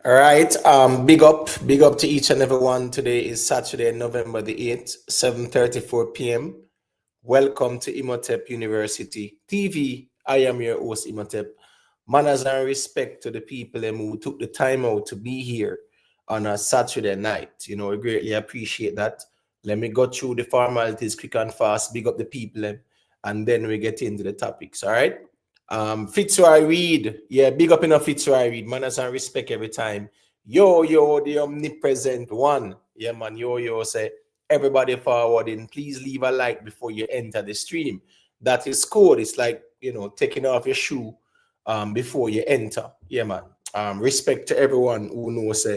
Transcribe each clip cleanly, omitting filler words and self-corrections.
All right. Big up to each and everyone. Today is Saturday, November the 8th, 7:34 p.m. Welcome to Imhotep University TV. I am your host, Imhotep. Manners and respect to the people who took the time out to be here on a Saturday night. We greatly appreciate that. Let me go through the formalities quick and fast, big up the people, and then we get into the topics. All right. Fitzroy Reed. Yeah, big up in a Fitzroy Reed. Manners and respect every time. Yo, the omnipresent one. Yeah, man. Yo, say everybody forwarding. Please leave a like before you enter the stream. That is cool. It's like, taking off your shoe before you enter. Yeah, man. Respect to everyone who knows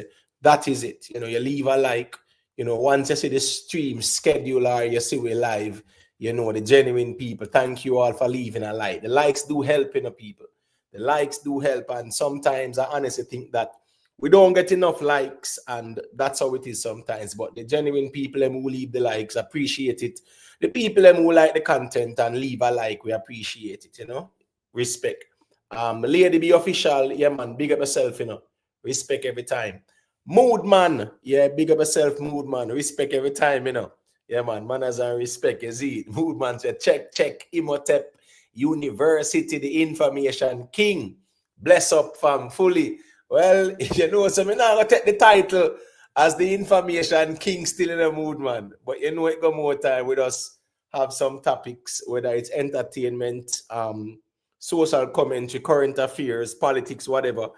that is it. You leave a like. Once you see the stream schedule or you see we live, the genuine people. Thank you all for leaving a like. The likes do help, people. The likes do help, and sometimes I honestly think that we don't get enough likes, and that's how it is sometimes. But the genuine people who leave the likes, appreciate it. The people who like the content and leave a like, we appreciate it. Respect. Lady be official, yeah, man. Big up yourself, Respect every time. Mood man, yeah, big up yourself, mood man. Respect every time, Yeah, man, manners and respect, you see it. Mood man said, check, Imhotep University, the information king. Bless up, fam, fully. Well, so I'm not going to take the title as the information king still in the mood, man. But it go more time with us have some topics, whether it's entertainment, social commentary, current affairs, politics, whatever.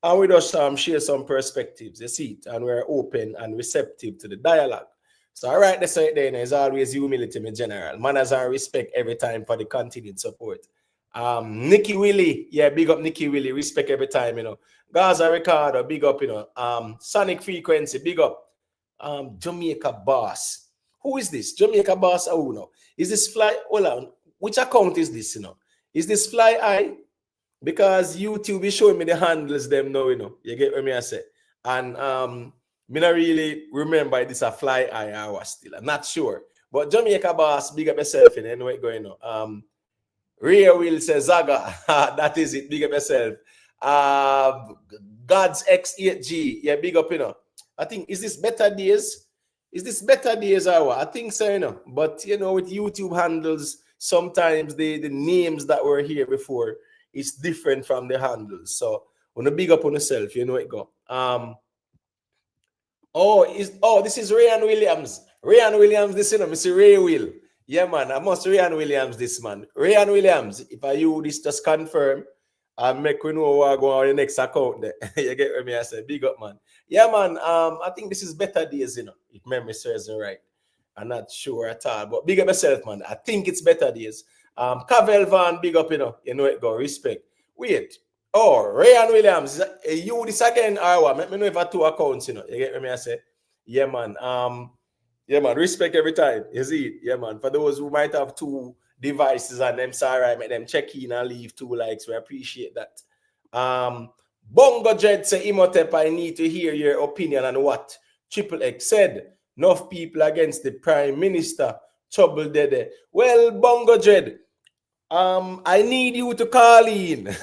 And we just share some perspectives, you see it, and we're open and receptive to the dialogue. So all right, that's right there. There's always humility in general. Manners and respect every time for the continued support. Nicky Willie, yeah, big up Nicky Willie, respect every time, Gaza Ricardo, big up, Sonic Frequency, big up. Jamaica Boss. Who is this? Jamaica Boss, oh no. Is this Fly? Hold on. Which account is this, Is this Fly Eye? Because YouTube is showing me the handles them now, You get what I say? And me not really remember this a Fly Eye hour still. I'm not sure. But Jamaica Boss, big up yourself in anyway going on. Ray Will says Zaga. That is it. Big up yourself. God's X8G. Yeah, big up, I think, is this Better Days? Is this Better Days hour? I think so, But, with YouTube handles, sometimes the names that were here before is different from the handles. So, when you big up on yourself, it go. This is Rayan Williams. Rayan Williams, this, Mr. Ray Will. Yeah, man, I must Rayan Williams this, man. Rayan Williams, if I you this just confirm, and make we know what go on the next account there. You get what I say? Big up, man. Yeah, man. I think this is Better Days, if memory serves me right. I'm not sure at all, but big up yourself, man. I think it's Better Days. Cavell Van, big up, it go. Respect. Wait. Oh, Rayan Williams, you this again, or let me know if I have two accounts, You get what I say? Yeah, man. Yeah, man. Respect every time. You see it? Yeah, man. For those who might have two devices and them, sorry, make them check in and leave 2 likes. We appreciate that. Bongo Jed say, Imhotep, I need to hear your opinion on what Triple X said. Enough people against the Prime Minister. Trouble there. Well, Bongo Jed, I need you to call in,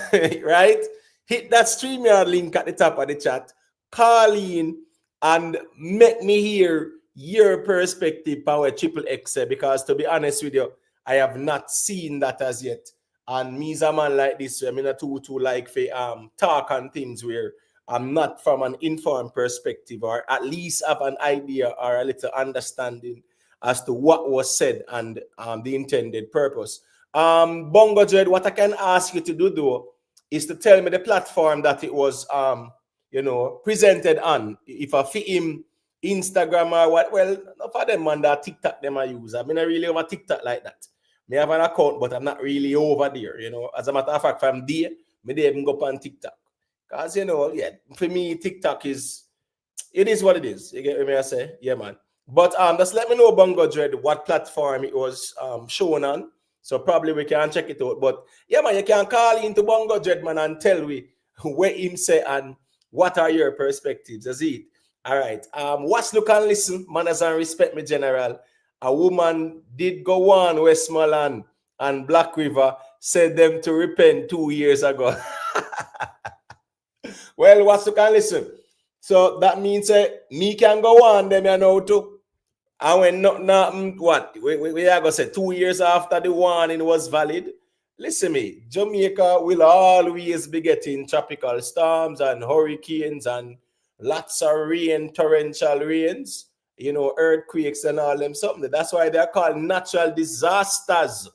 right? Hit that StreamYard link at the top of the chat. Call in and make me hear your perspective on what Triple X said, because to be honest with you, I have not seen that as yet. And me as a man like this, I mean, not too like for talk on things where I'm not from an informed perspective, or at least have an idea or a little understanding as to what was said and the intended purpose. Bongo Dread, what I can ask you to do though is to tell me the platform that it was presented on. If I fit him Instagram or what, well, not for them man that TikTok them I use. I mean, I really over TikTok like that. Me have an account, but I'm not really over there, As a matter of fact, from there, me they even go on TikTok. Because, for me, TikTok is what it is. You get what I say? Yeah, man. But just let me know, Bongo Dread, what platform it was shown on. So probably we can check it out. But yeah, man, you can call into Bongo Dread, man, and tell me where him say and what are your perspectives. That's it. All right. Watch, look, and listen. Manners and respect, me general. A woman did go on Westmoreland and Black River, said them to repent 2 years ago. Well, watch, look, and listen. So that means me can go on them, you know, too. And when what we are gonna say 2 years after the warning was valid, listen me, Jamaica will always be getting tropical storms and hurricanes and lots of rain, torrential rains, you know, earthquakes and all them something. That's why they're called natural disasters.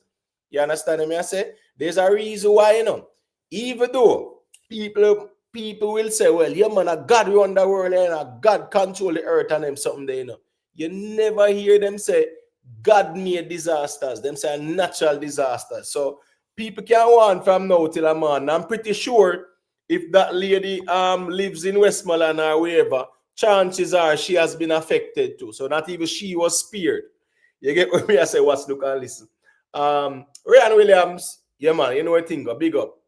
You understand me? I say there's a reason why, you know, even though people will say, well, yeah, man, a God run the world and a God control the earth and them something there, you know. You never hear them say God made disasters. Them say natural disasters. So people can want from now till a man. I'm pretty sure if that lady lives in Westmoreland or wherever, chances are she has been affected too. So not even she was spared. You get what me I say? Watch, look and listen. Ryan Williams, yeah man, you know what thing, big up.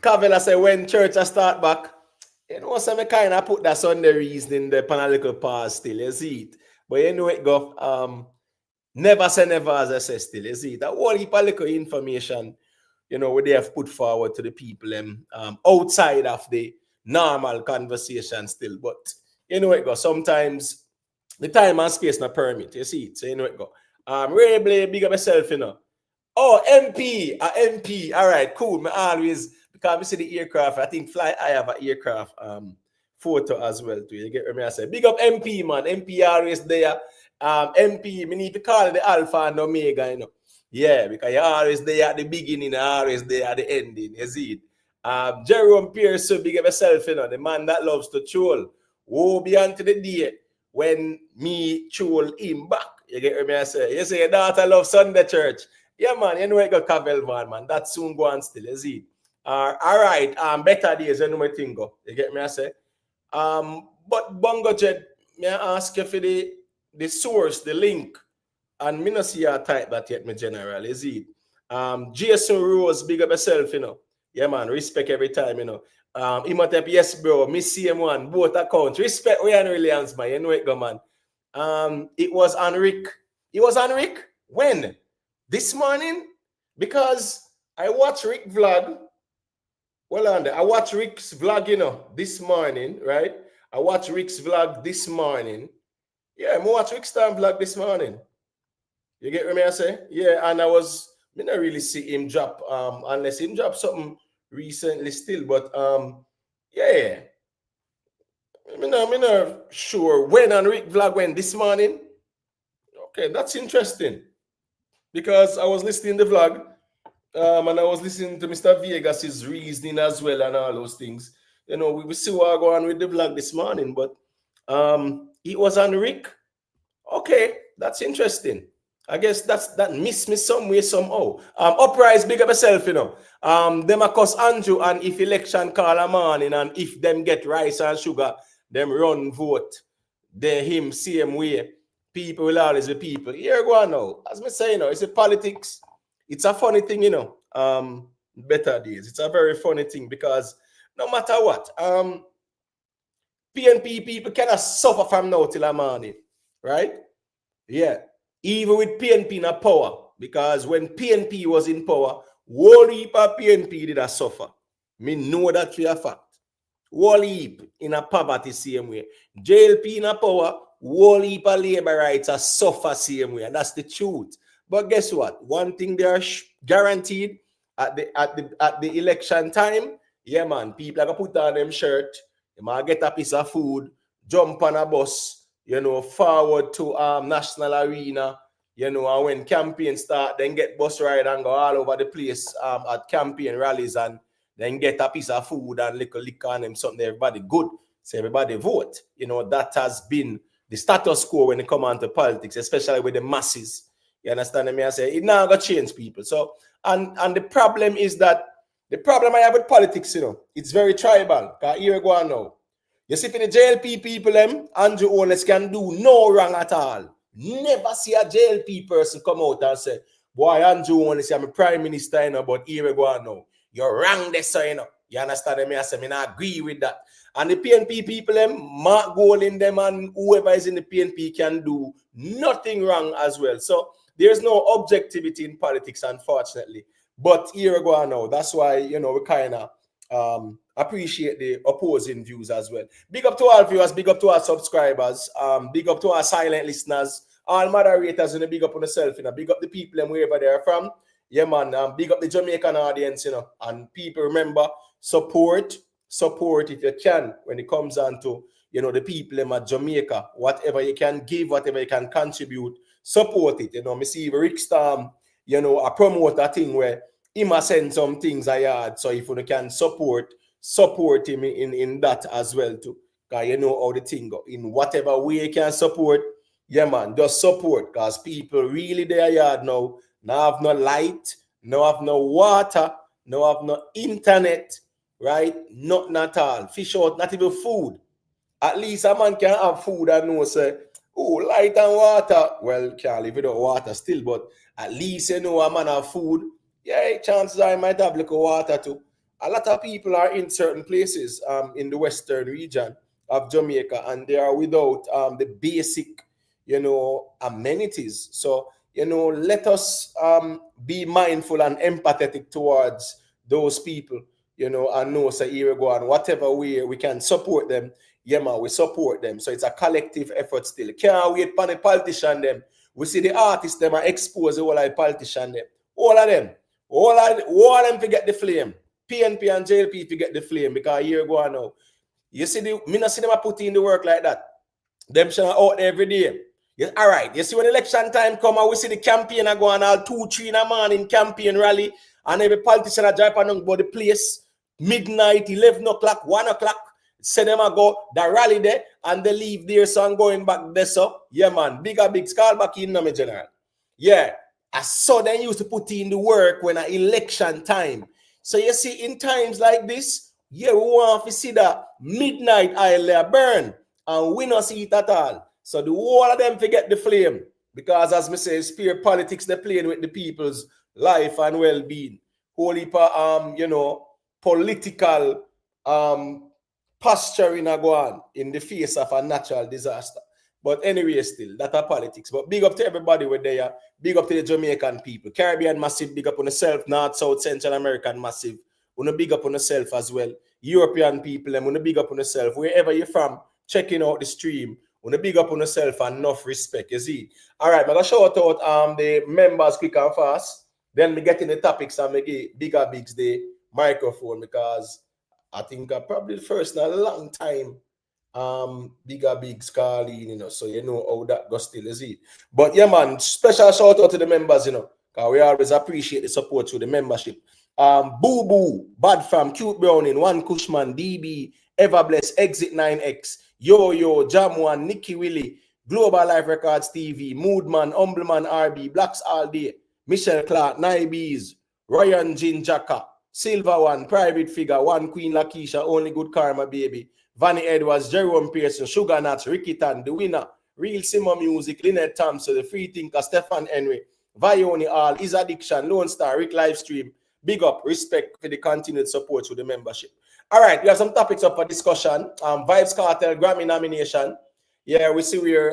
Cavella say when church I start back. You know, some kind of put that Sunday reasoning the political pause still, you see it. But you know it go never say never, as I say still, you see it. That whole heap of little information, you know, what they have put forward to the people outside of the normal conversation still. But you know it go. Sometimes the time and space not permit, you see it. So you know it go. Really big up myself, you know. Oh, MP, all right, cool. Me always because we see the aircraft. I think I have an aircraft photo as well too. You get me? I say big up MP, man. MP always there. MP, me need to call it the Alpha and Omega, you know. Yeah, because you're always there at the beginning, always there at the ending. You see it. Jerome Pierce, so big up yourself, you know, the man that loves to troll. Woe be unto the day when me troll him back. You get me? I say, you say your daughter loves Sunday church. Yeah, man, you know it got Cavel Van, man. That soon go on still, you see. All right, better days, you know my thing go. You get me, I say. But Bongo Jet, may I ask you for the source, the link, and me not see you type that yet, my general, you see. Jason Rose, big up yourself, you know. Yeah, man, respect every time, you know. Imhotep, yes, bro, me see him one, both accounts. Respect Ryan Williams, man, you know it go, man. It was on Rick. It was on Rick? When? This morning, because I watch Rick vlog. Well, I watch Rick's vlog, you know, this morning, right? I watch Rick's vlog this morning. Yeah, I watch Rick's time vlog this morning. You get what I say? Yeah, and I not really see him drop, unless him drop something recently still, but yeah. I'm not sure when on Rick vlog went this morning. Okay, that's interesting. Because I was listening to the vlog, and I was listening to Mr. Vegas's reasoning as well and all those things. You know, we see what go on with the vlog this morning, but it was on Rick. Okay, that's interesting. I guess that missed me some way somehow. Uprise, big up yourself, you know. Them across Andrew, and if election call a morning and if them get rice and sugar, them run vote. They him same way. People will always be people. Here go on now. As me say, you know, it's a politics. It's a funny thing, you know. Better days. It's a very funny thing because no matter what, PNP people cannot suffer from now till a morning, right? Yeah. Even with PNP in a power, because when PNP was in power, whole heap of PNP did a suffer. Me know that for a fact. Whole heap in a poverty same way. JLP in a power, whole heap of labor rights are suffer same way, and that's the truth. But guess what? One thing they are guaranteed at the election time, yeah, man, people are gonna put on them shirt, they might get a piece of food, jump on a bus, you know, forward to National Arena, you know, and when campaign start, then get bus ride and go all over the place at campaign rallies and then get a piece of food and liquor on them, something everybody good. So everybody vote. You know, that has been the status quo when it comes on to politics, especially with the masses. You understand me? I say it now got change people. So and the problem is that the problem I have with politics, you know, it's very tribal. Because here we go on now. You see, for the JLP people, Andrew Holness can do no wrong at all. Never see a JLP person come out and say, boy, Andrew Holness, I'm a prime minister, you know, but here we go on now. You're wrong there, so you know. You understand me? I say, I agree with that. And the PNP people, Mark Gold in them and whoever is in the PNP can do nothing wrong as well. So there's no objectivity in politics, unfortunately. But here we go on now. That's why, you know, we kind of appreciate the opposing views as well. Big up to all viewers, big up to our subscribers, big up to our silent listeners, all moderators, and big up on yourself, big up the people and wherever they're from. Yeah, man, big up the Jamaican audience, and people remember, support if you can when it comes down to, the people in Jamaica, whatever you can give, whatever you can contribute, support it. Me see Rick Storm, I promote a thing where he must send some things I had. So if you can support him in that as well too. Because you know how the thing go. In whatever way you can support, yeah man, just support. Because people really their yard now have no light, no have no water, no have no internet, right? Nothing at all. Fish out, not even food. At least a man can have food and know say, oh, light and water. Well, can't live without water still, but at least a man have food. Yeah, chances are I might have little water too. A lot of people are in certain places in the western region of Jamaica, and they are without the basic, amenities. So, let us be mindful and empathetic towards those people, and know, say, here we go, and whatever way we can support them, yeah, man, we support them. So it's a collective effort still. Can't wait for the politician them. We see the artists them are exposed all the politician them. All of them. All of them to get the flame. PNP and JLP to get the flame because here go on now. You see, me not see them put in the work like that. Them shall out every day. Yeah, all right. You see when election time come and we see the campaign go on all 2, 3 in the morning campaign rally and every politician a drive on the place midnight, 11 o'clock, 1 o'clock. Say them a go the rally there and they leave there, so I'm going back there. So yeah, man, big call back in my general. Yeah, I saw them used to put in the work when election time. So you see, in times like this, yeah, we want to see that midnight oil burn and we not see it at all. So the whole of them forget the flame because, as me say, spear politics they're playing with the people's life and well-being. Whole heap of political posturing a go on in the face of a natural disaster. But anyway, still, that's a politics. But big up to everybody with there. Big up to the Jamaican people. Caribbean massive, big up on yourself. North, South, Central American massive. Wanna big up on yourself as well. European people, and wanna big up on yourself. Wherever you're from, checking out the stream. Wanna big up on yourself and enough respect, you see. All right, I'm gonna shout out the members quick and fast. Then we get in the topics and make it bigger bigs the microphone because I think probably the first in a long time bigger bigs calling, so you know how that goes still, is it? But yeah, man, special shout out to the members, because we always appreciate the support through the membership. Boo Boo, Bad Fam, Cute Browning, One Cushman, DB, Everbless, Exit 9X, Yo, Jam One, Nicky Willie, Global Life Records TV, Moodman, Humbleman RB, Blacks All Day, Michelle Clark, Naibees, Ryan Jinjaka, Silver One, Private Figure, One Queen Lakeisha, Only Good Karma Baby, Vanny Edwards, Jerome Pearson, Sugar Nuts, Ricky Tan, The Winner, Real Simmer Music, Lynette Thompson, The Free Thinker, Stefan Henry, Vioni All, Is Addiction, Lone Star, Rick Livestream. Big up, respect for the continued support to the membership. All right, we have some topics up for discussion. Vybz Kartel Grammy nomination. Yeah, we see where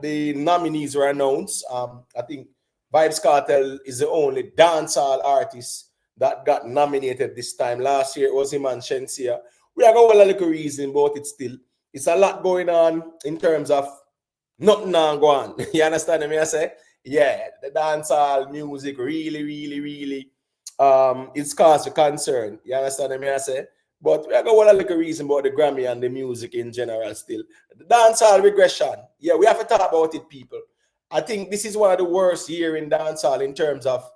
the nominees were announced. I think Vybz Kartel is the only dancehall artist that got nominated this time. Last year it was him and Shensia. We are going to a little reason about it still. It's a lot going on in terms of nothing going on. You understand me? I say, yeah, the dancehall music really it's cause for concern. You understand me? I say, but we are going to a little reason about the Grammy and the music in general still. The dancehall regression. Yeah, we have to talk about it, people. I think this is one of the worst year in dancehall in terms of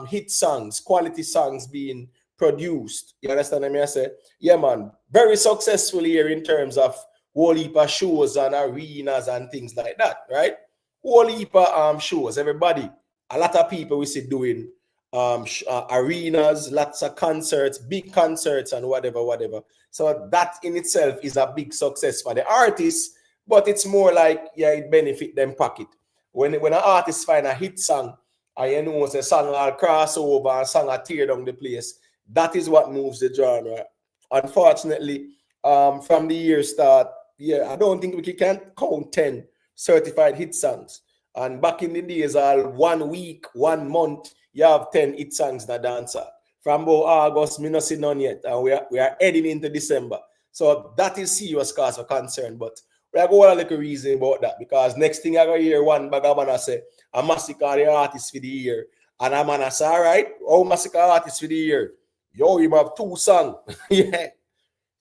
hit songs, quality songs being produced. You understand me? I say, yeah, man, very successful here in terms of whole heap of shows and arenas and things like that, right? Whole heap of shows, everybody, a lot of people we see doing arenas, lots of concerts, big concerts and whatever. So that in itself is a big success for the artists, but it's more like, yeah, it benefit them pocket. When an artist find a hit song, and you know, a song will cross over and song will tear down the place, that is what moves the genre. Unfortunately, from the year start, yeah, I don't think we can count 10 certified hit songs. And back in the days, all 1 week, 1 month, you have 10 hit songs in a dancer. from about August, me not see none yet. And we are heading into December. So that is serious cause of concern. But we are going to look a reason about that. Because next thing I go hear one bag of man say, I massacre the artist for the year. And I'm gonna say, all right, oh massacre artist for the year. Yo, you have 2 songs. Yeah.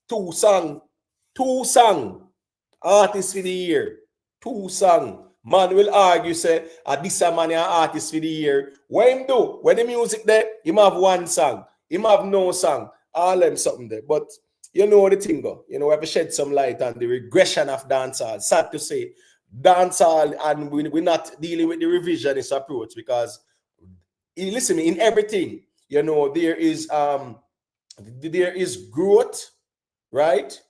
2 songs. 2 songs. Artist for the year. 2 songs. Man will argue, say, this a man an artist for the year. What him do? When the music there, him have 1 song. Him have no song. All them something there. But you know the thing go. You know, we have to shed some light on the regression of dancehall. Sad to say, dancehall, and we're not dealing with the revisionist approach because, listen me, in everything, you know, there is growth, right?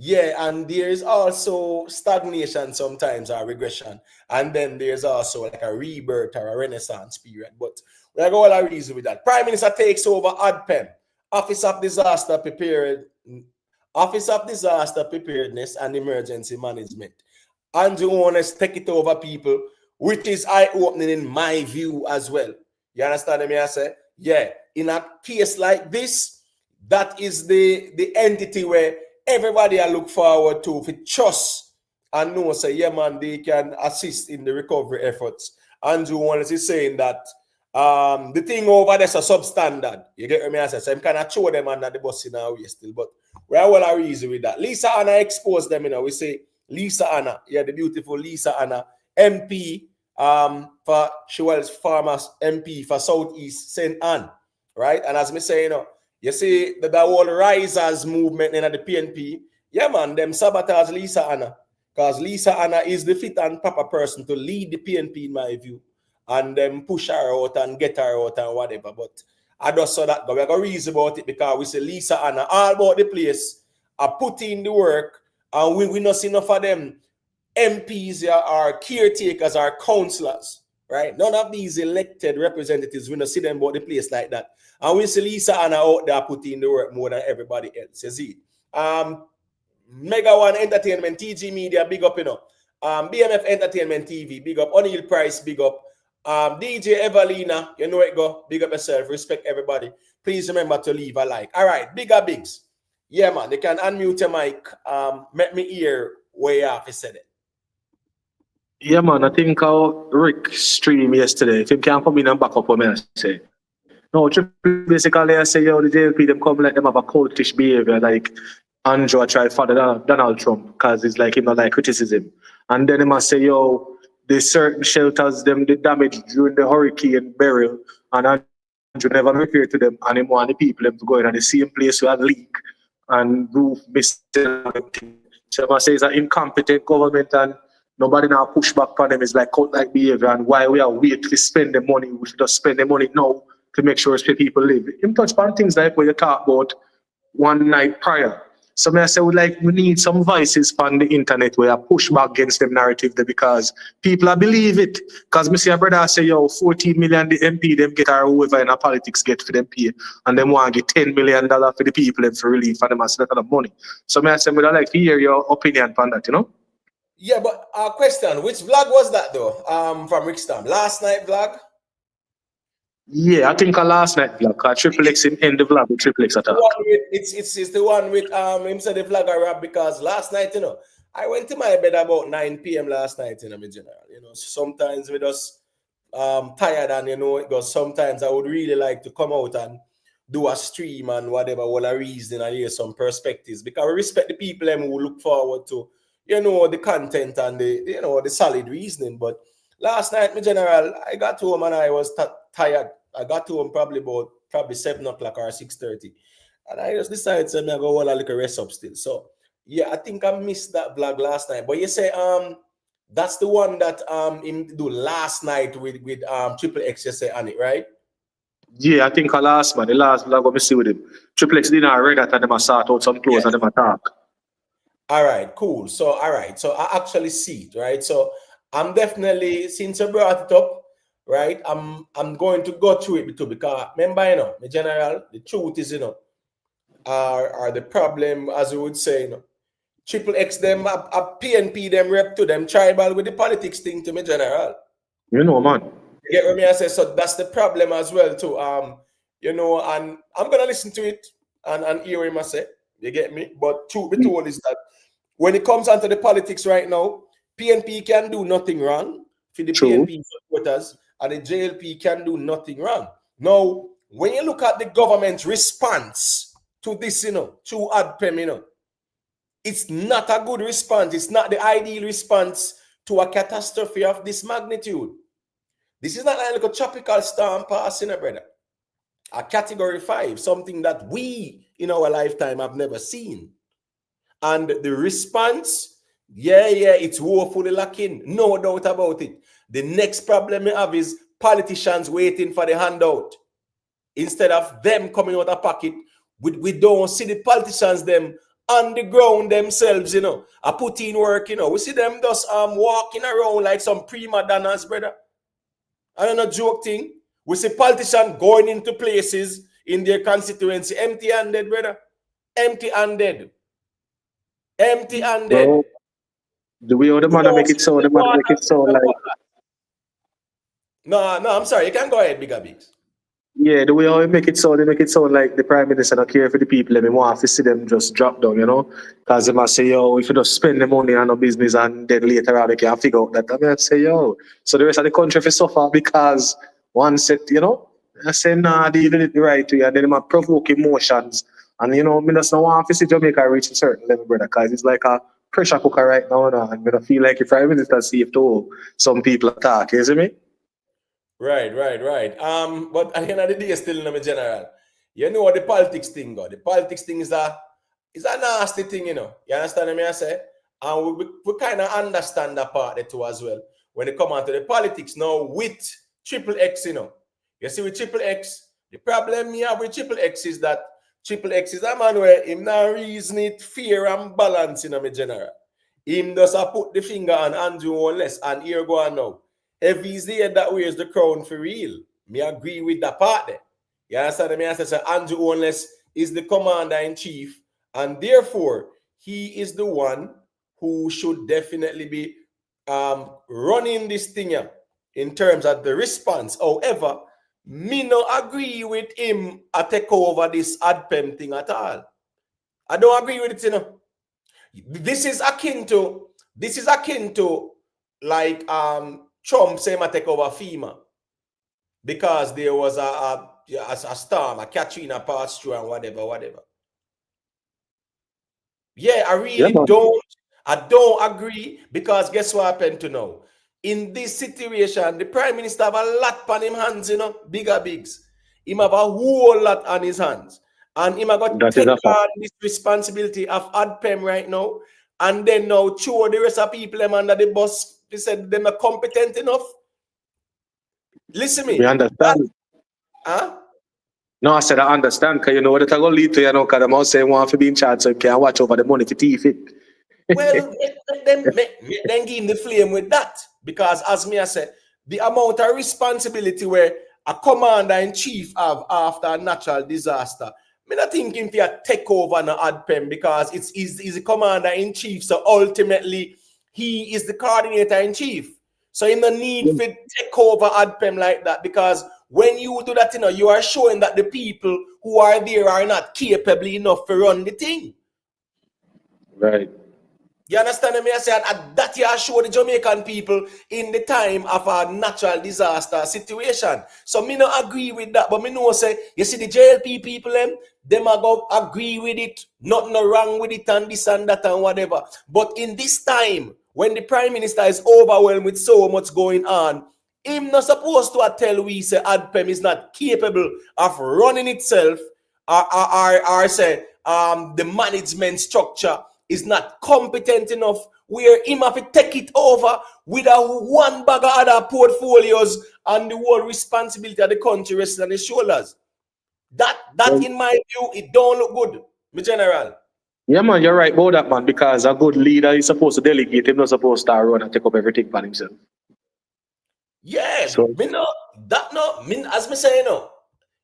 Yeah, and there is also stagnation sometimes, or regression, and then there's also like a rebirth or a renaissance period. But we have all a reason with that. Prime Minister takes over Odpem, Office of Disaster Preparedness and Emergency Management. Andrew Honest take it over, people, which is eye-opening in my view as well. You understand me? I say, yeah, in a case like this, that is the entity where everybody I look forward to for trust and know, say, yeah, man, they can assist in the recovery efforts. Andrew Wallace is saying that the thing over there's a substandard. You get me? I say, so I'm kind of show them under the bus in our way still, but we are well a reason with that. Lisa Hanna exposed them, you know. We say Lisa Hanna, yeah, the beautiful Lisa Hanna, MP, for she was former MP for Southeast St. Anne, right? And as me say, you know, you see the whole risers movement in the PNP, yeah, man, them sabotage Lisa Hanna. Because Lisa Hanna is the fit and proper person to lead the PNP in my view. And then push her out and get her out and whatever. But I just saw that. But we got reason about it because we say Lisa Hanna all about the place. I put in the work and we not see enough of them MPs or caretakers or councillors, right? None of these elected representatives, we not see them about the place like that. And we see Lisa Hanna out there putting in the work more than everybody else. You see? Mega One Entertainment, TG Media, big up, you know. BMF Entertainment TV, big up. O'Neill Price, big up. DJ Evelina, you know it go. Big up yourself. Respect everybody. Please remember to leave a like. All right, bigger bigs. Yeah, man, they can unmute your mic. Let me hear where you have said it. Yeah, man, I think how Rick stream yesterday, if him can come in and back up what I say. No, basically I say, yo, the JLP, them come like them have a cultish behavior, like Andrew try to father Donald Trump, because it's like him not like criticism. And then he must say, yo, the certain shelters, them the damage during the hurricane burial, and Andrew never repair to them, and he want the people them to go in at the same place where leak and roof missing. So I must say it's an incompetent government, and nobody now push back on them. It's like cult like behavior, and why we are wait to spend the money, we should just spend the money now to make sure people live. Him touch on things like what you talk about one night prior. So I say we need some voices on the internet where I push back against them narrative there, because people believe it. Because me see a brother say, yo, 14 million the MP them get, or whoever in a politics get for them pay, and them want to get $10 million for the people them for relief, and them has a lot of money. So I say, I'd like to hear your opinion on that, you know? Yeah, but question, which vlog was that though? From Rickstam, last night vlog? Yeah, I think a last night vlog. Triple X in the vlog with Triple X attack. It's the one with him said the vlog rap, because last night, you know, I went to my bed about 9 p.m. last night, you know, in general. You know, sometimes we just tired, and you know, because sometimes I would really like to come out and do a stream and whatever, all a reason and hear some perspectives, because we respect the people who look forward to, you know, the content and the, you know, the solid reasoning. But last night, in general, I got home and I was tired. I got to home probably 7 o'clock or 6:30. And I just decided to go all a little rest up still. So yeah, I think I missed that vlog last night. But you say that's the one that him do last night with Triple X, you say, on it, right? Yeah, I think the last vlog I see with him. Triple X didn't read that, and them sort out some clothes, and them attack. All right, cool. So I actually see it, right? So I'm definitely, since you brought it up, right, I'm going to go through it too, because remember, you know, the general, the truth is, you know, are the problem, as you would say, you know, Triple X them a PNP them rep to them tribal with the politics thing to me general. You know, man. You get what me I say? So that's the problem as well too. you know, and I'm gonna listen to it and hear him I say, you get me? But truth be told is that when it comes onto the politics right now, PNP can do nothing wrong for the True. PNP supporters, and the JLP can do nothing wrong. Now, when you look at the government's response to this, you know, to Odpem, you know, it's not a good response. It's not the ideal response to a catastrophe of this magnitude. This is not like a tropical storm passing, brother. A category 5, something that we in our lifetime have never seen. And the response, it's woefully lacking. No doubt about it. The next problem we have is politicians waiting for the handout. Instead of them coming out of pocket, we don't see the politicians them on the ground themselves, you know, are putting work, you know. We see them just walking around like some prima donnas, brother. I don't know, joke thing. We see politicians going into places in their constituency empty-handed, brother. Empty-handed. Empty-handed. Well, the way how the man make it so, the man make it so like. No, I'm sorry. You can go ahead, Bigger Bigs. Yeah, the way how they make it so like the Prime Minister don't care for the people. They want to see them just drop down, you know? Because they must say, yo, if you just spend the money on no business and then later on they can figure out that. I mean, I say, yo. So the rest of the country will suffer because one set, you know? I say, nah, they did it the right way. And then they might provoke emotions. And, you know, I just don't want to see Jamaica reach a certain level, brother, because it's like a pressure cooker right now. And I feel like if Prime Minister safe too, some people attack, you see me? Right. But at the end of the day, still in the general. You know what the politics thing go. The politics thing is a nasty thing, you know. You understand what I say? And we kind of understand that part too as well. When it come on to the politics now with Triple X, you know. You see with Triple X, the problem we have with Triple X is that Triple X is a man where him not reason it fair and balance in the general. Him just put the finger on Andrew Wallace and here go on now. If he's there that wears the crown for real, me agree with that part there. You understand me? I say Andrew Wallace is the commander-in-chief, and therefore he is the one who should definitely be running this thing up in terms of the response. However, me no agree with him to take over this Odpem thing at all. I don't agree with it, you know. This is akin to like Trump saying I take over FEMA because there was a storm, a Katrina passed through and whatever. Yeah, I don't agree because guess what happened to now? In this situation, the Prime Minister have a lot on him hands, you know, Bigger Bigs. He have a whole lot on his hands. And he have got to take on this responsibility of Odpem right now. And then now throw the rest of people them under the bus. They said they're not competent enough. Listen me. We understand. No, I said I understand because you know what it's going to lead to, you know, because I'm also saying one for being in charge so you can watch over the money to thief it. Well, then give him the flame with that. Because as me I said, the amount of responsibility where a commander-in-chief have after a natural disaster, I'm not thinking to take over the Odpem because he's the commander-in-chief. So ultimately, he is the coordinator-in-chief. So in the need for take over Odpem like that, because when you do that, you know, you are showing that the people who are there are not capable enough to run the thing. Right. You understand me? I said that you show the Jamaican people in the time of a natural disaster situation. So me not agree with that, but me know say you see the JLP people them are go agree with it, nothing wrong with it and this and that and whatever. But in this time when the Prime Minister is overwhelmed with so much going on, him not supposed to tell we say Odpem is not capable of running itself or say the management structure is not competent enough where him have to take it over with a one bag of other portfolios and the whole responsibility of the country resting on his shoulders. That in my view, it don't look good, my general. Yeah, man, you're right about that, man, because a good leader is supposed to delegate, him not supposed to run and take up everything by himself. Yeah, so, as me say, you know,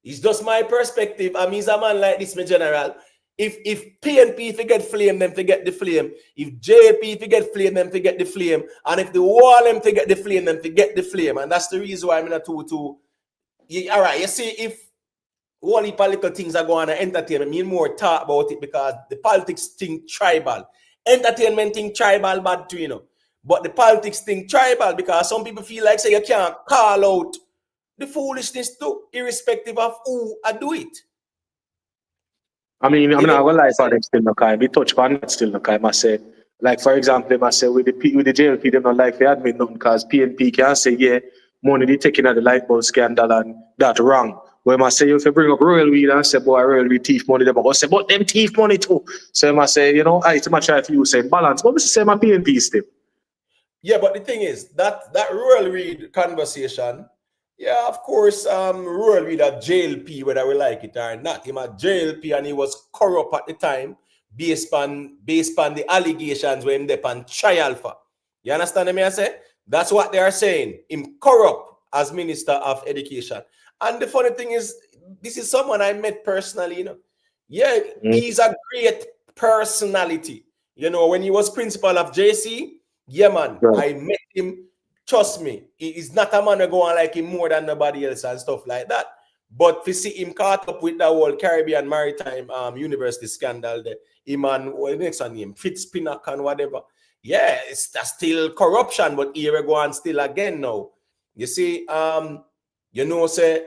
it's just my perspective. I mean, a man like this, my general. If PNP forget flame, them forget the flame. If JP forget flame, them forget the flame. And if the wall them forget the flame, them forget the flame. And that's the reason why I'm not too. All right, you see, if only political things are going on entertainment. Me more talk about it because the politics think tribal. Entertainment think tribal bad too, you know. But the politics think tribal because some people feel like say you can't call out the foolishness too, irrespective of who I do it. I mean, I'm not gonna lie for them still no kind. We touch on that still no kind. I say, like for example, I say with the JLP, them not like they admit nothing because PNP can say, yeah, money they taking out the light bulb scandal and that wrong. When I say if you bring up royal weed and say, boy, royal weed thief money, them I say, but them thief money too. So I say, you know, I try to use same balance. But I say my PNP still. Yeah, but the thing is that royal weed conversation. Yeah, of course, Royal with a JLP, whether we like it or not. Him a JLP and he was corrupt at the time based on the allegations when they on trial for. You understand me? I say? That's what they are saying. Him corrupt as Minister of Education. And the funny thing is, this is someone I met personally, you know. Yeah, he's a great personality. You know, when he was principal of JC, yeah, man, I met him. Trust me, he's not a man to go on like him more than nobody else and stuff like that. But to see him caught up with the whole Caribbean Maritime University scandal, him and what next on him, Fitzpinnock and whatever. Yeah, that's still corruption, but here we go on still again now. You see, you know, say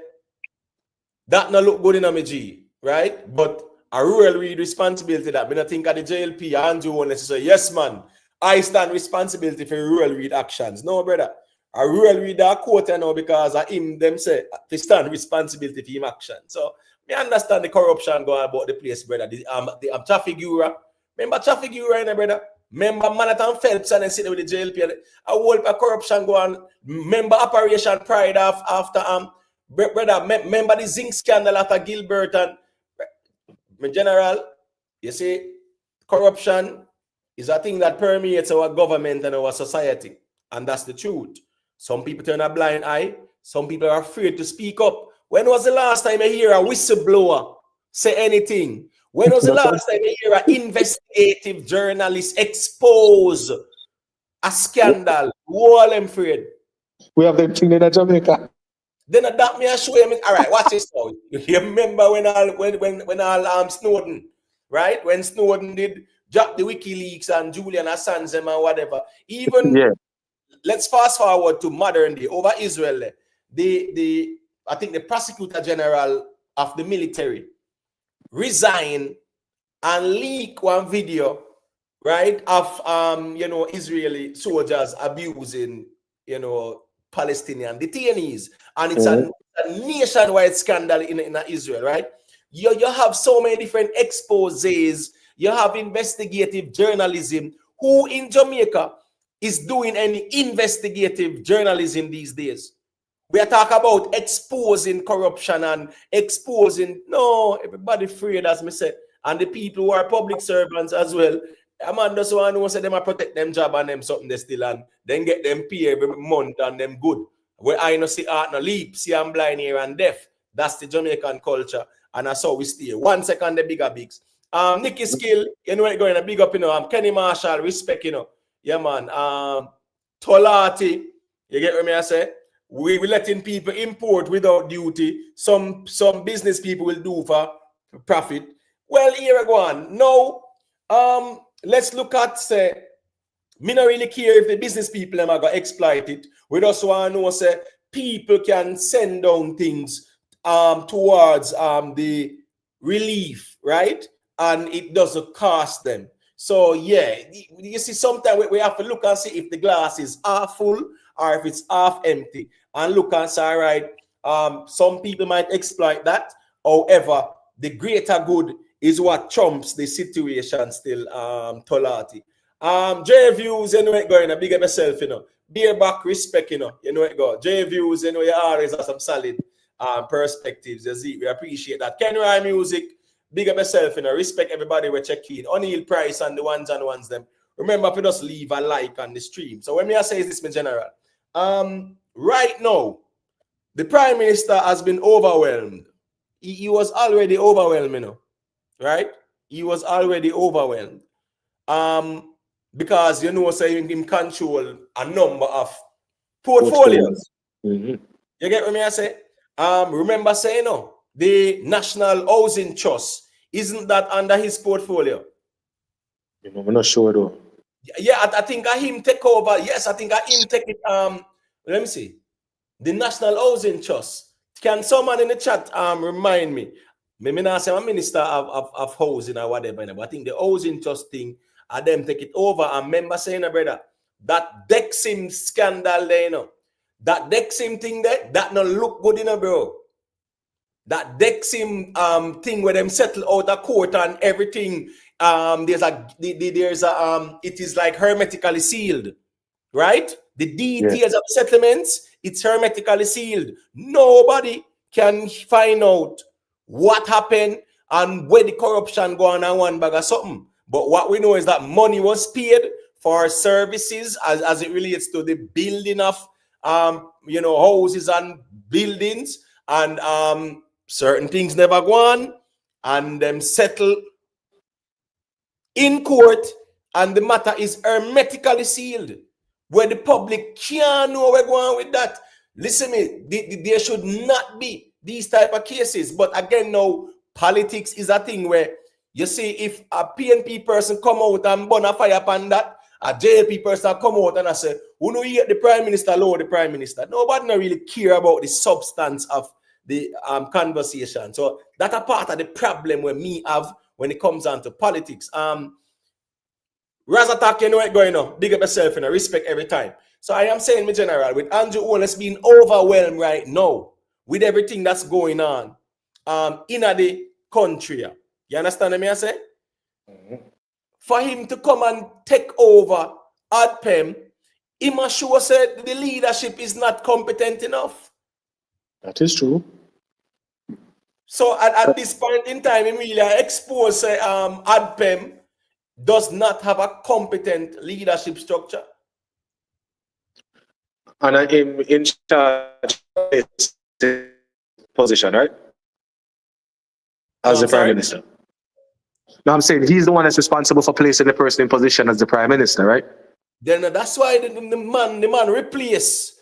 that not look good in a G, right? But a real responsibility that when I think of the JLP, Andrew won't say, yes, man. I stand responsibility for rural read actions. No, brother. A rural read a quote now because of him them say to stand responsibility for him action. So me understand the corruption going about the place, brother. The traffic bureau. Remember traffic bureau, brother? Remember Manhattan Phelps and then sitting with the JLP. A whole corruption going on. Remember Operation Pride after brother. Remember the zinc scandal after Gilbert and general. You see, corruption is a thing that permeates our government and our society. And that's the truth. Some people turn a blind eye. Some people are afraid to speak up. When was the last time you hear a whistleblower say anything? When was the last time you hear an investigative journalist expose a scandal? Who all them afraid? We have them thing in Jamaica. Then that me and show him. All right, watch this now. You remember when Snowden, right? When Snowden did drop the WikiLeaks and Julian Assange and whatever. Even let's fast forward to modern day over Israel. I think the prosecutor general of the military resigned and leak one video, right, of Israeli soldiers abusing Palestinian detainees, and it's a nationwide scandal in Israel, right? You have so many different exposés. You have investigative journalism. Who in Jamaica is doing any investigative journalism these days? We are talking about exposing corruption and exposing. No, everybody afraid, as me said. And the people who are public servants as well. I'm just one who say them a protect them job and them something they still and then get them pay every month and them good. Where I no see art no leap, see I'm blind here and deaf. That's the Jamaican culture. And that's how we stay. 1 second, the bigger bigs. Nicky Skill, you know what going to big up, Kenny Marshall, respect, Yeah, man. Tolati, you get what me I say? We letting people import without duty. Some business people will do for profit. Well, here I go on. Now, let's look at, say, me not really care if the business people are going to exploit it. We just want to know, say, people can send down things towards the relief, right? And it doesn't cost them. So, yeah, you see, sometimes we have to look and see if the glass is half full or if it's half empty. And look and say, all right, some people might exploit that. However, the greater good is what trumps the situation still, Tolati. J Views, you know it going, big up yourself, Beer back, respect, you know it go. J Views, you always have some solid perspectives. We appreciate that. Ken Rye Music, big up yourself, respect everybody we check in. O'Neil Price and the ones them. Remember to just leave a like on the stream. So when me I say this, my general, right now, the Prime Minister has been overwhelmed. He was already overwhelmed, right? He was already overwhelmed. Because saying him control a number of portfolios. You get what me I say? Remember saying the National Housing Trust, isn't that under his portfolio? I'm not sure though. Yeah, I think I him take over. Yes, I think I him take it. Let me see. The National Housing Trust. Can someone in the chat remind me? Maybe not say I'm minister of housing or whatever, but I think the housing trust thing, and them take it over. And remember saying, brother, that Dexim scandal there, you know, that Dexim thing there, that not look good, you know, bro. That Dexim thing where them settle out of court and everything. It is like hermetically sealed, right? The details of settlements, it's hermetically sealed. Nobody can find out what happened and where the corruption going on one bag or something. But what we know is that money was paid for services as it relates to the building of houses and buildings, and certain things never go on, and them settle in court, and the matter is hermetically sealed, where the public can't know where we're going with that. Listen me, there should not be these type of cases. But again, now, politics is a thing where, you see, if a PNP person come out and burn a fire upon that, a JLP person come out and I say, who know you the Prime Minister, lower the Prime Minister. Nobody not really care about the substance of the conversation. So that's a part of the problem where me have when it comes down to politics. Razatak, you know what's going on. Big up yourself, you know, respect every time. So I am saying, my general, with Andrew Wallace being overwhelmed right now with everything that's going on in the country. You understand what I say? For him to come and take over Odpem, he must sure say the leadership is not competent enough. That is true. So at this point in time, he really expose Odpem does not have a competent leadership structure. And in charge position, right? As the Prime Minister. No, I'm saying he's the one that's responsible for placing the person in position as the Prime Minister, right? Then that's why the man replace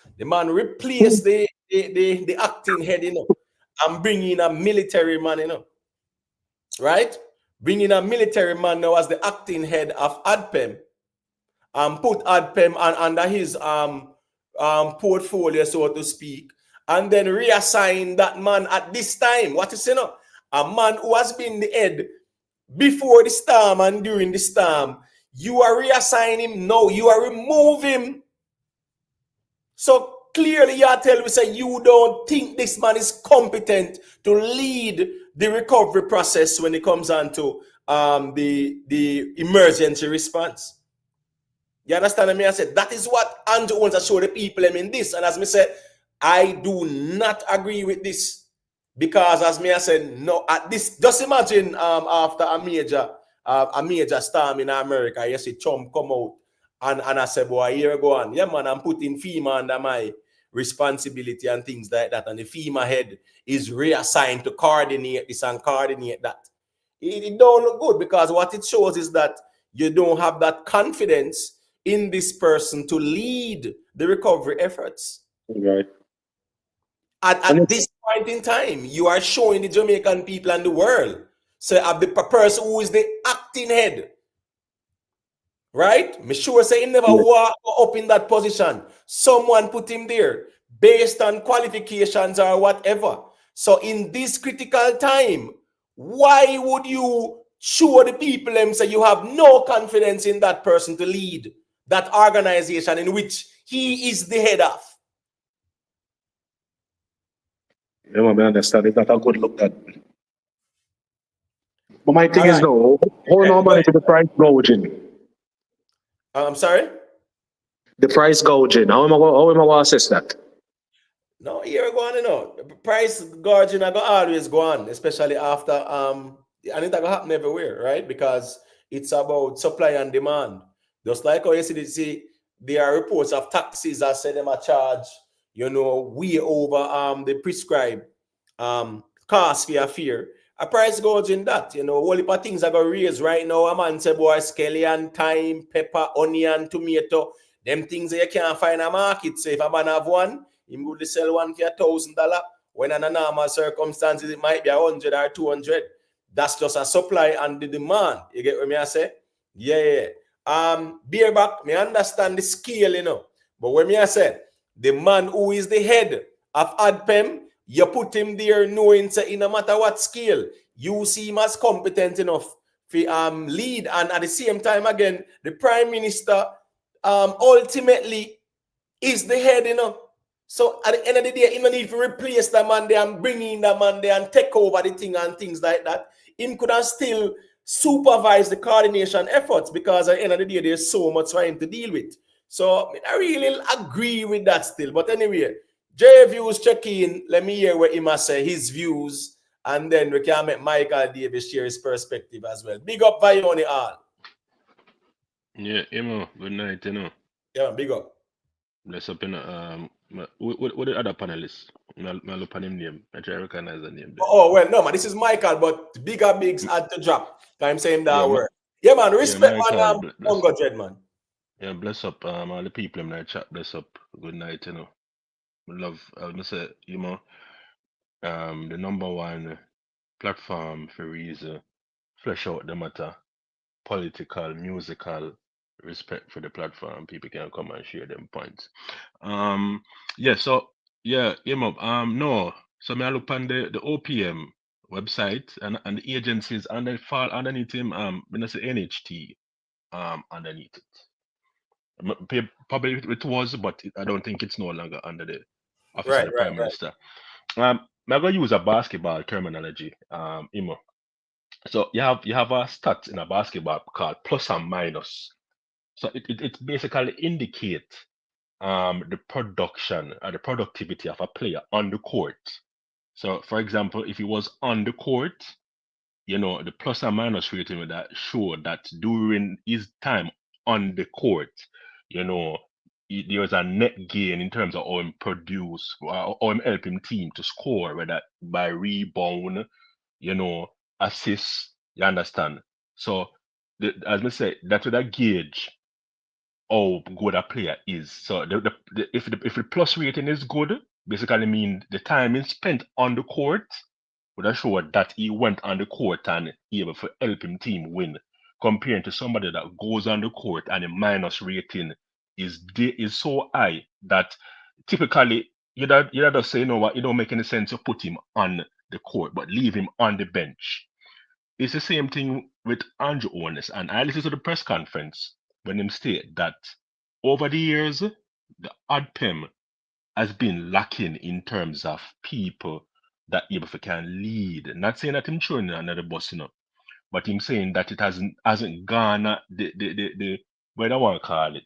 the acting head, you know, and bring in a military man, you know, right? Bring in a military man now as the acting head of Odpem, and put Odpem under his portfolio, so to speak, and then reassign that man at this time. What is, you know, a man who has been the head before the storm and during the storm. You are reassigning him now. You are removing him. So clearly you are telling me, say, you don't think this man is competent to lead the recovery process when it comes on to the emergency response. You understand me? I said that is what Andrew wants to show the people in this. And as me said, I do not agree with this. Because as me I said, no, at this, just imagine after a major storm in America, you see Trump come out and I said, boy, here go on. Yeah, man, I'm putting FEMA under my responsibility and things like that. And the FEMA head is reassigned to coordinate this and coordinate that. It don't look good, because what it shows is that you don't have that confidence in this person to lead the recovery efforts. Right. At this point in time, you are showing the Jamaican people and the world. So of the person who is the acting head, right? Me sure say he never walk up in that position. Someone put him there based on qualifications or whatever. So in this critical time, why would you show the people them say you have no confidence in that person to lead that organization in which he is the head of? Yeah, man, I understand. It's not a good look at. But my thing is, though, how normal is the price gouging? I'm sorry? The price gouging. How am I going to assess that? No, here go on, you know. The price gouging I go always go on, especially after and it's gonna happen everywhere, right? Because it's about supply and demand. Just like how you see there are reports of taxis that say them a charge, you know, way over the prescribed cost for your fare. A price gouging that, you know, all heap of things are gonna raise right now. A man say, boy, scallion, thyme, pepper, onion, tomato, them things that you can't find a market. So if a man have one, he would sell one for $1,000. when in a normal circumstances it might be 100 or 200. That's just a supply and the demand. You get what me I say? Yeah. Beerback, me understand the scale, you know. But when me I say, the man who is the head of Odpem, you put him there knowing say, no matter what scale, you see him as competent enough to lead. And at the same time, again, the prime minister ultimately is the head, you know. So at the end of the day, he don't need to replace the man there and bring in the man there and take over the thing and things like that. Him could have still supervise the coordination efforts, because at the end of the day, there's so much for him to deal with. So I really agree with that still. But anyway, J Views check in. Let me hear what he must say, his views, and then we can make Michael Davis share his perspective as well. Big up Vioni all. Yeah, Emo, good night, you know. Yeah, big up. Bless up, you know. What the other panelists? I look at him name. I try to recognize the name. Oh, well, no, man, this is Michael, but bigger bigs had to drop. I'm saying that word. Yeah, man, respect, yeah, man, Bongo Dread, man. Yeah, bless up, all the people in that chat, bless up. Good night, you know. Love, I would say, you know, the number one platform for reason, flesh out the matter, political, musical, respect for the platform. People can come and share them points. Yeah, so yeah, no. So me I look on the OPM website and the agencies and they fall underneath him, when I say NHT underneath it. Probably it was, but I don't think it's no longer under the office of the Prime Minister. I'm gonna use a basketball terminology, Imo. So you have a stat in a basketball called plus and minus. So it basically indicate the production or the productivity of a player on the court. So for example, if he was on the court, you know, the plus and minus rating with that show that during his time on the court, you know, there was a net gain in terms of how him produce or how him help him team to score, whether by rebound, you know, assists, you understand? So as I say, that would a gauge how good a player is. So if the plus rating is good, basically mean the time is spent on the court would have showed that he went on the court and he able to help him team win, comparing to somebody that goes on the court and the minus rating is so high that typically you just say, you know what, it don't make any sense to put him on the court, but leave him on the bench. It's the same thing with Andrew Owens, and I listened to the press conference when him state that over the years, the Odpem has been lacking in terms of people that able to can lead. Not saying that him throwing another bus, you know, but him saying that it hasn't garnered the what I want to call it.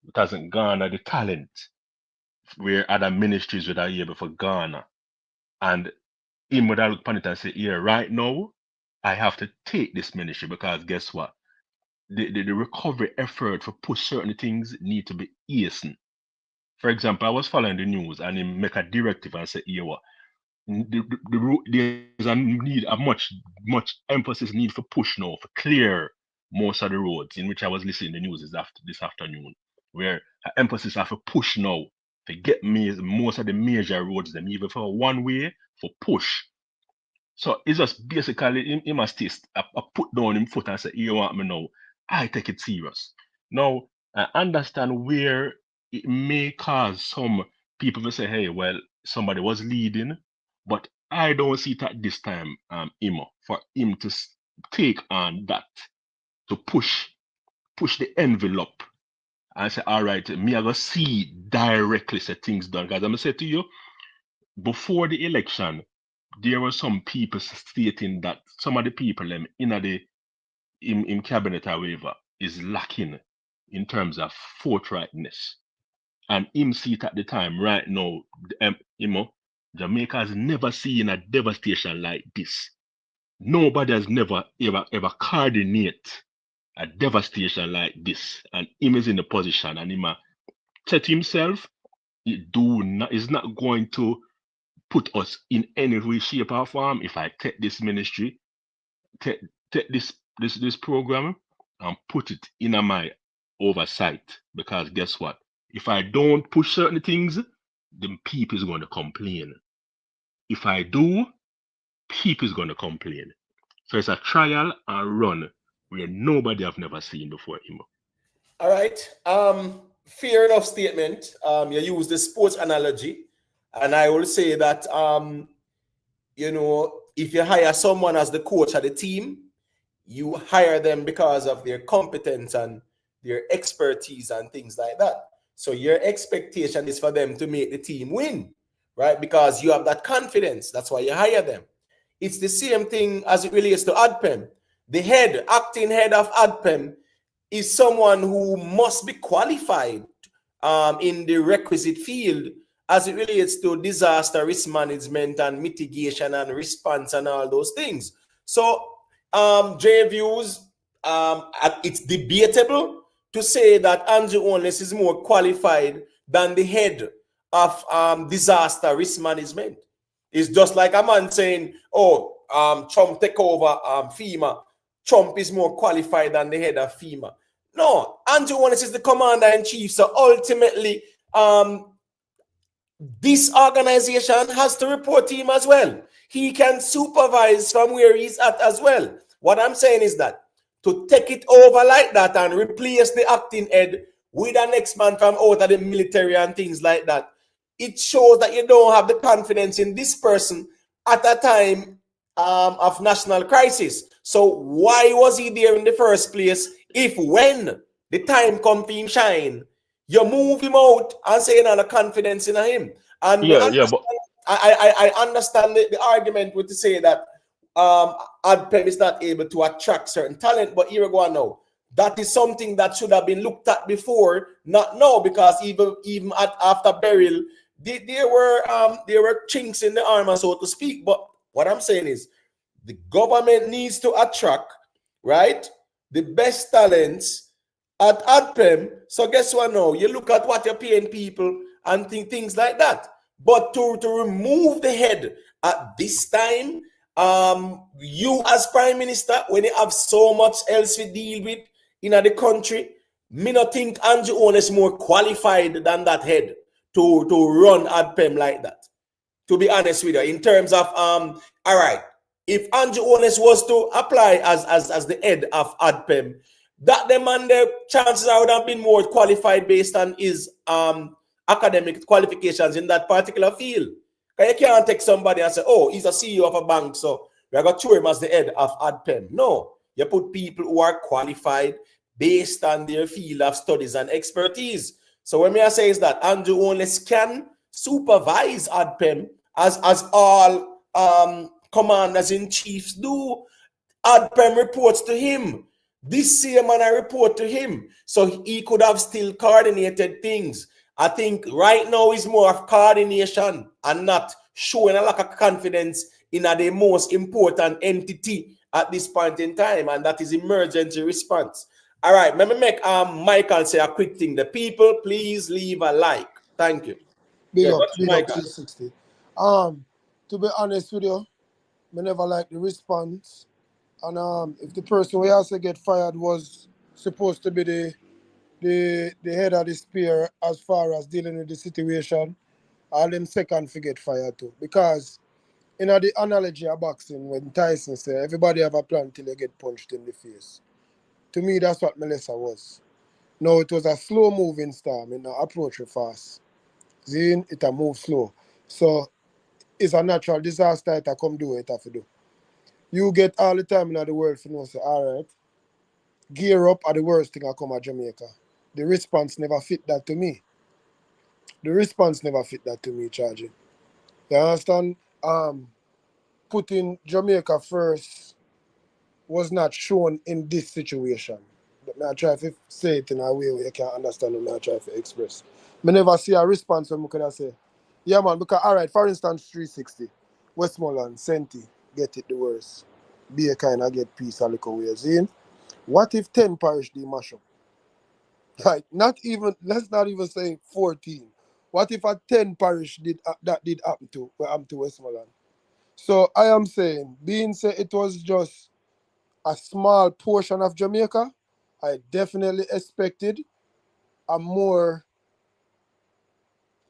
It hasn't garnered the talent where other ministries would are able for garner. And him would have look upon it and say, yeah, right now, I have to take this ministry because guess what? The recovery effort for push certain things need to be hastened. For example, I was following the news and he make a directive and say, yeah, what? There's a need, a much emphasis need for push now, for clear most of the roads, in which I was listening to the news this afternoon, where emphasis are for push now, to get most of the major roads, them even for one way, for push. So it's just basically, he must taste, I put down him foot and say, you want me now, I take it serious. Now, I understand where it may cause some people to say, hey, well, somebody was leading, but I don't see it at this time, Imo, for him to take on that, to push the envelope and say, all right, me I go see directly say things done. Because I'm gonna say to you, before the election, there were some people stating that some of the people in cabinet, however, is lacking in terms of forthrightness. And him see it at the time right now, Jamaica has never seen a devastation like this. Nobody has never ever coordinate a devastation like this. And him is in the position and him set himself, is not going to put us in any way, shape, or form. If I take this ministry, take this program and put it in my oversight, because guess what? If I don't push certain things, the people is going to complain. if I do, people's gonna complain. So it's a trial and run where nobody have never seen before, Imo. All right. Fair enough statement. You use the sports analogy, and I will say that if you hire someone as the coach of the team, you hire them because of their competence and their expertise and things like that. So your expectation is for them to make the team win, right? Because you have that confidence. That's why you hire them. It's the same thing as it relates to Odpem. The acting head of Odpem is someone who must be qualified in the requisite field as it relates to disaster risk management and mitigation and response and all those things. So, J Views, it's debatable to say that Andrew Onles is more qualified than the head of disaster risk management. It's just like a man saying, Trump take over FEMA. Trump is more qualified than the head of FEMA. No, Andrew Onles is the commander-in-chief. So ultimately, this organization has to report to him as well. He can supervise from where he's at as well. What I'm saying is that to take it over like that and replace the acting head with the next man from out of the military and things like that, it shows that you don't have the confidence in this person at a time of national crisis. So why was he there in the first place if when the time comes for him shine, you move him out and say you don't have confidence in him? And But I understand the argument with to say that Odpem is not able to attract certain talent, but here we go now. That is something that should have been looked at before, not now, because even after burial, there were chinks in the armor, so to speak. But what I'm saying is, the government needs to attract, right, the best talents at Odpem. So guess what now? You look at what you're paying people and things like that. But to remove the head at this time, you as Prime Minister, when you have so much else to deal with in the country, me not think Andrew Onles is more qualified than that head to run Odpem like that. To be honest with you, in terms of all right, if Andrew Onles was to apply as the head of Odpem, that the man, the chances are would have been more qualified based on his academic qualifications in that particular field. You can't take somebody and say, oh, he's a CEO of a bank, so we're going to choose him as the head of Odpem. No, you put people who are qualified based on their field of studies and expertise. So what I say is that Andrew Onles can supervise Odpem as all commanders in chiefs do. Odpem reports to him. This same man I report to him. So he could have still coordinated things. I think right now is more of coordination and not showing a lack of confidence in the most important entity at this point in time, and that is emergency response. All right, let me make Michael say a quick thing. The people, please leave a like. Thank you. Big up 360. To be honest with you, I never like the response. And if the person we also get fired was supposed to be the head of the spear as far as dealing with the situation, all them second to get fired too. Because in the analogy of boxing, when Tyson said everybody have a plan till they get punched in the face. To me, that's what Melissa was. No, it was a slow moving storm, it not approach it fast. Zine, it a move slow. So it's a natural disaster, it a come do what it have to do. You get all the time in the world for know, say, all right, gear up are the worst thing I come at Jamaica. The response never fit that to me. The response never fit that to me, Charging. You understand? Putting Jamaica first was not shown in this situation. But I try to say it in a way where you can understand what I try to express. I never see a response when I could say, yeah, man, because, all right, for instance, 360, Westmoreland, Senti, get it the worst. Be a kind of get peace a little ways in. What if 10 parish they mash up? Like, let's not even say 14. What if a 10 parish that did happen to Westmoreland? So I am saying, being said it was just a small portion of Jamaica, I definitely expected a more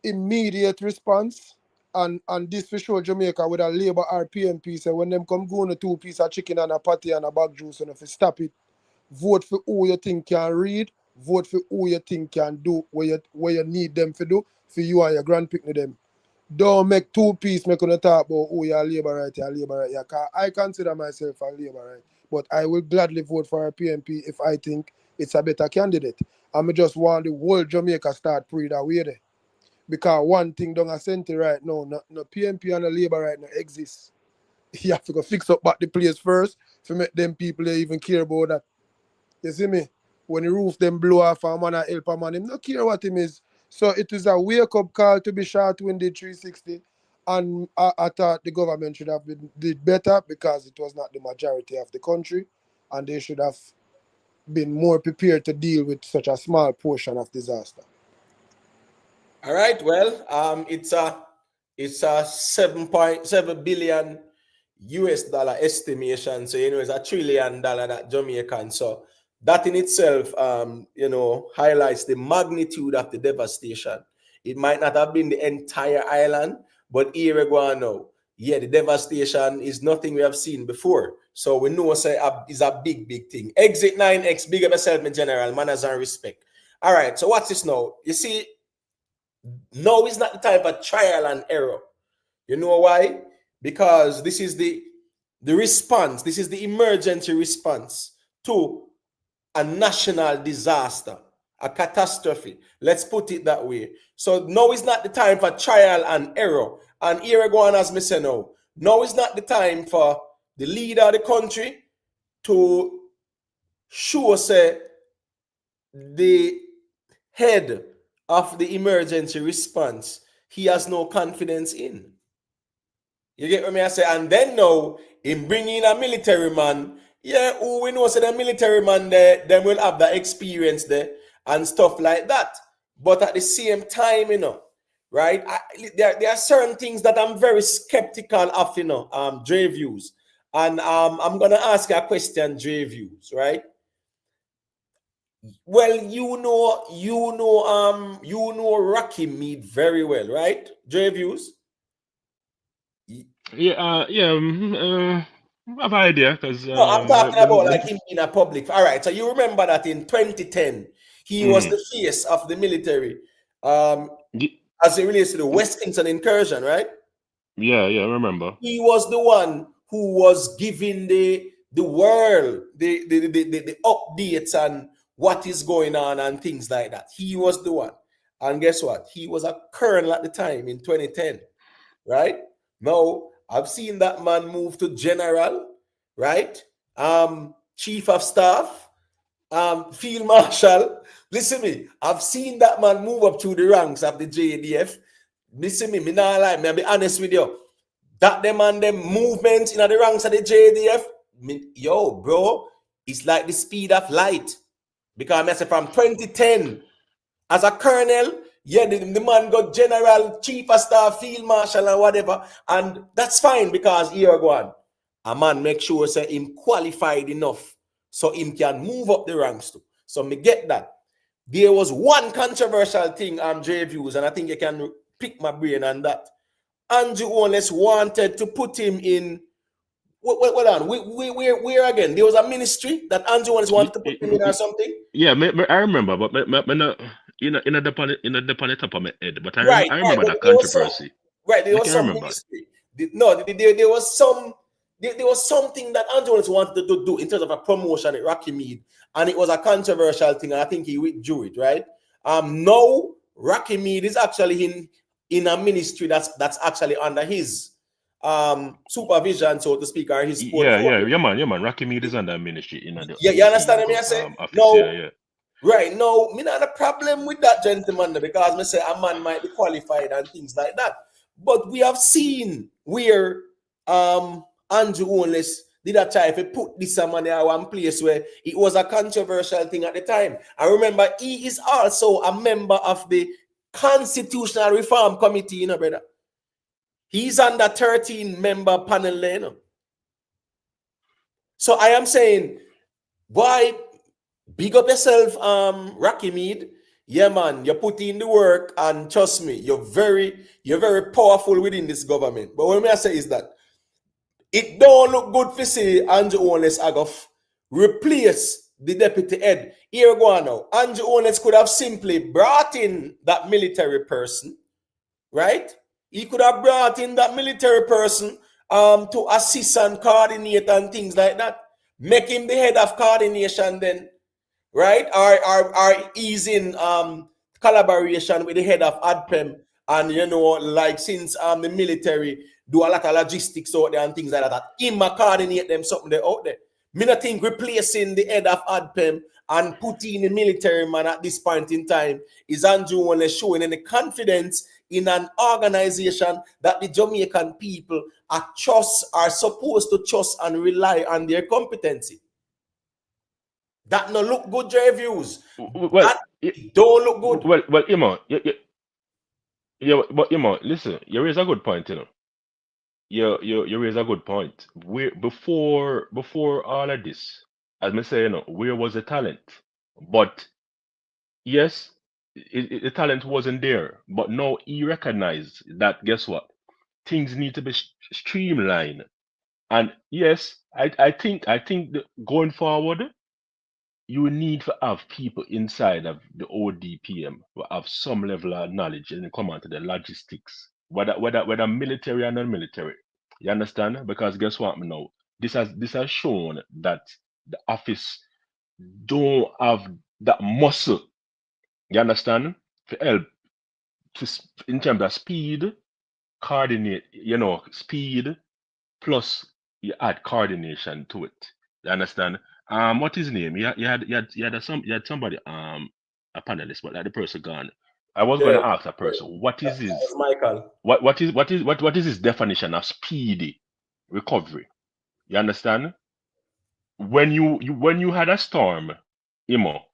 immediate response And this for sure Jamaica with a Labour or PMP say when them come go on a 2 piece of chicken and a patty and a bag juice and if you stop it, vote for who you think can read, vote for who you think can do where you need them to do for you and your grand picnic them. Don't make 2 piece make on talk about who you're Labour right, you're Labour right. Yeah, I consider myself a Labour right. But I will gladly vote for a PMP if I think it's a better candidate. I just want the whole Jamaica start pre that way there. Because one thing down a center right now, no PMP and the Labour right now exists. You have to go fix up back the place first to make them people they even care about that. You see me? When the roof them blow off a man and help a man, him not care what him is. So it is a wake-up call to be short when the 360. And I thought the government should have did better because it was not the majority of the country. And they should have been more prepared to deal with such a small portion of disaster. All right. Well, it's a 7.7 billion US dollar estimation. So it's $1 trillion that Jamaican. So that in itself, highlights the magnitude of the devastation. It might not have been the entire island, but here we go now. Yeah, the devastation is nothing we have seen before. So we know it's a big, big thing. Exit 9X, big up yourself, in general, manners and respect. All right, so what's this now? You see, now is not the time for trial and error. You know why? Because this is the response. This is the emergency response to a national disaster, a catastrophe. Let's put it that way. So now is not the time for trial and error. And here we go on, as me say now is not the time for the leader of the country to show say the head of the emergency response he has no confidence in. You get what me I say? And then now, in bringing a military man, yeah, who we know say the military man there, them will have that experience there and stuff like that. But at the same time, right? There are certain things that I'm very skeptical of, Dre Views. And I'm gonna ask you a question, Dre Views, right? Well, you know Rocky Mead very well, right? Dre Views? Yeah, I have an idea because No, I'm talking about like him in a public. All right, so you remember that in 2010, he was the face of the military as it relates to the West Kingston incursion, right? Yeah, I remember. He was the one who was giving the world the updates on what is going on and things like that. He was the one. And guess what? He was a colonel at the time in 2010, right? Now, I've seen that man move to general, right? Chief of staff, field marshal. Listen me, I've seen that man move up through the ranks of the JDF. Listen me not lie, me be honest with you. That them and them movements in the ranks of the JDF, yo, bro, it's like the speed of light. Because I say from 2010, as a colonel, yeah, the man got general, chief of staff, field marshal, and whatever. And that's fine because here go on. A man make sure say him qualified enough so him can move up the ranks too. So me get that. There was one controversial thing J Views, and I think you can pick my brain on that. Andrew Holness wanted to put him in. Hold on, where again? There was a ministry that Andrew Holness wanted to put him in or something. Yeah, I remember, but in the top of my head. But I remember that controversy. There was some ministry. There was something that Andrew Holness wanted to do in terms of a promotion at Rocky Mead, and it was a controversial thing, and I think he withdrew it, right? Now Rocky Mead is actually in a ministry that's actually under his supervision, so to speak, or his yeah, man. Rocky Mead is under ministry in the you understand me? I say no, yeah. Right now, me not a problem with that gentleman because me say a man might be qualified and things like that. But we have seen where Andrew Holness did a try to put this man in one place where it was a controversial thing at the time. I remember he is also a member of the Constitutional Reform Committee, brother. He's on the 13-member panel, So I am saying, boy, big up yourself, Rocky Mead. Yeah, man, you put in the work, and trust me, you're very powerful within this government. But what I say is that it don't look good for see Andrew Owens Agoff replace the deputy head. Here we go now. Andrew Owens could have simply brought in that military person, right? He could have brought in that military person to assist and coordinate and things like that. Make him the head of coordination then, right? Or easing collaboration with the head of Odpem, and you know, like since the military do a lot of logistics out there and things like that, him coordinate them something they out there. Me not think replacing the head of Odpem and putting the military man at this point in time is Andrew only showing any confidence in an organization that the Jamaican people are supposed to trust and rely on their competency. That no look good, J Views. Well, That don't look good. well, listen, you raise a good point, you know. You raise a good point. Before all of this, as me say, you know, where was the talent? But yes, the talent wasn't there. But now he recognized that. Guess what? Things need to be streamlined. And yes, I think that going forward, you need to have people inside of the ODPM who have some level of knowledge and come on to the logistics, whether military or non-military. You understand? Because guess what now? This has shown that the office don't have that muscle. You understand? To help in terms of speed, coordinate, you know, speed plus you add coordination to it. You understand? What is his name? You had somebody a panelist, but like the person gone. I was going Yeah, to ask a person, what is his that's Michael. what is his definition of speedy recovery? You understand? When you had a storm, Imo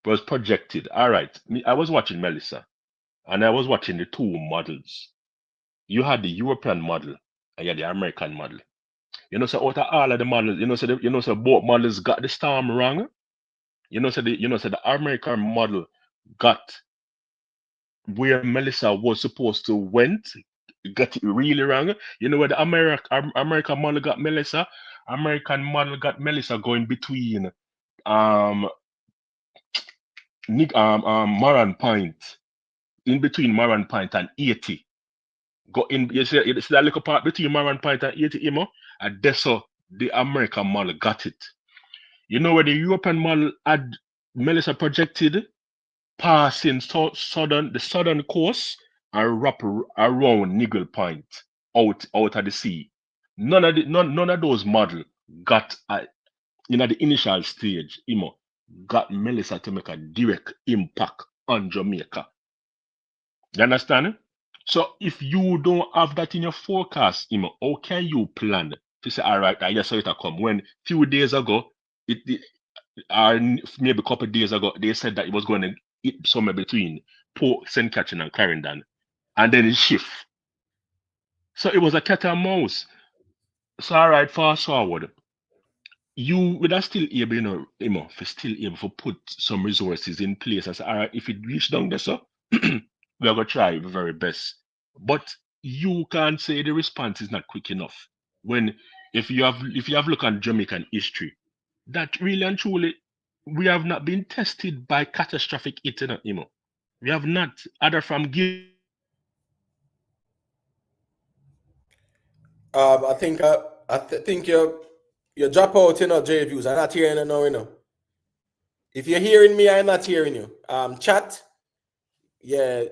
was projected. All right, I was watching Melissa, and I was watching the two models. You had the European model, and you had the American model. You know, so out of all of the models, so both models got the storm wrong. So the American model got where Melissa was supposed to went, got it really wrong. You know where the American model got Melissa? American model got Melissa going between Moran Point, in between Moran Point and 80. Go in, you see that little part between Moran Point and 80, and that's how the American model got it. You know where the European model had Melissa projected, passing the southern coast and wrap around Niggle Point out of the sea. None of those models got the initial stage, got Melissa to make a direct impact on Jamaica. You understand? So if you don't have that in your forecast, how can you plan to say, all right, I just saw it come when few days ago, maybe a couple of days ago, they said that it was going to hit somewhere between Port St. Catherine and Clarendon, and then it shift. So it was a cat and mouse. So all right, fast forward. You would have still able, still able to put some resources in place and say, all right, if it reach down there, so we're gonna try the very best. But you can't say the response is not quick enough. When if you have look at Jamaican history, that really and truly we have not been tested by catastrophic internet, We have not, other from I think you drop out, J Views. I'm not hearing you now, If you're hearing me, I'm not hearing you. Chat. Yeah.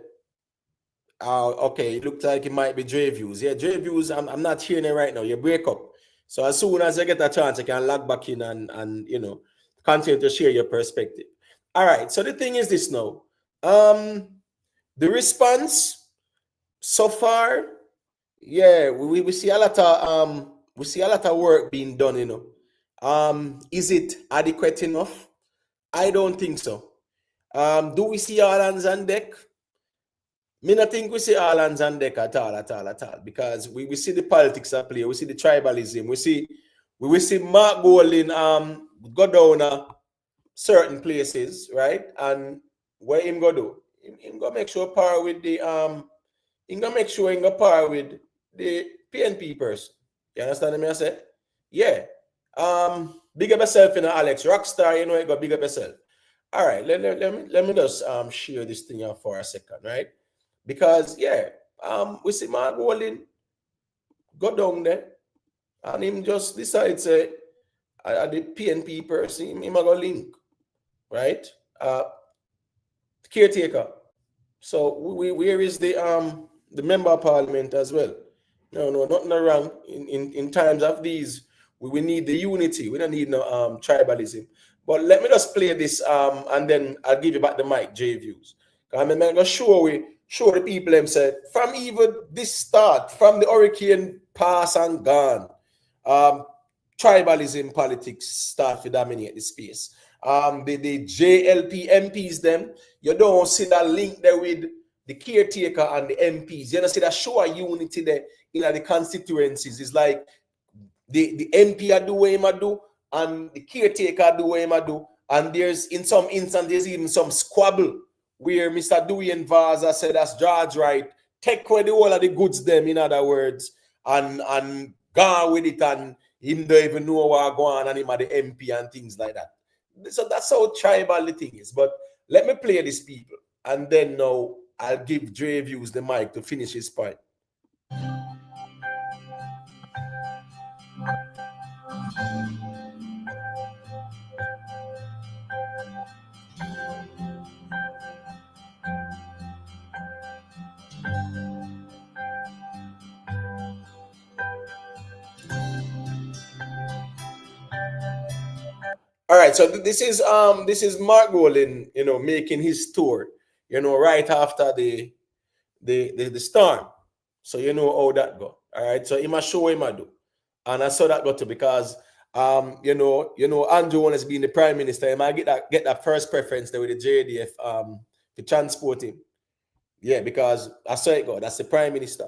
Okay. It looks like it might be J Views. Yeah, J Views. I'm not hearing it right now. You break up. So as soon as I get a chance, I can log back in and continue to share your perspective. All right. So the thing is this now. The response so far, yeah, we see a lot of work being done, Is it adequate enough? I don't think so. Do we see all hands on deck? Me not think we see all hands on deck at all, because we see the politics at play, we see the tribalism, we see Mark Golding go down certain places, right? And what him go do? Him go make sure par with the him go make sure him go par with the PNP person. You understand me? I say, yeah. Big up yourself, Alex Rockstar. You know, you got big up yourself. All right, let me just share this thing out for a second, right? Because yeah, we see Mark Walling go down there, and him just decide say, the PNP person, him go link, right? Caretaker. So where is the member of parliament as well? No, nothing wrong. In times of these, we need the unity. We don't need no tribalism. But let me just play this and then I'll give you back the mic, J Views. I'm gonna show the people themselves from even this start, from the hurricane pass and gone. Tribalism politics start to dominate the space. The JLP MPs, them, you don't see that link there with the caretaker and the MPs. You don't see that show a unity there in the constituencies. It's like the MP do what him do, and the caretaker do what him do. And there's in some instances even some squabble where Mr. Dewey and Vaza said that's George right, take away the whole of the goods them, in other words, and gone with it, and him don't even know what going on, and him at the MP and things like that. So that's how tribal the thing is. But let me play these people, and then now I'll give Dre Views the mic to finish his point. All right, so this is Mark Rowland, making his tour, right after the storm. So you know how that go. All right, so he must show him I do, and I saw that go to because Andrew has been the prime minister. He might get that first preference there with the JDF to transport him. Yeah, because I saw it go. That's the prime minister,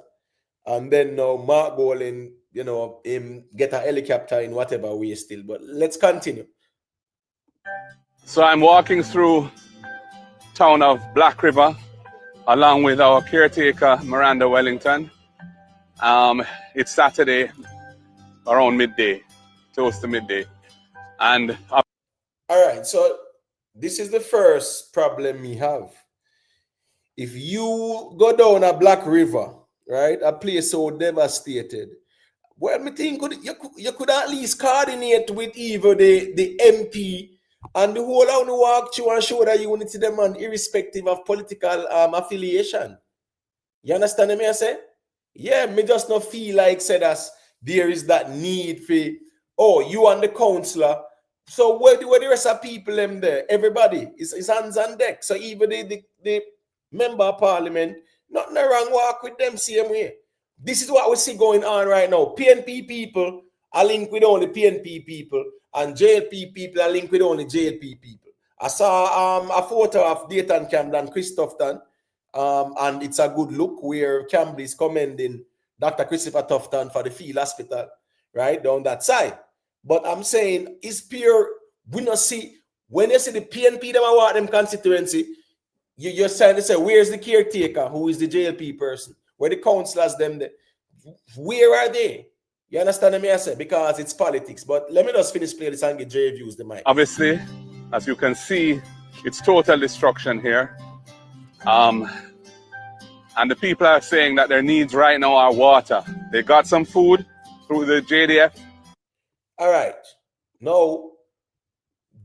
and then now Mark Rowland, him get a helicopter in whatever way still. But let's continue. So I'm walking through town of Black River along with our caretaker, Miranda Wellington. It's Saturday around midday, close to midday. And all right, so this is the first problem we have. If you go down a Black River, right, a place so devastated, well, me think you could at least coordinate with either the MP and the whole of the walk through and show that unity them, man, irrespective of political affiliation. You understand me? I say, yeah, me just not feel like said as there is that need for you and the councillor. So where the rest of people them there? Everybody is hands on deck. So even the member of parliament, nothing wrong walk with them same way. This is what we see going on right now. PNP people are linked with only PNP people, and JLP people are linked with only JLP people. I saw a photo of Dayton Campbell and Christopherton, and it's a good look where Campbell is commending Dr. Christopher Tufton for the field hospital, right, down that side. But I'm saying it's pure, we not see, when you see the PNP them award them constituency, you're trying to say, where's the caretaker, who is the JLP person? Where the councillors them there? Where are they? You understand me? I say, because it's politics. But let me just finish playing this and get J Views the mic. Obviously, as you can see, it's total destruction here. And the people are saying that their needs right now are water. They got some food through the JDF. All right. Now,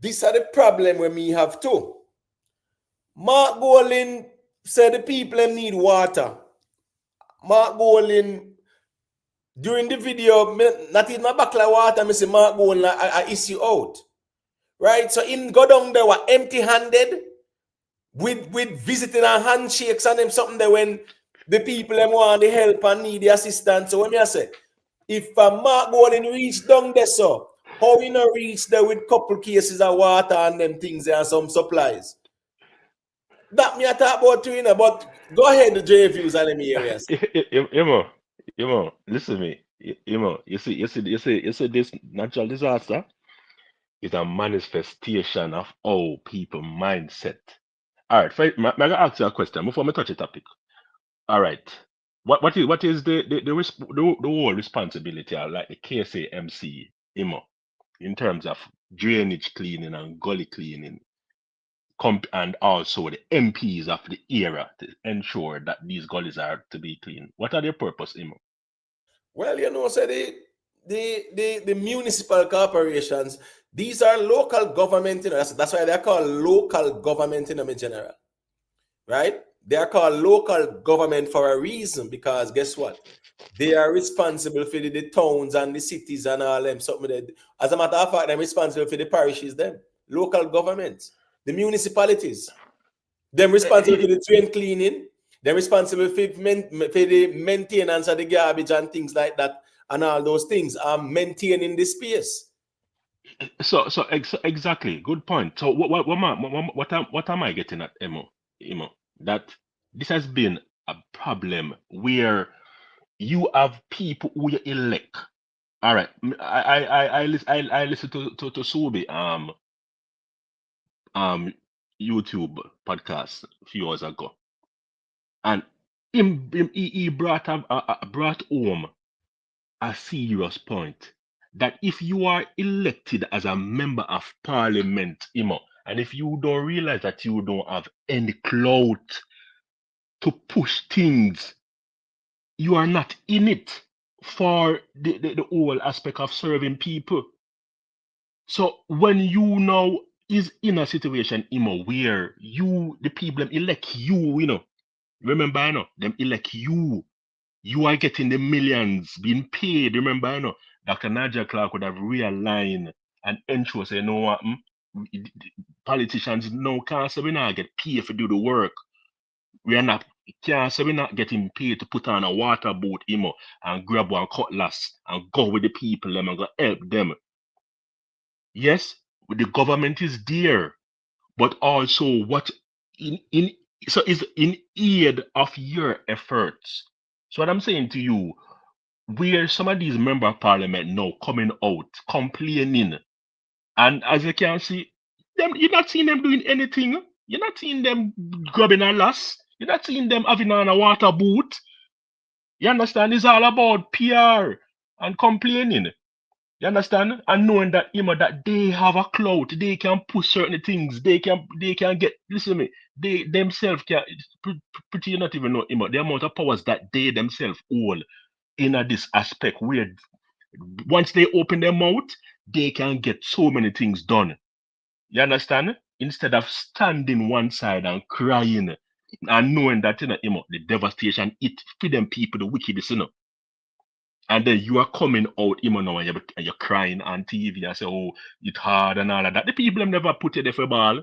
this are the problem where me have too. Mark Bolin said the people need water. Mark Bolin, during the video, not even a bucket of water, I say Mark Bolin, I issue out. Right? So him go down there were empty-handed with visiting and handshakes and them something there when the people them want the help and need the assistance. So when I say, if Mark Bolin reach down there, so how we not reach there with couple cases of water and them things and some supplies? That me I talk about too, but go ahead, the J Views and them areas. Listen to me. You see this natural disaster is a manifestation of how people mindset All right, I'm gonna ask you a question before I touch the topic. All right. What is the whole responsibility of like the KSAMC IMO in terms of drainage cleaning and gully cleaning, and also the MPs of the era to ensure that these gullies are to be clean? What are their purpose, IMO? Well, so the municipal corporations, these are local government, that's why they're called local government in general, right? They are called local government for a reason, because guess what? They are responsible for the towns and the cities and all them. As a matter of fact, they're responsible for the parishes, them. Local governments, the municipalities. They're responsible for the train cleaning. They're responsible for the maintenance of the garbage and things like that, and all those things are maintaining the space. So exactly, good point. So what am I getting at, Emo? That this has been a problem where you have people who you elect. All right, I listen to Subi YouTube podcast a few years ago, and he brought home a serious point that if you are elected as a member of parliament, and if you don't realize that you don't have any clout to push things, you are not in it for the whole aspect of serving people. So when you now is in a situation, where the people elect you, remember, them elect you. You are getting the millions being paid. Remember, Dr. Nadia Clark would have realigned and ensure, say, what? Politicians now can't say we not get paid to do the work. We are not, can't say we're not getting paid to put on a water boat, and grab one cutlass and go with the people and go help them. Yes, the government is there, but also what so is in aid of your efforts. So what I'm saying to you, where some of these member of parliament now coming out complaining, and as you can see, you're not seeing them doing anything. You're not seeing them grabbing a lass. You're not seeing them having on a water boot. You understand? It's all about PR and complaining. You understand? And knowing that that they have a clout, they can push certain things, they can get, listen to me, they themselves can pretty not even know the amount of powers that they themselves hold in this aspect where once they open their mouth, they can get so many things done. You understand? Instead of standing one side and crying and knowing that the devastation it for them people, the wickedness, and then you are coming out, now, and you're crying on TV and say, oh, it's hard and all of that. The people have never put it there for ball.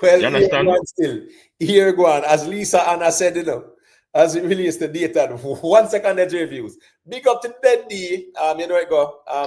Well, you understand? Here go on. As Lisa Anna said, as it relates to data, 1 second reviews. Big up to Deadly.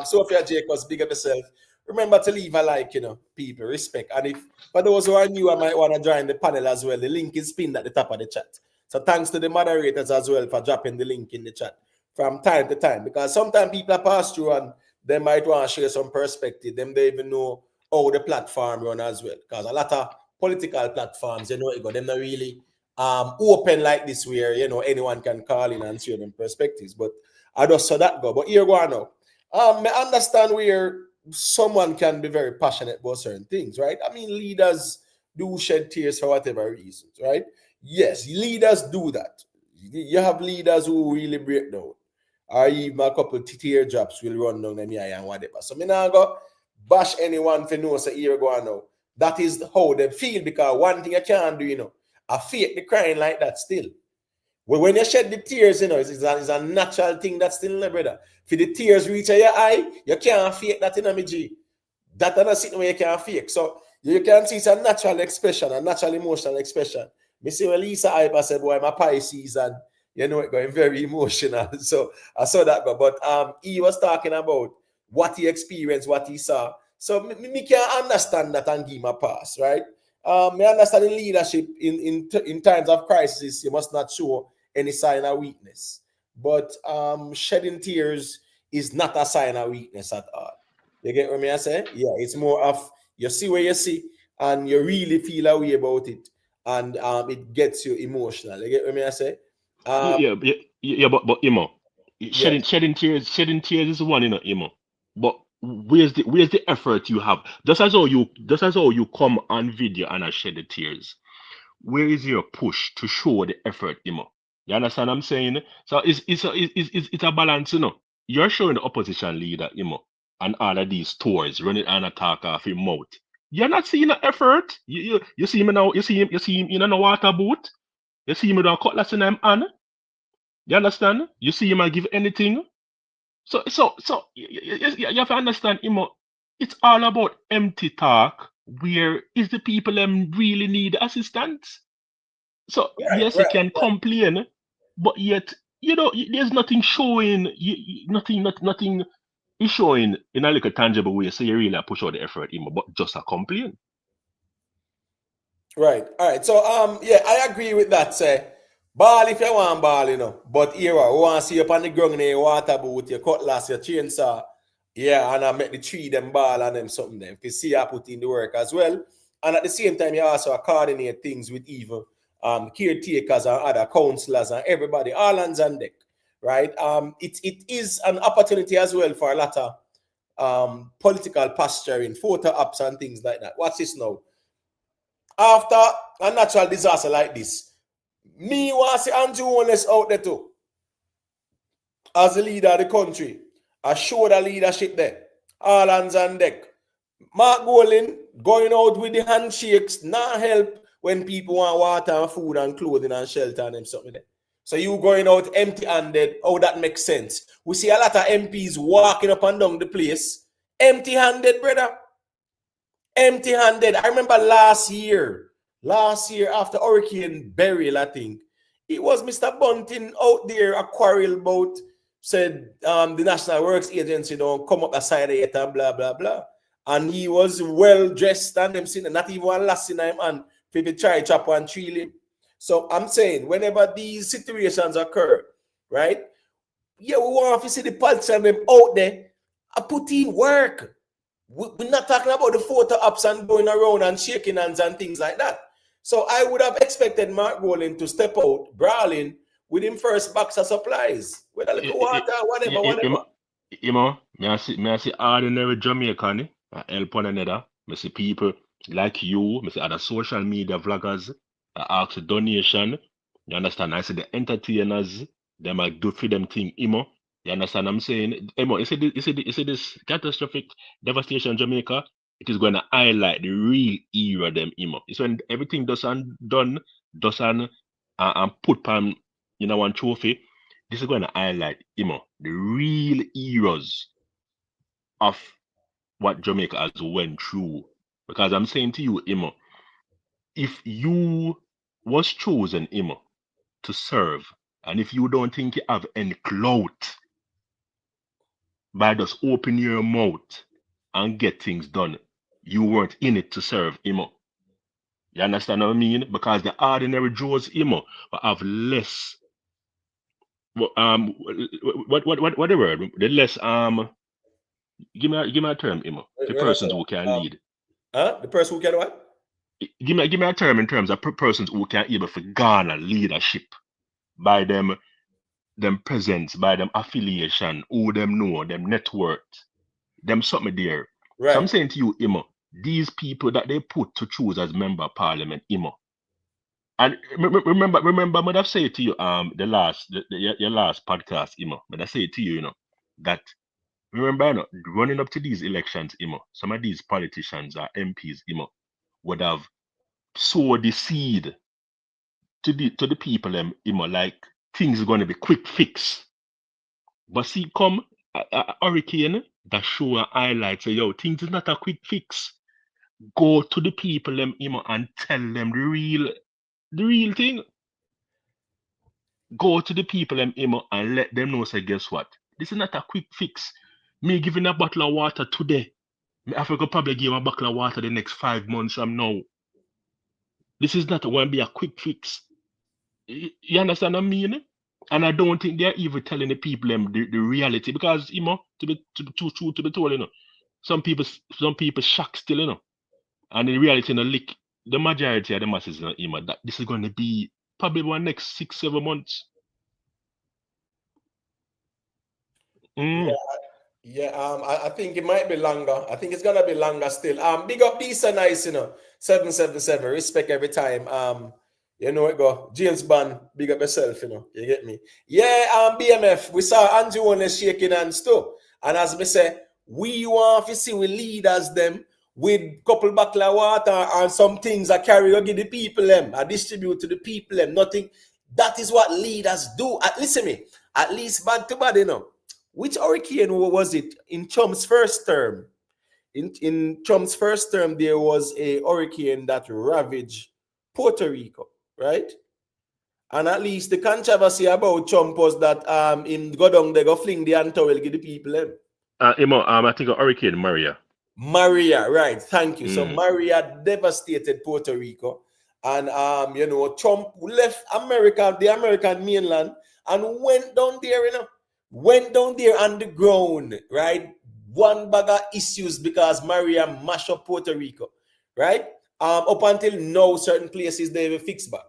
Sophia Jacobs, big up yourself. Remember to leave a like, people, respect. And if for those who are new, I might want to join the panel as well. The link is pinned at the top of the chat. So thanks to the moderators as well for dropping the link in the chat from time to time, because sometimes people are pass through and they might want to share some perspective. Them they even know how the platform run as well, because a lot of political platforms, they're not really open like this, where anyone can call in and share them perspectives. But I just saw that go. But here go on now. I understand where someone can be very passionate about certain things, right? I mean, leaders do shed tears for whatever reasons, right? Yes, leaders do that. You have leaders who really break down, or even a couple teardrops will run down them eye and whatever. So me now go bash anyone for no say here go on now. That is how they feel, because one thing I can't do, I fake the crying like that still. Well, when you shed the tears, it's a natural thing that's still in there, brother. For the tears reach your eye, you can't fake that in a G. That is sitting where you can't fake. So you can see it's a natural expression, a natural emotional expression. Me see when Lisa Iber said, boy, I'm a Pisces, and it going very emotional. So I saw that go. But he was talking about what he experienced, what he saw. So me can understand that and give him a pass, right? Me understand in leadership in times of crisis, you must not show any sign of weakness. But shedding tears is not a sign of weakness at all. You get what I say? Yeah, it's more of you see where you see, and you really feel a way about it, and it gets you emotional. You get what I say? But Yeah. shedding tears is one, But where's the effort you have? Just as how you come on video and I shed the tears. Where is your push to show the effort, You understand what I'm saying? So it's a balance, You're showing the opposition leader, and all of these tours running and attack off your mouth. You're not seeing the effort. You see him now. You see him in a water boot. You see him with a cutlass in him hand. You understand? You see him give anything. So you have to understand, it's all about empty talk. Where is the people them really need assistance? So yes, you can complain, but yet there's nothing showing. Nothing is showing in a little tangible way. So you really push out the effort, but just a complain. Right. All right. So yeah, I agree with that. Say ball if you want ball, But here we want to see you on the ground in your water boot, your cutlass, your chainsaw. Yeah, and I make the tree them ball and them something them. If you see I put in the work as well. And at the same time, you also coordinate things with even caretakers and other councillors and everybody, all hands on deck. Right. It is an opportunity as well for a lot of political posturing, photo ops and things like that. Watch this now. After a natural disaster like this, me want to see Andrew Holness out there too. As the leader of the country. I show the leadership there. All hands on deck. Mark Golin going out with the handshakes, not help when people want water and food and clothing and shelter and them something there. So you going out empty-handed, how that makes sense. We see a lot of MPs walking up and down the place, empty-handed, brother. Empty-handed. I remember last year after Hurricane Beryl, I think, it was Mr. Bunting out there, a quarrel about, said the National Works Agency don't come up the side of it and blah, blah, blah. And he was well dressed and them sitting, not even one last in him, and people try to chop and trill him. So I'm saying, whenever these situations occur, right? Yeah, we want to see the politicians them out there, I put in work. We're not talking about the photo ops and going around and shaking hands and things like that. So I would have expected Mark Golin to step out, brawling with him first box of supplies, with a little water, whatever. May I see ordinary Jamaican help one another. I see people like you, I see other social media vloggers ask a donation. You understand? I see the entertainers, them are do for them thing, You understand what I'm saying? You see this catastrophic devastation in Jamaica, it is going to highlight the real era them, It's when everything done and put on, one trophy. This is going to highlight, the real eras of what Jamaica has went through. Because I'm saying to you, if you was chosen, to serve, and if you don't think you have any clout by just open your mouth and get things done, you weren't in it to serve, You understand what I mean? Because the ordinary Joes, will have less. What the word? The less give me a term, The persons who can lead. The person who can what? Give me a term in terms of persons who can able to garner leadership by them presence, by them affiliation, who them know, them network, them something there. Right. So I'm saying to you, these people that they put to choose as member of parliament, and remember, when I say to you, your last podcast, when I say to you, that remember, running up to these elections, some of these politicians or MPs, would have sowed the seed to the people, like things are going to be quick fix. But see, come a hurricane that show a highlight, say, yo, things is not a quick fix. Go to the people, and tell them the real thing. Go to the people, and let them know, say, guess what? This is not a quick fix. Me giving a bottle of water today, I could probably give a bottle of water the next 5 months from now. This is not going to be a quick fix. You understand what I mean? And I don't think they're even telling the people the reality, because to be told, some people shocked still, And in reality, the majority of the masses in Ima, that this is going to be probably one next 6-7 months. Yeah, I think it might be longer. I think it's gonna be longer still. Big up these are nice, 777. Respect every time. You know it go. James Bond, big up yourself, You get me? Yeah, BMF. We saw Andrew One shaking hands too. And as me say, we want to see we leaders them with couple bottle of water and some things I carry or give the people them. I distribute to the people them. Nothing. That is what leaders do. Listen me. At least bad to bad, Which hurricane was it in Trump's first term? In Trump's first term, there was a hurricane that ravaged Puerto Rico, right? And at least the controversy about Trump was that in go down they go fling the antowel give the people them. I think of Hurricane Maria. Maria, right? Thank you. So Maria devastated Puerto Rico, and Trump left America, the American mainland, and went down there, went down there on the ground, right? One bag of issues because Maria mashed up Puerto Rico, right? Up until now, certain places they have fixed back.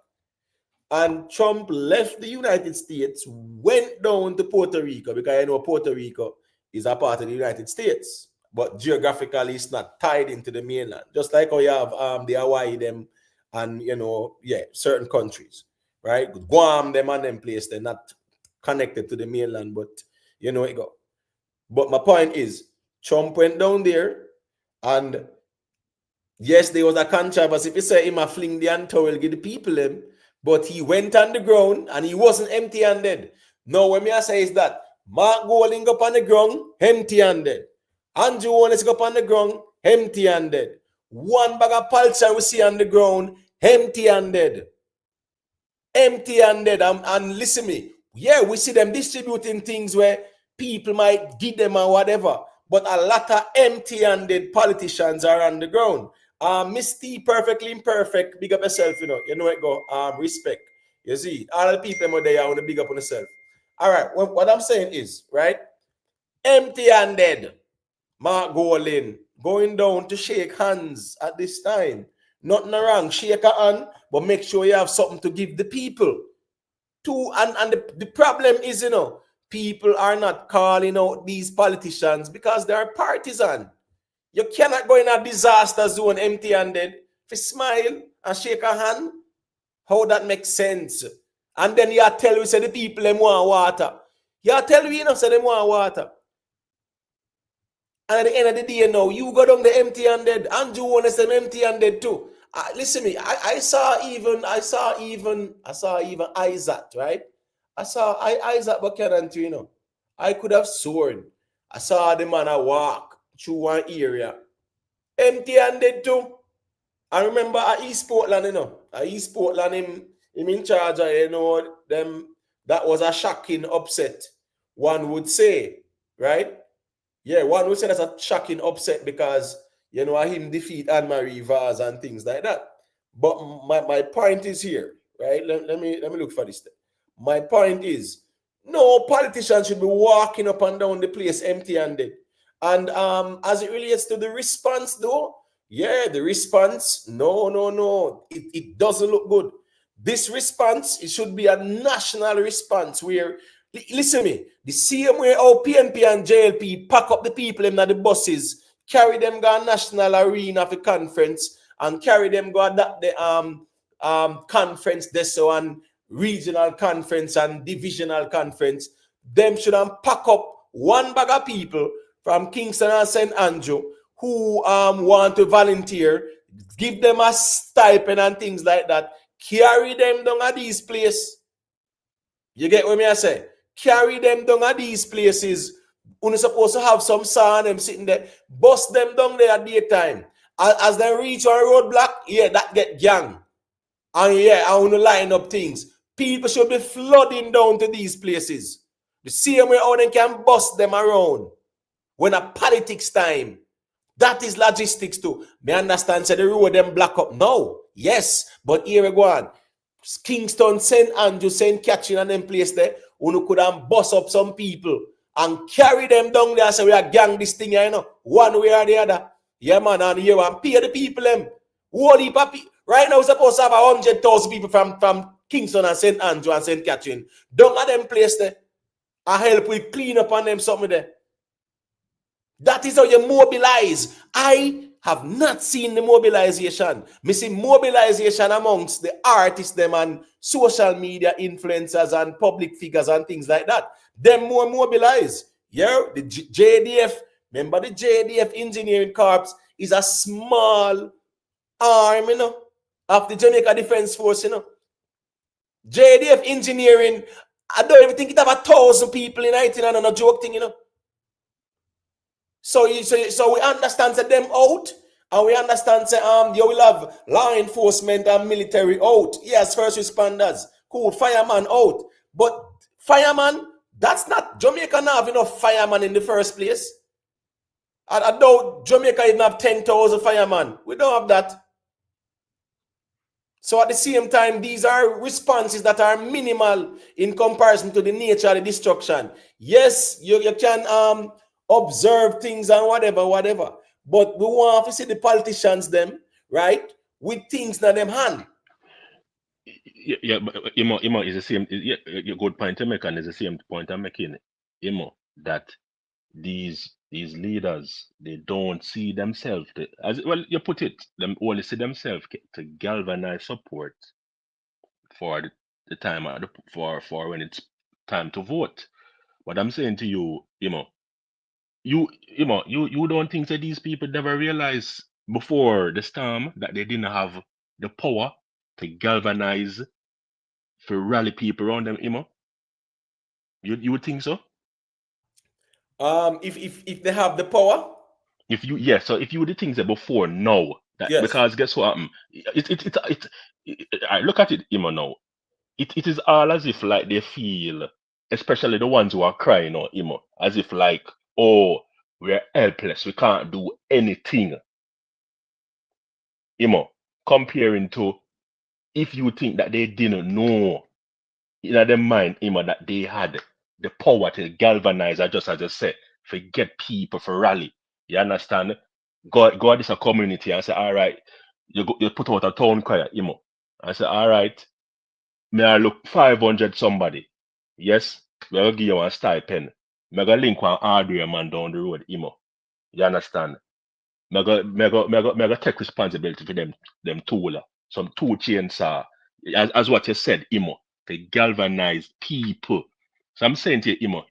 And Trump left the United States, went down to Puerto Rico, because Puerto Rico is a part of the United States, but geographically it's not tied into the mainland. Just like how you have the Hawaii them and certain countries, right? Guam them and them place, they're not connected to the mainland, but it go. But my point is, Trump went down there, and yes, there was a controversy. If you say him a fling the antowel, give the people them, but he went on the ground and he wasn't empty-handed. No, what I say is that Mark Golding up on the ground, empty-handed. Andrew Wallace go up on the ground, empty-handed. One bag of pulsar we see on the ground, empty-handed. Empty-handed. And listen me, yeah, we see them distributing things where people might give them or whatever, but a lot of empty-handed politicians are on the ground. Miss T, perfectly imperfect, big up yourself, you know it go, respect. You see, all the people out there want to big up on yourself. All right, what I'm saying is, right, empty-handed, Mark Golding, going down to shake hands at this time. Nothing wrong, shake a hand, but make sure you have something to give the people. And the problem is, people are not calling out these politicians because they are partisan. You cannot go in a disaster zone empty-handed. If you smile and shake a hand, how that makes sense? And then you tell say the people them want water. You tell say them want water. And at the end of the day, you go down the empty-handed, and you want to say empty-handed too. Listen to me. I saw even Isaac, right? I saw Isaac Buchanan too, I could have sworn. I saw the man walk through one area, empty-handed too. I remember at East Portland, at East Portland, him in charge of, them. That was a shocking upset, one would say, right? Yeah, one would say that's a shocking upset because, him defeat Anne-Marie Vaz and things like that. But my point is here, right? Let me look for this thing. My point is, no politician should be walking up and down the place empty-handed. And as it relates to the response, though, yeah, the response, no, it doesn't look good. This response, it should be a national response where, listen to me, the same way how PNP and JLP pack up the people in the buses, carry them go national arena for conference, and carry them go the conference there, so and regional conference and divisional conference, them should pack up one bag of people from Kingston and St. Andrew who want to volunteer, give them a stipend and things like that, carry them down at these places. You get what I say? Carry them down at these places. You're supposed to have some son them sitting there, bust them down there at daytime. As they reach a roadblock, yeah, that get gang. And yeah, I want to line up things. People should be flooding down to these places. The same way how they can bust them around. When a politics time, that is logistics too. Me understand, say the road them block up. No, yes, but here we go on. Kingston, St. Andrew, St. Catherine and them place there, you could have bust up some people and carry them down there so we are gang this thing, one way or the other. Yeah, man, and you and pay the people them. Right now, we're supposed to have 100,000 people from Kingston and St. Andrew and St. Catherine. Don't let them place there. I help we clean up on them something there. That is how you mobilize. I have not seen the mobilization. Me see mobilization amongst the artists, them and social media influencers and public figures and things like that. Them more mobilize. Yeah, the JDF, remember the JDF Engineering Corps is a small arm, you know, of the Jamaica Defense Force, you know. JDF Engineering, I don't even think it have 1,000 people in it, and no joke thing, you know. So we understand that them out, and we understand that you will have law enforcement and military out. Yes, first responders, cool, fireman out. But fireman, that's not Jamaica not have enough fireman in the first place. I know Jamaica even have 10,000 firemen. We don't have that. So at the same time, these are responses that are minimal in comparison to the nature of the destruction. Yes, you can observe things and whatever. But we want to see the politicians them, right, with things in them hand. Yeah, but Imo is the same. Yeah, your good point to make, and is the same point I'm making. Imo, that these leaders, they don't see themselves as well. You put it, them only see themselves to galvanize support for the time for when it's time to vote. But I'm saying to you, you don't think that these people never realized before the storm that they didn't have the power to galvanize, to rally people around them, You would think so? If they have the power. So if you would think that before now, that Yes. because guess what happened? I look at it, now. It is all as if like they feel, especially the ones who are crying out, as if like, oh, we're helpless, we can't do anything. Comparing to if you think that they didn't know in their mind, that they had the power to galvanize, just as I said, to get people for rally. You understand? God is a community and say, all right, you put out a town crier, I say, all right, may I look 500 somebody. Yes, we'll give you a stipend. Me go link one hardware man down the road, You understand? Me go take responsibility for them tool, some tool chainsaw, as what you said, to galvanize people. So I'm saying to you,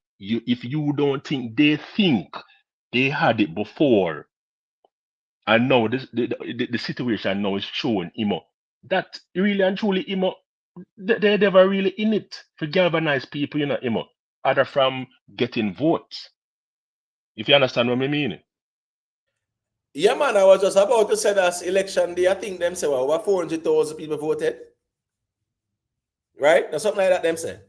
if you don't think they had it before, and now the situation now is showing, that really and truly, they never really in it to galvanize people, other from getting votes. If you understand what I mean. Yeah, man, I was just about to say that election day, I think them say, well, over 400,000 people voted. Right? Or something like that, them say.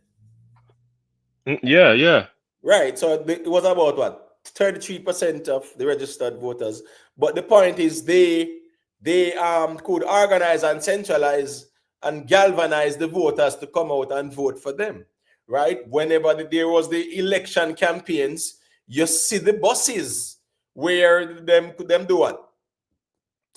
Yeah. Right. So it was about what? 33% of the registered voters. But the point is they could organize and centralize and galvanize the voters to come out and vote for them. Right? Whenever there was the election campaigns, you see the buses where them do what?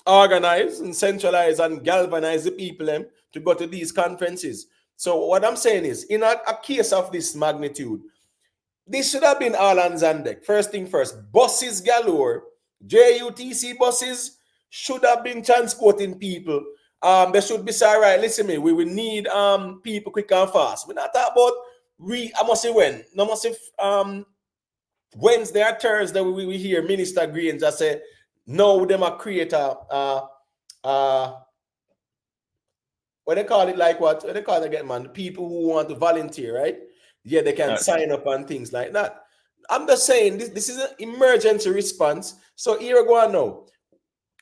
Organize and centralize and galvanize the people to go to these conferences. So what I'm saying is, in a case of this magnitude, this should have been all hands on deck. First thing first, buses galore, JUTC buses should have been transporting people. They should be saying, right, listen me, we will need people quick and fast. We're not talking about I must say when. No must say Wednesday or Thursday we hear Minister Green just say, no, them a create what they call it, like what they call it again, man? People who want to volunteer, right? Yeah, they can sign up and things like that. I'm just saying this is an emergency response. So here we go now.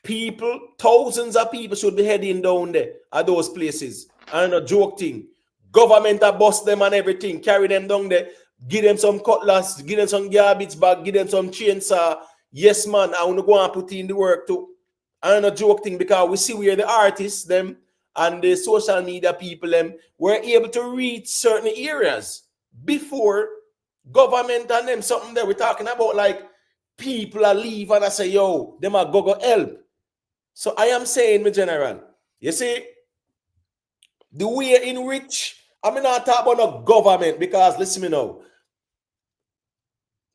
People, thousands of people should be heading down there at those places. And a joke thing. Government a bust them and everything, carry them down there, give them some cutlass, give them some garbage bag, give them some chainsaw. Yes, man, I want to go and put in the work too. And a joke thing, because we see where the artists, them, and the social media people, them, were able to reach certain areas before government and them, something that we're talking about, like people are leave and I say, yo, them are go help. So I am saying, my general, you see, the way in which, I mean, not talk about no government, because listen me now,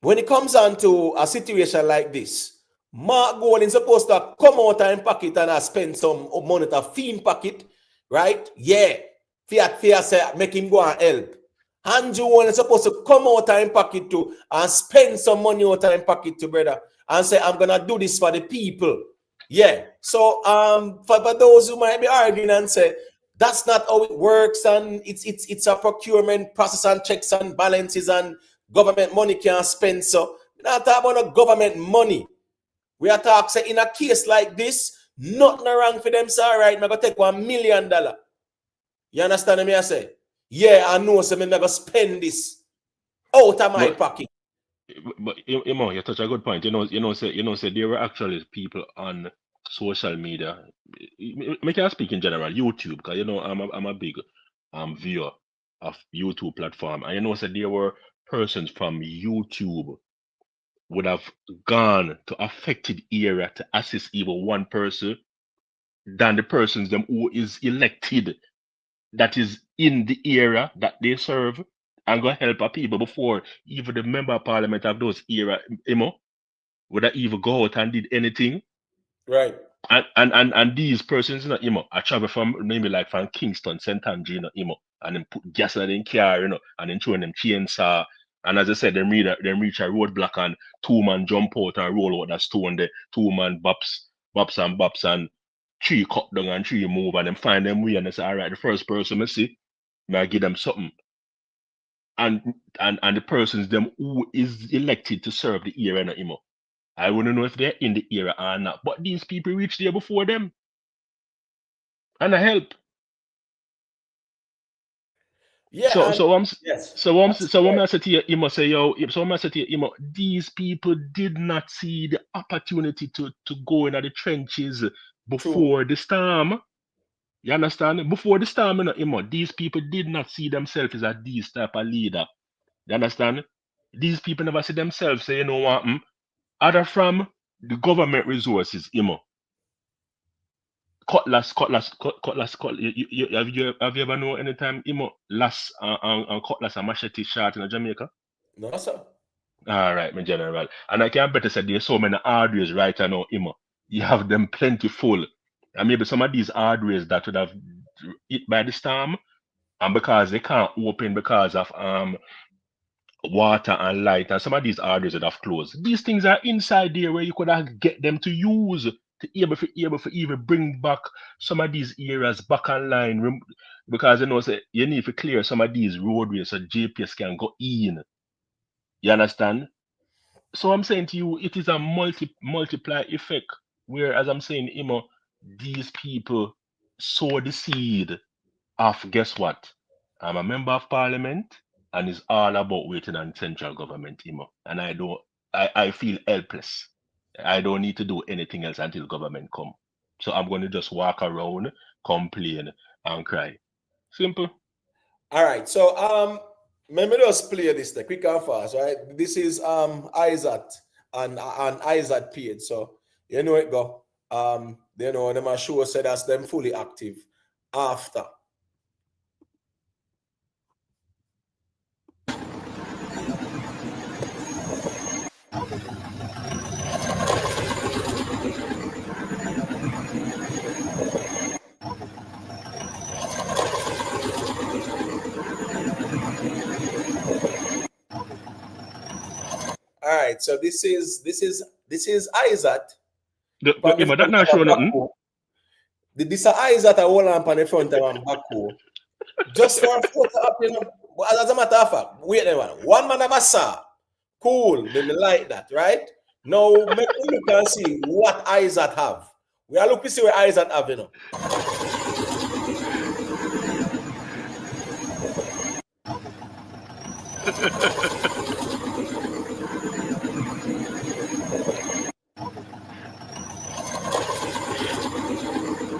when it comes on to a situation like this, Mark Golding supposed to come out and pocket and spend some money to fiend pocket, right? Yeah. Fear say make him go and help. Andrew One is supposed to come out and pocket too and spend some money out and pocket to brother and say, I'm gonna do this for the people. Yeah. So for those who might be arguing and say that's not how it works, and it's a procurement process and checks and balances and government money can't spend. So we're not talking about no government money. We are talking say in a case like this, nothing wrong for them. So all right, I'm gonna take $1 million. You understand me? I say, yeah, I know. So I'm gonna spend this out of my pocket. But you touch a good point. Say there were actually people on social media. Make I speak in general, YouTube, because I'm a big viewer of YouTube platform, and say there were persons from YouTube would have gone to affected area to assist even one person than the persons them who is elected that is in the area that they serve and go help a people before even the member of parliament of those era, would have even go out and did anything. Right. And these persons, I travel from maybe like from Kingston, St. Andrew, and then put gas in their car, and then throwing them chainsaw. And as I said, them reach a roadblock and 2-man jump out and roll out that stone there. 2-man bops and 3 cut down and 3 move, and then find them way and they say, all right, the first person I see, I give them something. And the persons them who is elected to serve the area, I wouldn't know if they're in the area or not. But these people reached there before them. And I help. Yeah. So I'm I say to you, say, yo, these people did not see the opportunity to go into the trenches before the storm. You understand? Before the storm, these people did not see themselves as these type of leader. You understand? These people never see themselves say, you know what, other from the government resources, Cutlass. Have you ever know anytime last and cutlass and machete shot in Jamaica? No, sir. All right, my general. And I can better say there's so many arteries right now, you have them plentiful. And maybe some of these arteries that would have hit by the storm, and because they can't open because of water and light, and some of these arteries that have closed. These things are inside there where you could have get them to use to able for even bring back some of these areas back online, because say you need to clear some of these roadways so GPS can go in. You understand? So I'm saying to you, it is a multiply effect. Where, as I'm saying, these people sow the seed of, guess what? I'm a member of parliament, and it's all about waiting on central government, and I feel helpless. I don't need to do anything else until government come. So I'm going to just walk around, complain, and cry. Simple. All right. So let me just play this the quick and fast, right? This is Isaac and Isaac page. So you know it go. Them are sure said that's them fully active after. All right, so this is Isaac. That not show nothing. This is Isaac a hold on the front of him backhoe. Just for a photo up, as a matter of fact, wait a minute. One man of a saw. Cool, me like that, right? Now make me look and see what Isaac have. We are looking to see what Isaac have,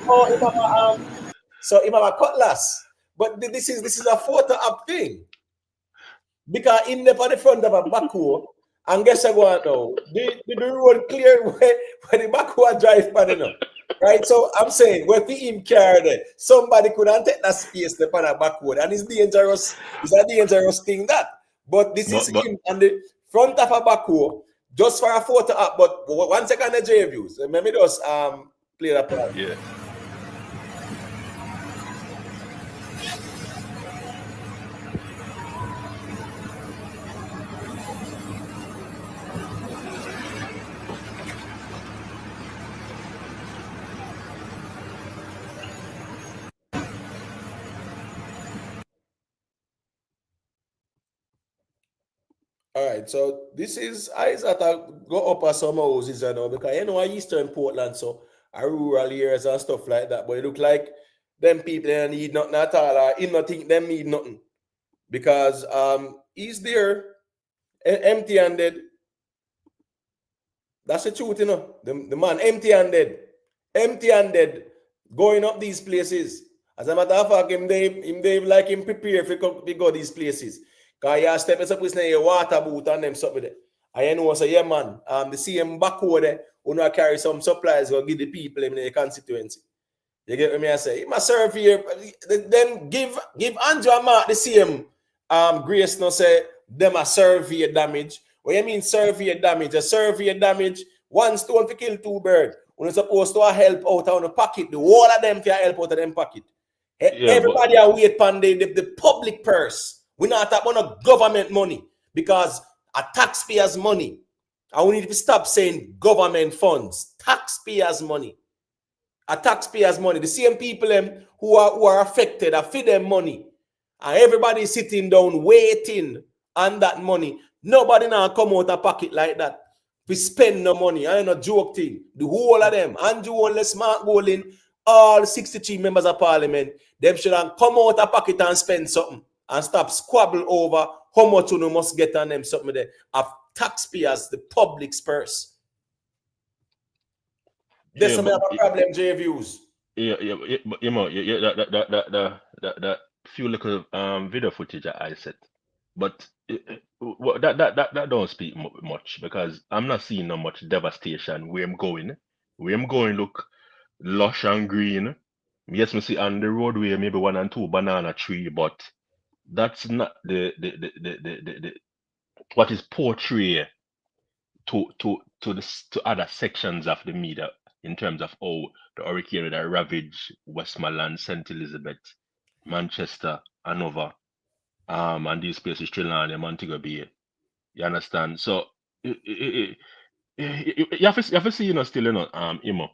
Oh, so he have a cutlass, but this is a photo up thing because in the front of a backhoe And guess what now? The road clear where the backward drive pan enough. Right? So I'm saying when the him carried it, somebody couldn't take that space the pan backward. And it's dangerous, it's a dangerous thing that. But this is But him on the front of a backward, just for a photo up. But 1 second the J views. Let me just play that part. yeah. All right, so this is I that I go up at some houses now because you know I Eastern Portland, so our rural areas and stuff like that. But it look like them people they need nothing at all, or him not think them need nothing because he's there empty-handed. That's the truth, you know. The man empty-handed, going up these places. As a matter of fact, him like him prepare for go these places. Cause you step up with your water boot and them stuff with it. I know say, yeah, man, the CM back over there, who know carry some supplies go give the people in the constituency. You get what me I say? He must serve here. Then give Andrew a mark the same Grace no say them a survey damage. What you mean survey damage? A survey damage, one stone to kill two birds. When it's supposed to help out on the pocket, the whole of them can help out of them pocket. Everybody are wait on the public purse. We not talk about government money because a taxpayers' money. And we need to stop saying government funds. Taxpayers' money. A taxpayers' money. The same people who are affected are feed them money. And everybody is sitting down waiting on that money. Nobody now come out of pocket like that. We spend no money. I ain't no joke thing. The whole of them. Andrew Only, Smart Bowling, all 63 members of parliament, them should come out of pocket and spend something. And stop squabble over how much you must get on them something there. Of taxpayers, the public's purse. There's some other problem, J views. But you know, that few little video footage that I set, but that don't speak much because I'm not seeing no much devastation where I'm going. Where I'm going look lush and green. Yes, me see on the roadway maybe 1 and 2 banana tree, but that's not the what is portrayed to other sections of the media in terms of how the hurricane that ravaged Westmoreland, St. Elizabeth, Manchester, Hanover, and these places, Trelawney, Montego Bay. You understand? So you have to see, you know, still, you know, Imo.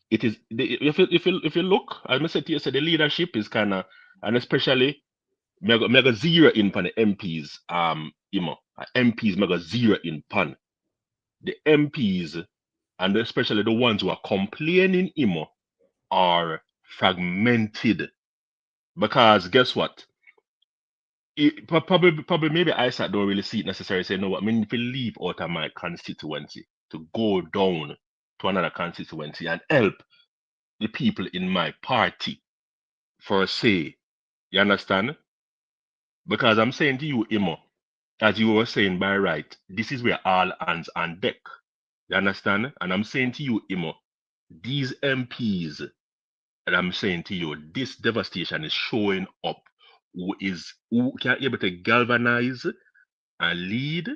It is if you look, as I said to you, the leadership is kind of, and especially mega zero in pan the MPs, MPs mega zero in pan the MPs, and especially the ones who are complaining are fragmented. Because guess what? Probably maybe ISAT don't really see it necessarily. Say, no, I mean, if you leave out of my constituency to go down to another constituency and help the people in my party for a say, you understand? Because I'm saying to you, as you were saying by right, this is where all hands on deck. You understand? And I'm saying to you, these MPs, and I'm saying to you, this devastation is showing up who can able to galvanize and lead,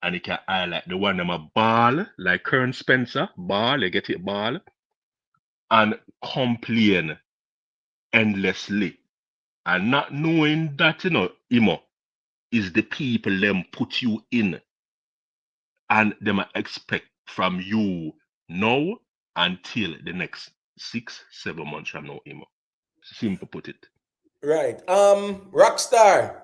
and it can highlight the one them a ball, like Kern Spencer, ball, they get it ball, and complain endlessly. And not knowing that, you know, is the people them put you in, and them expect from you now until the next 6-7 months from now, Simple put it. Right. Rockstar.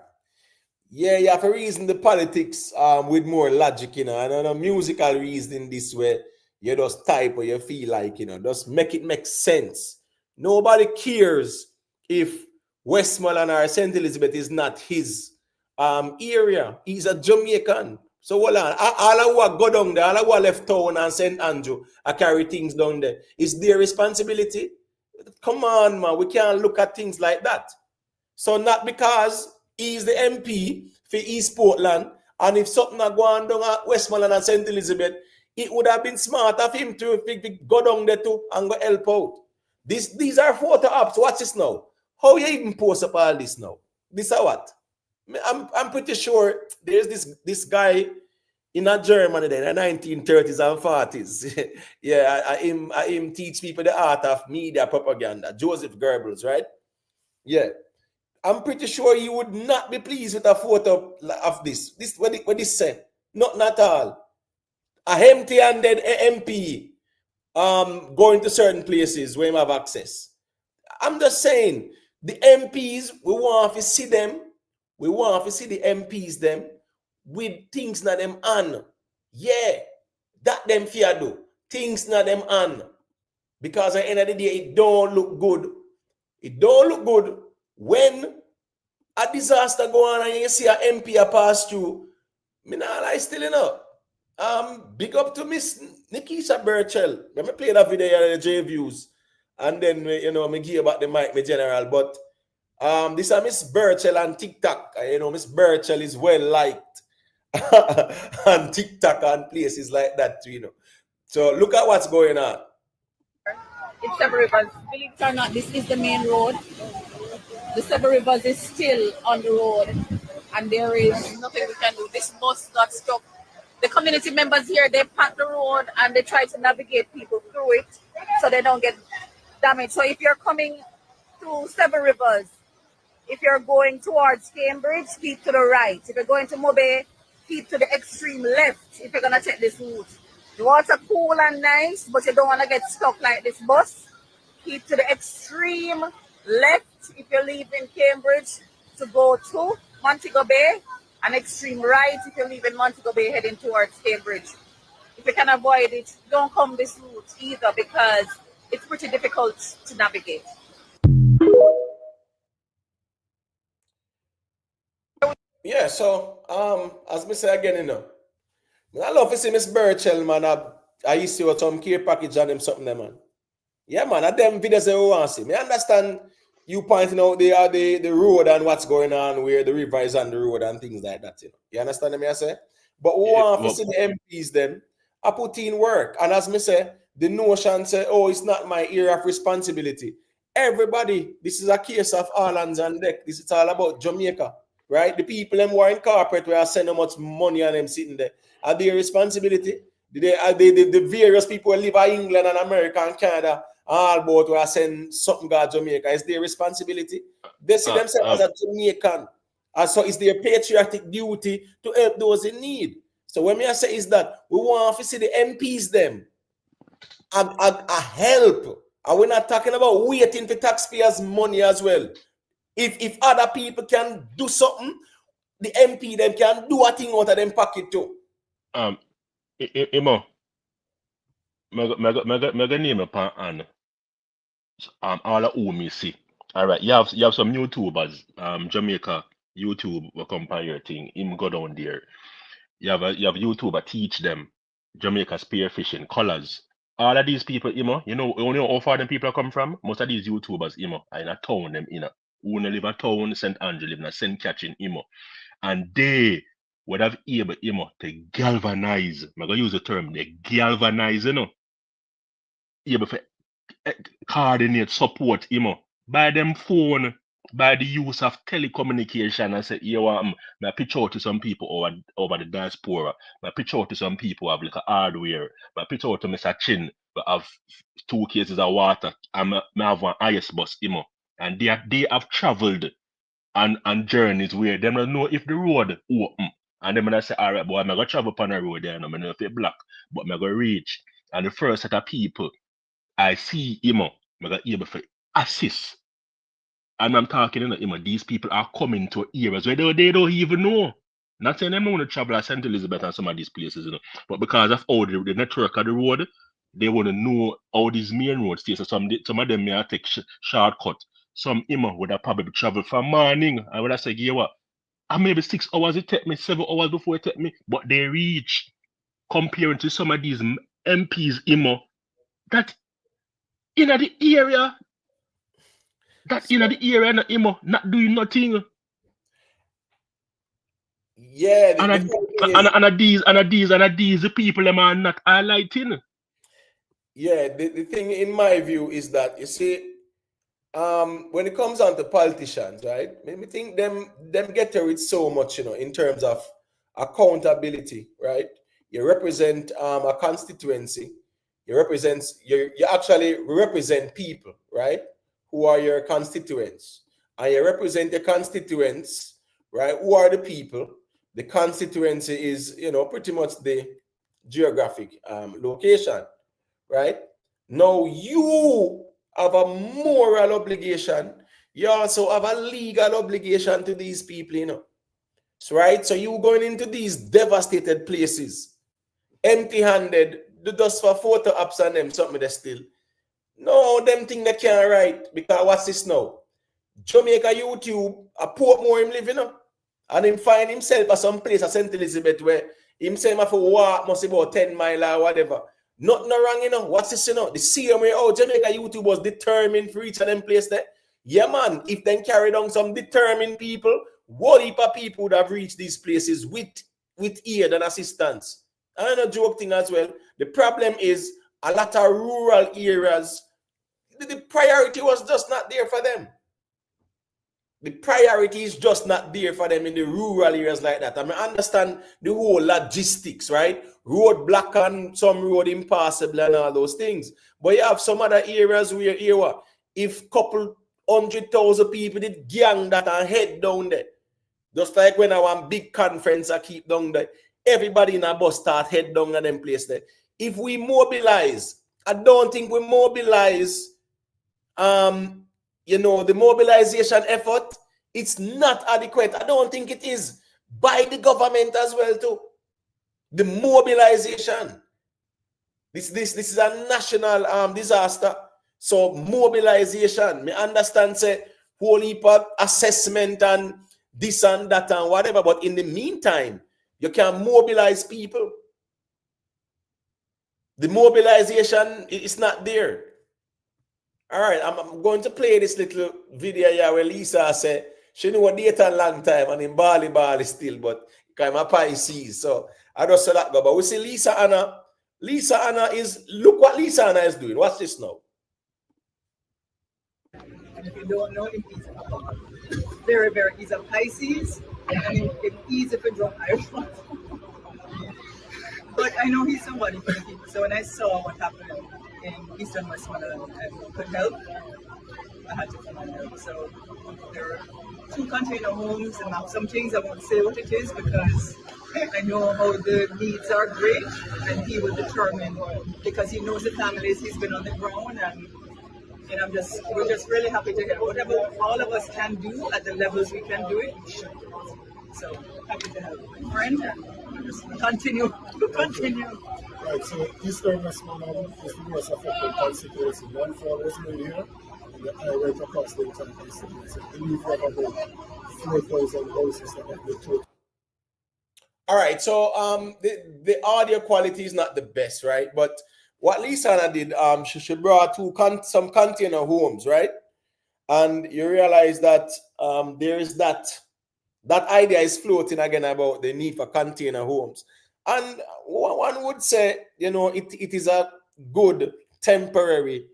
Yeah, you have to reason the politics with more logic, you know. I don't know musical reasoning this way. You just type or you feel like, you know, just make it make sense. Nobody cares if Westmoreland or St. Elizabeth is not his area. He's a Jamaican. So hold on. All who go down there, all who left town and St. Andrew, I carry things down there. It's their responsibility. Come on, man. We can't look at things like that. So not because he's the MP for East Portland And if something had gone down at Westmoreland and St. Elizabeth, it would have been smart of him to go down there too and go help out. These are photo apps. Watch this now. How you even post up all this now? This is what? I'm pretty sure there's this guy in Germany then, in the 1930s and 40s. Yeah, I him teach people the art of media propaganda. Joseph Goebbels, right? Yeah. I'm pretty sure you would not be pleased with a photo of this. This what this say? Not at all. A empty-handed MP going to certain places where you have access. I'm just saying, the MPs, we want to see them. We want to see the MPs them with things not them on. Yeah, that them fear do. Things not them on. Because at the end of the day, it don't look good. It don't look good when a disaster go on and you see an MP pass through. Me nah lie still, you know. Big up to Miss Nikisha Burchell. Let me play that video of the J Views. And then, you know, me give back the mic, me general. But this is Miss Burchell on TikTok. You know, Miss Burchell is well liked on TikTok and places like that too, you know. So look at what's going on. It's Seven Rivers. Believe it or not, this is the main road. The Seven Rivers is still on the road, and there is nothing we can do. This bus got stuck. The community members here, they pack the road and they try to navigate people through it so they don't get damaged. So if you're coming to Seven Rivers, if you're going towards Cambridge, keep to the right. If you're going to Mobe, keep to the extreme left if you're going to take this route. The water cool and nice, but you don't want to get stuck like this bus. Keep to the extreme left if you're leaving Cambridge to go to Montego Bay, and extreme right if you're leaving Montego Bay heading towards Cambridge. If you can avoid it, don't come this route either because it's pretty difficult to navigate. Yeah, so as me say again, you know, I love to see Miss Burchell, man. I used to see some care package on them something, man. Yeah, man, at them videos I want to see. Me understand you pointing out the road and what's going on, where the river is on the road and things like that, you know. You understand me I say? But we want to see the MPs them I put in work. And as me say, the notion say, oh, it's not my area of responsibility. Everybody, this is a case of all hands on deck. This is all about Jamaica, right? The people them who are in corporate where I send how much money on them sitting there. Are their responsibility? The various people who live in England and America and Canada all about where I send something to Jamaica. It's their responsibility. They see themselves as a Jamaican. And so it's their patriotic duty to help those in need. So when I say is that we want to see the MPs them a help. And we're not talking about waiting for taxpayers' money as well. If other people can do something, the MP them can do a thing out of them pocket too. Imo, mega name upon and all of whom you see. All right, you have some YouTubers, Jamaica YouTube will compare your thing. Him go down there. You have YouTuber teach them Jamaica spearfishing, colors. All of these people, you know how far them people come from? Most of these YouTubers, are in a town, them who live in a town, St. Andrew, live in a St. Catherine, and they would have able, to galvanize. I'm gonna use the term, they galvanize, able to coordinate support, by them phone, by the use of telecommunication. I said, I pitch out to some people over the diaspora. I pitch out to some people who have like a hardware. I pitch out to Mr. Chin, but have 2 cases of water. I have one ice bus, and they have traveled on journeys where they don't know if the road open. And then I say, all right, boy, I'm gonna travel upon a road there, and I know if it's black, but I'm gonna reach. And the first set of people I see, I'm gonna able to assist. And I'm talking, these people are coming to areas where they don't even know. Not saying them want to travel at St. Elizabeth and some of these places, but because of how the network of the road, they want to know how these main roads stay. So some of them may take shortcut. Some would have probably traveled from morning. I would have said, yeah, what? And maybe 6 hours it take me, 7 hours before it take me, but they reach comparing to some of these MPs, that in the area. That in the area, not doing nothing. Yeah, these the people them are not highlighting. Yeah, the thing in my view is that you see, when it comes on to politicians, right? I think them get to it so much, in terms of accountability, right? You represent a constituency. You actually represent people, right? Who are your constituents, and you represent the constituents, right? Who are the people? The constituency is, pretty much the geographic location, right? Now you have a moral obligation. You also have a legal obligation to these people, So, right? So you going into these devastated places, empty-handed, do just for photo apps and them, something they still. No, them thing they can't write, because what's this now? Jamaica YouTube, a Portmore him living, and him find himself at some place at St. Elizabeth where him say him have to walk must be about 10 miles or whatever. Nothing wrong, What's this, The same way, Jamaica YouTube was determined for each of them place there. Yeah, man, if they carried on some determined people, what heap of people would have reached these places with aid and assistance. And a joke thing as well. The problem is a lot of rural areas, the priority was just not there for them. The priority is just not there for them in the rural areas like that. I mean, understand the whole logistics, right? Road block and some road impassable and all those things. But you have some other areas where if couple 100,000 people did gang that and head down there, just like when I want big conference I keep down there, everybody in a bus start head down at them place there. If we mobilize, I don't think we mobilize the mobilization effort, it's not adequate. I don't think it is by the government as well too. The mobilization. This is a national disaster. So mobilization, me understand say whole heap of assessment and this and that and whatever, but in the meantime, you can mobilize people. The mobilization is not there. All right, I'm going to play this little video here where Lisa said she knew a date a long time and in Bali still, but I'm a Pisces, so I just saw that go. But we see Lisa Hanna. Lisa Hanna look what Lisa Hanna is doing. Watch this now. And if you don't know him, he's a Pisces, and it's easy for drunk Irish. But I know he's somebody for the people. So when I saw what happened in Eastern Westmoreland and could help, I had to come and help. So there are 2 container homes, and some things I won't say what it is because I know how the needs are great, and he will determine because he knows the families. He's been on the ground, and we're just really happy to help. Whatever all of us can do at the levels we can do it. So happy to help. Friend, just continue. Right, so Eastern Westmoreland is the most affected constituency. Landfall was made here, and the eye went across the entire constituency. I believe we have about 4,000 houses that have been total. All right, so the audio quality is not the best, right? But what Lisa Hanna did, she brought some container homes, right? And you realize that there is that idea is floating again about the need for container homes. And one would say, it is a good temporary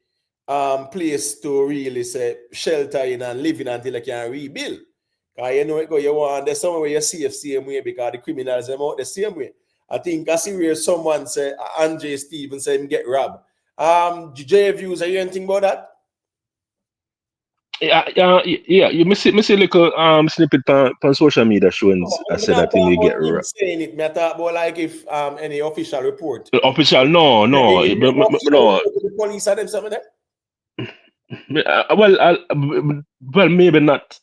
place to really say shelter in and live in until you can rebuild. Because there's somewhere where you see the same way because the criminals are out the same way. I think I see where someone say Andre Stevens say him get robbed. J views, are you anything about that? Yeah. You see a little snippet on social media showing I said that he may get robbed. Saying it, I talk about like if any official report. Official, no. The police had them something there? Well, maybe not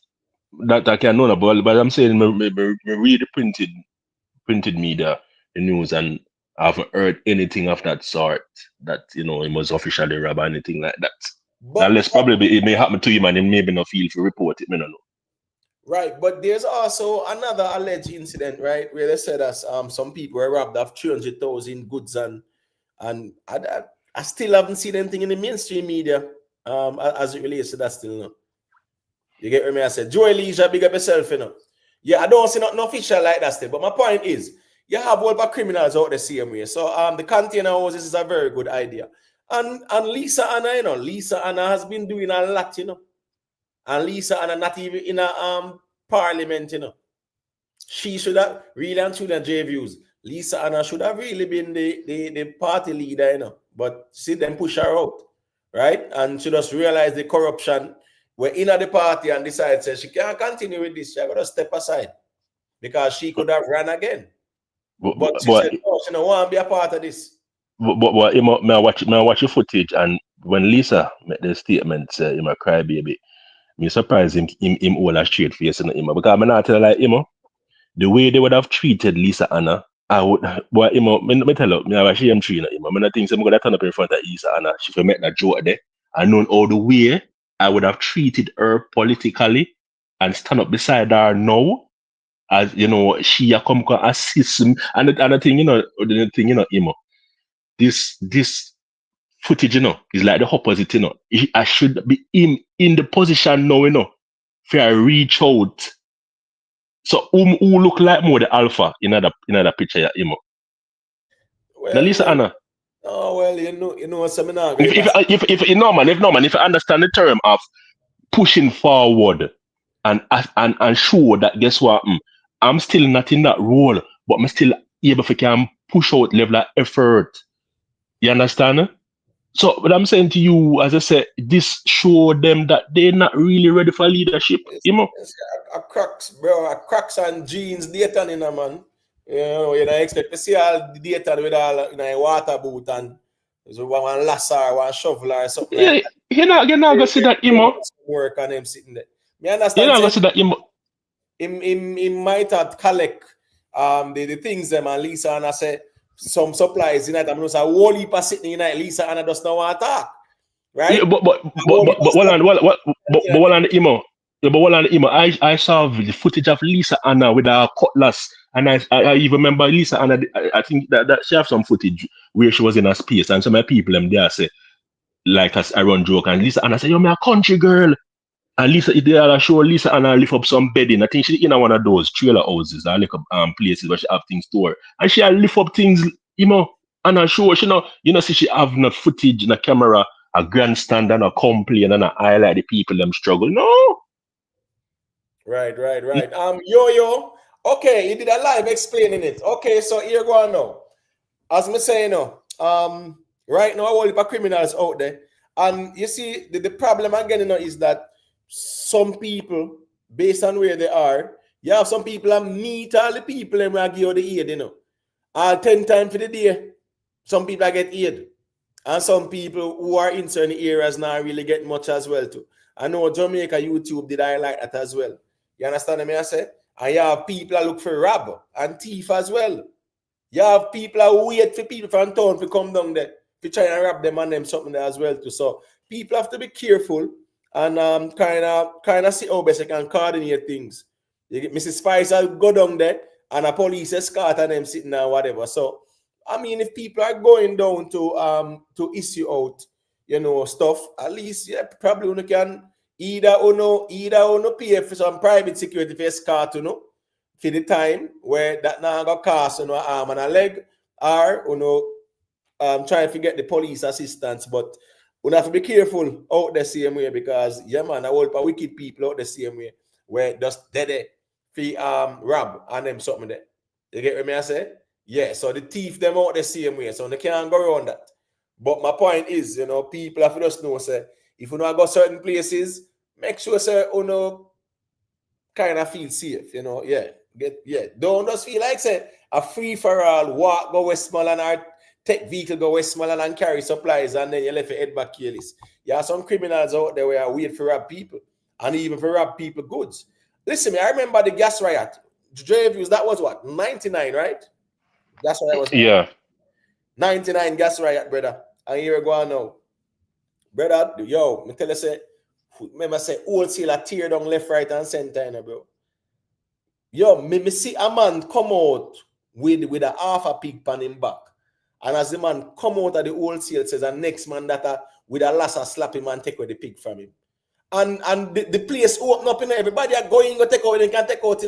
that I can know about, but I'm saying maybe read the printed media, the news, and I haven't heard anything of that sort that it was officially robbed or anything like that. But unless probably it may happen to him and he maybe not feel to report it, I don't know. Right, but there's also another alleged incident, right, where they said that some people were robbed of 300,000 goods and I still haven't seen anything in the mainstream media as it relates to that still. No. You get what I said? Joy Leisure, big up yourself, Yeah, I don't see nothing official like that still. But my point is, you have all the criminals out the same way. So the container houses is a very good idea. And Lisa Hanna, you know, Lisa Hanna has been doing a lot, you know. And Lisa Hanna not even in a parliament, you know. She should have really and truly J views. Lisa Hanna should have really been the party leader, you know. But see them push her out, right? And she just realized the corruption. We're in at the party and decided she can't continue with this. She got to step aside because she could have run again. But she said, no, she don't want to be a part of this. But may I watch the footage, and when Lisa made the statement, say, "I'm a crybaby," me surprised him all a straight face in him because I'm not tell like the way they would have treated Lisa Hanna. I would, boy, me tell you, me I shame treating him. I mean, I think I'm gonna turn up in front of Lisa Hanna. She for make that joke there. I know all the way I would have treated her politically and stand up beside her now. As you know, she a come assist him. And the thing, the thing, this footage, is like the opposite, I should be in the position now, for I reach out. So who look like more the alpha in that picture, Well, now Lisa Hanna. Oh well, you know, seminar. If I understand the term of pushing forward and show that guess what, I'm still not in that role, but I'm still able to can push out level of effort. You understand? So what I'm saying to you, as I said, this show them that they're not really ready for leadership. A cracks, bro, a cracks and jeans data in a man. You don't expect to see all the data with all a water boot and so one lasso, one shovel or something like that. You're not gonna see that, work and him sitting there. Me understand. You're not gonna see that, He might have collect the things them and Lisa Hanna say some supplies in it. I'm a whole heap of sitting in it. Lisa Hanna does not want to talk, right? Yeah, but what on the email? I saw the footage of Lisa Hanna with her cutlass, and I even remember Lisa Hanna. I think that she have some footage where she was in a space, and some of the people them there say like as I run joke, and Lisa Hanna say, "You're a country girl." And Lisa, they show Lisa Hanna lift up some bedding. I think she's in one of those trailer houses, like places where she have things stored. And she lift up things, and I show she see she have no footage, no camera, a grandstand and a complain and a highlight the people them struggle. No. Right. Yo. Okay, you did a live explaining it. Okay, so here go on now. As me say, right now, all the criminals out there. And you see, the problem again, is that some people, based on where they are, you have some people that meet all the people and will give you the aid, all 10 times for the day. Some people get aid. And some people who are in certain areas now really get much as well too. I know Jamaica YouTube did highlight that as well. You understand what I say? And you have people that look for rob and thief as well. You have people that wait for people from town to come down there to try and rob them and them something there as well too. So people have to be careful and kind of see how best they can coordinate things. You get Mrs. Spicer go down there and a police escort and them sitting there, whatever. So I mean, if people are going down to issue out, stuff, at least probably you can either pay for some private security for escort, for the time where that now got cost an arm and a leg, or trying to get the police assistance, but we have to be careful out the same way because a whole lot of wicked people out the same way where just dead for rob and them something there. You get what I say? Yeah, so the thief them out the same way, so they can't go around that. But my point is, people have to just know, say, if you go certain places, make sure, say, kind of feel safe, Don't just feel like, say, a free for all, walk go Westmoreland or take vehicle go Westmoreland and carry supplies and then you left your head back careless. You have some criminals out there where wait for rob people and even for rob people goods. Listen, I remember the gas riot. Views, that was what, 99, right? That's what I was. Yeah. 99 gas riot, brother. And here we go now. Brother, yo, me tell you, say, remember say, wholesaler tear down left, right, and center, bro. Yo, me see a man come out with a half a pig pan him back. And as the man come out of the wholesale, says the next man that with a lasso slap him and take away the pig from him. And the place open up, everybody are going to take out, they can take out,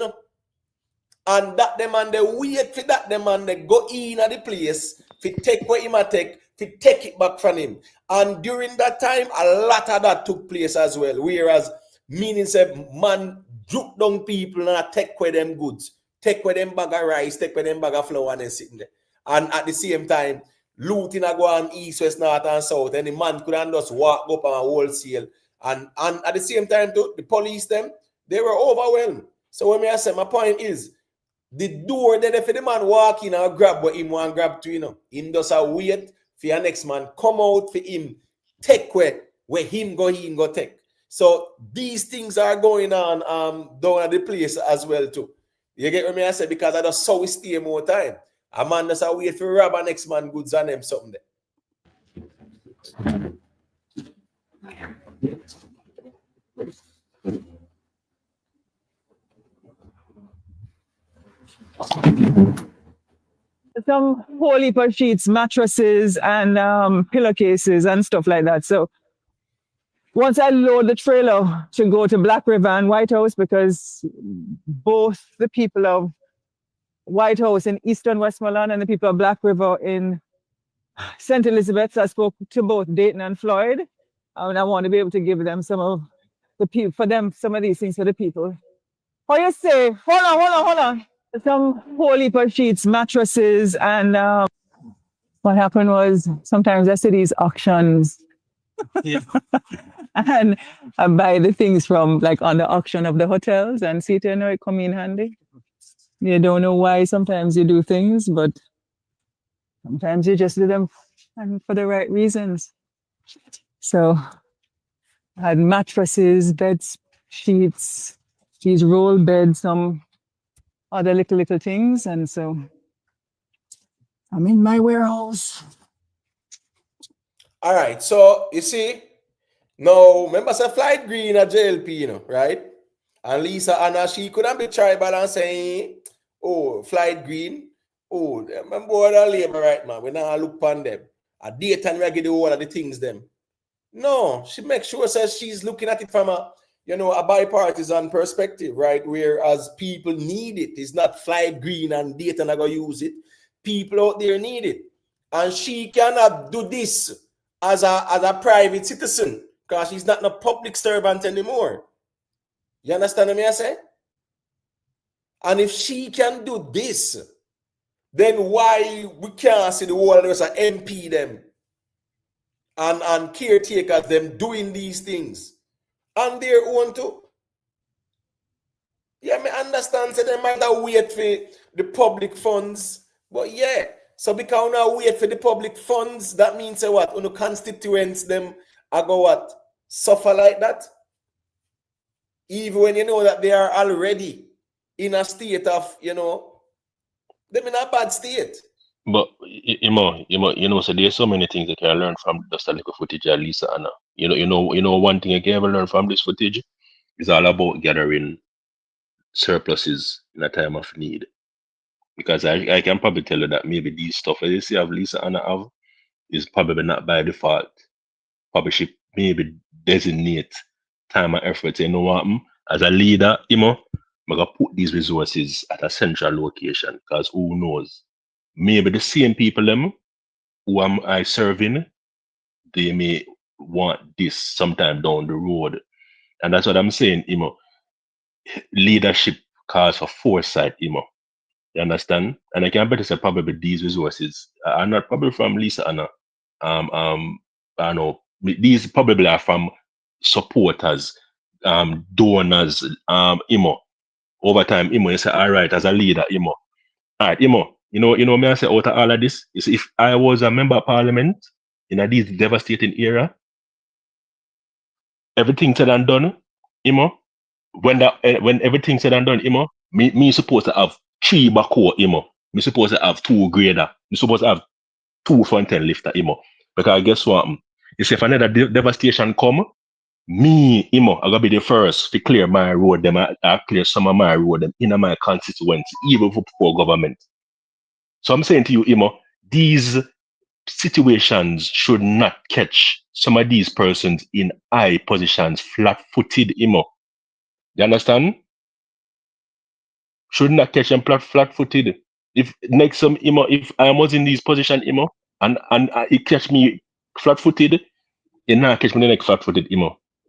And that them and they wait for that them and they go in at the place to take what him a take, to take it back from him. And during that time, a lot of that took place as well. Whereas meaning say man juke down people and take away them goods, take away them bag of rice, take away them bag of flour and then sitting there. And at the same time, looting a go on east, west, north, and south, and the man couldn't just walk up on a wholesale. And at the same time, too, the police them, they were overwhelmed. So when I say my point is, the door then if the man walk in and grab what him want grab to, you know, him just a wait for your next man come out for him, take where him go take. So these things are going on down at the place as well too. You get what I say? Because I just saw we stay more time. A man just a wait for rob a next man goods and them something there. Some whole heap of sheets, mattresses, and pillowcases and stuff like that. So once I load the trailer to go to Black River and White House, because both the people of White House in Eastern Westmoreland and the people of Black River in St. Elizabeth, I spoke to both Dayton and Floyd, and I want to be able to give them some of the people, for them, some of these things for the people. How you say? Hold on. Some whole heap of sheets, mattresses, and what happened was sometimes I see these auctions. Yeah. And I buy the things from like on the auction of the hotels and see it, you know, it come in handy. You don't know why sometimes you do things, but sometimes you just do them for the right reasons. So I had mattresses, beds, sheets, these roll beds, some other little things, and so I'm in my warehouse. All right, so you see, now remember say Flight Green at JLP, you know, right? And Lisa Hanna, she couldn't be tribal and saying, oh, Flight Green, oh, remember what I labor right, man. We now look upon them. A daytime we get the whole of the things them. No, she makes sure says she's looking at it from a, you know, a bipartisan perspective, right? Whereas people need it. It's not Flight Green and Dayton are going to use it. People out there need it. And she cannot do this as a private citizen because she's not a public servant anymore. You understand what I say? And if she can do this, then why we can't see the whole of us MP them and caretakers them doing these things on their own too? Yeah, I understand so they might have wait for the public funds, but yeah. So because now wait for the public funds, that means what? When the constituents them are go what? Suffer like that? Even when you know that they are already in a state of, you know, them in a bad state. But you know, so there's so many things you can learn from just a little footage of Lisa Hanna. You know, one thing you can ever learn from this footage is all about gathering surpluses in a time of need. Because I can probably tell you that maybe these stuff that you see of Lisa Hanna have is probably not by default. Probably she maybe designate time and effort. You know what? As a leader, I'm gonna put these resources at a central location because who knows? Maybe the same people them who am I serving, they may want this sometime down the road. And that's what I'm saying, leadership calls for foresight, You understand? And I can better say probably these resources are not probably from Lisa Hanna. I know these probably are from supporters, donors, over time, you say, all right, as a leader, all right, you know, me I say out of all of this, is if I was a member of parliament in a these devastating era, everything said and done, when everything said and done, me supposed to have 3 backhoe, me supposed to have 2 grader, me supposed to have 2 front end lifter, because guess what? If another devastation come, me, I gotta be the first to clear my road, them I clear some of my road, them in my constituency, even for government. So I'm saying to you, these situations should not catch some of these persons in high positions flat-footed, You understand? should not catch them flat-footed. If next some if I was in this position and he catch me flat-footed, he not catch me the next flat-footed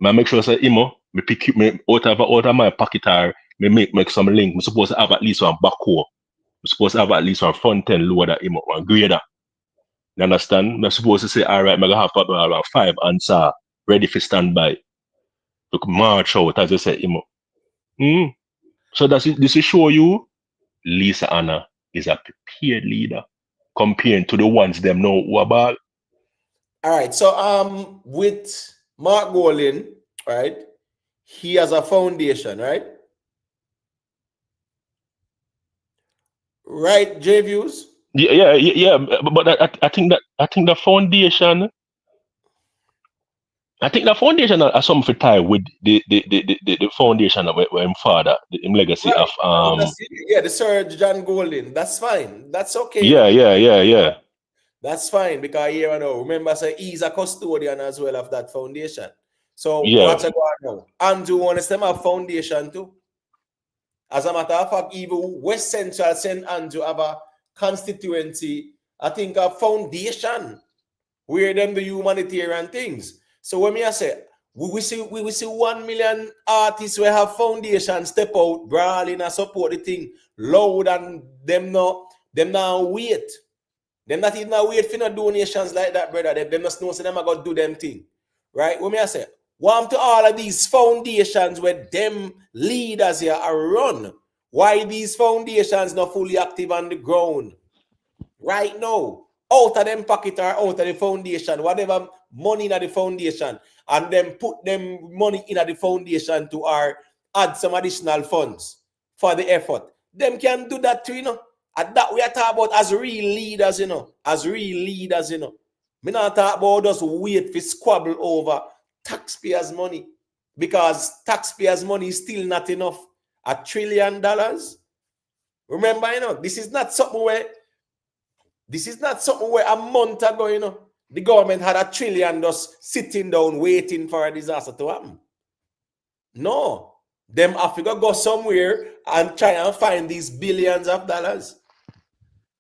I make sure say me pick me out of my pocket or me make some link. I'm supposed to have at least one backhoe. I'm supposed to have at least one front end loader one grader. You understand? I'm supposed to say, all right, I'm gonna have probably around 5 answer ready for standby. To march out, as I say, So this will show you Lisa Hanna is a prepared leader compared to the ones them know who about. All right. So with Mark Golin, right? He has a foundation, right? Right, J Views? Yeah. But I think the foundation. I think the foundation are something to tie with the foundation of where father, the legacy Right. of the Sir John Golin. That's fine. That's okay. Yeah. That's fine because here I know. Remember, say he's a custodian as well of that foundation. So Yeah. what's going on now? Andrew wants them a foundation too. As a matter of fact, even West Central St. Andrew have a constituency, I think a foundation where them the humanitarian things. So when I say we see 1 million artists who have foundation step out, brawling and support the thing loud and them now wait. Them not even wait for no donations like that, brother. Them just know so them are gonna do them thing. Right? When I say want to all of these foundations where them leaders here are run. Why these foundations not fully active on the ground? Right now, out of them pocket or out of the foundation, whatever money in the foundation, and then put them money in the foundation to add some additional funds for the effort. Them can do that too, you know. And that we are talking about as real leaders, you know. As real leaders, you know. Me not talk about just wait for squabble over taxpayers' money, because taxpayers' money is still not enough. $1 trillion. Remember, you know, this is not something where a month ago, you know, the government had $1 trillion just sitting down waiting for a disaster to happen. No, them have to go somewhere and try and find these billions of dollars.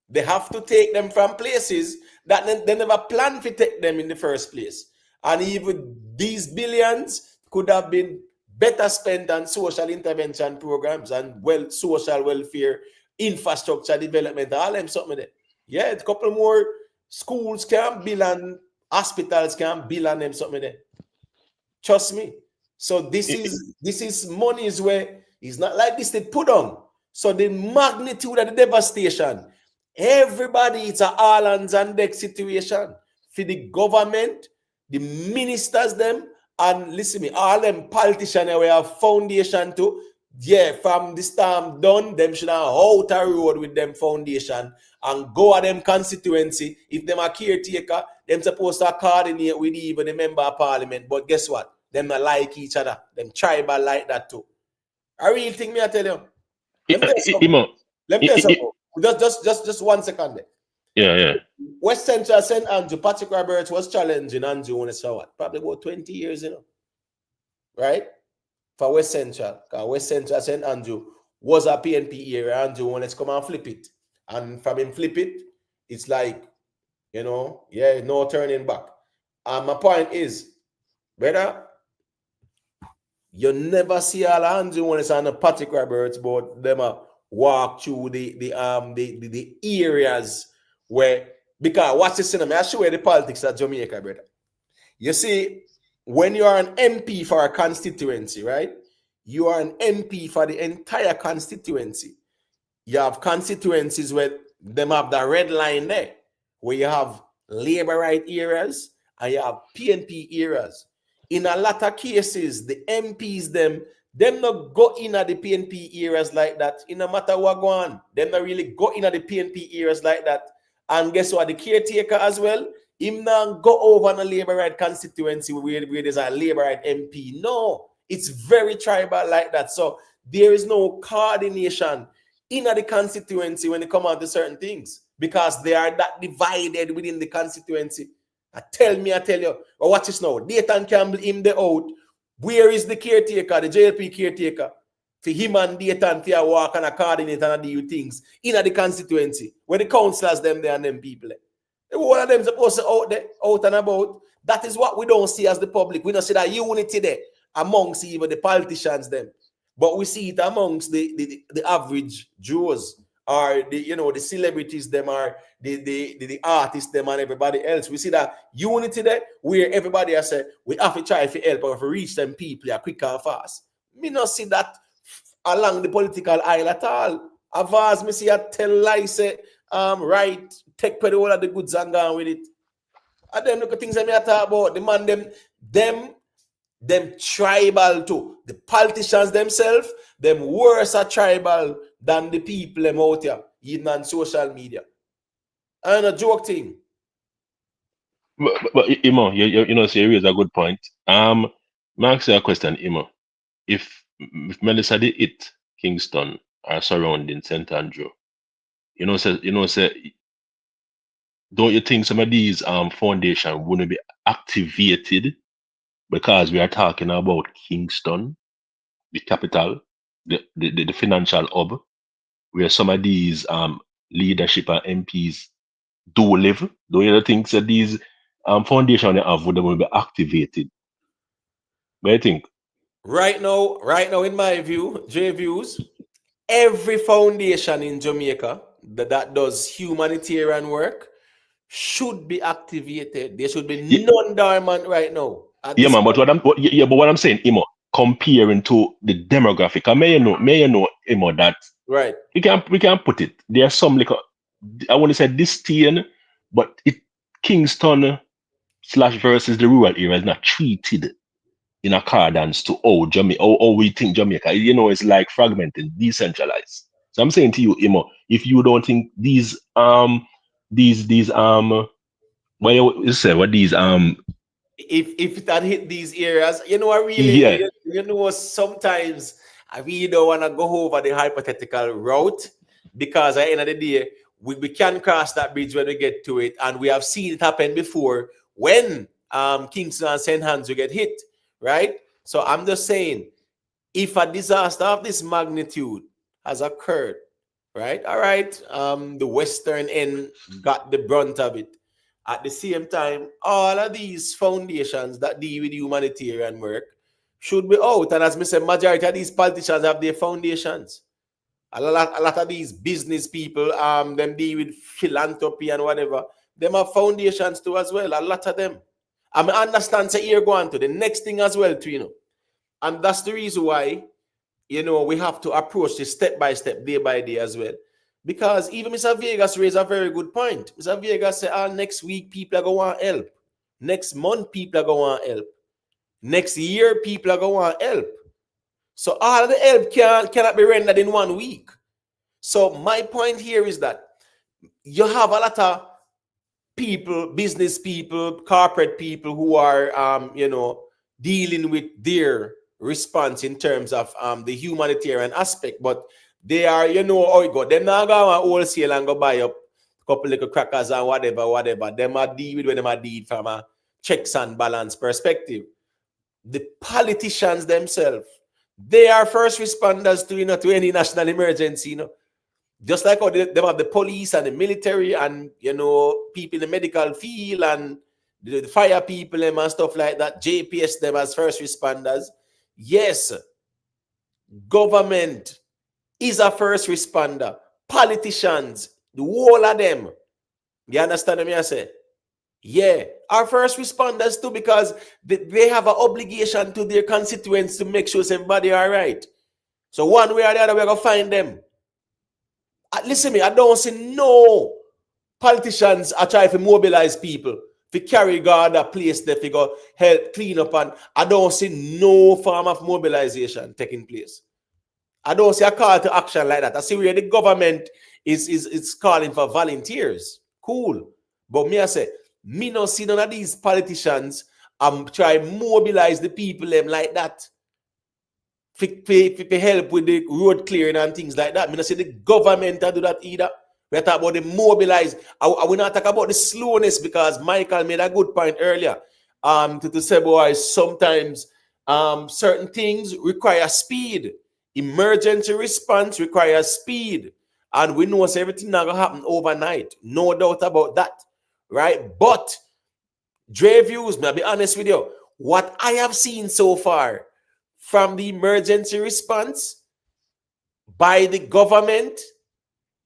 They have to take them from places that they never planned to take them in the first place. And even these billions could have been better spent on social intervention programs and social welfare, infrastructure development, all them something there. Yeah, a couple more schools can build and hospitals can build on them something there. Trust me. So this is monies where it's not like this they put on. So the magnitude of the devastation, everybody, it's a all hands on deck situation for the government, the ministers, them, and listen me, all them politicians we have foundation to. Yeah, from this time done, them should have out a road with them foundation and go at them constituency. If them a caretaker, them supposed to coordinate with even the member of parliament. But guess what? Them not like each other. Them tribal like that too. I really think me I tell you. Let me tell you something. Just 1 second there. Yeah. West Central St. Andrew, Patrick Roberts was challenging Andrew when it's what? Probably about 20 years, you know. Right? For West Central. Because West Central St. Andrew was a PNP area. Andrew wanted to come and flip it. And from him flip it, it's like, you know, yeah, no turning back. And my point is, brother, you never see all Andrew when it's on the Patrick Roberts board, them walk through the areas where, because watch this cinema, I show you the politics of Jamaica, brother. You see, when you are an MP for a constituency, right? You are an MP for the entire constituency. You have constituencies where them have the red line there, where you have labor right areas and you have PNP areas. In a lot of cases, the MPs, them not go in at the PNP areas like that. In no matter what go on, them not really go in at the PNP areas like that. And guess what? The caretaker as well, him not go over on a labor right constituency where there's a labor right MP. No, it's very tribal like that. So there is no coordination in the constituency when they come out to certain things because they are that divided within the constituency. I tell you. But watch this now. Dayton Campbell in the out. Where is the caretaker, the JLP caretaker? for him and data and for walk and a coordinate and do things in the constituency where the councillors them there and them people. One of them supposed to out there, out and about. That is what we don't see as the public. We don't see that unity there amongst even the politicians them. But we see it amongst the average Joes or the celebrities them or the artists them and everybody else. We see that unity there where everybody has said we have to try to help or to reach them people quick and fast. Me not see that along the political aisle at all. Avaz me see a tell lie say right, take the whole of the goods and go with it. And them look at things that me talk about. The man them tribal too. The politicians themselves, them worse are tribal than the people them out here, even on social media. And a joke thing. But Imo, you know, so you raise a good point. May I ask you a question, Imo? If Melissa did it Kingston or surrounding St. Andrew, say, don't you think some of these foundation wouldn't be activated because we are talking about Kingston, the capital, the financial hub, where some of these leadership and MPs do live? Do you think that these foundation they have would be activated? What do you think? Right now, in my view, J views, every foundation in Jamaica that does humanitarian work should be activated. There should be none dormant right now. Yeah, man. But what I'm saying, Imo, comparing to the demographic, may you know, Imo, that right we can put it. There are some like I want to say this teen, but Kingston / versus the rural area is not treated in accordance to how we think Jamaica. It's like fragmented, decentralized. So I'm saying to you, Imo, if you don't think these what you say, what these if it had hit these areas, I really, sometimes I really don't want to go over the hypothetical route because at the end of the day, we can cross that bridge when we get to it, and we have seen it happen before when Kingston and St. Andrew get hit, right? So I'm just saying, if a disaster of this magnitude has occurred, right? All right, the western end got the brunt of it. At the same time, all of these foundations that deal with humanitarian work should be out. And as I said, majority of these politicians have their foundations. A lot of these business people, them deal with philanthropy and whatever. Them have foundations too as well. A lot of them. I understand say you're going to the next thing as well too, And that's the reason why, we have to approach this step by step, day by day as well. Because even Mr. Vegas raised a very good point. Mr. Vegas said, next week people are going to help. Next month people are going to help. Next year people are going to help. So all of the help cannot be rendered in 1 week. So my point here is that you have a lot of people, business people, corporate people who are, dealing with their response in terms of the humanitarian aspect, but they are, how it go. They're not going to wholesale and go buy up a couple little crackers and whatever. Them are deal with when them are deal from a checks and balance perspective. The politicians themselves, they are first responders to any national emergency, Just like how they have the police and the military and, people in the medical field and the fire people and stuff like that, JPS them as first responders. Yes, government is a first responder. Politicians, the whole of them. You understand what I say? Yeah, our first responders too, because they have an obligation to their constituents to make sure everybody all right. So one way or the other, we're going to find them. Listen to me, I don't see no politicians are trying to mobilize people to carry God a place there to go help clean up, and I don't see no form of mobilization taking place. I don't see a call to action like that. I see where the government is calling for volunteers. Cool. But me, I say, me no see none of these politicians try mobilize the people them like that. For help with the road clearing and things like that. Me no see the government do that either. We talk about the mobilize. I will not talk about the slowness because Michael made a good point earlier. To say, boy, sometimes certain things require speed. Emergency response requires speed. And we know everything not gonna happen overnight. No doubt about that. Right? But Dre Views, may I be honest with you, what I have seen so far from the emergency response by the government,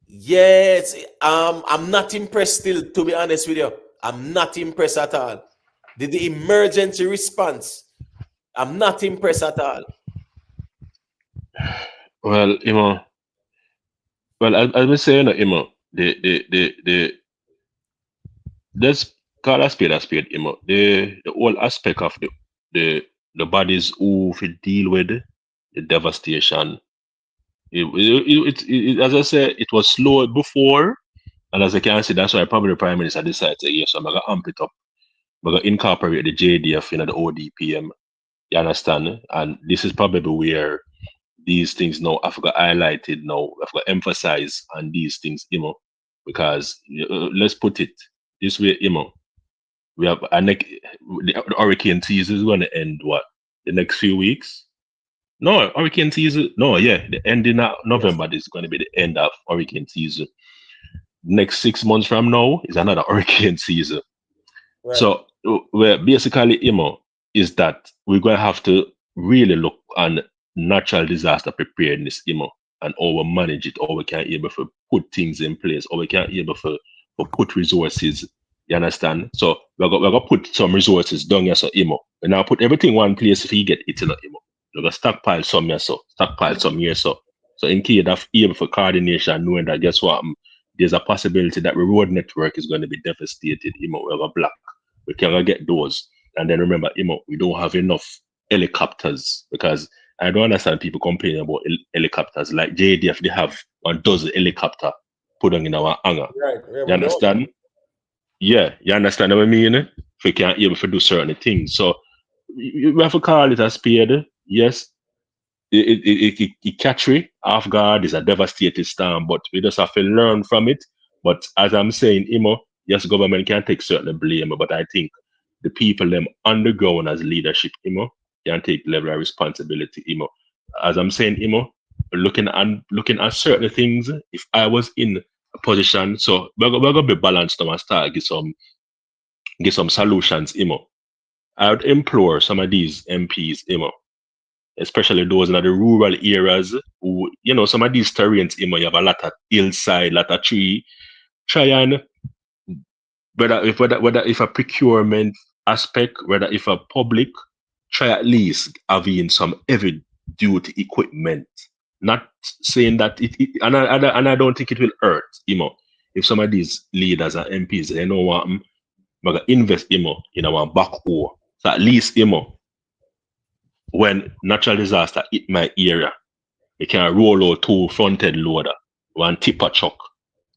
yes, I'm not impressed still, to be honest with you. I'm not impressed at all. The emergency response, I'm not impressed at all. Well, I was saying, the let's call a spade, the whole aspect of the bodies who to deal with the devastation. As I said, it was slow before, and as I can see, that's why probably the Prime Minister decided to, yes, I'm gonna amp it up, I'm gonna incorporate the JDF in the ODPM. You understand? And this is probably where these things now I've got highlighted now, I've got emphasized on these things, because let's put it this way, we have the hurricane season is going to end what, the next few weeks? No, hurricane season. No, yeah, the ending of November is going to be the end of hurricane season. Next 6 months from now is another hurricane season. Right. So where basically, is that we're going to have to really look on natural disaster preparedness, and how we manage it, how we can able to put things in place, or we can able to put resources. You understand? So we're going to put some resources down here, so we now put everything one place if you get it, we're going to stockpile some here, stockpile some here, so in case of able for coordination, knowing that guess what, there's a possibility that the road network is going to be devastated, we have a block. We cannot get those. And then remember, we don't have enough helicopters, because I don't understand people complaining about helicopters. Like JDF, they have 12 helicopter put on in our hangar. Right. You understand? Yeah, you understand what I mean? If we can't able to do certain things. So we have to call it a spade. Yes, it catch we off guard, is a devastating storm, but we just have to learn from it. But as I'm saying, yes, government can take certain blame, but I think the people them undergoing as leadership, can take level of responsibility, As I'm saying, looking at certain things, if I was in a position, so we're gonna be balanced now and start get some solutions, I would implore some of these MPs, especially those in the rural areas who, some of these terrains, you have a lot of hillside, lot of tree, try and whether if a procurement aspect, whether if a public, try at least having some heavy duty equipment. Not saying that and I don't think it will hurt, if some of these leaders and MPs, they know what I'm gonna invest, in our backhoe. So at least, when natural disaster hit my area, we can roll out 2 front-end loader, 1 tipper truck,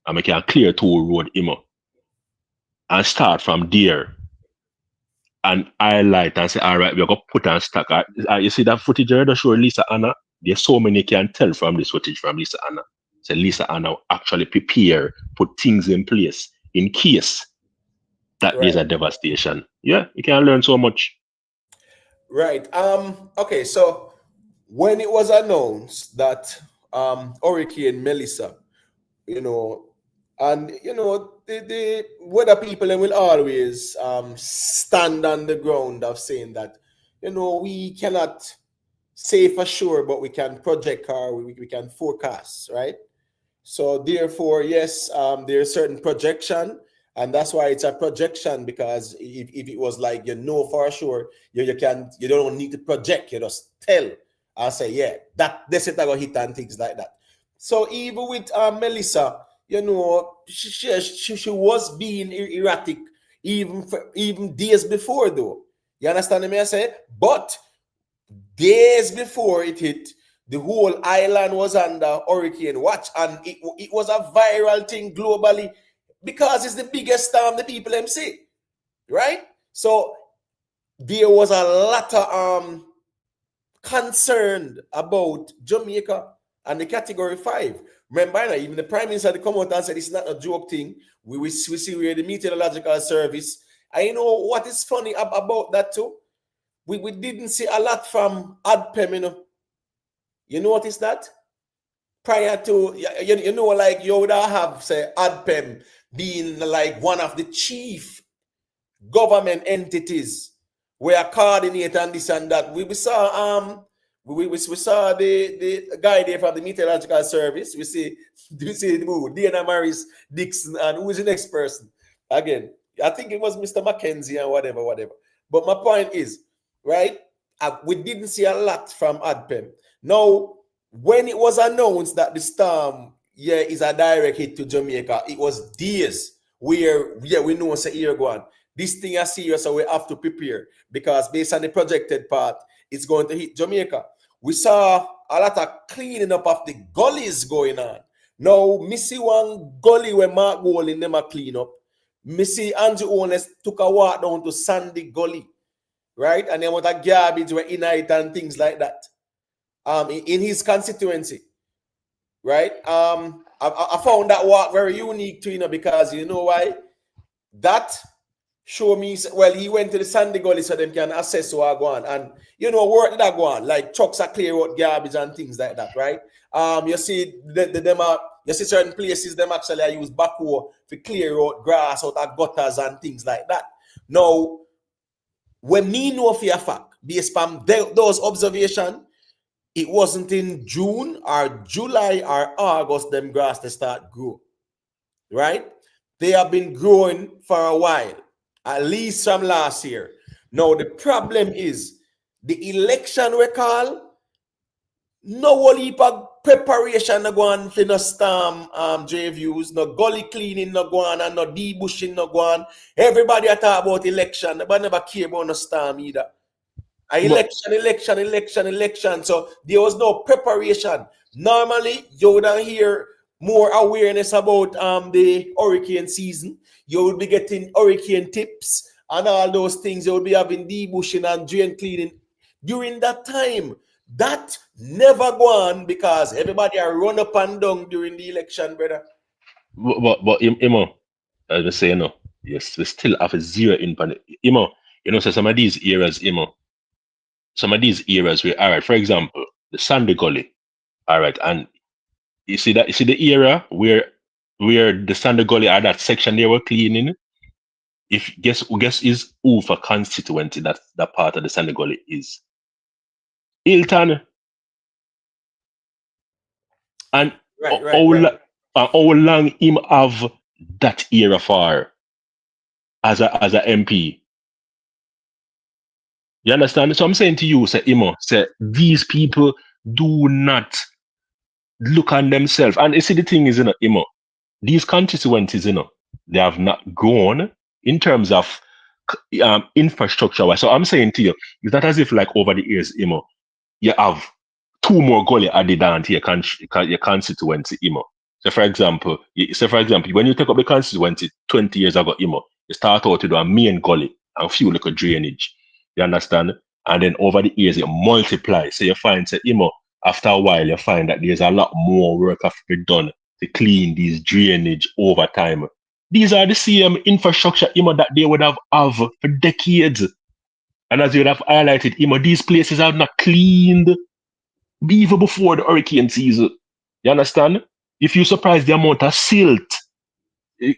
and we can clear 2 road, and start from there and highlight and say, all right, we're going to put on stack. You see that footage already show Lisa Anna? There's so many can tell from this footage from Lisa Anna. So Lisa Anna actually prepare, put things in place in case that there's a devastation. Yeah, you can learn so much. Right. Okay, so when it was announced that Hurricane Melissa, and the weather people will always stand on the ground of saying that we cannot say for sure, but we can project or we can forecast, right? So therefore, yes, there's certain projection, and that's why it's a projection, because if it was like for sure, you don't need to project, you just tell and say, yeah, that's it, I go hit and things like that. So even with Melissa, she was being erratic even days before, though. You understand me? I say, but days before it hit, the whole island was under hurricane watch, and it was a viral thing globally because it's the biggest storm the people them see, right? So there was a lot of concern about Jamaica and the category 5. Remember, even the Prime Minister had come out and said it's not a joke thing. We see where the meteorological service. And what is funny about that too? We didn't see a lot from Odpem, You notice that? Prior to, you know, like you would have, say, Odpem being like one of the chief government entities where coordinate and this and that. We saw we saw the guy there from the meteorological service. We see who? Diana Maris Dixon, and who is the next person? Again, I think it was Mr. Mackenzie and whatever. But my point is, right? We didn't see a lot from Odpem. Now, when it was announced that the storm is a direct hit to Jamaica, it was days where we know it's a year gone. This thing is serious, so we have to prepare because based on the projected part, it's going to hit Jamaica. We saw a lot of cleaning up of the gullies going on. Now, me see one gully where Mark Golding them a clean up. Me see Andrew Owens took a walk down to Sandy Gully, right? And then what a garbage were in it and things like that. In his constituency, right? I found that walk very unique to, you know, because you know why? That show me, well, he went to the Sandy Gully so them can assess what go on. And you know, work did that go on, like trucks are clear out garbage and things like that, right? You see you see certain places them actually use backhoe to clear out grass out of gutters and things like that. Now, when me know for a fact, based on those observations, it wasn't in June or July or August them grass they start grow, right? They have been growing for a while, at least from last year. Now the problem is the election we call, no whole heap of preparation no go on for no storm J-views, no gully cleaning no go on, and no debushing no go on. Everybody talk about election, but never care about no storm either. Election. So there was no preparation. Normally, you would hear more awareness about the hurricane season. You would be getting hurricane tips and all those things. You would be having debushing and drain cleaning during that time. That never go on because everybody are run up and down during the election, brother. But Imo, as I say, you know, yes, we still have a zero in panic. Imo, you know, so some of these areas, Imo, some of these areas where, all right, for example, the Sandy Gully, all right, and you see the area where the Sandy Gully are that section they were cleaning. If guess is who for constituency that part of the Sandy Gully is Hilton, and how long him have that area for as a MP. You understand? So I'm saying to you, say Imo, say these people do not look on themselves. And you see the thing is, you know, Imo, these constituencies, you know, they have not grown in terms of infrastructure. So I'm saying to you, it's not as if like over the years, Imo, you have two more gully added on to your constituency, Imo. So for example, when you take up the constituency 20 years ago, Imo, you start out to do a main gully and a few little drainage. You understand? And then over the years, it multiplies. So you find, say, Imo, after a while, you find that there's a lot more work have to be done to clean these drainage over time. These are the same infrastructure, Imo, that they would have for decades. And as you would have highlighted, Imo, these places are not cleaned even before the hurricane season. You understand? If you surprise the amount of silt,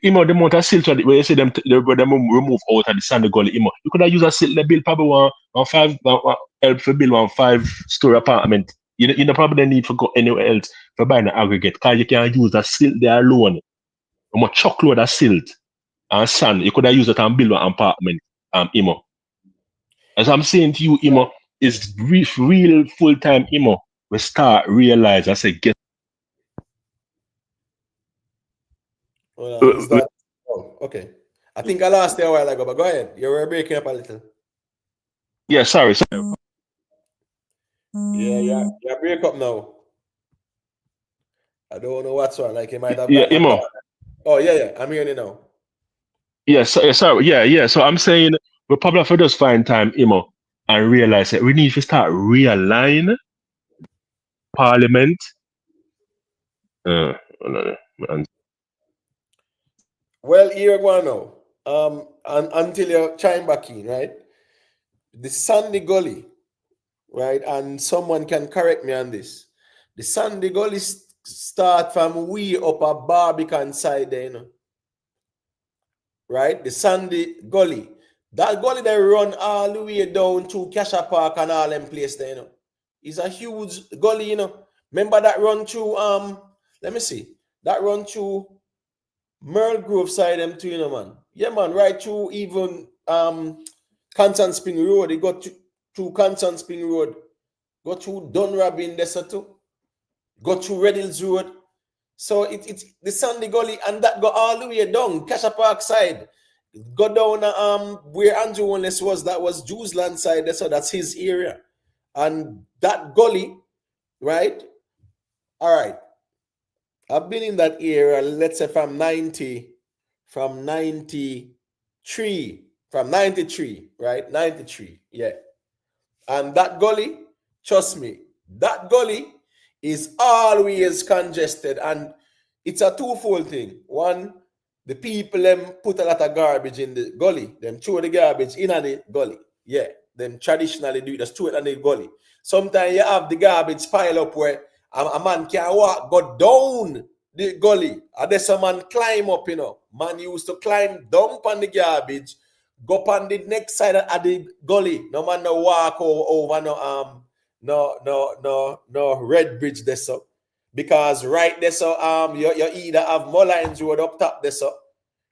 Imo, the amount of silt where you see them remove out of the Sandy Gully, Imo, you could have used a silt they build probably one help for build 1 5-story apartment. You know probably don't need to go anywhere else for buying an aggregate because you can use that silt there alone. A much chocolate of silt and sand, you could have used it and build an apartment, Imo. As I'm saying to you, Imo, is real full-time Imo. We start realize, I say, get. Okay. I think I lost you a while ago, but go ahead. You were breaking up a little. Yeah, sorry. Yeah, break up now. I don't know what's wrong. Like you might have. Yeah, Imo. Oh yeah, I'm hearing you now. Yeah, sorry. Yeah. So I'm saying we probably have to just find time, Imo, and realize that we need to start realign Parliament. Well, here you go now. Until you chime back in, right? The Sandy Gully, right? And someone can correct me on this. The Sandy Gully start from way up a Barbican side there, you know. Right? The Sandy Gully. That gully they run all the way down to Casha Park and all them place there, you know. It's a huge gully, you know. Remember that run through let me see. That run through Merle Grove side them too, you know, man. Yeah, man, right through even Constant Spring Road. They got through Constant Spring Road. Go through Dunrabin Desert, go through Red Hills Road. So it's the Sandy Gully, and that go all the way down Casha Park side. Go down where Andrew Wallace was, that was Jews land side, so that's his area. And that gully, right? All right. I've been in that area, let's say from 93, right? 93, yeah. And that gully, trust me, that gully is always congested, and it's a twofold thing. One, the people them put a lot of garbage in the gully. Them throw the garbage in the gully. Yeah, them traditionally do it. Just throw it in the gully. Sometimes you have the garbage pile up where a man can walk, go down the gully. And there's a man climb up, you know. Man used to climb down on the garbage, go up on the next side of the gully. No man no walk over no Red Bridge there, so. Because right there, so you either have Mullines Road up top there, so,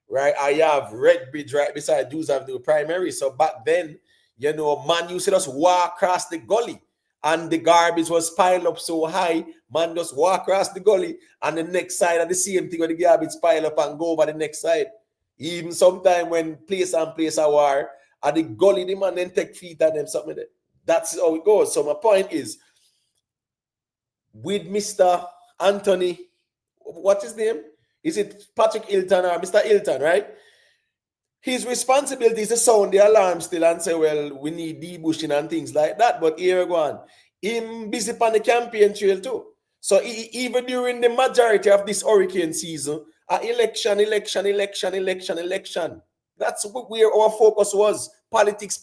right? Or you have Red Bridge right beside Jews Avenue Primary. So back then, you know, man used to just walk across the gully, and the garbage was piled up so high, man just walk across the gully, and the next side of the same thing where the garbage pile up and go over the next side. Even sometime when place and place are war, at the gully, the man then take feet and them something like that. That's how it goes. So my point is, with Mr. Anthony, what's his name? Is it Patrick Hilton or Mr. Hilton, right? His responsibility is to sound the alarm still and say, well, we need debushing and things like that. But here we go on. Him busy on the campaign trail too. So even during the majority of this hurricane season, election. That's where our focus was. Politics.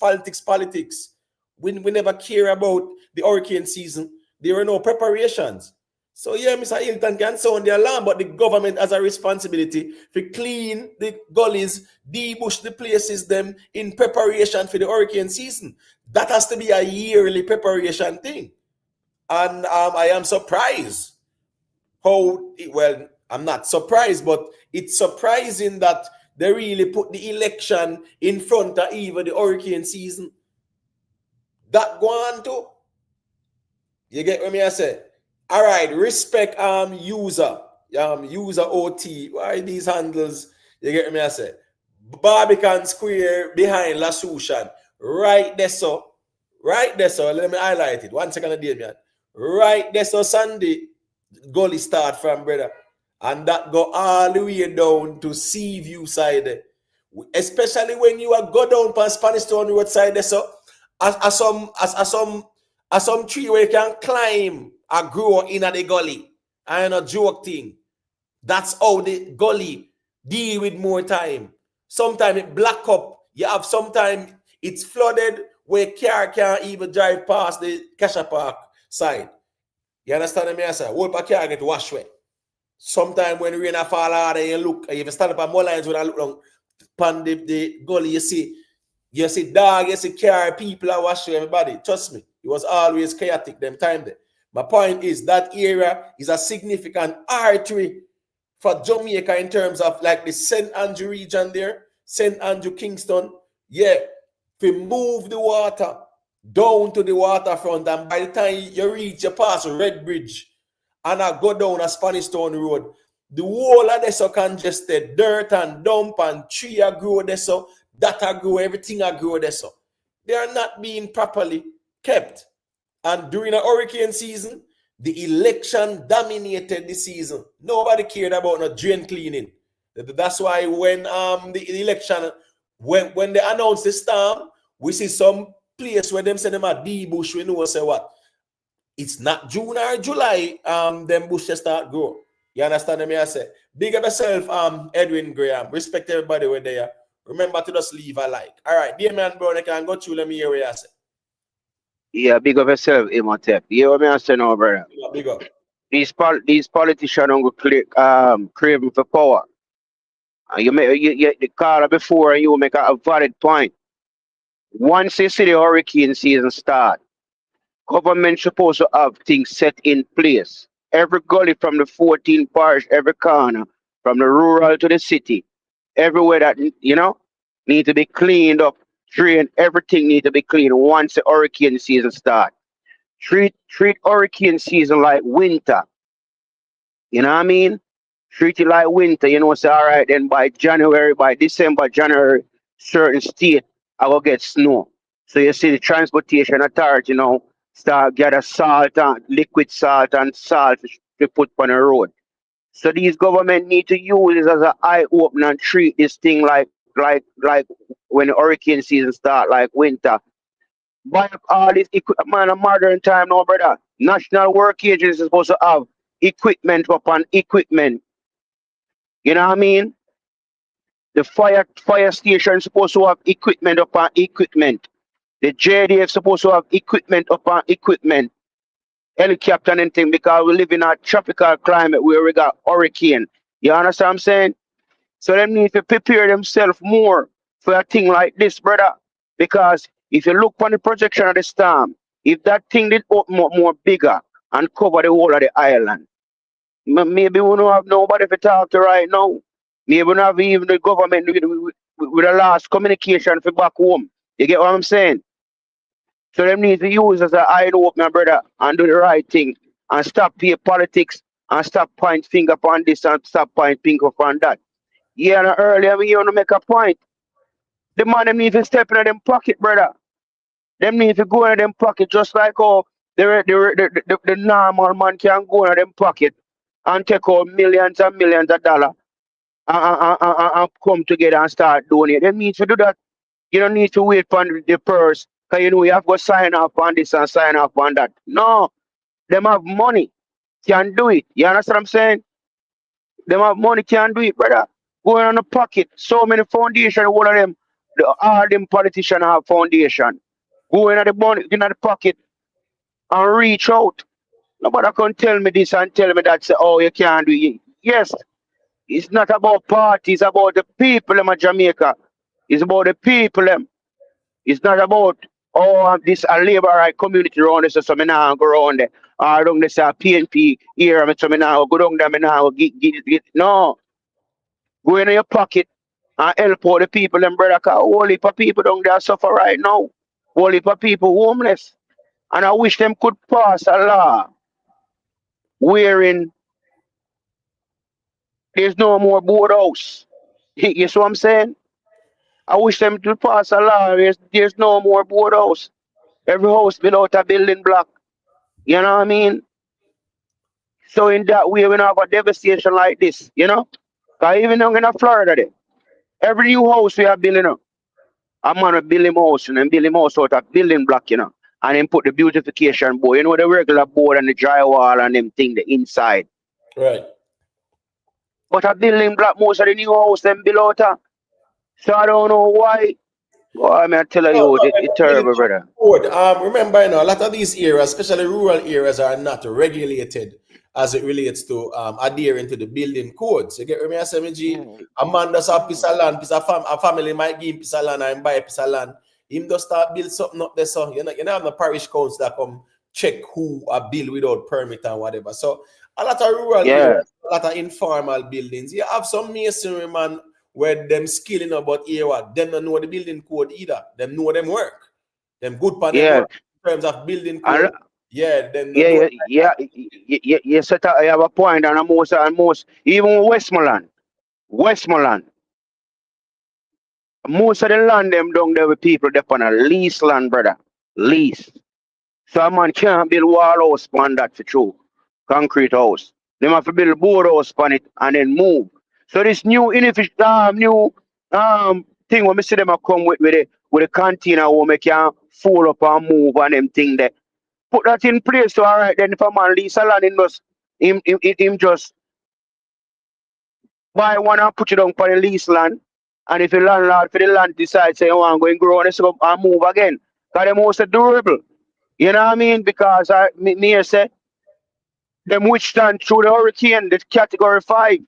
We never care about the hurricane season. There were no preparations. So yeah, Mr. Hilton can sound the alarm, but the government has a responsibility to clean the gullies, debush the places them in preparation for the hurricane season. That has to be a yearly preparation thing. And I am surprised well, I'm not surprised, but it's surprising that they really put the election in front of even the hurricane season. That go on too. You get what me I say? All right, respect user OT. Why these handles? You get what me I say? Barbican Square behind La Sushan. Right there, so. Let me highlight it. 1 second, man. Right there, so Sunday gully start from, brother. And that go all the way down to Seaview side. Especially when you are go down past Spanish Town Road side there, so as some tree where you can climb and grow in the gully. I ain't a joke thing. That's how the gully deal with more time. Sometimes it black up. You have sometimes it's flooded where car can't even drive past the Casha Park side. You understand me? I say, whole car get washed away. Sometimes when rain fall hard and you look, if you stand up at Mullines when I look down upon the gully, you see dog, you see car, people are washing everybody. Trust me, it was always chaotic them time there. My point is that area is a significant artery for Jamaica in terms of like the St. Andrew region there, St. Andrew, Kingston. Yeah, to move the water down to the waterfront, and by the time you reach, you pass Red Bridge and I go down a Spanish Town Road, the whole of this so congested, dirt and dump and tree are grow there so, that are grow, everything are grow there so. They are not being properly kept. And during a hurricane season, the election dominated the season. Nobody cared about no drain cleaning. That's why when the election, when they announced the storm, we see some place where them say them are debush, we know say what. It's not June or July, them bushes start grow. You understand me? I say, big up yourself, Edwin Graham. Respect everybody when they are. Remember to just leave a like. All right, dear man, bro, I can go through. Let me hear what you say. Yeah, big up yourself, Imhotep. You hear what I say now, brother? Big up. these politicians don't craving for power. You the call before and you make a valid point. Once you see the hurricane season start, government supposed to have things set in place. Every gully from the 14 parish, every corner, from the rural to the city, everywhere that need to be cleaned up, drain, everything need to be cleaned once the hurricane season start. Treat hurricane season like winter. You know what I mean? Treat it like winter. Say all right then by January, by December, January, certain state I will get snow. So you see the transportation authority, start gather salt and liquid salt and salt to put on the road. So these government need to use this as an eye opener and treat this thing like when the hurricane season start, like winter. Buy up all this equipment, man, a modern time now, brother. National Work Agency is supposed to have equipment upon equipment. You know what I mean? The fire station is supposed to have equipment upon equipment. The JDF supposed to have equipment upon equipment. Helicopter and thing because we live in a tropical climate where we got hurricane. You understand what I'm saying? So they need to prepare themselves more for a thing like this, brother. Because if you look on the projection of the storm, if that thing did open up more bigger and cover the whole of the island, maybe we don't have nobody to talk to right now. Maybe we don't have even the government with the last communication for back home. You get what I'm saying? So them need to use as an eye opener, brother, and do the right thing and stop pay politics and stop point finger upon this and stop point finger upon that. Yeah, and earlier we want to make a point. The man them need to step in them pocket, brother. Them need to go in them pocket just like how the normal man can go in them pocket and take out millions and millions of dollars and come together and start doing it. They need to do that. You don't need to wait for the purse because you have to sign up on this and sign up on that. No, them have money, can do it. You understand what I'm saying? Them have money, can do it, brother. Going on the pocket, so many foundation, all of them, all them politicians have foundation. Go in the money, in the pocket and reach out. Nobody can tell me this and tell me that, say, oh, you can't do it. Yes, it's not about parties, it's about the people in Jamaica. It's about the people. It's not about, oh, this a labor right community around this, so I now go around there. Or don't this a PNP here, so I now go down there, I now get. No, go in your pocket and help all the people, them brother, because whole heap of people down there suffer right now. Whole heap of people homeless. And I wish them could pass a law wherein there's no more boardhouse. You see what I'm saying? I wish them to pass a law. There's no more boardhouse. Every house without a building block. You know what I mean? So in that way, we don't have a devastation like this. Because even down in Florida, there, every new house we are building up, a man will build him house and build him house out of building block, and then put the beautification board. The regular board and the drywall and them thing, the inside. Right. But a building block, most of the new house, them build out. So I don't know why. Well, I mean, I tell you, it's terrible, brother. Remember, a lot of these areas, especially rural areas, are not regulated as it relates to adhering to the building codes. You get what I mean? G, a man does have piece of land, a family might give him piece of land and buy a piece of land. Him just start build something up there, so you know have the parish council that come check who are build without permit and whatever. So a lot of rural areas, a lot of informal buildings. You have some masonry man where them skilling about here what them don't know the building code either. Them know them work. Them good for them work in terms of building code. Then yes, I have a point, and most even Westmoreland, most of the land them down there with people they on a lease land, brother, lease. So a man can't build wall house on that for true, concrete house. They have to build board house on it and then move. So this new inefficient thing when we see them come with a container where we can fold up and move and them thing there. Put that in place, so all right, then if a man lease a land, him just buy one and put it down for the lease land. And if the landlord for the land decides, say, oh, I'm going to grow on this and move again, because they're most durable. You know what I mean? Because me say, them withstand through the hurricane, the category 5.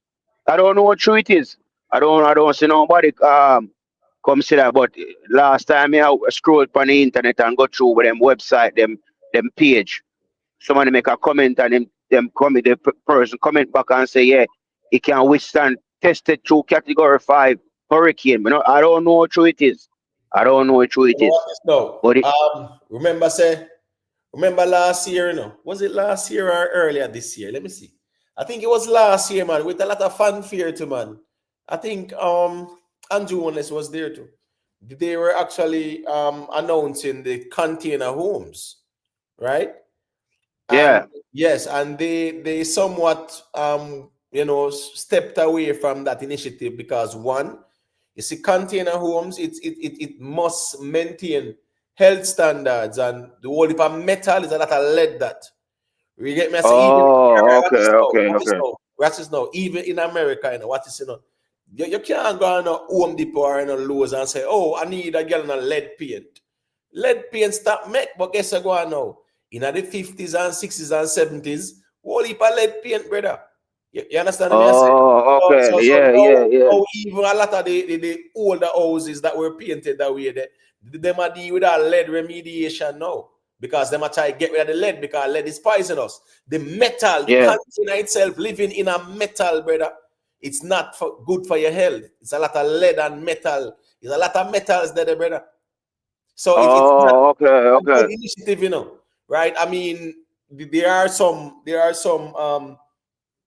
I don't know what true it is. I don't see nobody come see that. But last time I scrolled on the internet and go through with them website, them page. Somebody make a comment and them comment, the person comment back and say, yeah, it can withstand tested through category 5 hurricane. But I don't know what true it is. I don't know what true it is. No. But it, Remember last year, you know? Was it last year or earlier this year? Let me see. I think it was last year, man, with a lot of fanfare too, man. I think Andrew Wallace was there too. They were actually announcing the container homes, right? yeah. And yes, and they somewhat stepped away from that initiative because one, you see, container homes, it must maintain health standards, and the whole heap of metal is a lot of lead that. You get me? I say, even what is now, even in America, you know, what is, you know, you can't go on a Home Depot or in a Lowe's and say, oh, I need a gallon of lead paint. Lead paint stop make, but guess what go on now? In the 50s and 60s and 70s, whole heap of lead paint, brother. You understand what I'm saying? So now even a lot of the older houses that were painted that way, them are deal with that lead remediation now. Because them are trying to get rid of the lead because lead is poisonous. The metal, the container itself, living in a metal, brother, it's not good for your health. It's a lot of lead and metal. It's a lot of metals there, brother. So it's not a good initiative, you know, right? I mean, there are some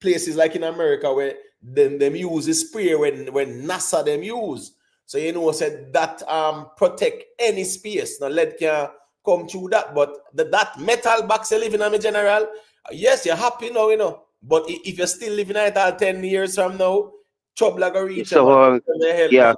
places like in America where them use a spray when NASA them use. So you know, said that protect any space. Now lead can come through that, but that metal box you living in general, yes, you're happy now, you know. But if you're still living at it 10 years from now, trouble like a reach. So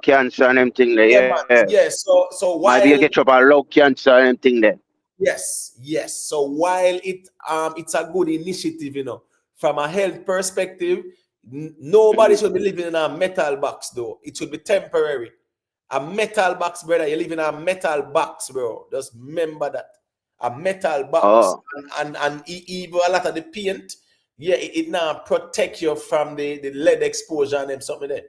cancer and everything there. Yes. So while maybe you get trouble low cancer and everything there. Yes. So while it's a good initiative, you know, from a health perspective, nobody should be living in a metal box though. It should be temporary. A metal box, brother. You live in a metal box, bro. Just remember that. A metal box. And even a lot of the paint, it now protect you from the lead exposure and something there.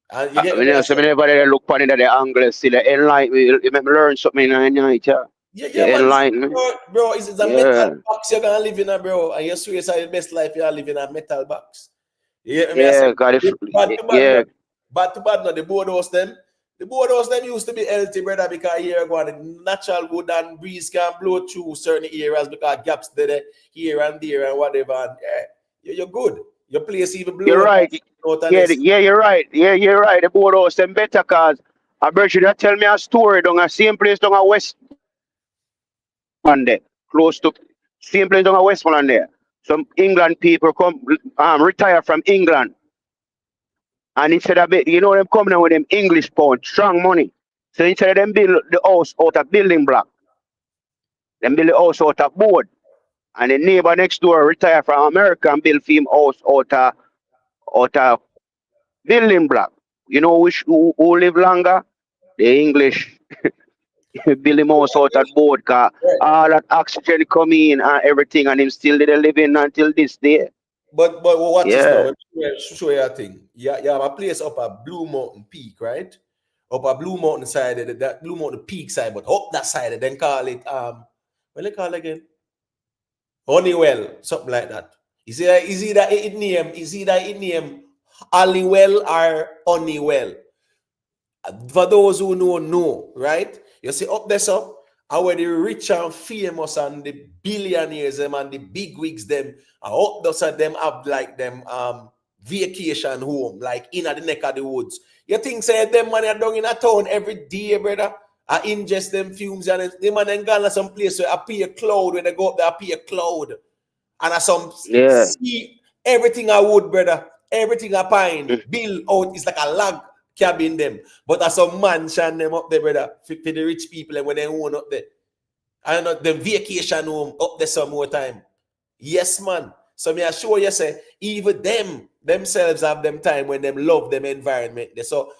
And you get so everybody look upon it at the angle, see the enlighten me. You make me learn something in the night, enlighten me. Bro, it's a metal box you're gonna live in, bro. And you swear it's the best life you live in a metal box. Bad to bad now, the boardhouse them used to be healthy, brother, because here the natural wood and breeze can blow through certain areas because gaps there, here and there and whatever. And you're good. Your place even blow. You're right. You're right. You're right. The boardhouse them better cause I bet you that tell me a story down the same place down a West there, close to same place down a Westmoreland there. Some England people come retire from England. And instead of them coming out with them English pound, strong money. So instead of them build the house out of building block, them build the house out of board. And the neighbor next door retire from America and build him house out of building block. You know who live longer? The English. Build him house out of board because all that oxygen come in and everything, and him still living until this day. But what is now? Show you a thing. You have a place up at Blue Mountain Peak, right? Up at Blue Mountain side, that Blue Mountain Peak side, but up that side, then call it what they call it again? Honeywell, something like that. Is either it name Halliwell or Honeywell. For those who know, right? You see up there, and where the rich and famous and the billionaires them and the big wigs them, and up there them have like them vacation home, like in the neck of the woods. You think say them money are down in a town every day, brother? I ingest them fumes and the man and gone to some place where I pay a cloud when they go up there, I pay a cloud. And I see everything I would, brother, everything I pine, bill out is like a log cabin them. But as some mansion them up there, brother, for the rich people and when they own up there. I know the vacation home up there some more time. Yes, man. So me assure you say, even them themselves have them time when them love them environment. So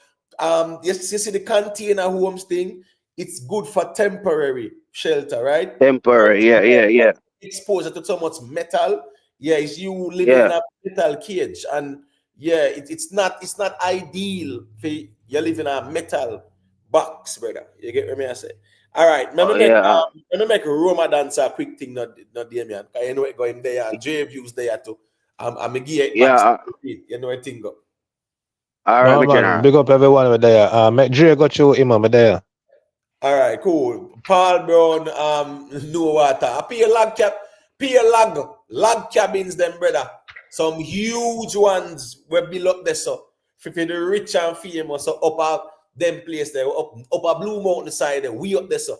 you see the container homes thing, it's good for temporary shelter, right? Temporary, yeah. Exposure to so much metal, Yeah, it's you living in Yeah. a metal cage, and yeah, it's not ideal for you live in a metal box, brother. You get what I say? All right, let Yeah. me make a Roma dancer a quick thing, not Damien. Cause you know it going there, J views there too. I'm a gear it back. Yeah. You know a thing go. All right, No, my man. general. Big up everyone over there. Make Dre got you him over there. All right, cool. Paul Brown, no water. I pay log cabins, them brother. Some huge ones were built up there, so for the rich and famous, so up them place there, up a Blue Mountain side there, we up there, so.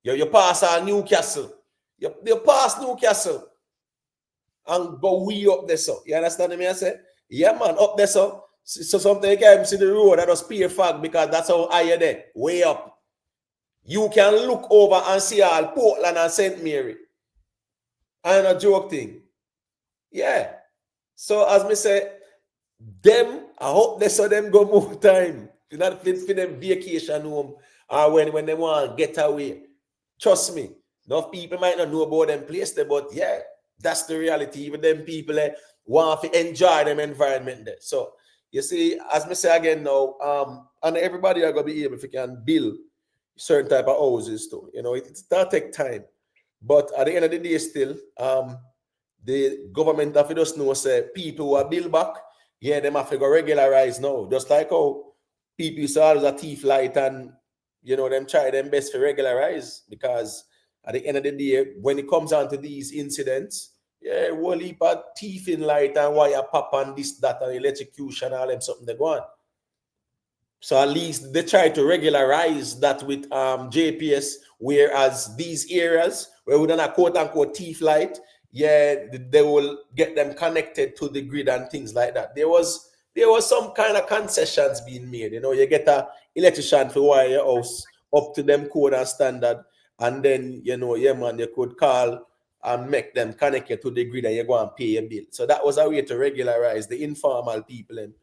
You pass Newcastle. You pass Newcastle and go way up there, so. You understand me? I say, yeah, man, up there, so. So something you can't see the road, that was pure fact because that's how high you're there, way up. You can look over and see all Portland and St. Mary. And a joke thing. Yeah. So as me say, them, I hope they saw them go more time. Not fit for them vacation home or when they want to get away. Trust me. Enough people might not know about them place there, but yeah, that's the reality. Even them people want to enjoy them environment there. So you see, as me say again now, and everybody are gonna be able if you can build certain type of houses too. You know, it's not take time. But at the end of the day, still, the government have to just know say people who are built back, yeah, them have to go regularize now. Just like how people used to always a thief light and you know them try them best to regularize because at the end of the day, when it comes down to these incidents, yeah, whole heap of thief in light and wire pop and this, that, and electrocution, all them something they go on. So at least they try to regularize that with JPS, whereas these areas where we don't have quote unquote thief light, yeah, they will get them connected to the grid and things like that. There was some kind of concessions being made. You know, you get a electrician to wire your house up to them code and standard, and then you know, yeah, man, you could call and make them connected to the grid and you go and pay your bill. So that was a way to regularize the informal people. And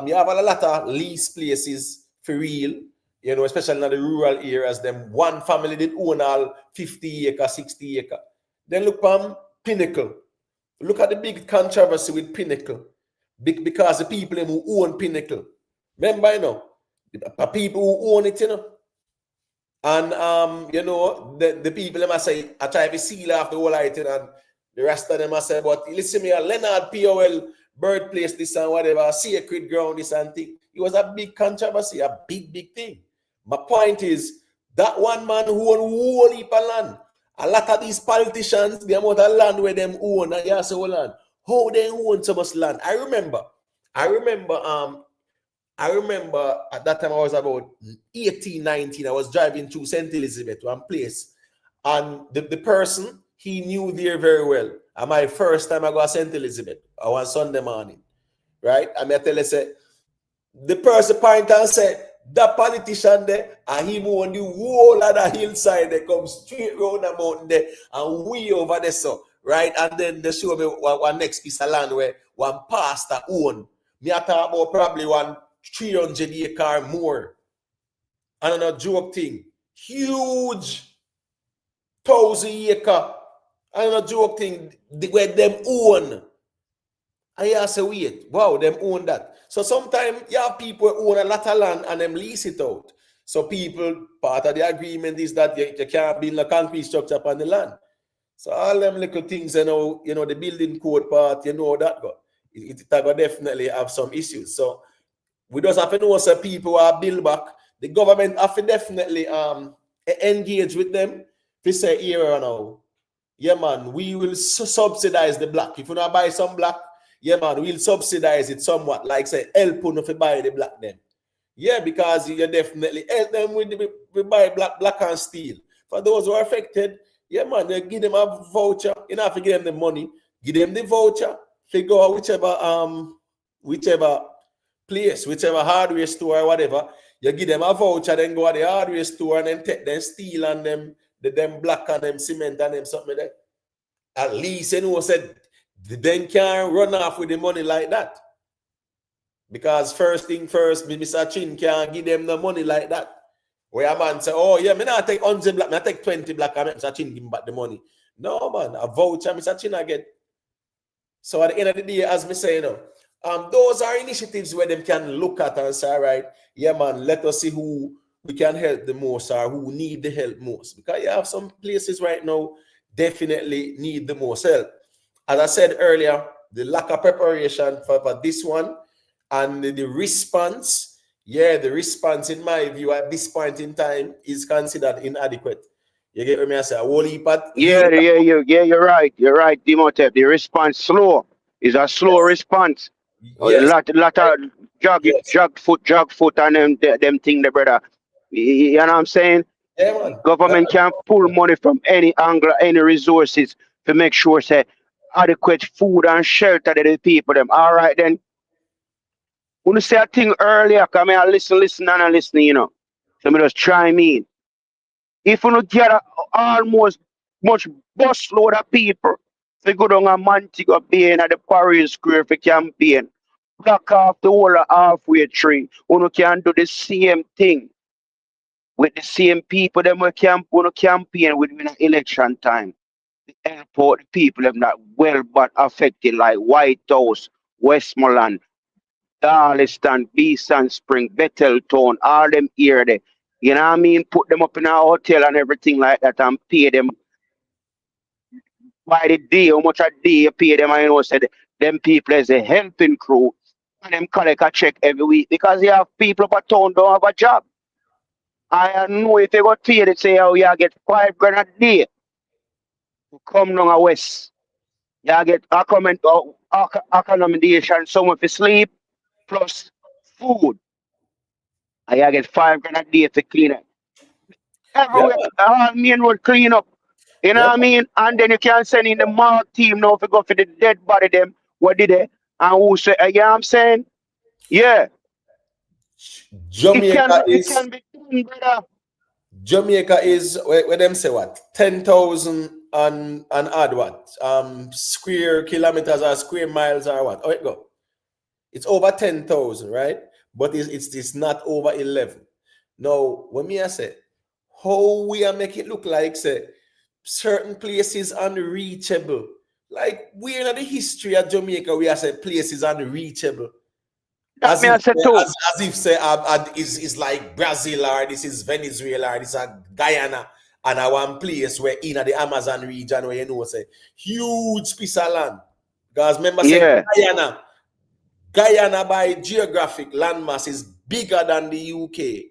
you have a lot of lease places for real, you know, especially in the rural areas. Them one family did own all 50 acre, 60 acre. Then look from Pinnacle. Look at the big controversy with Pinnacle. Because the people who own Pinnacle. Remember, you know, the people who own it, you know. And you know, the people them I say, I try to seal off the whole item, and the rest of them I say, but listen me, Leonard Powell birthplace, this and whatever, sacred ground, this and thing. It was a big controversy, a big thing. My point is that one man who own whole heap of land. A lot of these politicians, the amount of land where them own, and you say, hold on, how they own so much land? I remember at that time I was about 18, 19. I was driving through St. Elizabeth, one place. And the person, he knew there very well. And my first time I go to St. Elizabeth, I was Sunday morning, right? And I tell you, say, the person point and say, that politician there, and he on the whole of the hillside, they come straight round the mountain there, and way over there, so, right? And then they show me one next piece of land where one pastor own. Me I talk about probably one 300 acre more. And another joke thing, huge 1,000 acre. And another joke thing, where them own. And you say, wait, wow, them own that. So sometimes you have people who own a lot of land and them lease it out. So people, part of the agreement is that you can't build a concrete structure upon the land. So all them little things, you know, the building code part, you know that go. It will definitely have some issues. So we just have to know some people who are built back. The government have to definitely engage with them. If say here now, yeah man, we will subsidize the black. If you not buy some black, yeah man, we'll subsidize it somewhat. Like say, help you to buy the black them. Yeah, because you definitely help them with the buy black and steel. For those who are affected, yeah man, you give them a voucher. You don't have to give them the money. Give them the voucher. They go whichever place, whichever hardware store or whatever, you give them a voucher, then go to the hardware store and then take them steel and them black and them cement and them something like that. At least you know said then can't run off with the money like that. Because first thing first, Mr. Chin can't give them the money like that. Where a man say, oh yeah, me not take 100 black, I take 20 black and Mr. Chin give him back the money. No man, a voucher Mr. Chin I get. So at the end of the day, as me say, those are initiatives where them can look at and say, all right, yeah, man, let us see who we can help the most or who need the help most. Because you have some places right now definitely need the most help. As I said earlier, the lack of preparation for this one and the response, the response in my view at this point in time is considered inadequate. You get what I say? A whole heap of You're right. You're right, Demotep. The response slow. It's a slow response. A yes, lot of jog foot, and them thing, the brother. You know what I'm saying? yeah, man. Government can pull money from any angle, any resources to make sure say adequate food and shelter to the people them. All right then. When you say a thing earlier, come here, listen, So me just try me. If you don't get almost much bus load of people, to go down a Montego Bay at the Paris Square for campaign, block off the whole of halfway tree, you can do the same thing with the same people them we campaign within election time. Help out the people them that well but affected like White House, Westmoreland, Darlington, Beeson Spring, Betheltown, all them here there. You know what I mean? Put them up in a hotel and everything like that and pay them by the day, how much a day you pay them. I said them people as a helping crew and them collect a check every week because you have people up at town don't have a job. I know if you got paid, they say, oh, you get $5 grand a day to come down a west. You get accommodation, someone for sleep, plus food. And you get $5 grand a day to clean up. Everywhere, all main road clean up. You know what I mean? And then you can send in the mark team now to go for the dead body them. What did they? And who say, you know what I'm saying? Yeah. Jamaica It can be done, brother. Jamaica is where them say what 10,000 and add what square kilometers or square miles or what? Oh, it go. It's over 10,000, right? But it's not over 11. Now, when me I say how we are make it look like say certain places unreachable. Like we're in the history of Jamaica, we are say places unreachable. As if say is like Brazil or this is Venezuela or this is Guyana and a one place where in the Amazon region where you know say huge piece of land. Because remember say Guyana by geographic landmass is bigger than the UK.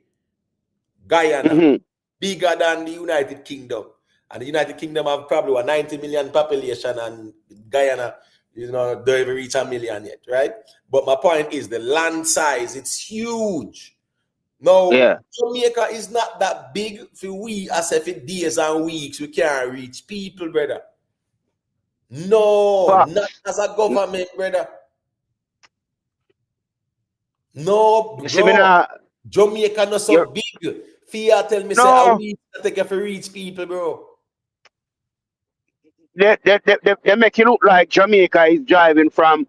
Guyana bigger than the United Kingdom. And the United Kingdom have probably a 90 million population and Guyana don't even reach 1 million yet, right? But my point is the land size, it's huge. Now, Jamaica is not that big for we as if it days and weeks we can't reach people, brother. No, not as a government, brother. No, bro. Jamaica not so big. Fear tell me say a week to take for reach people, bro. They make it look like Jamaica is driving from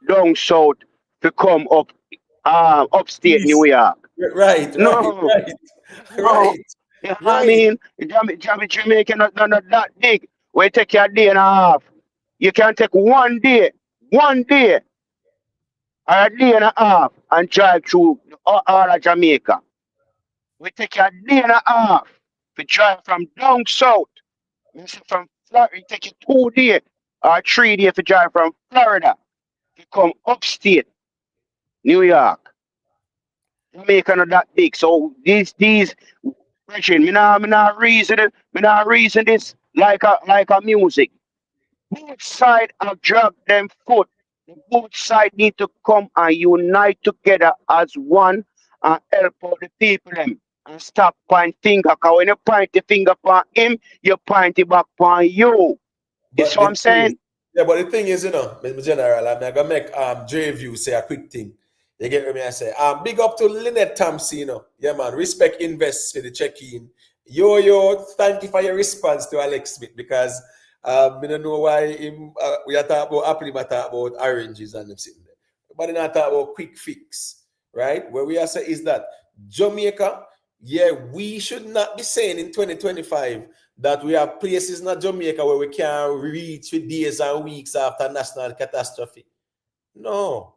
down south to come up upstate New York. Right. I mean, Jamaica not that big. Where you take your day and a half. You can take one day, or a day and a half and drive through all of Jamaica. We take a day and a half to drive from down south. From Florida, it take you 2 days or 3 days to drive from Florida to come upstate New York. Jamaica not that big. So these me not reason this like a music. Both sides have dropped them foot. Both sides need to come and unite together as one and help out the people them. And stop pointing finger. Because when you point the finger upon him, you point it back upon you. You see what I'm saying? Yeah, but the thing is, Mr. General, I'm gonna make J-View say a quick thing. You get what I say? Big up to Lynette Thompson, Yeah, man. Respect Invest for the check-in. Yo, thank you for your response to Alex Smith because I don't know why we are talking about apple, we talk about oranges and them sitting there. But then I talk about quick fix, right? Where we are saying is that Jamaica, we should not be saying in 2025, that we have places in Jamaica where we can't reach for days and weeks after national catastrophe. No.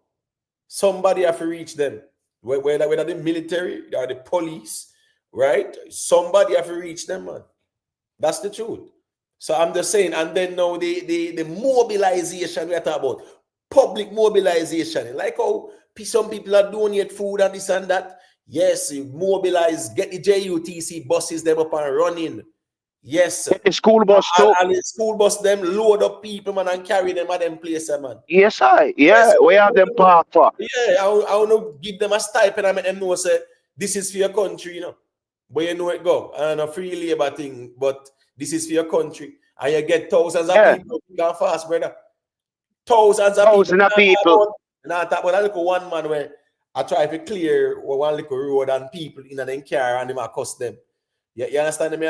Somebody have to reach them. Whether the military or the police, right? Somebody have to reach them, man. That's the truth. So I'm just saying, and then now the mobilization we are talking about, public mobilization, like how some people are doing food and this and that. Yes, mobilize, get the JUTC buses them up and running. Yes, Get the school bus too. And the school bus them load up people, man, and carry them at them places, man. Yes, we have them parked for. Yeah, I want to give them a stipend and make them know, say, this is for your country, you know. But you know it go. And a free labor thing, but this is for your country. And you get thousands of people gone fast, brother. Thousands of people. And I talk about a little one man where I try to clear one little road and people in them car and them are cost them. You understand me?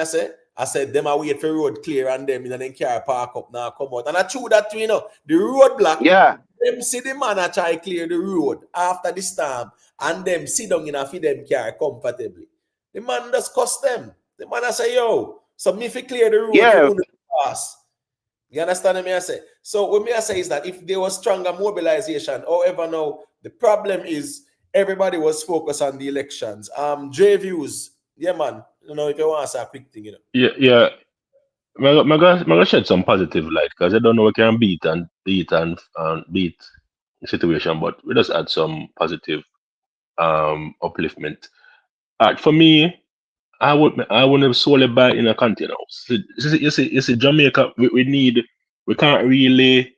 I said them are wait for road clear and them in them car park up now come out. And I true that too, you know. The road block. Yeah. Them see the man I try to clear the road after the storm and them sit down in a feed them car comfortably. The man just cost them. The man I say, yo, so me if you clear the road, you pass. You understand me? I say. So what me I say is that if there was stronger mobilization, however, now the problem is everybody was focused on the elections. J views, yeah, man. You know, if you want to say a quick thing, you know. Yeah. I'm gonna shed some positive light because I don't know we can beat the situation, but we just add some positive upliftment. For me, I wouldn't solely buy in a container house. You see, Jamaica, we can't really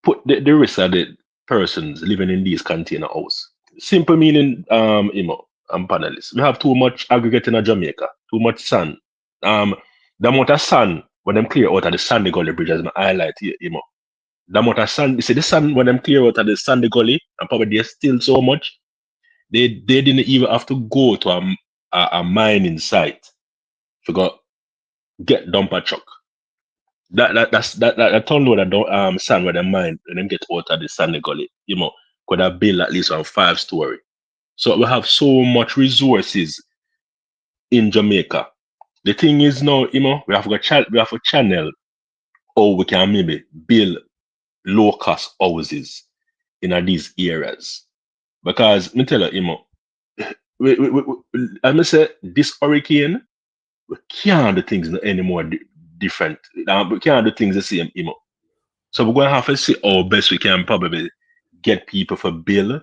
put the risk of the persons living in these container house. Simple meaning, and panelists. We have too much aggregate in Jamaica, too much sand. The amount of sand when them clear out of the Sandy Gully Bridge, as I highlight here, the amount of sand, you see the sand when them clear out of the Sandy Gully, and probably there's still so much, they didn't even have to go to a mining site to get dumper truck. That's that ton load of sand where they mine and then get out of the Sandy Gully, could have built at least on 5-story. So we have so much resources in Jamaica. The thing is now, we have a channel how we can maybe build low-cost houses in these areas. Because, me tell you, I must say, this hurricane, we can't do things anymore different. We can't do things the same, So we're going to have to see how best we can probably get people for bill.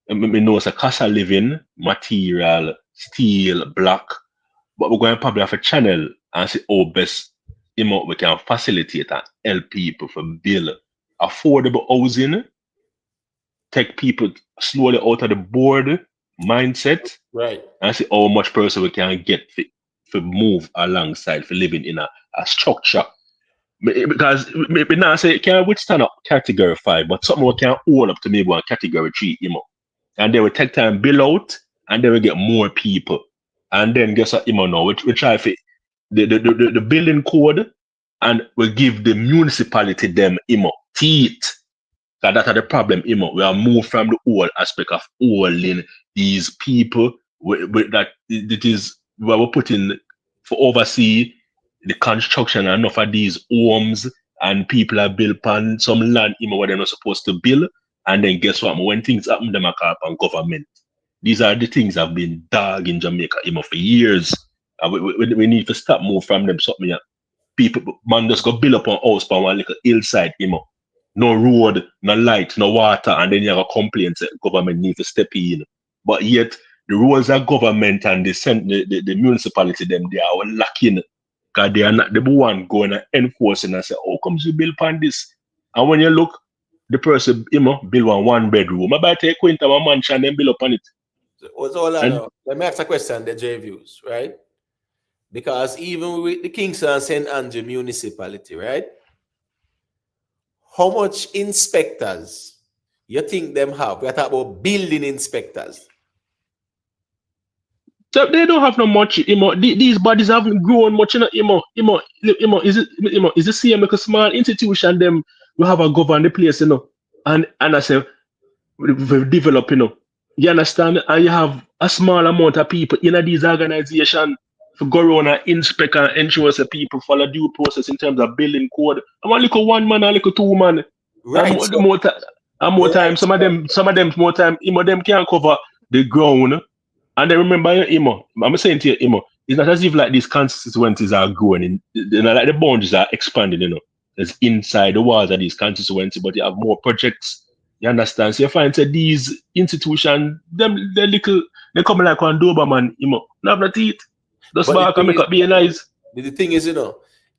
We know it's a cost of living, material, steel, block. But we're going to probably have a channel and see how best we can facilitate and help people for build affordable housing, take people slowly out of the board mindset, right? And see how much person we can get for move alongside for living in a structure. Because maybe now say it can withstand a category 5, but something we can hold up to maybe one category 3, and then we take time build out, and then we get more people. And then guess what, now we try for the building code, and we give the municipality them teeth. That's the problem, We are moved from the whole aspect of holding these people with that it is where we're putting for oversee the construction and enough of these homes, and people are built on some land where they're not supposed to build. And then guess what? When things happen, them are called upon government. These are the things that have been dug in Jamaica, for years. We need to stop move from them something. People, man, just go build up on house on one little hillside, No road, no light, no water, and then you have a complaint that government need to step in. But yet, the rules of government and the municipality, them, they are lacking. Because they are not the one going to enforce and say, how comes you build upon this? And when you look, the person, build one bedroom. I better take into a mansion and then build upon it. Let me ask a question, the J views, right? Because even with the Kingston and St. Andrew municipality, right? How much inspectors you think them have? We're talking about building inspectors. So they don't have no much, These bodies haven't grown much, Is the same like a small institution? Them we have a govern the place, and I say we develop, You understand? And you have a small amount of people in these organizations. to go around and inspect and ensure that people follow due process in terms of building code. I'm a little one man, a little two man. Right. And more time, some of them more time, them can't cover the ground. And then remember, I'm saying to you, it's not as if like these constituencies are growing, like the boundaries are expanding, It's inside the walls of these constituencies, but you have more projects. You understand? So you find that these institutions, they come like one Doberman, not the teeth. Just back and make up be nice. The thing is, in a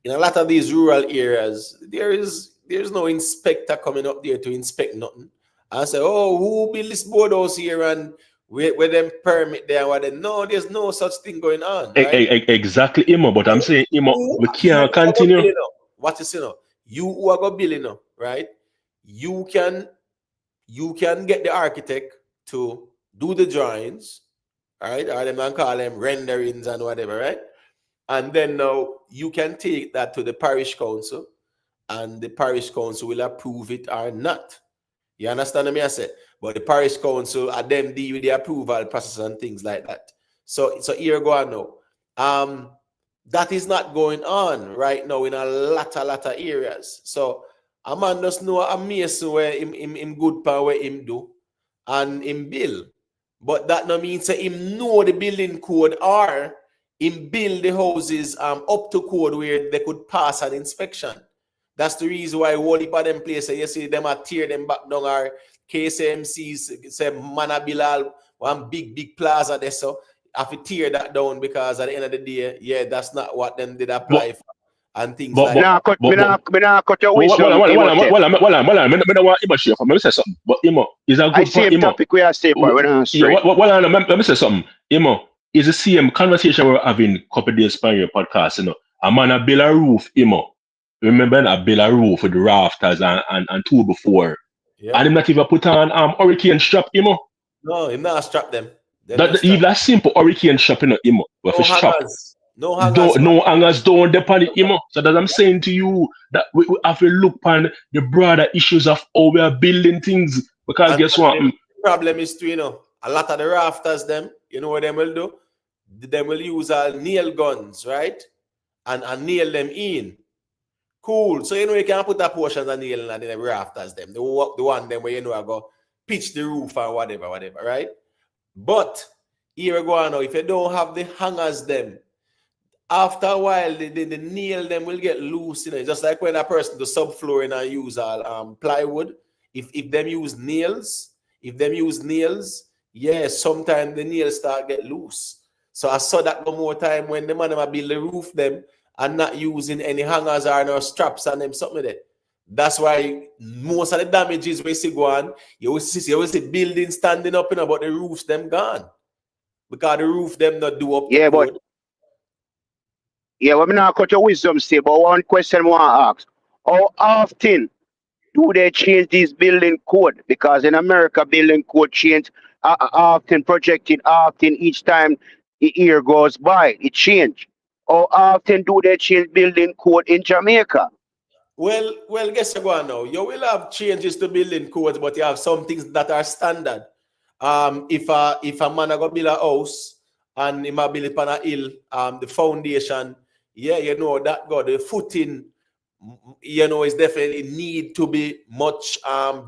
lot of these rural areas, there's no inspector coming up there to inspect nothing. And say, oh, who built this boardhouse here and where them permit there? No, there's no such thing going on. Right? Exactly, but I'm saying, we can't continue. What is, you who are going to build, right? You can get the architect to do the drawings, right? Or them can call them renderings and whatever, right? And then now you can take that to the parish council, and the parish council will approve it or not. You understand what I say? But the parish council are them deal with the approval process and things like that. So here go on now. That is not going on right now in a lot of areas. So a man just know a mason where him good power where him do and him build. But that no means that him know the building code or him build the houses up to code where they could pass an inspection. That's the reason why all of them places, you see them are tear them back down, or KSMCs say Manabilal, one big plaza there, so have to tear that down because at the end of the day, yeah, that's not what them did apply for and things like that. Let me say something. But is a good same topic we are saying, but we're not straight. Let me say something. Is the same conversation we're having a couple days per your podcast, a man a build a roof, remember I build a roof with the rafters and two before. Yeah. And him not even put on hurricane strap, No, him not strap them. Even that simple hurricane strap, No hangers. No hangers don't depend on it, So that I'm saying to you that we have to look on the broader issues of how we are building things. Because and guess what? The problem is to, a lot of the rafters them, what they will do? They will use nail guns, right? And nail them in. Cool. So you can put a portion of nail and then the rafters them. The one them where I go pitch the roof or whatever, right? But here we go now. If you don't have the hangers them, after a while the nail them will get loose, just like when a person do subflooring and use plywood. If them use nails, yeah, sometimes the nails start get loose. So I saw that one more time when the man build the roof them and not using any hangers or no straps and them something like that. That's why most of the damages we see go on, you will see buildings standing up, but the roofs them gone. Because the roof them not do up. Yeah, but we're not cut your wisdom say, but one question I want to ask. How often do they change this building code? Because in America, building code change often projected, often each time the year goes by, it change. How often do they change building code in Jamaica? Well, guess what now? You will have changes to building codes, but you have some things that are standard. If a man go build a house and he might build it on a hill, the foundation, yeah, that got the footing, is definitely need to be much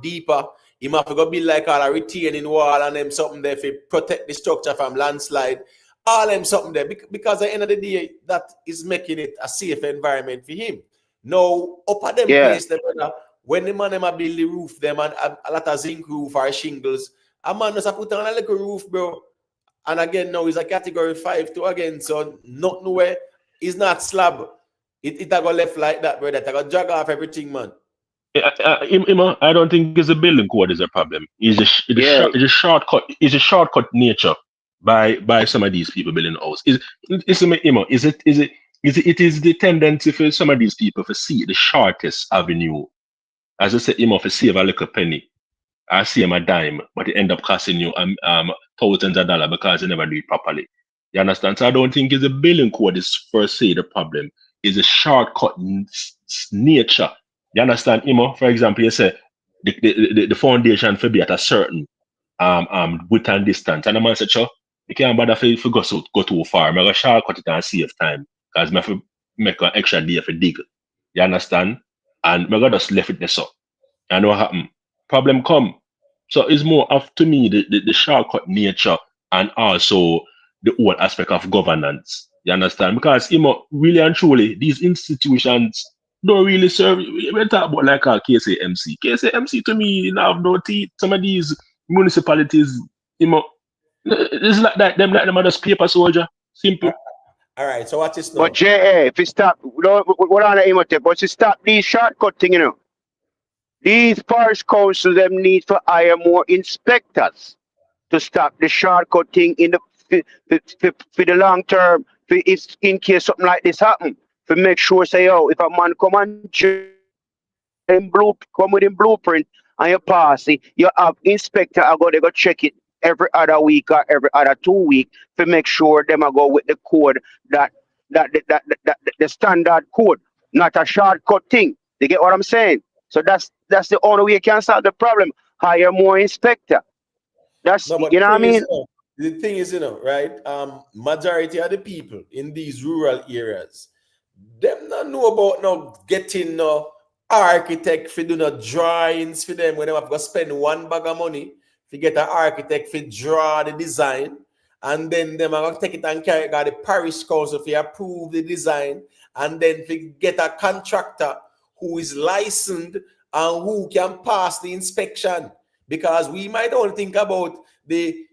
deeper. He might go build like a retaining wall and them something there to protect the structure from landslide. All them something there because at the end of the day, that is making it a safe environment for him. Now, up at them place, when the man build the roof, them and a lot of zinc roof or shingles, a man just put on a little roof, bro. And again, now it's a category 5 too again, so not nowhere. It's not slab. It got left like that, brother. It got drag off everything, man. I don't think it's a building code is a problem. It's a shortcut. It's a shortcut nature by some of these people building house. It is the tendency for some of these people to see the shortest avenue. As I said, for save a little penny. I see him a dime, but it end up costing you thousands of dollars because you never do it properly. You understand? So I don't think it's a building code is per se the problem. It's a shortcut nature. You understand? For example, you say the foundation for be at a certain width and distance. And the man said, sure, You can't bother if you go too far. I'm gonna shortcut it and save time. Because I have to make an extra day for dig. You understand? And I'm gonna just left it there so. And what happen? Problem come. So it's more of to me the shortcut nature and also the whole aspect of governance. You understand? Because really and truly, these institutions don't really serve. We talk about like a KCMC. KCMC to me, you know, have no teeth. Some of these municipalities, it's like that. Them like them are just paper soldier. Simple. All right. So what is now? But JA, if you stop, what on the Imhotep, but you stop these shortcut thing, These parish councils them need to hire more inspectors to stop the shortcut thing in the for the long term. For if in case something like this happen, to make sure say, if a man come with him blueprint and you pass it, you have inspector they go check it every other week or every other 2 weeks to make sure them go with the code that the standard code, not a shortcut thing. You get what I'm saying? So that's the only way you can solve the problem. Hire more inspector. That's you know what I mean? The thing is, right? Majority of the people in these rural areas, them not know about no getting no architect for do no drawings for them when they have to spend one bag of money to get an architect for draw the design, and then them are gonna take it and carry it to the parish council for approve the design, and then to get a contractor who is licensed and who can pass the inspection. Because we might all think about it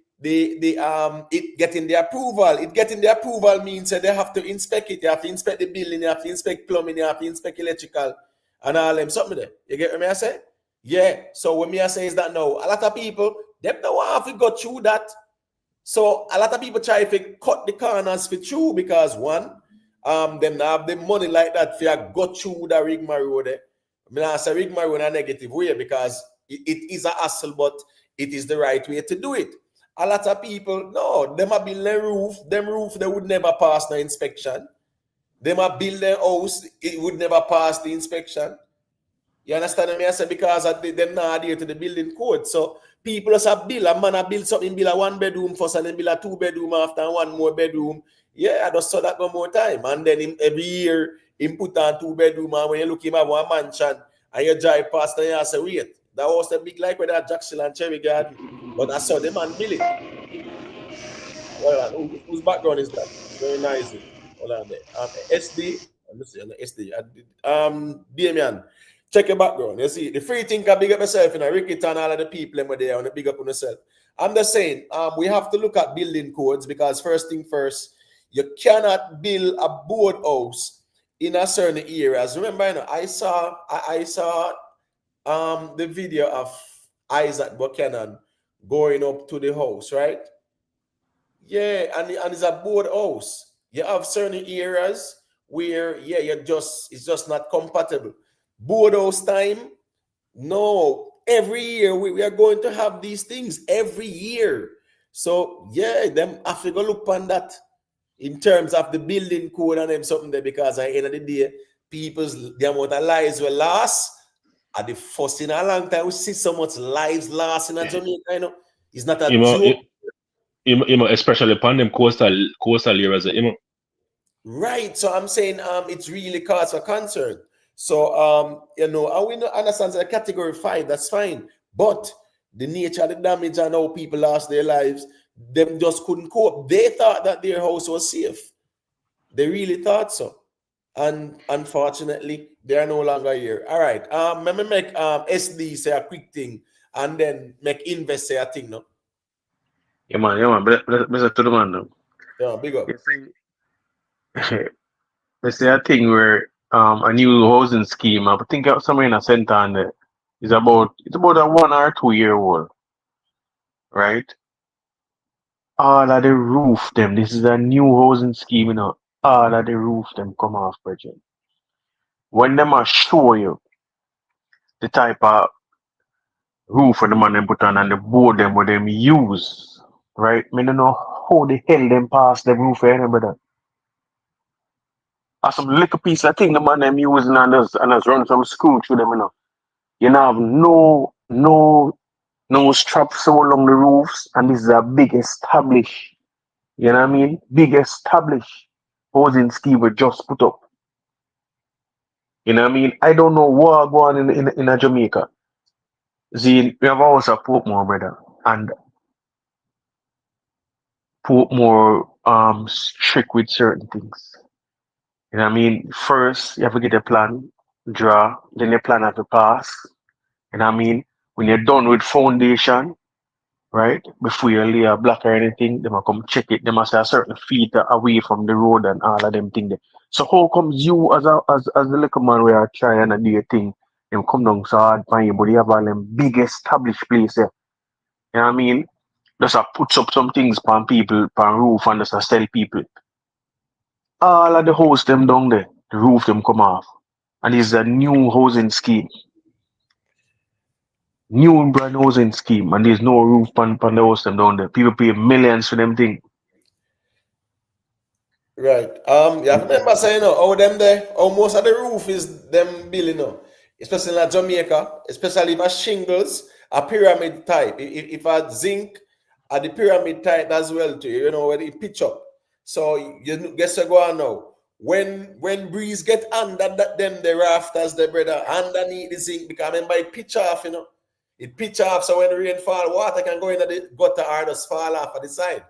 getting the approval. It getting the approval means that they have to inspect it. You have to inspect the building, you have to inspect plumbing, you have to inspect electrical and all them something there. You get what I say? Yeah. So what me I say is that now a lot of people them don't want to go through that. So a lot of people try to cut the corners for through because one, them not have the money like that for go through the rigmarole there. I mean, I say rigmarole in a negative way because it is a hassle, but it is the right way to do it. A lot of people, no, them a build their roof. Them roof, they would never pass the inspection. Them a build their house, it would never pass the inspection. You understand what I say? Because them not adhere to the building code. So people just a build, a man a build something, build a 1 bedroom first and then build a 2 bedroom after and 1 more bedroom. Yeah, I just saw that one more time. And then every year, he put on 2 bedroom and when you look him have one mansion and you drive past and you say, wait, that was the big like with that Jackson and Cherry Garden. But I saw the man build it. Well, whose background is that? Very nice. Hold on there. SD. Let me see. SD. Damian, check your background. You see, the free thinker big up yourself, Ricky and all of the people over there, and big up on yourself. I'm just saying, we have to look at building codes because first thing first, you cannot build a board house in a certain areas. Remember, I saw the video of Isaac Buchanan going up to the house, right? Yeah, and it's a board house. You have certain areas where it's just not compatible. Board house time, no. Every year we are going to have these things every year. So yeah, them have to go look on that in terms of the building code and them something there because at the end of the day, the amount of lives were lost. At the first in a long time, we see so much lives lost in Jamaica, It's not a joke. Especially upon them coastal areas, Right. So I'm saying it's really cause for concern. So and we understand that category 5, that's fine. But the nature of the damage and how people lost their lives, them just couldn't cope. They thought that their house was safe. They really thought so. And unfortunately, they are no longer here. All right. Let me make SD say a quick thing and then make Invest say a thing, no? Yeah, man. Bless to the man, though. Yeah, big up. Let's say a thing where a new housing scheme, I think somewhere in a center and there is about a 1 or 2 year old, right? All of the roof them. This is a new housing scheme, All of the roof them come off, Bridget. When them are show you the type of roof for the man them put on and the board them what them use, right? I don't know how the hell them pass the roof brother. As some little piece of thing the man them using and us run some screw through them, You have no straps all along the roofs, and this is a big established You know what I mean? Big established housing scheme we just put up. You know what I mean? I don't know what going on in a Jamaica. See, we have also Portmore, brother, and Portmore strict with certain things. You know what I mean? First, you have to get a plan, draw, then the plan have to pass. You know what I mean? When you're done with foundation, right? Before you lay a block or anything, they must come check it. They must have certain feet away from the road and all of them things. There. So how comes you as the little man where are trying to do your thing, them come down so hard for you, but you have all them big established places. You know what I mean? Just puts up some things pan people, pan roof and just tell people. All of the house them down there, the roof them come off. And it's a new housing scheme. New brand housing scheme, and there's no roof pan the house them down there. People pay millions for them thing. Right. You have to remember saying, how them there, how most of the roof is them building, especially in Jamaica, especially if a shingles, a pyramid type. If a zinc, at the pyramid type as well too, where it pitch up. So you guess you go on now. When breeze get under them the rafters, the brother, underneath the zinc, because remember it pitch off, It pitch off, so when the rain fall, water can go into the gutter or just fall off at the side.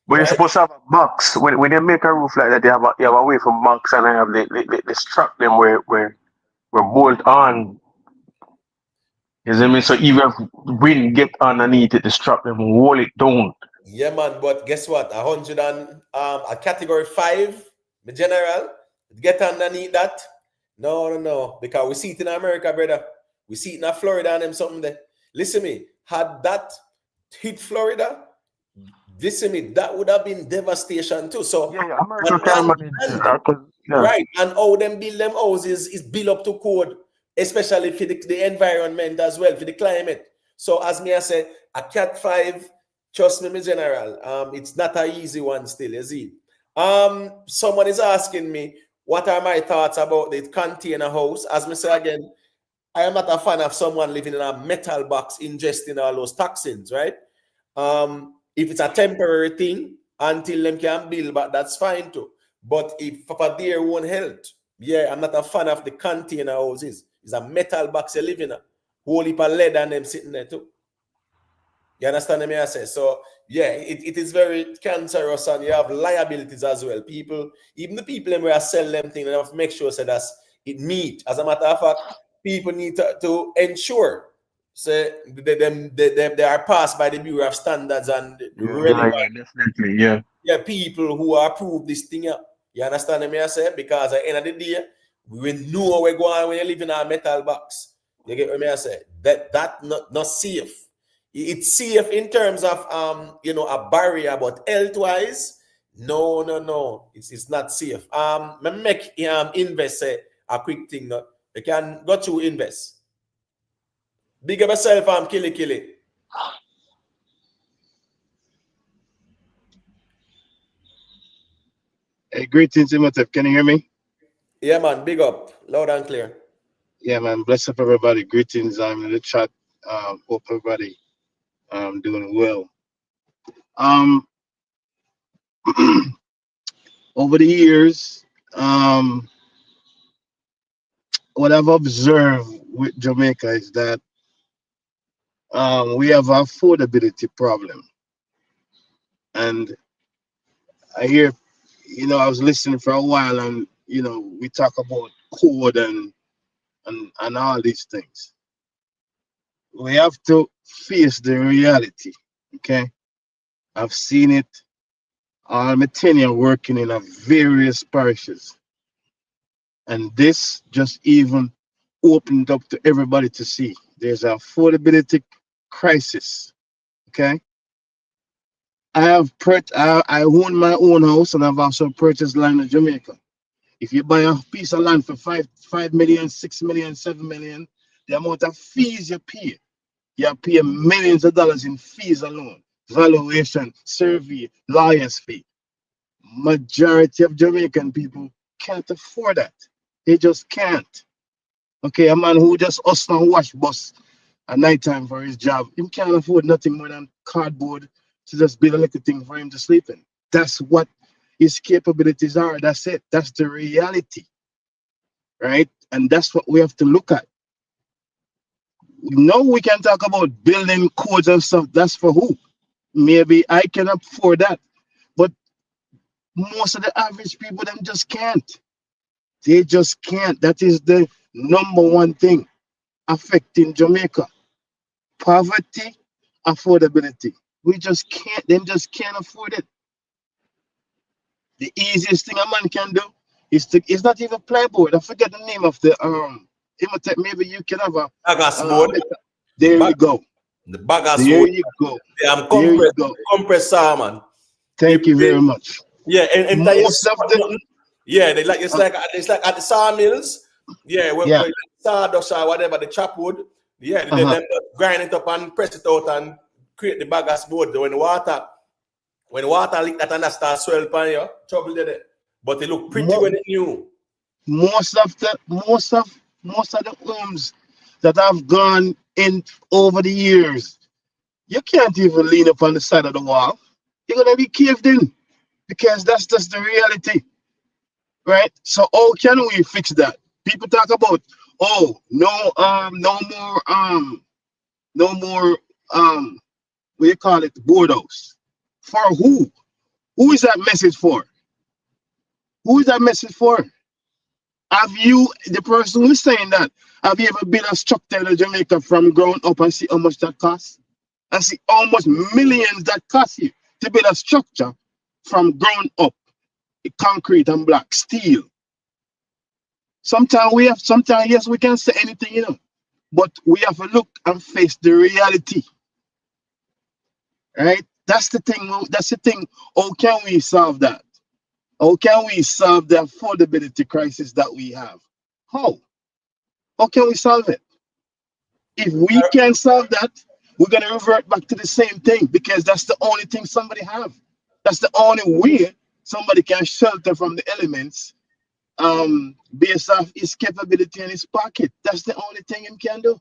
But you're supposed to have a box. When you make a roof like that, you have a way from box and I have the strap them where bolt on. You see me? So even if wind get underneath it, the strap them hold it down. Yeah, man, but guess what? 100 and a category 5, the general, get underneath that. No, because we see it in America, brother. We see it in Florida and them something there. Listen me, had that hit Florida, listen me, that would have been devastation too. So America can manage that. Right, and how them build them houses is built up to code, especially for the environment as well, for the climate. So as me I say, a Cat 5, trust me, my general, it's not an easy one still, you see. Someone is asking me, what are my thoughts about the container house? As me say again, I am not a fan of someone living in a metal box ingesting all those toxins, right? If it's a temporary thing until them can build, but that's fine too. But if for their own health, yeah, I'm not a fan of the container houses. It's a metal box you live in, a whole heap of lead and them sitting there too. You understand what I say? So yeah, it is very cancerous and you have liabilities as well. People, even the people who sell them things, they have to make sure so that it meet. As a matter of fact, people need to ensure they are passed by the Bureau of Standards and definitely, people who approve this thing. You understand what I say? Because at the end of the day, we know where we're going when you live in a metal box. You get what I say? That not safe. It's safe in terms of a barrier, but health-wise, no, it's not safe. Me make invest a quick thing. No? You can go to invest. Big up yourself, Killy. Hey, greetings, Imhotep. Can you hear me? Yeah, man. Big up. Loud and clear. Yeah, man. Bless up, everybody. Greetings. I'm in the chat. Hope everybody doing well. Over the years, what I've observed with Jamaica is that we have an affordability problem. And I hear, I was listening for a while and, we talk about code and all these things. We have to face the reality, okay? I've seen it all my tenure working in various parishes. And this just even opened up to everybody to see. There's an affordability crisis, okay? I own my own house and I've also purchased land in Jamaica. If you buy a piece of land for 5 million, 6 million, 7 million, the amount of fees you pay millions of dollars in fees alone. Valuation, survey, lawyer's fee. Majority of Jamaican people can't afford that. They just can't. Okay, a man who just hustle and wash bus at nighttime for his job, he can't afford nothing more than cardboard to just build a little thing for him to sleep in. That's what his capabilities are. That's it. That's the reality, right? And that's what we have to look at. No, we can talk about building codes and stuff. That's for who? Maybe I can afford that, but most of the average people them just can't. They just can't. That is the number one thing affecting Jamaica. Poverty, affordability. We just can't. Them just can't afford it. The easiest thing a man can do is to. It's not even plyboard. I forget the name of the Imhotep. Maybe you can have a. Bagasse board. There you go. The bagasse There board. you go. Yeah, There you go. compressor, man. Thank you very much. Yeah, and Most of the. yeah, they like it's like at the sawmills. Yeah, Yeah. where sawdust or whatever the chop wood. Yeah, they then grind it up and press it out and create the bagasse board. When water leak that and that start swell upon you, trouble did it. But they look pretty when it's new. Most of the homes that have gone in over the years, you can't even lean up on the side of the wall. You're gonna be caved in because that's just the reality, right? So how can we fix that? People talk about, oh, no more what do you call it, board house. For who? Who is that message for? Who is that message for? Have you, the person who's saying that, have you ever been a structure in Jamaica from ground up and see how much that costs? And see how much millions that cost you to build a structure from ground up, concrete and black steel. Sometimes yes, we can say anything, but we have to look and face the reality. Right? That's the thing. How can we solve that? How can we solve the affordability crisis that we have? How can we solve it? If we can't solve that, we're gonna revert back to the same thing because that's the only thing somebody have. That's the only way somebody can shelter from the elements, based off his capability and his pocket. That's the only thing he can do.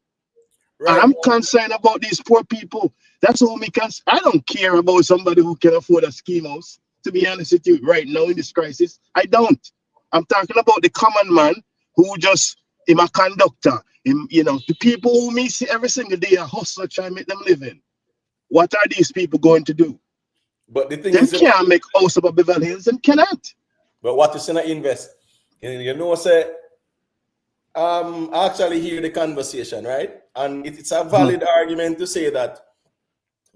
Right. I'm concerned about these poor people. That's all me can. I don't care about somebody who can afford a scheme house. To be honest with you, right now in this crisis, I don't. I'm talking about the common man who just, him a conductor, the people who me see every single day a hustler trying to make them living. What are these people going to do? But the thing they is, can't make house up at Beverly Hills. They cannot. But what you say not invest? Say, I actually hear the conversation, right? And it's a valid argument to say that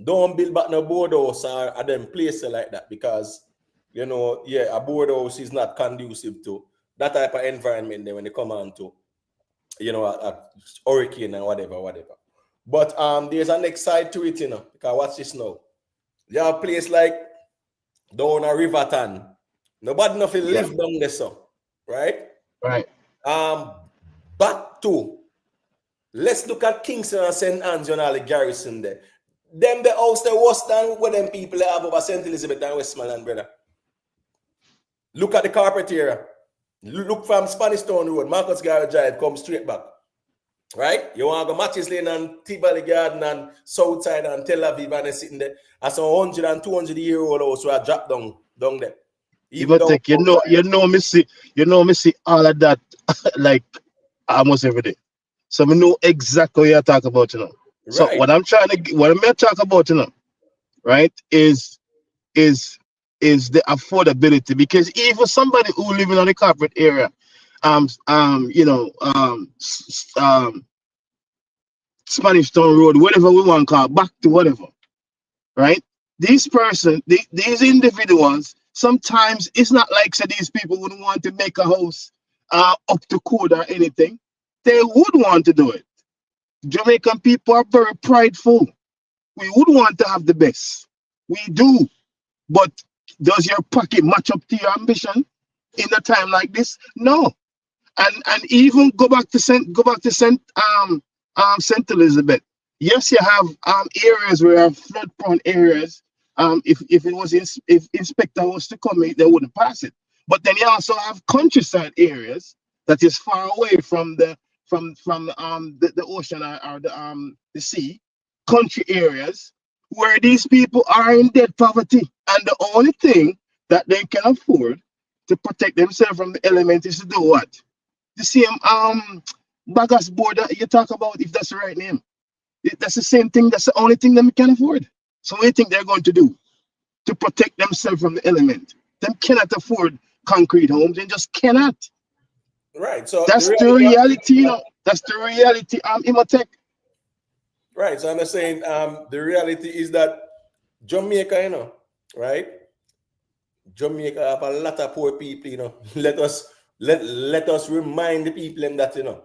don't build back no board house or them places like that because, a board house is not conducive to that type of environment then when they come on to, a hurricane and whatever. But there's a next side to it, because watch this now. You have a place like down a Riverton. Nobody nothing live down there, so right? Right. Back to, let's look at Kingston and St. Anne's and all the garrison there. Them the house the worse than what them people have over St. Elizabeth and Westmoreland, brother. Look at the carpet area. Look from Spanish Town Road, Marcus Garage Drive, come straight back. Right? You want to go Matches Lane and Tivoli Garden and Southside and Tel Aviv and they're sitting there. As a 100 and 200-year-old house who are dropped down there. Me see all of that like almost every day. So we know exactly what you're talking about, Right. So what I'm talking about, right, is the affordability, because even somebody who living on the corporate area, Spanish Town Road, whatever we want to call, back to whatever, right? These individuals, sometimes it's not like these people wouldn't want to make a house up to code or anything. They would want to do it. Jamaican people are very prideful. We would want to have the best. We do. But does your pocket match up to your ambition in a time like this? No. And even go back to St. Elizabeth. Yes, you have areas where are flood-prone areas. If inspector was to come in, they wouldn't pass it. But then you also have countryside areas that is far away from the ocean or the sea, country areas where these people are in dead poverty, and the only thing that they can afford to protect themselves from the element is to do what? The same bagasse board that you talk about, if that's the right name. That's the same thing. That's the only thing them can afford. So what do you think they're going to do to protect themselves from the element? Them cannot afford concrete homes. They just cannot. Right. So that's the reality, you know. That's the reality. Imotech. Right. So I'm saying the reality is that Jamaica, you know, right? Jamaica have a lot of poor people, you know. Let us remind the people that, you know,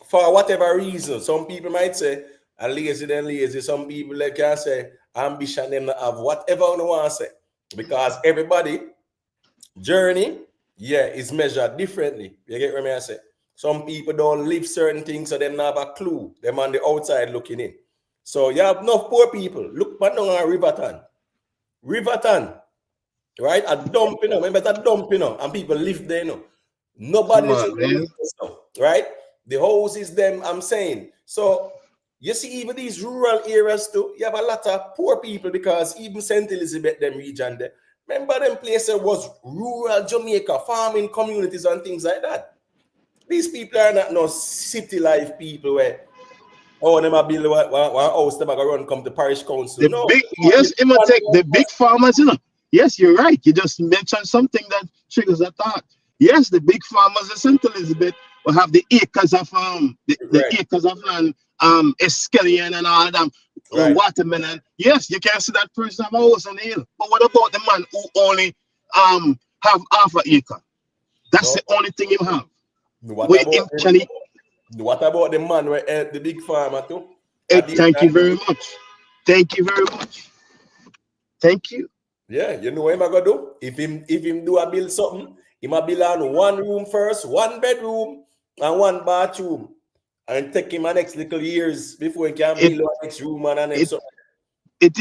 for whatever reason, some people might say, lazy than lazy. Some people like can say ambition them to have whatever they want to say. Because everybody journey, yeah, is measured differently. You get what I say? Some people don't live certain things, so they don't have a clue. Them on the outside looking in. So you have enough poor people. Look down on Riverton, right? A dump, you know. Remember that dump, you know, and people live there, you know. Nobody's right? The houses, them, I'm saying. So you see, even these rural areas too, you have a lot of poor people because even St. Elizabeth, them region there. Remember them places was rural Jamaica, farming communities and things like that. These people are not no city life people where them a build one house, them a go run come to parish council. Yes, Imotech, the big farmers, you know. Yes, you're right. You just mentioned something that triggers a thought. Yes, the big farmers in St. Elizabeth will have the acres of the acres of land, escallion and all them, watermelon. Yes, you can see that person have a house on the hill. But what about the man who only have half an acre? That's the only thing you have. What about the man where the big farmer too? Thank you very much. Thank you very much. Thank you. Yeah, you know what him I gonna do? If him do a build something, he might build on one room first, one bedroom, and one bathroom. And take him the next little years before he can build the next room and next something. It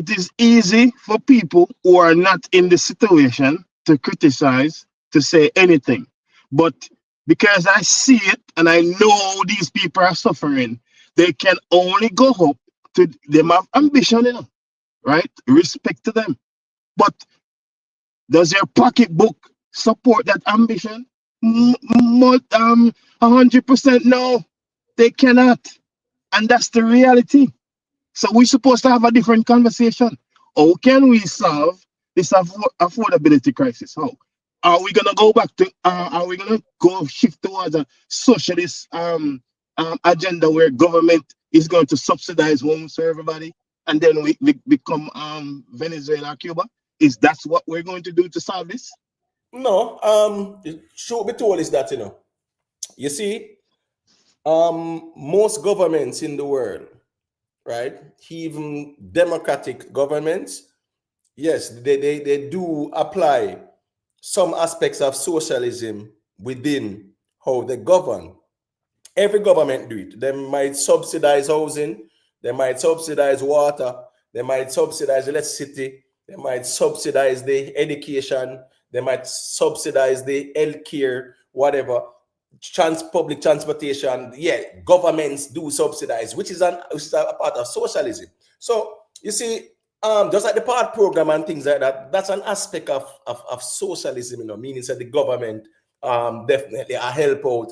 is easy for people who are not in the situation to criticize, to say anything. But because I see it and I know these people are suffering, they can only go up to them have ambition, you know, right? Respect to them. But does your pocketbook support that ambition? 100% no, they cannot. And that's the reality. So we're supposed to have a different conversation. How can we solve this affordability crisis? How? Are we gonna go back to? Are we gonna go shift towards a socialist agenda where government is going to subsidize homes for everybody, and then we become Venezuela, Cuba? Is that what we're going to do to solve this? No. Truth be told is that, you know, you see, most governments in the world, right, even democratic governments, yes, they do apply some aspects of socialism within how they govern. Every government do it. They might subsidize housing, they might subsidize water, they might subsidize electricity, they might subsidize the education, they might subsidize the healthcare, whatever. Public transportation, yeah, governments do subsidize, which is a part of socialism. So you see, just like the part program and things like that, that's an aspect of socialism, you know, meaning that the government definitely are help out,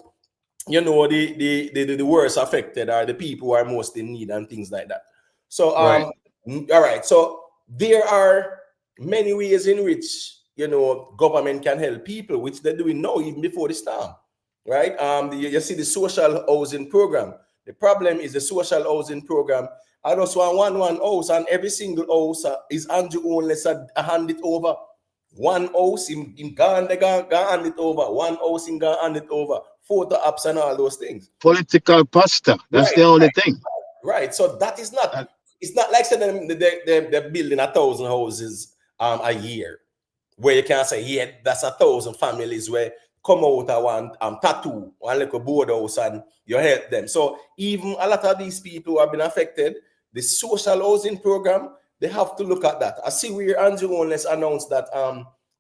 you know, the worst affected are the people who are most in need and things like that. So all right, so there are many ways in which, you know, government can help people, which they're doing now even before the storm. Right? You see the social housing program. The problem is the social housing program. I just want one house, and every single house is Andrew only hand it over. One house in gone, they gone hand it over. One house in gone hand it over. Photo apps and all those things. Political pasta. That's the only thing. Right. So that is not. It's not like saying they're building 1,000 houses a year, where you can say, yeah, that's 1,000 families where come out of one tattoo, one little board house, and you help them. So even a lot of these people who have been affected, the social housing program, they have to look at that. I see where Andrew Holness announced that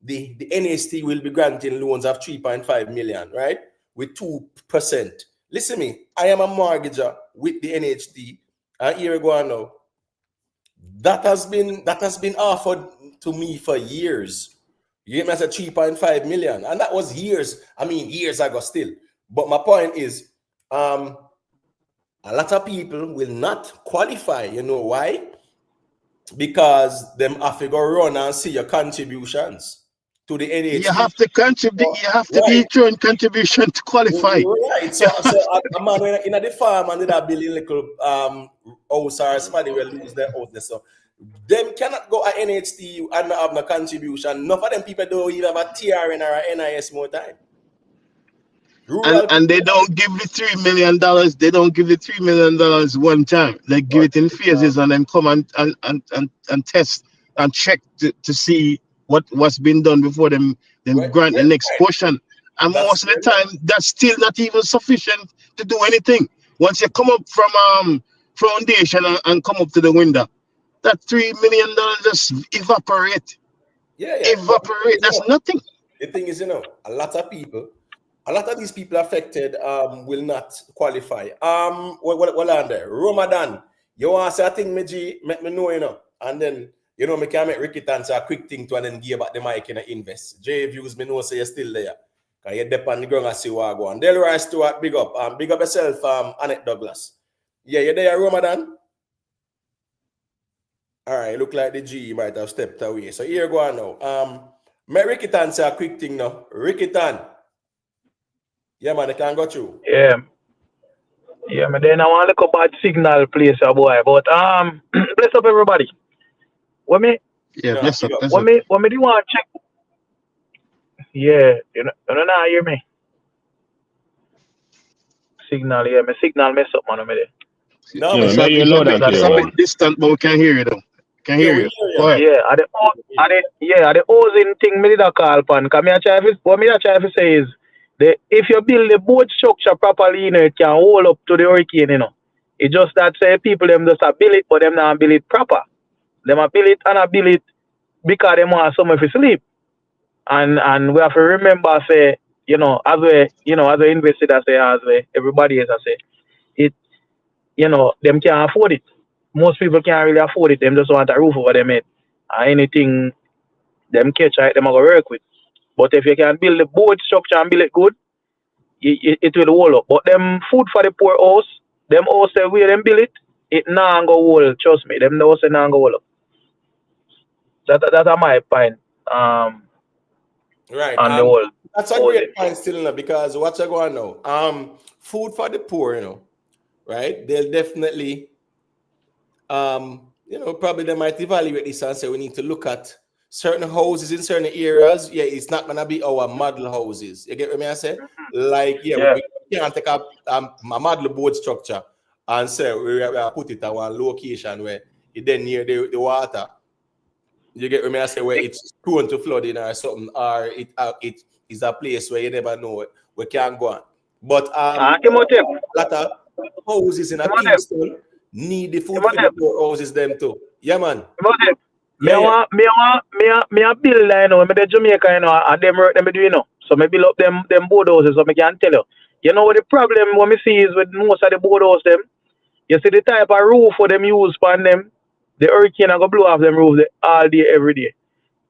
the NHT will be granting loans of 3.5 million, right? With 2%. Listen to me, I am a mortgager with the NHT, and here we go now. That has been offered to me for years. You get me as a 3.5 million, and that was years. I mean, years ago still. But my point is, a lot of people will not qualify. You know why? Because them have to go run and see your contributions to the NHT. You have to contribute. You have to be showing contribution to qualify. Right. So a man in the farm and that building little house or somebody will lose their house. So them cannot go at NHT and not have no contribution. None of them people don't even have a TRN or a NIS more time. And they don't give the $3 million. They don't give the $3 million one time. They give it in phases and then come and test and check to see what's been done before them grant the next portion. And most of the time, that's still not even sufficient to do anything. Once you come up from foundation and come up to the window, that $3 million just evaporate. Evaporate. That's nothing. The thing is, a lot of these people affected will not qualify. What on there? Ramadan. You want to say a thing, let me know, and then me can make Ricky answer a quick thing to and then give back the mic and invest. J views me know say you're still there. Cause you're dep on the ground and see what I go on. Delroy Stewart, big up. Big up yourself, Annette Douglas. Yeah, you're there, Ramadan? Alright, look like the G might have stepped away. So here go on now. Make Ricky Tan say a quick thing now. Ricky Tan. Yeah, man, I can go through. Yeah, man, then I want to look bad signal place, boy. But bless up everybody. Bless up. What me do you want to check? Yeah, you know now hear me. Signal, my signal mess up, man. No, it's a bit distant, but we can hear you though. Can hear you. Go ahead. Yeah, the housing thing me did a call upon. What me try to say is if you build the boat structure properly, it can hold up to the hurricane, It's just that say people them just build it, but them not build it proper. Them build it and build it because they want somewhere to sleep. And we have to remember say, as we invested as everybody else say, it them can't afford it. Most people can't really afford it. Them just want a roof over their head. Anything them catch right, them go work with. But if you can build the board structure and build it good, it will hold up. But them food for the poor house, them house where them build it not go hold. Trust me, them house not go hold up. That's my point. Right. On the whole. That's a great point still, because what's going on now? Food for the poor, right? They'll definitely probably they might evaluate this and say we need to look at certain houses in certain areas. Yeah, it's not gonna be our model houses. You get what I say? Like, we can't take up a model board structure and say we put it at one location where it then near the water. You get what I say? Where it's prone to flooding or something, or it is a place where you never know we can't go on. But a lot of houses in a Kingston need the food for the poor houses them too. Yeah, man. Me a build line when me the Jamaica, and them work them do, So me build up them board houses, so me can tell you. You know what the problem what me see is with most of the board houses them, you see the type of roof for them use on them, the hurricane go blow off them roof all day, every day.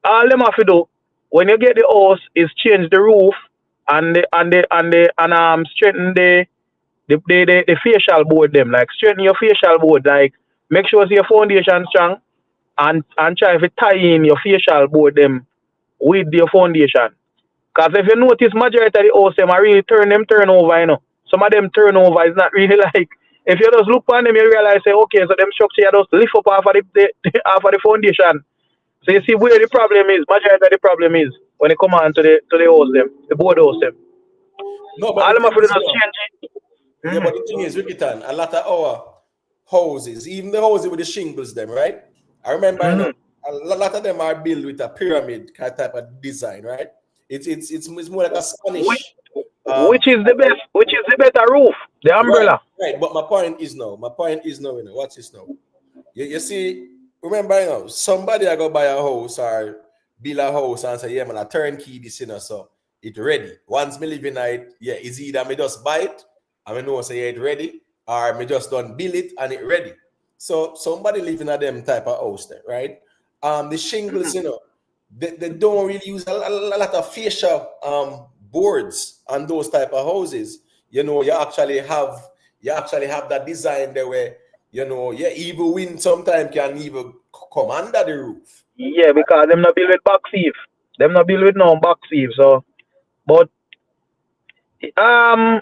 All them have to do when you get the house is change the roof and straighten the facial board them, like straighten your facial board, like make sure your foundation strong and try to tie in your facial board them with your foundation. Because if you notice majority of the house them are really turn over, Some of them turnover is not really like, if you just look on them, you realize say, okay, so them structure you just lift up half of the foundation. So you see where the problem is, majority of the problem is when it come on to the house them, the board house them. No, but all them have to just change it. Yeah, but the thing is, Rickitan, a lot of our houses, even the houses with the shingles, them, right? I remember a lot of them are built with a pyramid type of design, right? It's more like a Spanish. Which is the best? Which is the better roof? The umbrella. Right. But my point is now, watch this now. You see, remember, somebody I go buy a house or build a house and say, yeah, man, I turnkey this, so it's ready. Once me live in it, yeah, it's either me just buy it, and me know say yeah, it's ready, or me just don't build it and it ready. So somebody living at them type of house there, right? the shingles, you know, they don't really use a lot of fascia boards on those type of houses. You know, you actually have that design there where, you know, even wind sometimes can even come under the roof. Yeah, because them not build with box eave. Them not build with no box eave. So, but it all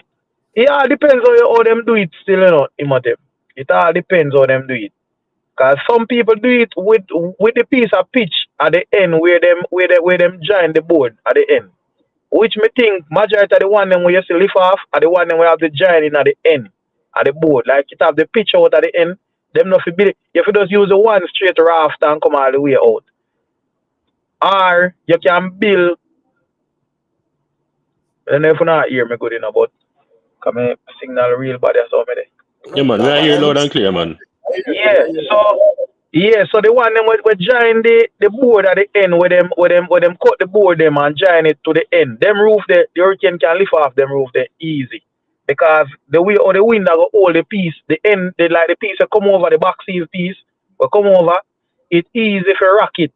depends on how them do it. Still, you know, Imhotep. It all depends how them do it. Cause some people do it with the piece of pitch at the end where them join the board at the end. Which me think majority of the one them where you see lift off are the one them where have the joining at the end at the board. Like it have the pitch out at the end. Them not fi build it. You fi just use the one straight raft and come all the way out. Or you can build. I don't know if you not hear me good enough, but come here, signal real bad as so many. Yeah, man. I hear loud and clear, man. So the one them we join the board at the end where them cut the board them and join it to the end. Them roof the hurricane can lift off them roof there easy. Because the way or the wind that go hold the piece, the end they like the piece that come over the box eave piece, will come over, it easy if you rock it.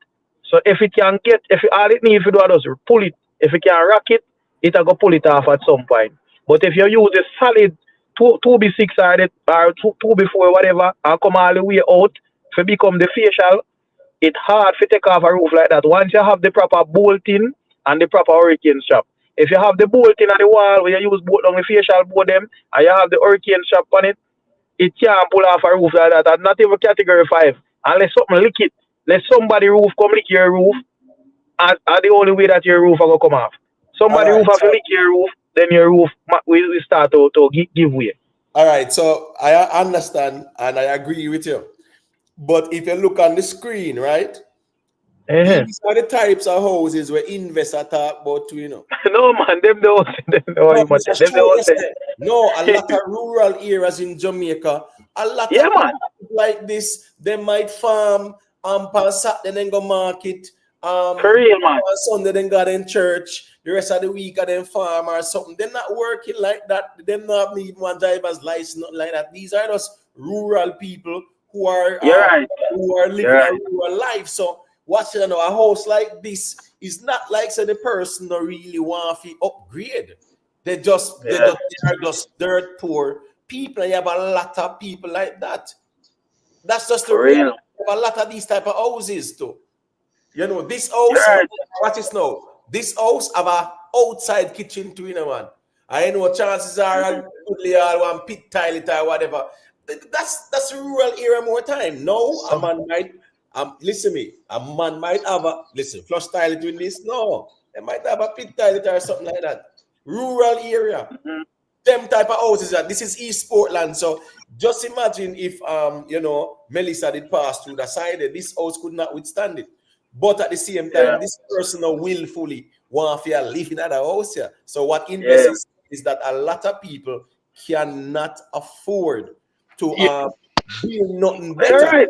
So if it can get all it needs to do is pull it. If it can rock it, it'll go pull it off at some point. But if you use a solid 2B6 or 2B4 whatever and come all the way out to become the facial, it's hard to take off a roof like that. Once you have the proper bolting and the proper hurricane strap. If you have the bolting on the wall where you use both on the facial board them and you have the hurricane strap on it, it can't pull off a roof like that. And not even category 5. Unless something lick it. Let somebody roof come lick your roof, and the only way that your roof will come off. Somebody roof have to lick your roof, then your roof will start to give way. All right, so I understand and I agree with you. But if you look on the screen, right? These are the types of houses where investors talk about too, you know. No, man, them don't. No, a lot of rural areas in Jamaica, a lot of people like this, they might farm on Saturday, then go market. For real, man. On Sunday, then go in church. The rest of the week, then farm or something. They're not working like that. They not need one driver's license, nothing like that. These are just rural people who are living a rural life. So, watch it, a house like this is not like say the person don't really want to upgrade. They are just dirt poor people. You have a lot of people like that. That's just the real. You have a lot of these type of houses too. You know, this house, watch this now. This house have a outside kitchen too, you know, man. I know chances are only one pit tile it or whatever. That's a rural area more time. No, a man might listen me. A man might have a flush tile doing this. No, they might have a pit tile or something like that. Rural area. Them type of houses. This is East Portland. So just imagine if Melissa did pass through the side, this house could not withstand it. But at the same time, this person willfully want to live in that house here. So what invests is that a lot of people cannot afford to build nothing better.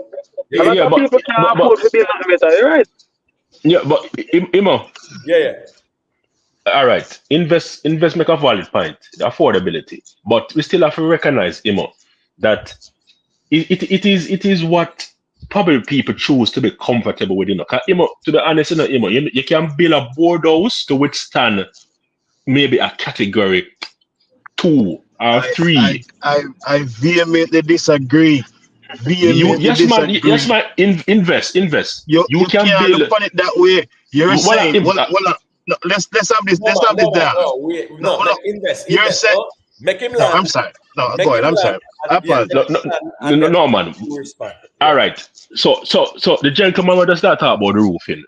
A lot of people can't afford to build nothing better. You're right. Yeah, but Imo. Yeah. All right. Invest make a valid point, the affordability. But we still have to recognize, Imo, that it is what probably people choose to be comfortable with, Imo, to be honest, Imo, you can build a board house to withstand maybe a category 2 or 3. I vehemently disagree. Yes, man. Invest. You can build. Look on it that way. You're saying, no, let's have this. Let's have this down. No, invest. You're saying, make him laugh. No, I'm sorry. No, go ahead. I'm sorry. No, man. All right. So the gentleman will just start talk about the roofing.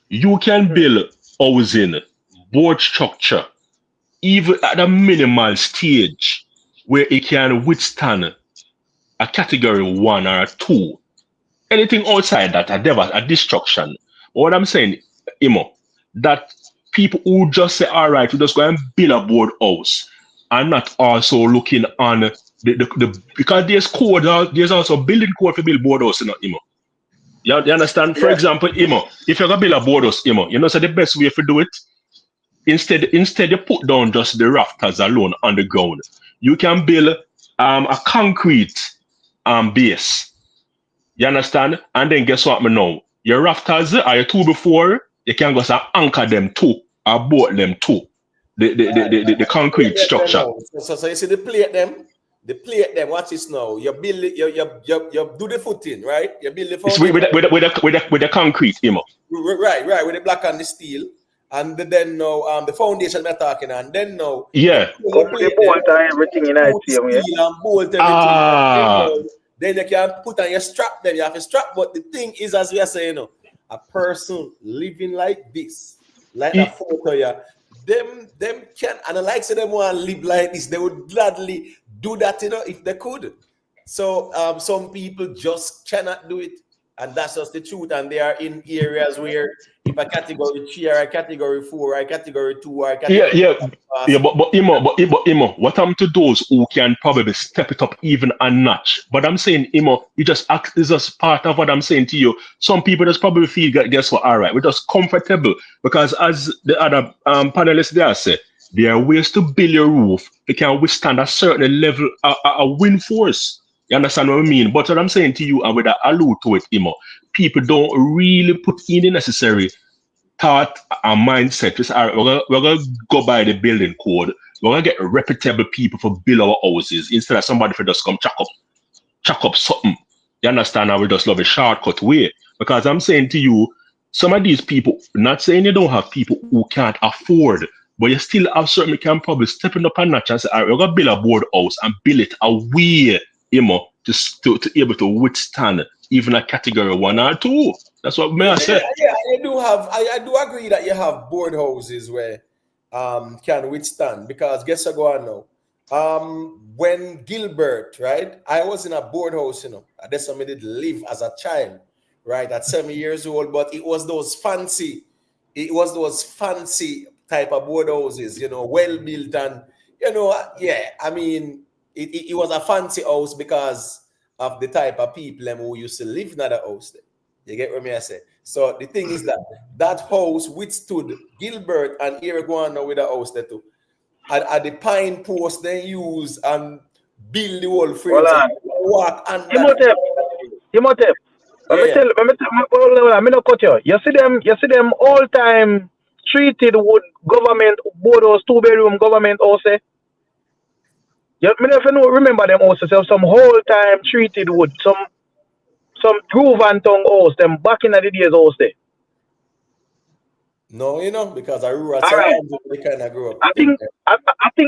You can build housing, board structure, even at a minimal stage where it can withstand a category 1 or a 2. Anything outside that, a destruction. But what I'm saying, Imo, that people who just say, all right, we just go and build a board house and not also looking on the because there's also building code for build board house, Imo. You understand? For example, Imo, if you're gonna build a board house, Imo, so the best way to do it, instead you put down just the rafters alone on the ground. You can build a concrete base. You understand? And then guess what, you your rafters or your two before, you can go and anchor them too, or bolt them too. The concrete structure. So you see the plate them, watch this now. You build it, you do the footing, right? You build the It's foundation. with the concrete, Imo. Right, with the black and the steel. And then now the foundation we're talking, and then now yeah, bolt and everything in it, steel and bolt everything. Then you can put on your strap, then you have a strap. But the thing is, as we are saying, a person living like this, like a photo, yeah, them can, and I like say them want to live like this, they would gladly do that, if they could. So some people just cannot do it, and that's just the truth. And they are in areas where if a category 3 or a category 4 or a category 2 or a category but Imo, what happened to those who can probably step it up even a notch? But I'm saying, Imo, you just act is just part of what I'm saying to you. Some people just probably feel, guess what, all right, we're just comfortable, because as the other panelists there say, there are ways to build your roof that can withstand a certain level, a wind force. You understand what I mean? But what I'm saying to you, and with that allude to it, Imo, people don't really put in the necessary thought and mindset. Just, all right, we're gonna go by the building code. We're gonna get reputable people for build our houses instead of somebody for just come chuck up something. You understand? I will just love a shortcut way. Because I'm saying to you, some of these people, not saying you don't have people who can't afford, but you still have certain can probably stepping up a notch and say, all right, we're gonna build a board house and build it a way, to able to withstand even a category 1 or 2. That's what I say. Yeah, I do agree that you have board houses where can withstand, because guess what go on now. When Gilbert, right? I was in a board house, that's where I did live as a child, right? At 7 years old, but it was those fancy type of board houses, well built, and I mean it was a fancy house because of the type of people who used to live in that house. You get what I say? So the thing is that house withstood Gilbert and Iraguana with a house there too. At the pine post they use and build the whole frame. Walk and Imhotep. Let me not cut you. You see them all time treated with government board house, 2-bedroom government house. You remember them houses, some whole time treated wood, some groove and tongue house, them back in the days house there. No, because I grew up, they kind of grew up. I think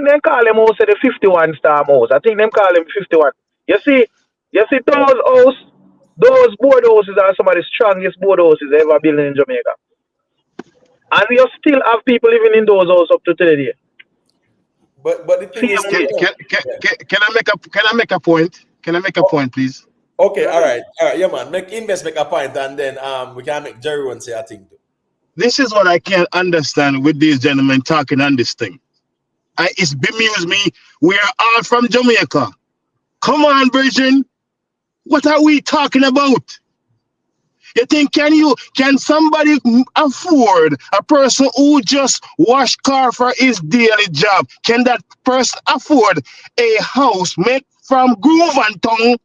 they call them also the 51 star house. I think them call them 51. You see those board houses are some of the strongest board houses ever built in Jamaica. And you still have people living in those houses up to today. But the thing is, can I make a point? Can I make a point, please? Okay, all right, yeah, man. Make a point, and then we can make Jerry one say a thing too. This is what I can't understand with these gentlemen talking on this thing. It's bemused me. We are all from Jamaica. Come on, Virgin. What are we talking about? You think can somebody afford a person who just wash car for his daily job? Can that person afford a house made from groove and tongue?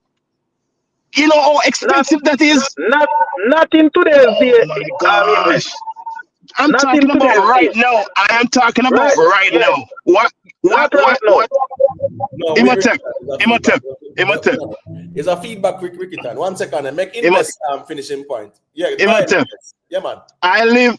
You know how expensive that is? Not in today's day. I'm talking about right now. I am talking about right now. What? No, Imhotep. It's a feedback quick time. 1 second and make Invest finishing point. Yeah, Imhotep. Yeah, man. I live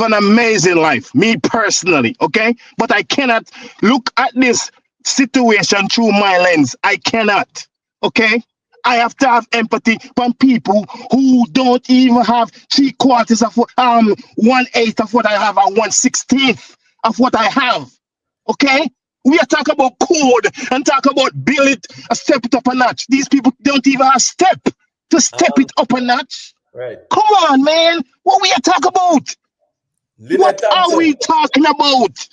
an amazing life, me personally, okay? But I cannot look at this situation through my lens. I cannot, okay? I have to have empathy from people who don't even have 3/4 of 1/8 of what I have and 1/16 of what I have. Okay? We are talking about code and talk about build it, step it up a notch. These people don't even have step to step it up a notch. Right. Come on, man. What we are talking about? What are we talking about?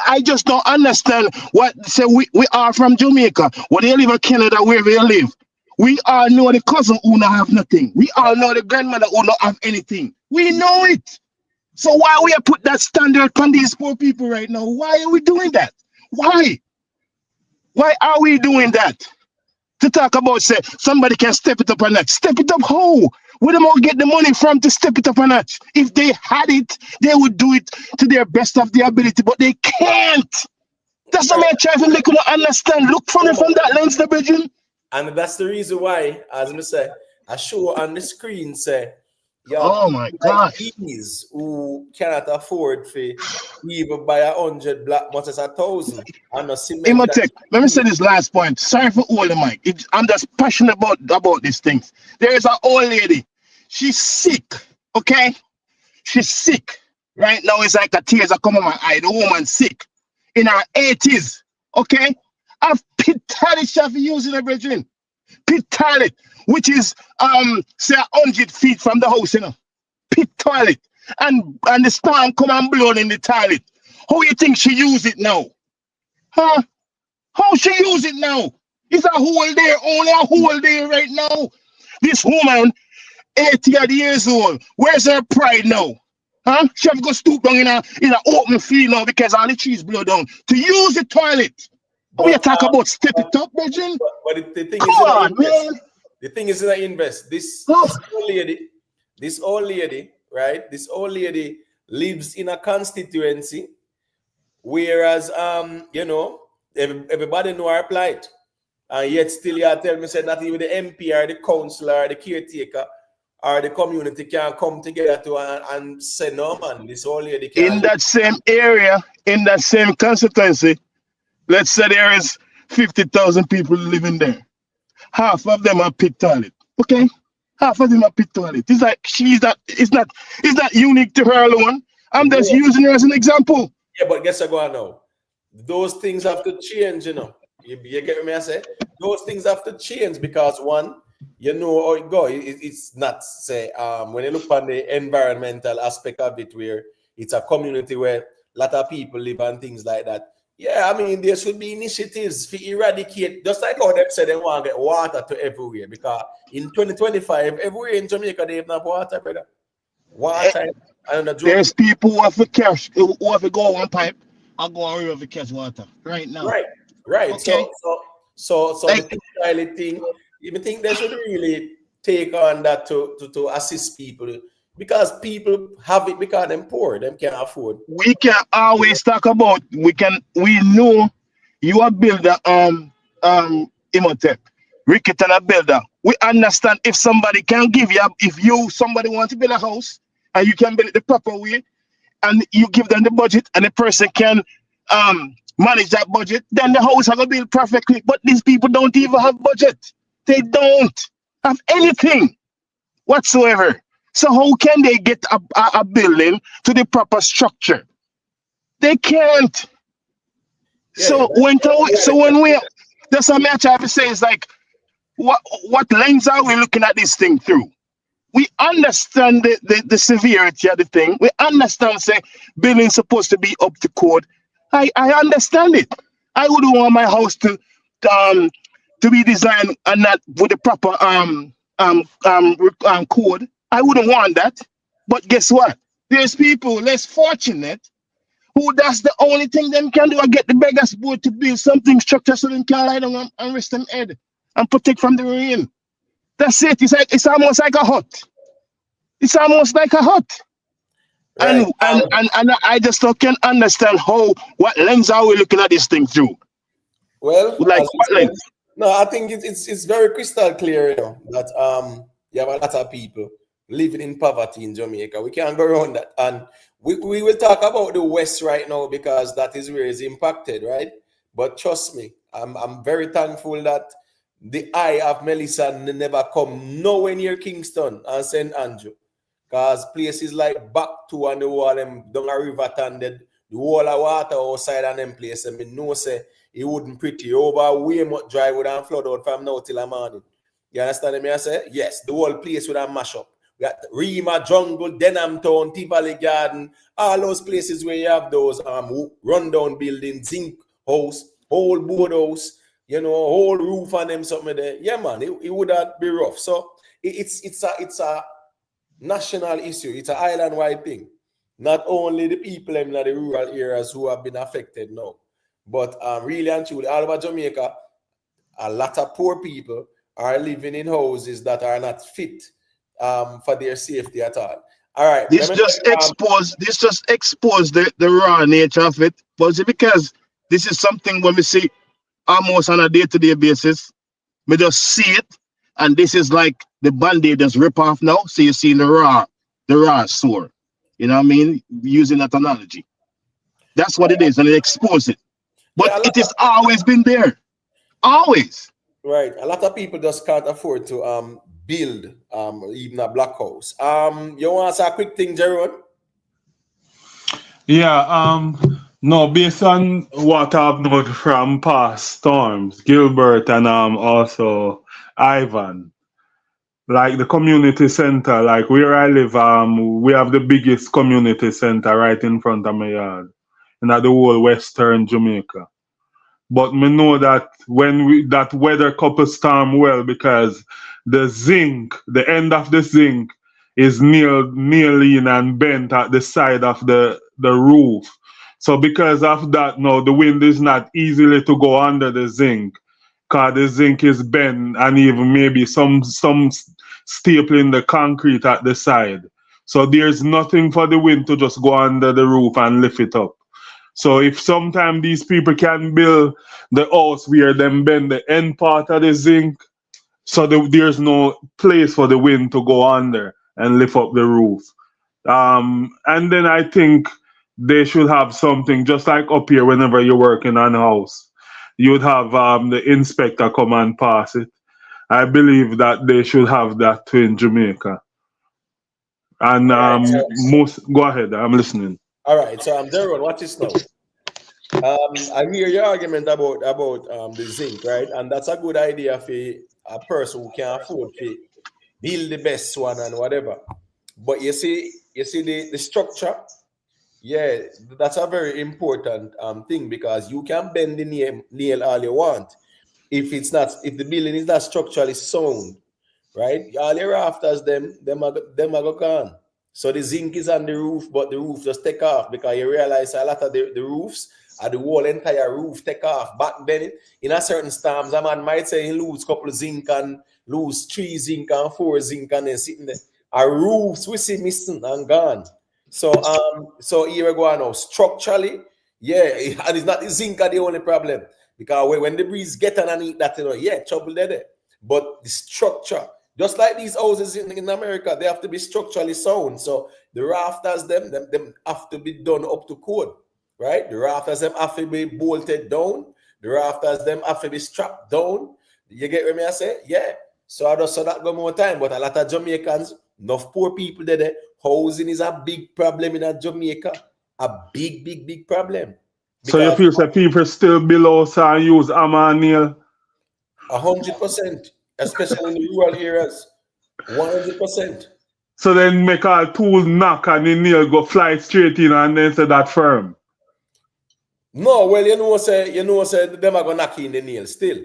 I just don't understand what say we are from Jamaica. What they live in Canada, wherever they live. We all know the cousin who don't have nothing. We all know the grandmother who don't have anything. We know it. So why we put that standard on these poor people right now? Why are we doing that? Why? Why are we doing that? To talk about say somebody can step it up or not. Step it up how? Where them all get the money from to step it up a notch? If they had it, they would do it to their best of their ability, but they can't. That's what I'm trying to make you understand. Look from it from that lens, the bridging. And that's the reason why, as I say, I show on the screen say, oh my God, these who cannot afford to even buy 100 black much as 1,000 and a cement. Let me say this last point. Sorry for all the mic. I'm just passionate about these things. There is an old lady. She's sick. Okay, she's sick right now. It's like the tears are coming my eye. The woman's sick in her 80s. Okay, I've pit toilet for using a bridging. Pit toilet, which is say 100 feet from the house, you know. Pit toilet, and the storm come and blow in the toilet. How you think she use it now? Huh? How she use it now? It's a hole there, only a hole there right now. This woman, 80 odd years old, where's her pride now? Huh? She have to go stoop down in a open field now because all the trees blow down to use the toilet. But, we talk about step it up, Virgin. But the thing Come is, on, man. The thing is that invest. This old lady, right? This old lady lives in a constituency, whereas you know, everybody know her plight, and yet still you tell me said not even the MP or the councillor or the caretaker or the community can come together to and say no, man. This old lady can. In that same area, in that same constituency, let's say there is 50,000 people living there. Half of them are pit toilet. Okay? Half of them are pit toilet. It's like it's not unique to her alone. I'm just using her as an example. Yeah, but guess what now? Those things have to change, you know. You get me? I say those things have to change because one, you know how it go. It's not say when you look on the environmental aspect of it, where it's a community where a lot of people live and things like that. Yeah, I mean, there should be initiatives to eradicate, just like how they said they want to get water to everywhere, because in 2025, everywhere in Jamaica, they have no water, brother. Water. There's people who have to catch, who have to go on pipe and go on river to catch water right now. Right. Okay. So like, the pilot thing, you think they should really take on that to assist people, because people have it because they're poor, them can't afford. We can always talk about we know you are a builder Imhotep. Ricket and a builder. We understand if somebody can give you somebody wants to build a house and you can build it the proper way and you give them the budget and the person can manage that budget, then the house has to build perfectly. But these people don't even have budget. They don't have anything whatsoever. So how can they get a building to the proper structure? They can't. Yeah, when we that's what I try to say is like, what lens are we looking at this thing through? We understand the severity of the thing. We understand say building's supposed to be up to code. I understand it. I wouldn't want my house to be designed and not with the proper code. I wouldn't want that. But guess what? There's people less fortunate who that's the only thing them can do. I get the beggars board to build something structured so they can lie down and rest them head and protect from the rain. That's it. It's almost like a hut. It's almost like a hut. Right. And I just don't can understand what lens are we looking at this thing through. Well, like what lens? No, I think it's very crystal clear, you know, that you have a lot of people living in poverty in Jamaica. We can't go around that. And we will talk about the West right now because that is where it's impacted, right? But trust me, I'm very thankful that the eye of Melissa never come nowhere near Kingston and St. Andrew. Because places like back to and the wall, them down a river tended, the wall of water outside and them places, I mean, no say it wouldn't pretty over way much dry would and flood out from now till the morning. You understand me? I say? Yes, the whole place would have mash up. We got Rima, Jungle, Denham Town, Tivoli Garden, all those places where you have those rundown buildings, zinc house, whole board house, you know, whole roof on them, something there. Yeah, man, it would have be rough. So it's a national issue. It's an island-wide thing. Not only the people in the rural areas who have been affected now, but really and truly, all over Jamaica, a lot of poor people are living in houses that are not fit for their safety at all. All right. This just expose the raw nature of it. But it's because this is something when we see almost on a day-to-day basis. We just see it, and this is like the band-aid just rip off now. So you see the raw sore. You know what I mean? Using that analogy. That's what it is, and they expose it. But it has always been there. Always. Right. A lot of people just can't afford to build even a block house. You want to say a quick thing, Jerome? Yeah, no, based on what I've known from past storms, Gilbert and also Ivan, like the community center, like where I live, we have the biggest community center right in front of my yard, in the whole Western Jamaica. But me know that when that weather couple storm well, because the zinc, the end of the zinc is nailed in and bent at the side of the roof. So because of that, no, the wind is not easily to go under the zinc, because the zinc is bent and even maybe some stapling the concrete at the side. So there's nothing for the wind to just go under the roof and lift it up. So if sometimes these people can build the house where them bend the end part of the zinc, so there's no place for the wind to go under and lift up the roof. And then I think they should have something just like up here whenever you're working on a house. You would have the inspector come and pass it. I believe that they should have that too in Jamaica. And go ahead, I'm listening. All right, so Jerome, watch this now. I hear your argument about the zinc, right? And that's a good idea for a person who can afford to build the best one and whatever. But you see the structure, yeah, that's a very important thing, because you can bend the nail all you want. If the building is not structurally sound, right? All your rafters, them are gone. So the zinc is on the roof, but the roof just take off, because you realize a lot of the roofs the whole entire roof take off. Back then, in a certain storms, a man might say he lose couple of zinc and lose 3 zinc and 4 zinc and then sitting there. Our roofs we see missing and gone. So here we go now. Structurally, yeah, and it's not the zinc are the only problem, because when the breeze get underneath that, trouble there. But the structure, just like these houses in America, they have to be structurally sound. So the rafters, them have to be done up to code, right? The rafters, them have to be bolted down. The rafters, them have to be strapped down. You get what I say? Yeah. So I just saw that go more time. But a lot of Jamaicans, enough poor people there. Housing is a big problem in Jamaica. A big problem. So you feel that people still below and use hammer and nail? 100%, especially in the rural areas. 100%. So then make all tool knock and the nail go fly straight in and then say that firm. No, well, you know, them are gonna knock in the nail still.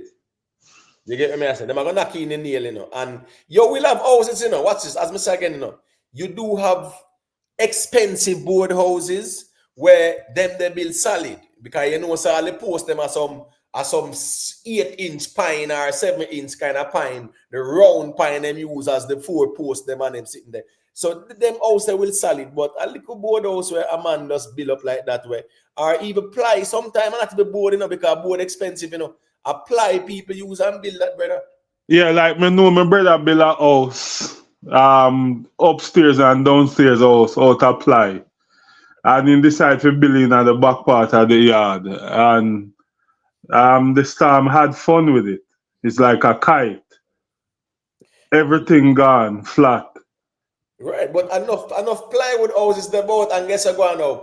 You get what I say? Them are gonna knock in the nail, you know. And you will have houses, you know. Watch this, as I say again, you know. You do have expensive board houses where they build solid, because you know, so all the post them are some 8-inch pine or 7-inch kind of pine. The round pine them use as the 4 posts them and them sitting there. So them house they will solid, but a little board house where a man just build up like that way, or even ply. Sometimes not be board, you know, because board expensive, you know. Apply people use and build that, brother. Yeah, like me know my brother build a house, upstairs and downstairs house out of ply, and he decided to build in at the back part of the yard, and the storm had fun with it. It's like a kite. Everything gone flat. Right, but enough plywood houses the boat, and guess what now?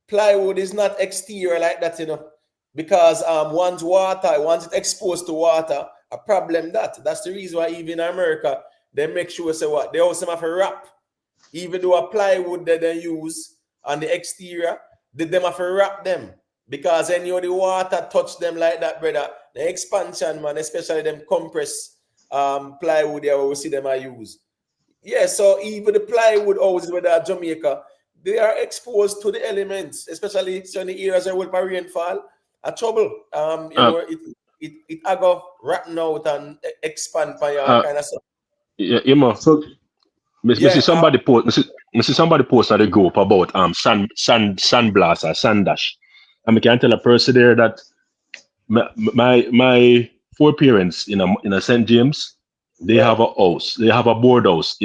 Plywood is not exterior like that, you know, because once it's exposed to water, a problem that's the reason why even in America they make sure say what they also have a wrap, even though a plywood that they use on the exterior, they have to wrap them, because any of the water touch them like that, brother. The expansion, man, especially them compressed plywood there we see them I use. Yeah, so even the plywood houses where they are Jamaica, they are exposed to the elements, especially sunny areas where with rainfall. A trouble. You know, it go rotten out and expand by your kind of stuff. Yeah, you know. So Me Yeah, see somebody post. Me see somebody post at the group about sun blast or sun dash, and I can tell a person there that my four parents in a St. James, they right. have a house. They have a board house,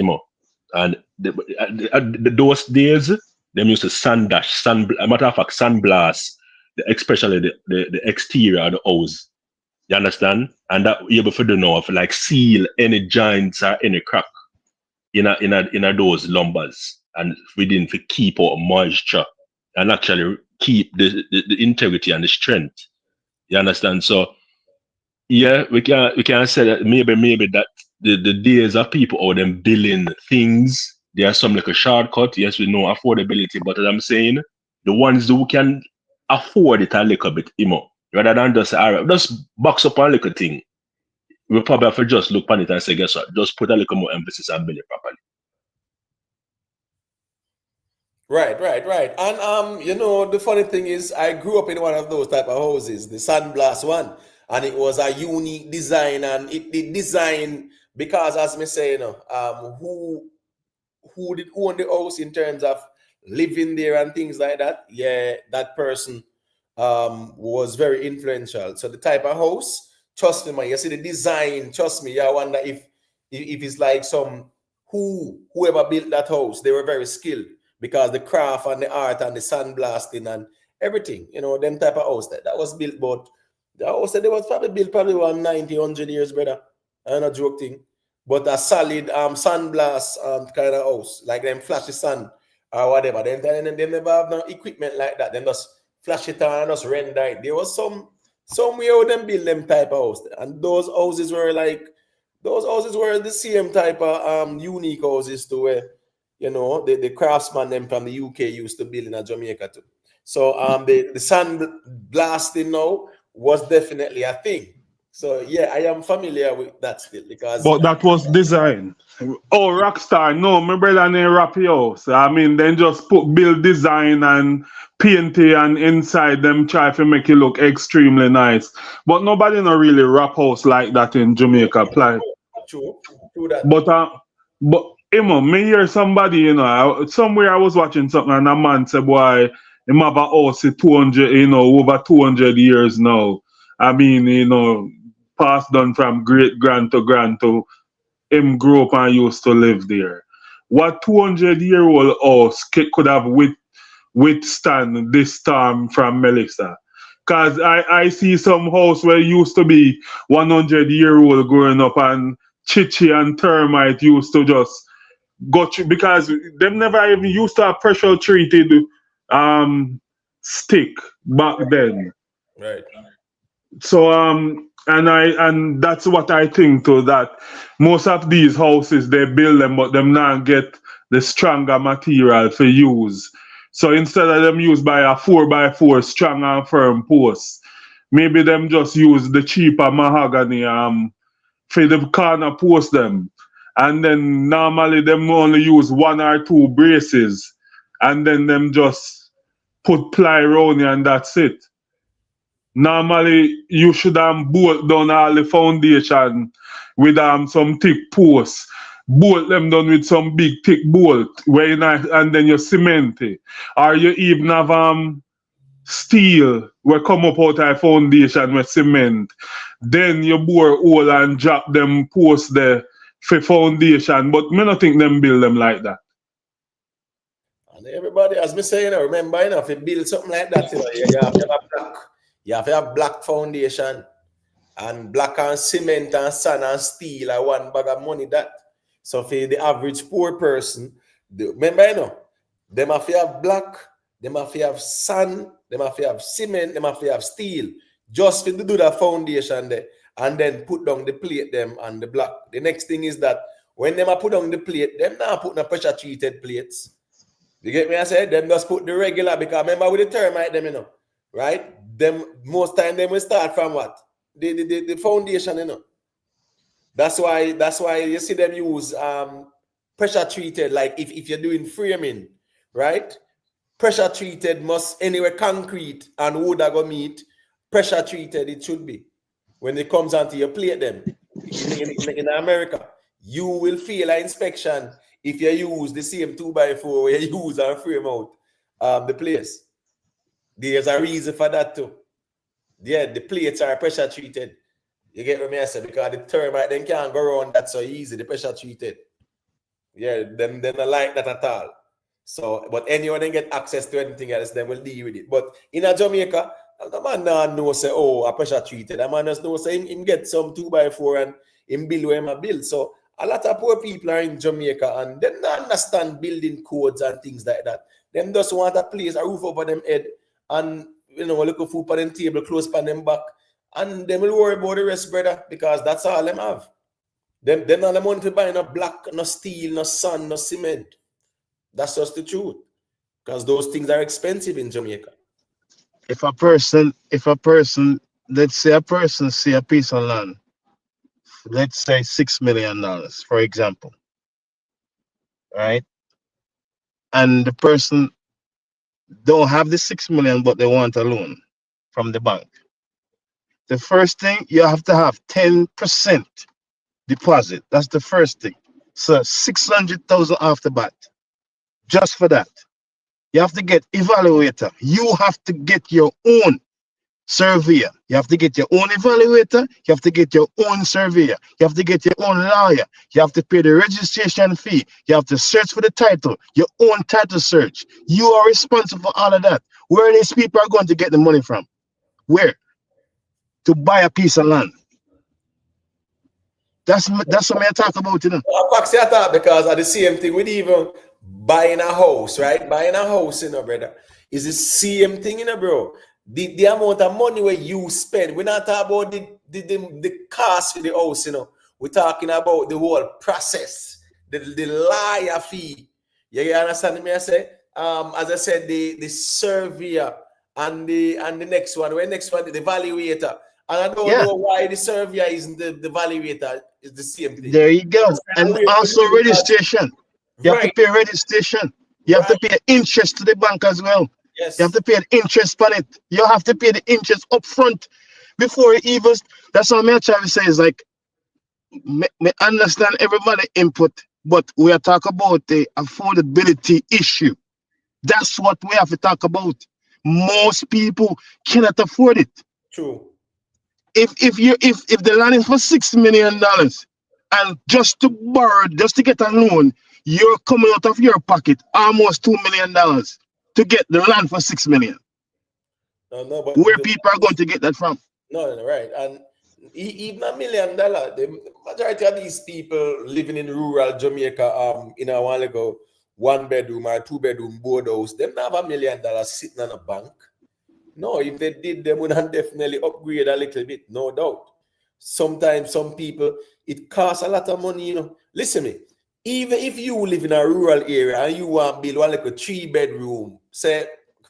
and those days them used to sun dash, a matter of fact, sun blast, especially the exterior of the house. You understand? And that you able to do now for like seal any joints or any crack in a those lumbers, and we didn't keep out moisture and actually keep the integrity and the strength. You understand? So yeah, we can say that maybe that the days of people or them building things, there are some like a shortcut. Yes, we know affordability, but as I'm saying, the ones who can afford it a little bit, rather than just all right, just box up a little thing. We probably have to just look on it and say, guess what? Just put a little more emphasis and build it properly. Right. And the funny thing is, I grew up in one of those type of houses, the Sandblast one, and it was a unique design, and it designed because, as me say, who did own the house in terms of living there and things like that. Yeah, that person was very influential. So the type of house, trust me, man, you see the design, trust me, I wonder if it's like whoever built that house, they were very skilled because the craft and the art and the sandblasting and everything, them type of house that was built, but the house that they was probably built probably 190, 100 years, brother. I'm not joking. But a solid sandblast kind of house, like them flashy sun or whatever. Then they never have no equipment like that. Then just flash it on and just render it. There was some way how them build them type of house. And those houses were the same type of unique houses to where the craftsman them from the UK used to build in Jamaica too. So the sun blasting now was definitely a thing. So yeah, I am familiar with that still because but that was design. Oh, Rockstar, no, my brother name rap house. I mean, then just build design and paint it and inside them try to make it look extremely nice. But nobody no really rap house like that in Jamaica. true that. But me hear somebody, somewhere I was watching something and a man said, boy, him have a house 200, over 200 years now. I mean, passed down from great grand to him grew up and used to live there. What 200-year-old house could have withstand this storm from Melissa? Because I see some house where it used to be 100-year-old growing up and chichi and termite used to just go through because them never even used to have pressure treated stick back then. Right. So and that's what I think too, that most of these houses they build them but them not get the stronger material for use. So instead of them used by a 4x4 strong and firm post, maybe them just use the cheaper mahogany for the corner post them. And then normally them only use 1 or 2 braces and then them just put ply around it and that's it. Normally, you should bolt down all the foundation with some thick posts. Bolt them down with some big thick bolt, and then you cement it. Or you even have steel where come up out of foundation with cement. Then you bore hole and drop them posts there for foundation. But me not think them build them like that. And everybody, as me saying, remember, if you build something like that, you have to have black. You have to have black foundation and black and cement and sand and steel are one bag of money that. So for the average poor person, remember, them have to have black, them have to have sand, them have to have cement, them have to have steel, just to do that foundation there, and then put down the plate them and the black. The next thing is that when them are put on the plate, them not put no pressure treated plates. You get me? I said them just put the regular, because remember with the termite them, right? Them most time them will start from what? The foundation, That's why you see them use pressure treated, like if you're doing framing, right? Pressure treated must anywhere concrete and wood are gonna meet, pressure treated it should be when it comes onto your plate them in America. you will fail an inspection if you use the same 2x4 where you use and frame out the place. There's a reason for that too. Yeah, the plates are pressure treated. You get what I say? Because the termite then can't go around that so easy. The pressure treated. Yeah, them not like that at all. So, but anyone then get access to anything else, then will deal with it. But in a Jamaica, the man now know say, oh, a pressure treated. The man just know say him get some 2x4 and him build where him build. So a lot of poor people are in Jamaica and they don't understand building codes and things like that. Them just want a place, a roof over them head, and you know, look food on them table, close on them back, and they will worry about the rest, brother, because that's all them have. Them not the money to buy no black, no steel, no sand, no cement. That's just the truth. Because those things are expensive in Jamaica. If a person, let's say a person see a piece of land, let's say $6 million, for example, right? And the person don't have the 6 million, but they want a loan from the bank. The first thing, you have to have 10% deposit. That's the first thing. So 600,000 off the bat. Just for that. You have to get evaluator. You have to get your own surveyor. You have to get your own evaluator. You have to get your own surveyor. You have to get your own lawyer. You have to pay the registration fee. You have to search for the title, your own title search. You are responsible for all of that. Where these people are going to get the money from? Where? To buy a piece of land. That's what I talk about, you know. I talk because of the same thing with even buying a house, right? Buying a house, you know, brother, is the same thing, you know, bro. The amount of money where you spend, we're not talking about the cost for the house, you know. We're talking about the whole process, the lawyer fee. You understand me? I say, as I said, the surveyor and the next one, the evaluator. And I don't know why the surveyor isn't the evaluator. It's the same thing. There you go. And also registration. You have to pay registration. You have to pay interest to the bank as well. Yes. You have to pay an interest on it. You have to pay the interest up front before it even. That's what I'm trying to say is like, me understand everybody input, but we are talking about the affordability issue. That's what we have to talk about. Most people cannot afford it. True. If the land is for $6 million and just to borrow, just to get a loan, you're coming out of your pocket almost $2 million to get the land for $6 million. No, but where people are going to get that from? No, right. And even $1 million, the majority of these people living in rural Jamaica, in a while ago, 1 bedroom or 2 bedroom board house, them not have $1 million sitting on a bank. No, if they did, they would definitely upgrade a little bit, no doubt. Sometimes some people, it costs a lot of money, you know. Listen to me, even if you live in a rural area and you want to build one like a 3-bedroom, say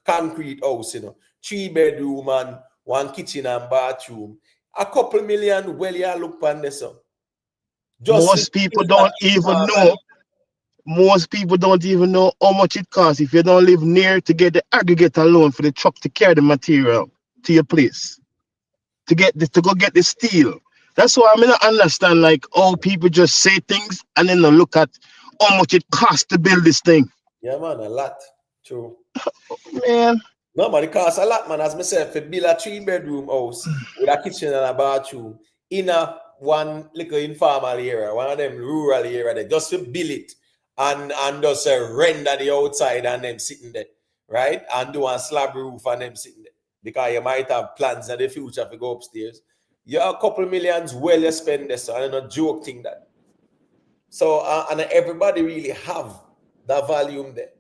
concrete house, you know, 3-bedroom and 1 kitchen and bathroom, a couple million, well, you look on this. Most people don't even know. Most people don't even know how much it costs if you don't live near to get the aggregate alone for the truck to carry the material to your place. To go get the steel. That's why I don't understand like all people just say things and then they look at how much it costs to build this thing. Yeah, man, a lot. True. Man. No, man, it costs a lot, man. As myself, to build a 3-bedroom house with a kitchen and a bathroom in a one little informal area, one of them rural area, they just to build it and just render the outside and them sitting there, right? And do a slab roof and them sitting there. Because you might have plans in the future to go upstairs. You have a couple millions well you spend this, so I'm not joking that. So, and everybody really have that volume there.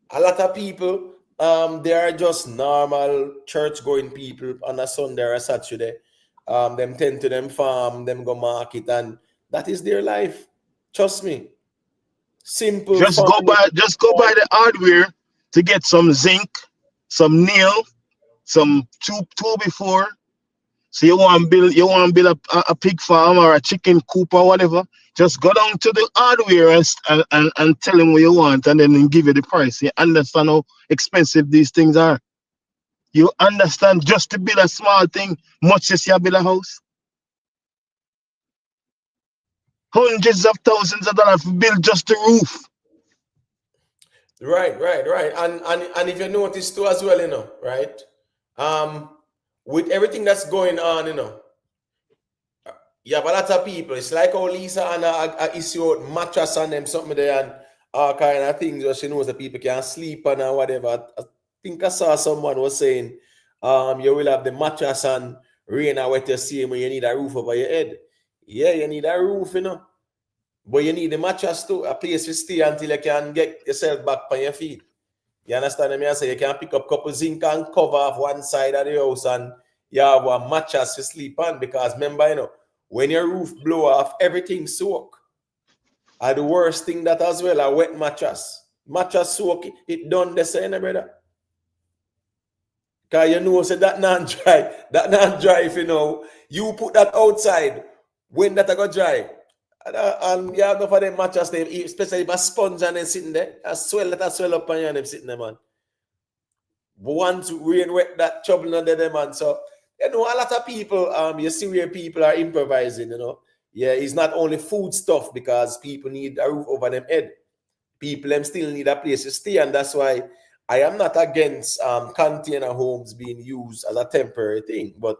A lot of people, they are just normal church-going people on a Sunday or a Saturday. Them tend to them farm, them go market, and that is their life. Trust me. Simple. Just go buy the hardware to get some zinc, some nail, some 2x4. So you want to build a pig farm or a chicken coop or whatever. Just go down to the hardware and tell them what you want, and then give you the price. You understand how expensive these things are. You understand just to build a small thing, much as you build a house. hundreds of thousands of dollars to build just the roof. Right. And if you notice too as well, right? With everything that's going on, you have a lot of people. It's like how Lisa and I issue out mattress on them, something there, and all kind of things where she knows that people can sleep on or whatever. I think I saw someone was saying, you will have the mattress and rain or wet you see when you need a roof over your head. Yeah, you need a roof, but you need the mattress too, a place to stay until you can get yourself back on your feet. You understand me? I say you can pick up a couple zinc and cover off one side of the house and you have a mattress to sleep on, because remember, when your roof blow off, everything soak. And the worst thing that as well, a wet mattress. Mattress soak, it done the same, brother. Because say that not dry. That not dry if you put that outside, when that go dry. And you have enough of them mattress, especially if a sponge and them sitting there, that swell up on you and them sitting there, man. But once rain wet, that trouble under them, man. So, a lot of people, you see where people are improvising, Yeah, it's not only food stuff, because people need a roof over them head. People them still need a place to stay, and that's why I am not against container homes being used as a temporary thing. But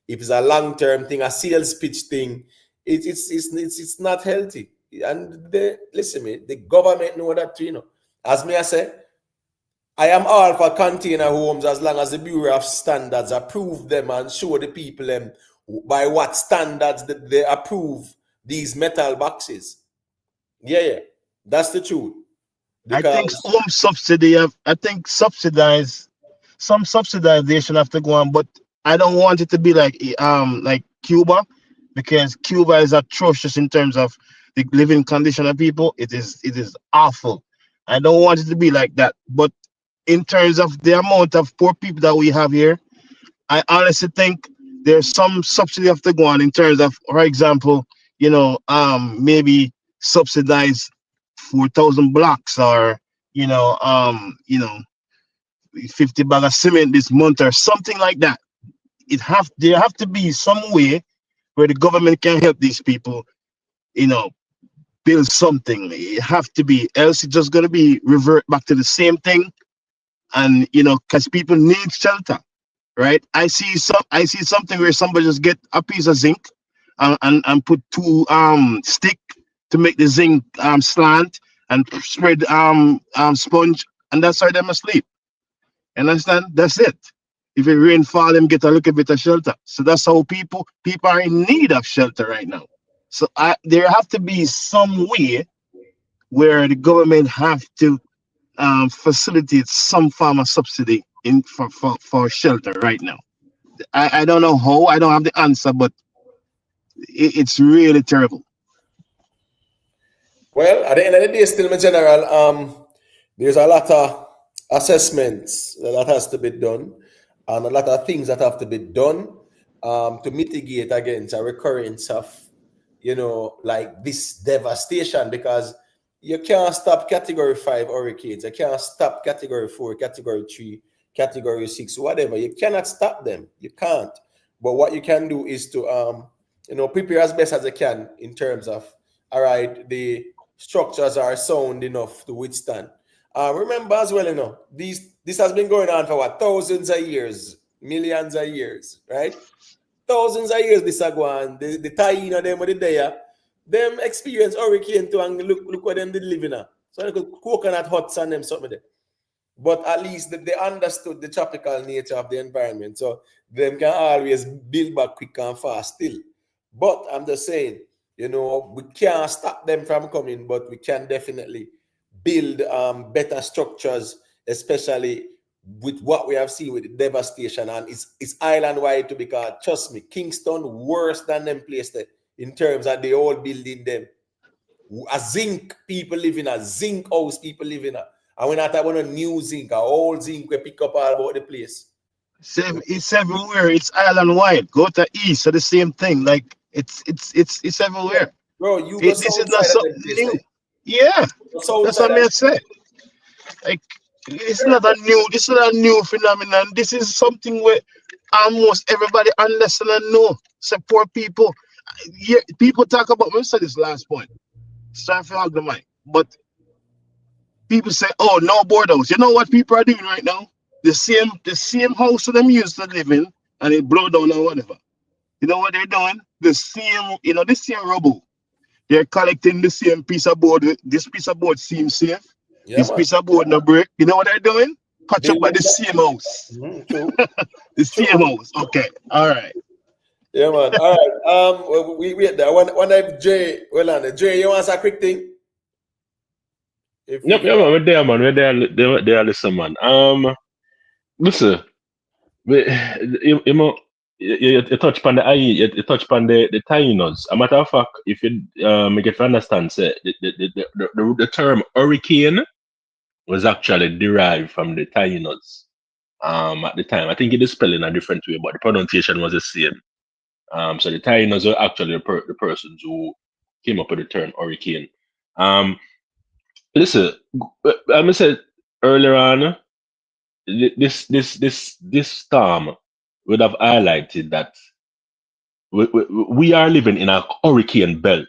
if it's a long-term thing, a sales pitch thing, it's not healthy. And listen me, the government know that too, As me I say, I am all for container homes as long as the Bureau of Standards approve them and show the people them by what standards that they approve these metal boxes. Yeah, that's the truth. Because I think some subsidization have to go on, but I don't want it to be like Cuba, because Cuba is atrocious in terms of the living condition of people. It is awful. I don't want it to be like that. But in terms of the amount of poor people that we have here, I honestly think there's some subsidy have to go on in terms of, for example, maybe subsidize 4,000 blocks, or 50 bag of cement this month or something like that. There have to be some way where the government can help these people, build something. It have to be, else it's just gonna be revert back to the same thing. And because people need shelter, right? I see something where somebody just get a piece of zinc and put two stick to make the zinc slant, and spread sponge, and that's how them asleep. Understand? That's it. If it rain fall, them get a little bit of shelter. So that's how people are in need of shelter right now. So there have to be some way where the government have to facilitate some form of subsidy for shelter right now. I don't know how. I don't have the answer, but it's really terrible. Well, at the end of the day, still in general, there's a lot of assessments that has to be done, and a lot of things that have to be done to mitigate against a recurrence of, like this devastation, because you can't stop category 5 hurricanes. You can't stop category 4, category 3, category 6, whatever. You cannot stop them. You can't. But what you can do is to, prepare as best as you can in terms of, all right, the structures are sound enough to withstand. Remember as well, this has been going on for what, thousands of years, millions of years, right? Thousands of years this go on. The Taino them with the there, them experience hurricane too, and look what them did living in. So they could coconut huts and them something there. But at least they understood the tropical nature of the environment. So them can always build back quick and fast still. But I'm just saying, we can't stop them from coming, but we can definitely build better structures, especially with what we have seen with the devastation. And it's island-wide to be called. Trust me, Kingston worse than them place there in terms of the old building them. A zinc people live in, a zinc house people live in. And we're not talking about a new zinc, a old zinc we pick up all about the place. It's everywhere. It's island-wide. Go to east, so the same thing. Like it's everywhere. Bro, this is not something new. Yeah, that's what I said. Like this is not a new phenomenon. This is something where almost everybody understand and know. Support people. yeah, people talk about, we said this last point. Sorry for hog the mic. But people say, oh, no boardhouse. You know what people are doing right now? The same house that them used to live in and it blow down or whatever. You know what they're doing? The same rubble. They're collecting the same piece of board. This piece of board seems safe. Yeah, This man. piece of board no break. You know what they're doing? Patch up by the Building same house. True. The same house. Okay. All right. Yeah, man. All right. We there. One of Jay. Well, on Jay, you want to say a quick thing? Yep, yeah, man. We're there, man. We're there, listen, man. Listen, you touch upon you touch upon the Tainos. A matter of fact, if you get to understand, say, the term hurricane was actually derived from the Tainos. At the time, I think it is spelled in a different way, but the pronunciation was the same. So the Tainos were actually the persons who came up with the term hurricane. Listen, I said earlier on, this storm would have highlighted that we are living in a hurricane belt.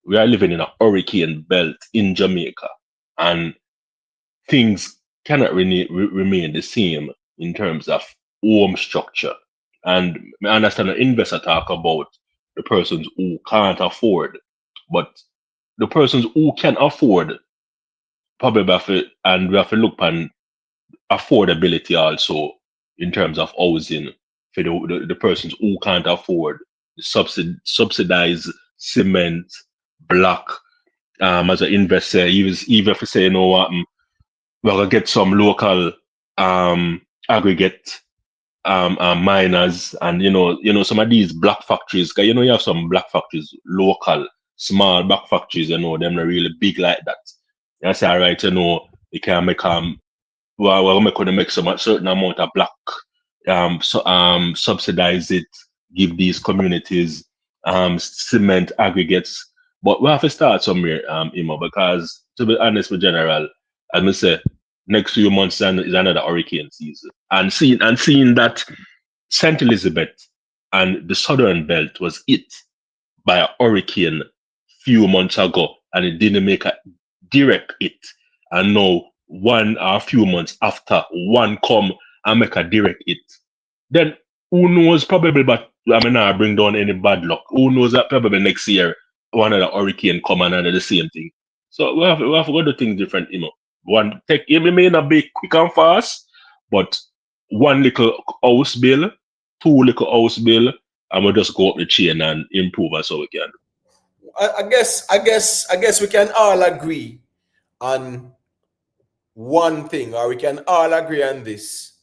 We are living in a hurricane belt in Jamaica, and things cannot remain the same in terms of home structure. And I understand an investor talk about the persons who can't afford, but the persons who can afford probably have to, and we have to look on affordability also in terms of housing for the persons who can't afford the subsidized cement, block. As an investor, even if you say, you know what, we're gonna get some local aggregate miners, and you know some of these black factories. 'Cause you have some black factories, local small black factories. Them are really big like that. I say, all right, you can make we're going to make some certain amount of black, subsidize it, give these communities cement aggregates. But we have to start somewhere, because to be honest with General, as I say, next few months is another hurricane season, and seeing that St. Elizabeth and the southern belt was hit by a hurricane few months ago, and it didn't make a direct hit, and now a few months after one come and make a direct hit, then who knows, probably, but I mean, I bring down any bad luck. Who knows that probably next year one of the hurricane come and do the same thing. So we have to go do things different, it may not be quick and fast, but one little house bill, two little house bill, and we'll just go up the chain and improve as so we can. I guess we can all agree on one thing, or we can all agree on this.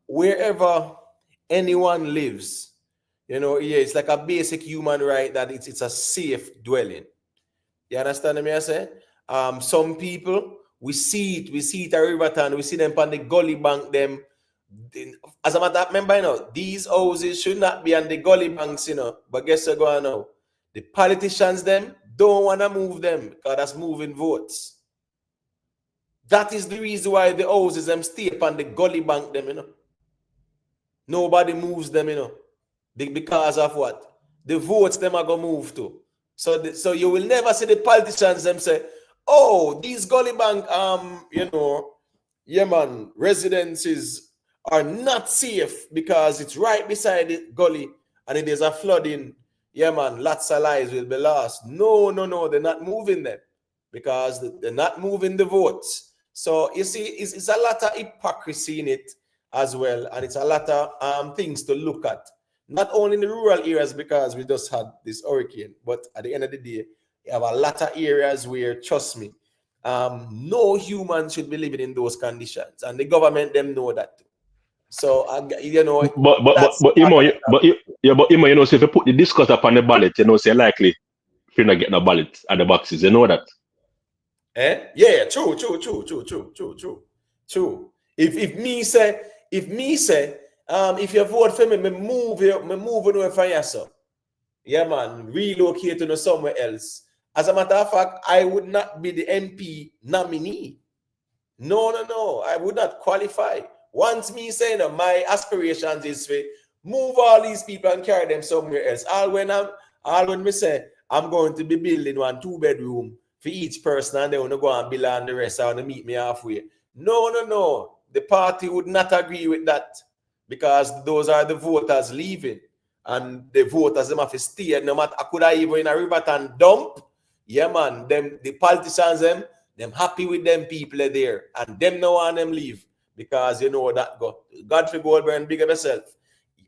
Wherever anyone lives, it's like a basic human right that it's a safe dwelling. You understand me? I say, some people, we see it at Riverton, we see them on the gully bank, them. As a matter of remember, these houses should not be on the gully banks, but guess what's going on now? The politicians, them, don't want to move them because that's moving votes. That is the reason why the houses them stay up on the gully bank them, Nobody moves them, because of what? The votes them are going to move to. So you will never see the politicians them say, oh, these gully bank, residences are not safe because it's right beside the gully and it is a flooding. Yeah, man, lots of lives will be lost. No, they're not moving them because they're not moving the votes. So you see, it's a lot of hypocrisy in it as well, and it's a lot of things to look at. Not only in the rural areas because we just had this hurricane, but at the end of the day, you have a lot of areas where, trust me, no human should be living in those conditions, and the government them know that too. So but so if you put the discuss up on the ballot, say likely if you're not getting a ballot at the boxes, you know that. Yeah, true. If me say, if you vote for me move away from yourself. Yeah, man, relocate to somewhere else. As a matter of fact, I would not be the MP nominee. No, I would not qualify. Once me saying my aspirations is to move all these people and carry them somewhere else. All when All when me say, I'm going to be building 1 2-bedroom for each person and they want to go and build on the rest. I want to meet me halfway. No. The party would not agree with that because those are the voters leaving. And the voters, them have to stay. No matter, I could have even in a Riverton dump. Yeah, man. Them, the politicians, them happy with them people there. And them no want them leave. Because you know that go. Godfrey Goldberg, big of yourself.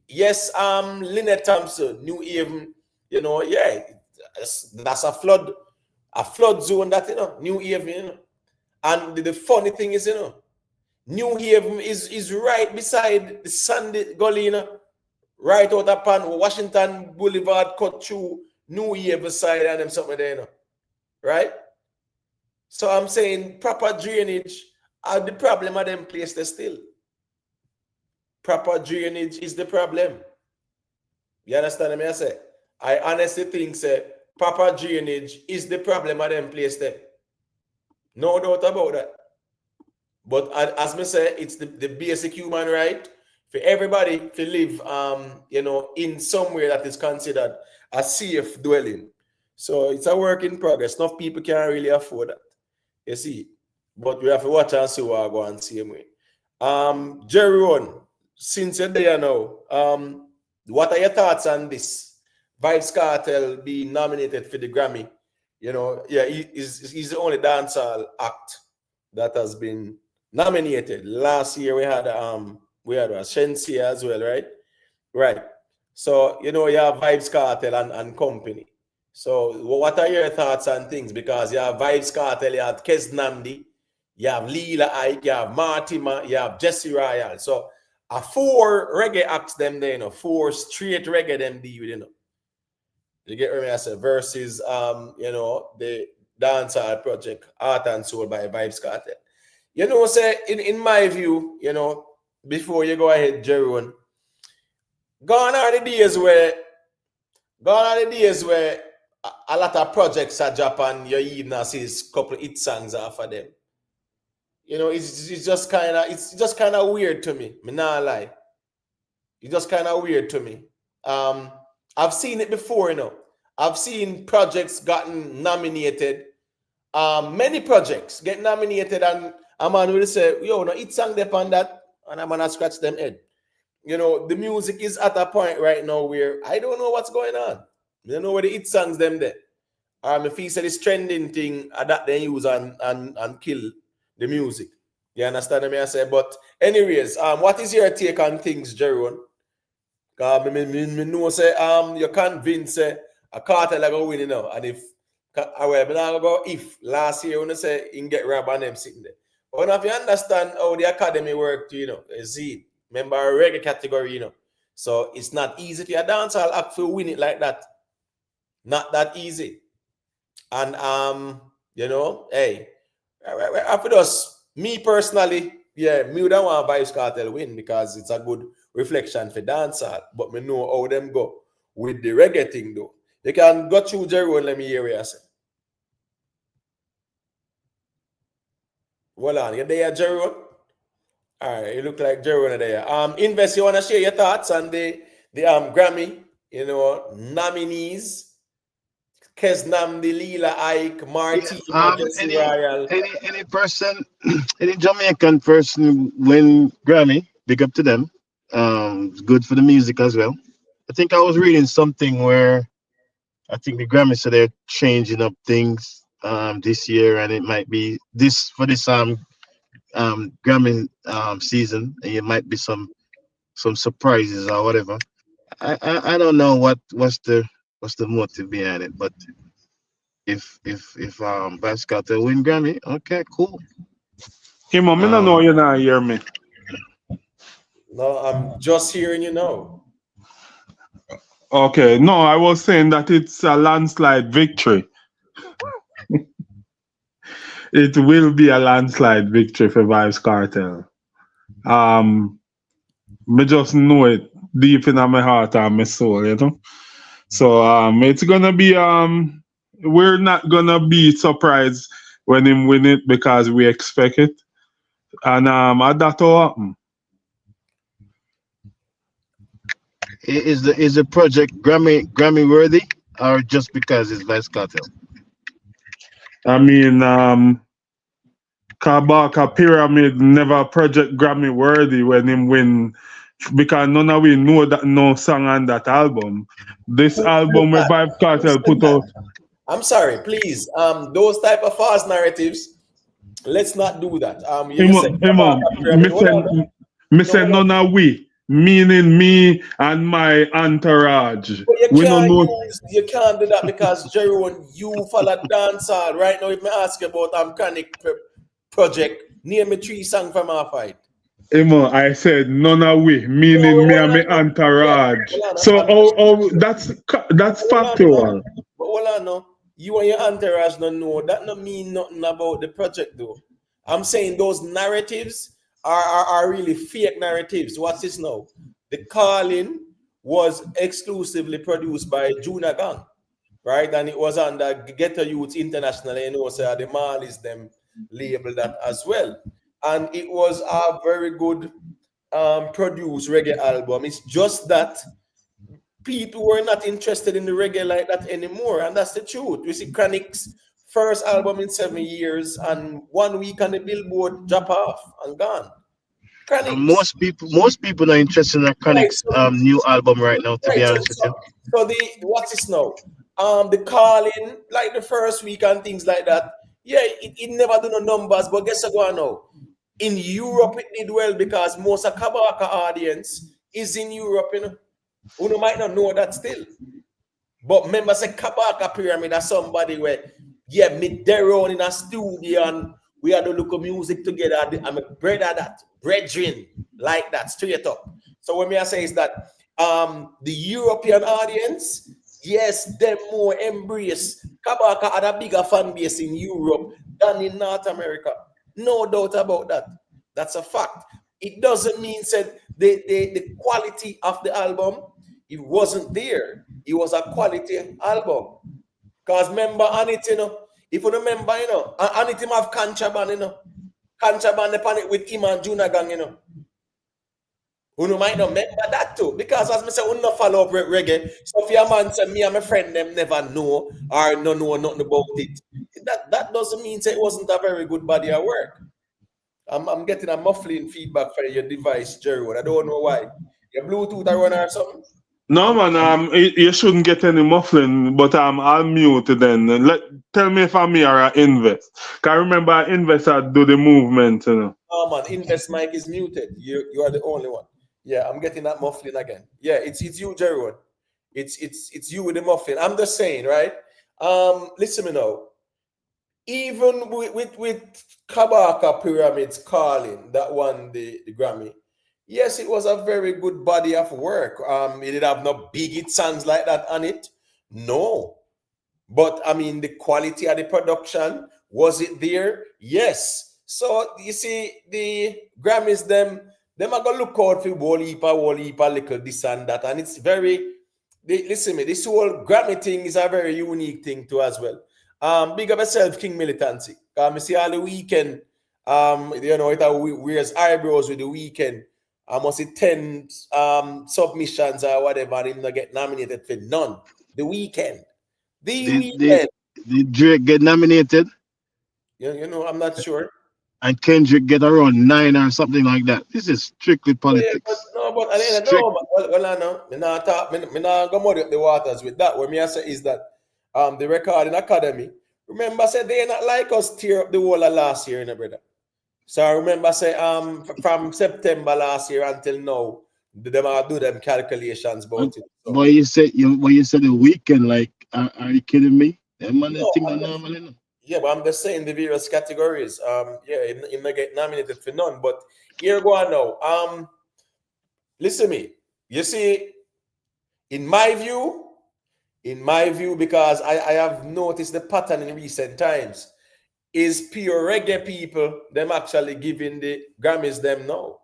Yes, Lynette Thompson, New Haven, you know, yeah, that's a flood zone that, you know, New Haven, you know. And the funny thing is, you know, New Haven is right beside the Sandy Gully, you know, right out upon Washington Boulevard, cut through New Haven side and them something there, you know, right? So I'm saying proper drainage are the problem of them place there still. Proper drainage is the problem. You understand what I say? I honestly think proper drainage is the problem of them place there. No doubt about that. But as me say, it's the basic human right for everybody to live you know, in somewhere that is considered a safe dwelling. So it's a work in progress. Enough people can't really afford that. You see. But we have to watch and see what I go and see him with. Jerry, since you're there now, what are your thoughts on this? Vybz Kartel being nominated for the Grammy. You know, yeah, he's the only dancehall act that has been nominated. Last year we had a Shensi as well, right? Right. So you know you have Vybz Kartel and company. So what are your thoughts on things? Because you have Vybz Kartel, you have Kes Namdi, you have Leela Ike, you have Martima, you have Jesse Royal. So 4 reggae acts them there, you know, 4 straight reggae them deal, you know. You get what I say? Versus you know, the dancehall project, Art and Soul by Vybz Kartel. You know, say in my view, you know, before you go ahead, Jerome, gone are the days where a lot of projects are Japan, you even see a couple of hit songs off of them. You know, it's just kind of weird to me. Me not lie. It's just kind of weird to me. I've seen it before, you know. I've seen projects gotten nominated. Many projects get nominated, and a man will say, "Yo, no, it sang them on that," and I'm gonna scratch them head. You know, the music is at a point right now where I don't know what's going on. I don't know where the hit songs them there. If he said it's trending thing that they use and kill the music. You understand what I say? But anyways, what is your take on things, Jeron? Me know say you're convinced a Kartel are gonna win, you know, and if last year when I say you can get Rab and them sitting there. But if you understand how the academy worked, you know, you see, remember a reggae category, you know. So it's not easy for a dancehall act to win it like that. Not that easy. And you know, hey, after us, me personally, yeah, me don't want Vybz Kartel win because it's a good reflection for dancehall. But me know how them go with the reggae thing though. You can go through Jerry and let me hear what you say. Hold on, you there, Jerry? All right, you look like Jerry there. Invest, you want to share your thoughts on the Grammy, you know, nominees? Kes Namdi, Leela Ike, Marty, any person, any Jamaican person win Grammy, big up to them. It's good for the music as well. I think I was reading something where I think the Grammy said they're changing up things this year, and it might be this Grammy season, and it might be some surprises or whatever. I don't know what's the motive behind it, but if Vybz Kartel win Grammy, okay, cool. Hey, mom, I don't know you not hear me. No, I'm just hearing you now. Okay, no, I was saying that it's a landslide victory. It will be a landslide victory for Vybz Kartel. Me just know it deep in my heart and my soul, you know. So it's gonna be we're not gonna be surprised when him win it because we expect it. And that will happen. Is the project Grammy worthy? or just because it's Vybz Kartel? I mean, Kabaka Pyramid never project Grammy worthy when him win because none of we know that no song on that album. This Who said album where that? Vybz Who Kartel said put that? out. I'm sorry, please. Those type of false narratives, let's not do that. You said Kabaka Pyramid. Hold on. Me No, say hold on. none of we, meaning me and my entourage. But We don't know. you can't do that because Jerome, you follow dancehall. Right now, if me ask you about Chronic project, name me 3 songs from our fight. I said none of we, No, meaning me and my yeah, entourage. hold on, So that's hold on, factual. but hold on, no. You and your entourage don't know. That don't mean nothing about the project, though. I'm saying those narratives are really fake narratives. What's this now? The Calling was exclusively produced by Juna Gang, right? And it was under Ghetto Youth International, you know, so the Marlies them label that as well. And it was a very good produced reggae album. It's just that people were not interested in the reggae like that anymore, and that's the truth. We see Chronic's first album in 7 years, and 1 week on the Billboard drop off and gone. Chronics. Most people are interested in Chronic's new album right now, to be honest with you. So the what's this now? The Calling, like the first week and things like that. Yeah, it never do no numbers, but guess what now? In Europe, it did well because most of Kabaka audience is in Europe, you know. You might not know that still. But remember, say Kabaka Pyramid are somebody where, yeah, me there on in a studio and we had to look at music together. I'm a brother that, brethren, like that, straight up. So what me I say is that the European audience, yes, them more embrace. Kabaka had a bigger fan base in Europe than in North America. No doubt about that. That's a fact. It doesn't mean said the quality of the album, it wasn't there. It was a quality album. Because remember on it, you know, if you remember, you know, on it him have Contraband, you know. Contraband upon it with him and Juna Gang, you know. You might not remember that too. Because as I say, we not follow up reggae. So if your man say me and my friend them never know or no know nothing about it, that doesn't mean say it wasn't a very good body of work. I'm getting a muffling feedback for your device, Jerry. I don't know why. Your Bluetooth are running or something? No man, you shouldn't get any muffling, but I'll mute then. Tell me if I'm here or Invest. Cause remember Invest do the movement, you know. Oh man, Invest mic is muted. You are the only one. Yeah, I'm getting that muffling again. Yeah, it's you, Jerry. It's you with the muffling. I'm just saying, right? Listen me now. Even with Kabaka Pyramids Calling that won the Grammy, yes, it was a very good body of work. It did have no big hit songs like that on it. No. But I mean, the quality of the production, was it there? Yes. So you see, the Grammys, them are gonna look out for whole heap, little this and that. And it's very, listen me, this whole Grammy thing is a very unique thing too as well. Big up yourself, King Militancy. I see all the weekend, you know, it wears eyebrows with the weekend. I must say 10 submissions or whatever, and him not get nominated for none. The weekend. Did Drake get nominated? You know, I'm not sure. And Kendrick get around 9 or something like that. This is strictly politics. Yeah, but I know. Me not go muddy up the waters with that. What me I say is that the Recording Academy, remember, say they not like us tear up the whole of last year, you know, brother. So I remember, say from September last year until now, them are do them calculations about it. So. But you said the weekend, like, are you kidding me? That man, that thing not normal, you know. Yeah, but I'm just saying the various categories. Yeah, he may get nominated for none. But here go on now. Listen to me. You see, in my view, because I have noticed the pattern in recent times, is pure reggae people, them actually giving the Grammys them now.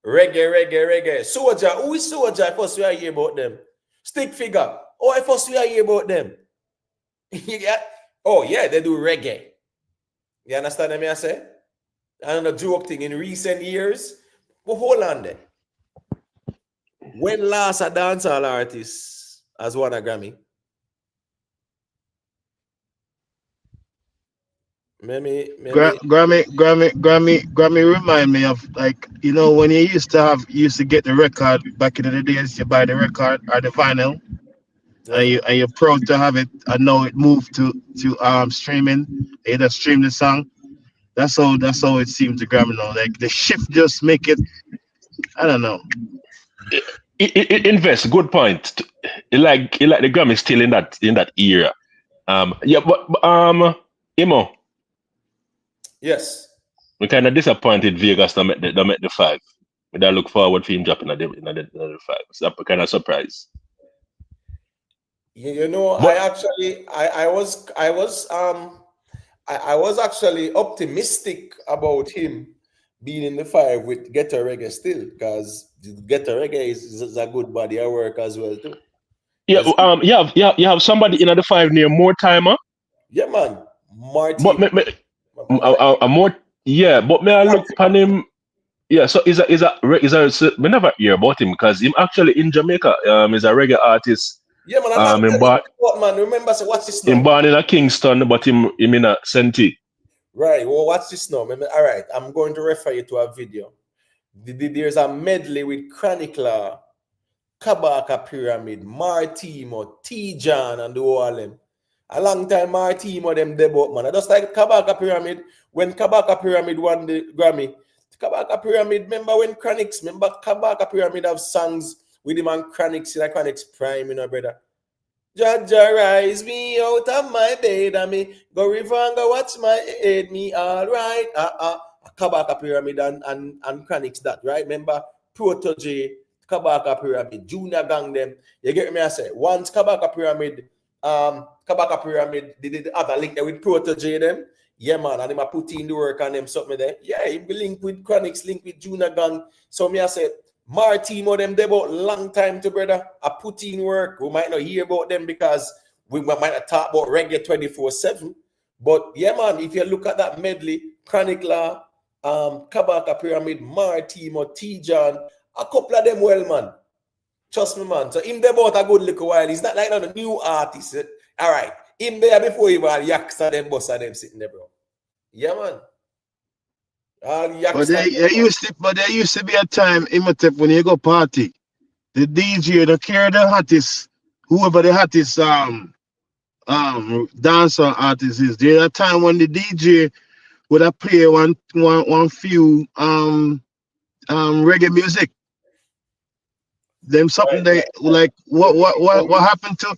Reggae. Soldier, who is Soldier? First we are hear about them. Stick Figure. Oh, I first we are hear about them. Yeah. Oh, yeah, they do reggae. You understand what I say? And a joke thing in recent years. But hold on there. When last a dancehall artist has won a Grammy? Maybe Grammy remind me of, like, you know, when you used to get the record back in the days. You buy the record or the vinyl, yeah. and you're proud to have it. And now it moved to streaming. You just stream the song. That's how it seems to Grammy now. Like the shift just make it. I don't know. Invest. Good point. Like the Grammy still in that era. Yeah, but Imo, Yes. we kind of disappointed Vegas to make the 5. We don't look forward to him dropping in the 5. So I'm kind of surprised. You know, But I was actually optimistic about him being in the 5 with Ghetto Reggae still, because Ghetto Reggae is a good body of work as well too. yeah, you have somebody in the 5 near More Timer. Yeah, man. Marty. But more, yeah. But may I look upon him? Yeah. So is a we never hear about him because him actually in Jamaica. Is a reggae artist. Yeah, man. Man, remember, so watch this now. Him born in a Kingston, but him in a Senti. Right. Well, watch this now. All right. I'm going to refer you to a video. There's a medley with Chronicler, Kabaka Pyramid, Martimo, T-John, and the whole of them. A long time Martimo them debut, man. I just like Kabaka Pyramid. When Kabaka Pyramid won the Grammy, Kabaka Pyramid, remember when Chronics, remember Kabaka Pyramid have songs with him and Chronics in a Chronics Prime, you know, brother. Jaja rise me out of my bed and me go river and go watch my head, me all right. Kabaka Pyramid and Chronics that, right? Remember Protege, Kabaka Pyramid, Junior Gang them. You get me? I say once Kabaka Pyramid did have a link there with Protege them. Yeah, man, and him a put in the work and them something there. Yeah, he be linked with Chronics, linked with Junior Gang. So me I say Martimo them they about long time to brother. I put in work. We might not hear about them because we might not talk about reggae 24/7. But yeah, man, if you look at that medley, Chronicler, Kabaka Pyramid, Martimo, T-John, a couple of them well, man. Trust me, man. So him there about a good little while. He's not like a new artist. All right. Him there before he was yaks and them boss and them sitting there, bro. Yeah, man. But there used to be a time in Imhotep when you go party, the DJ don't care the hottest, whoever the hottest dancer artist is. There's a time when the DJ would have play one few reggae music. Them something they like what happened to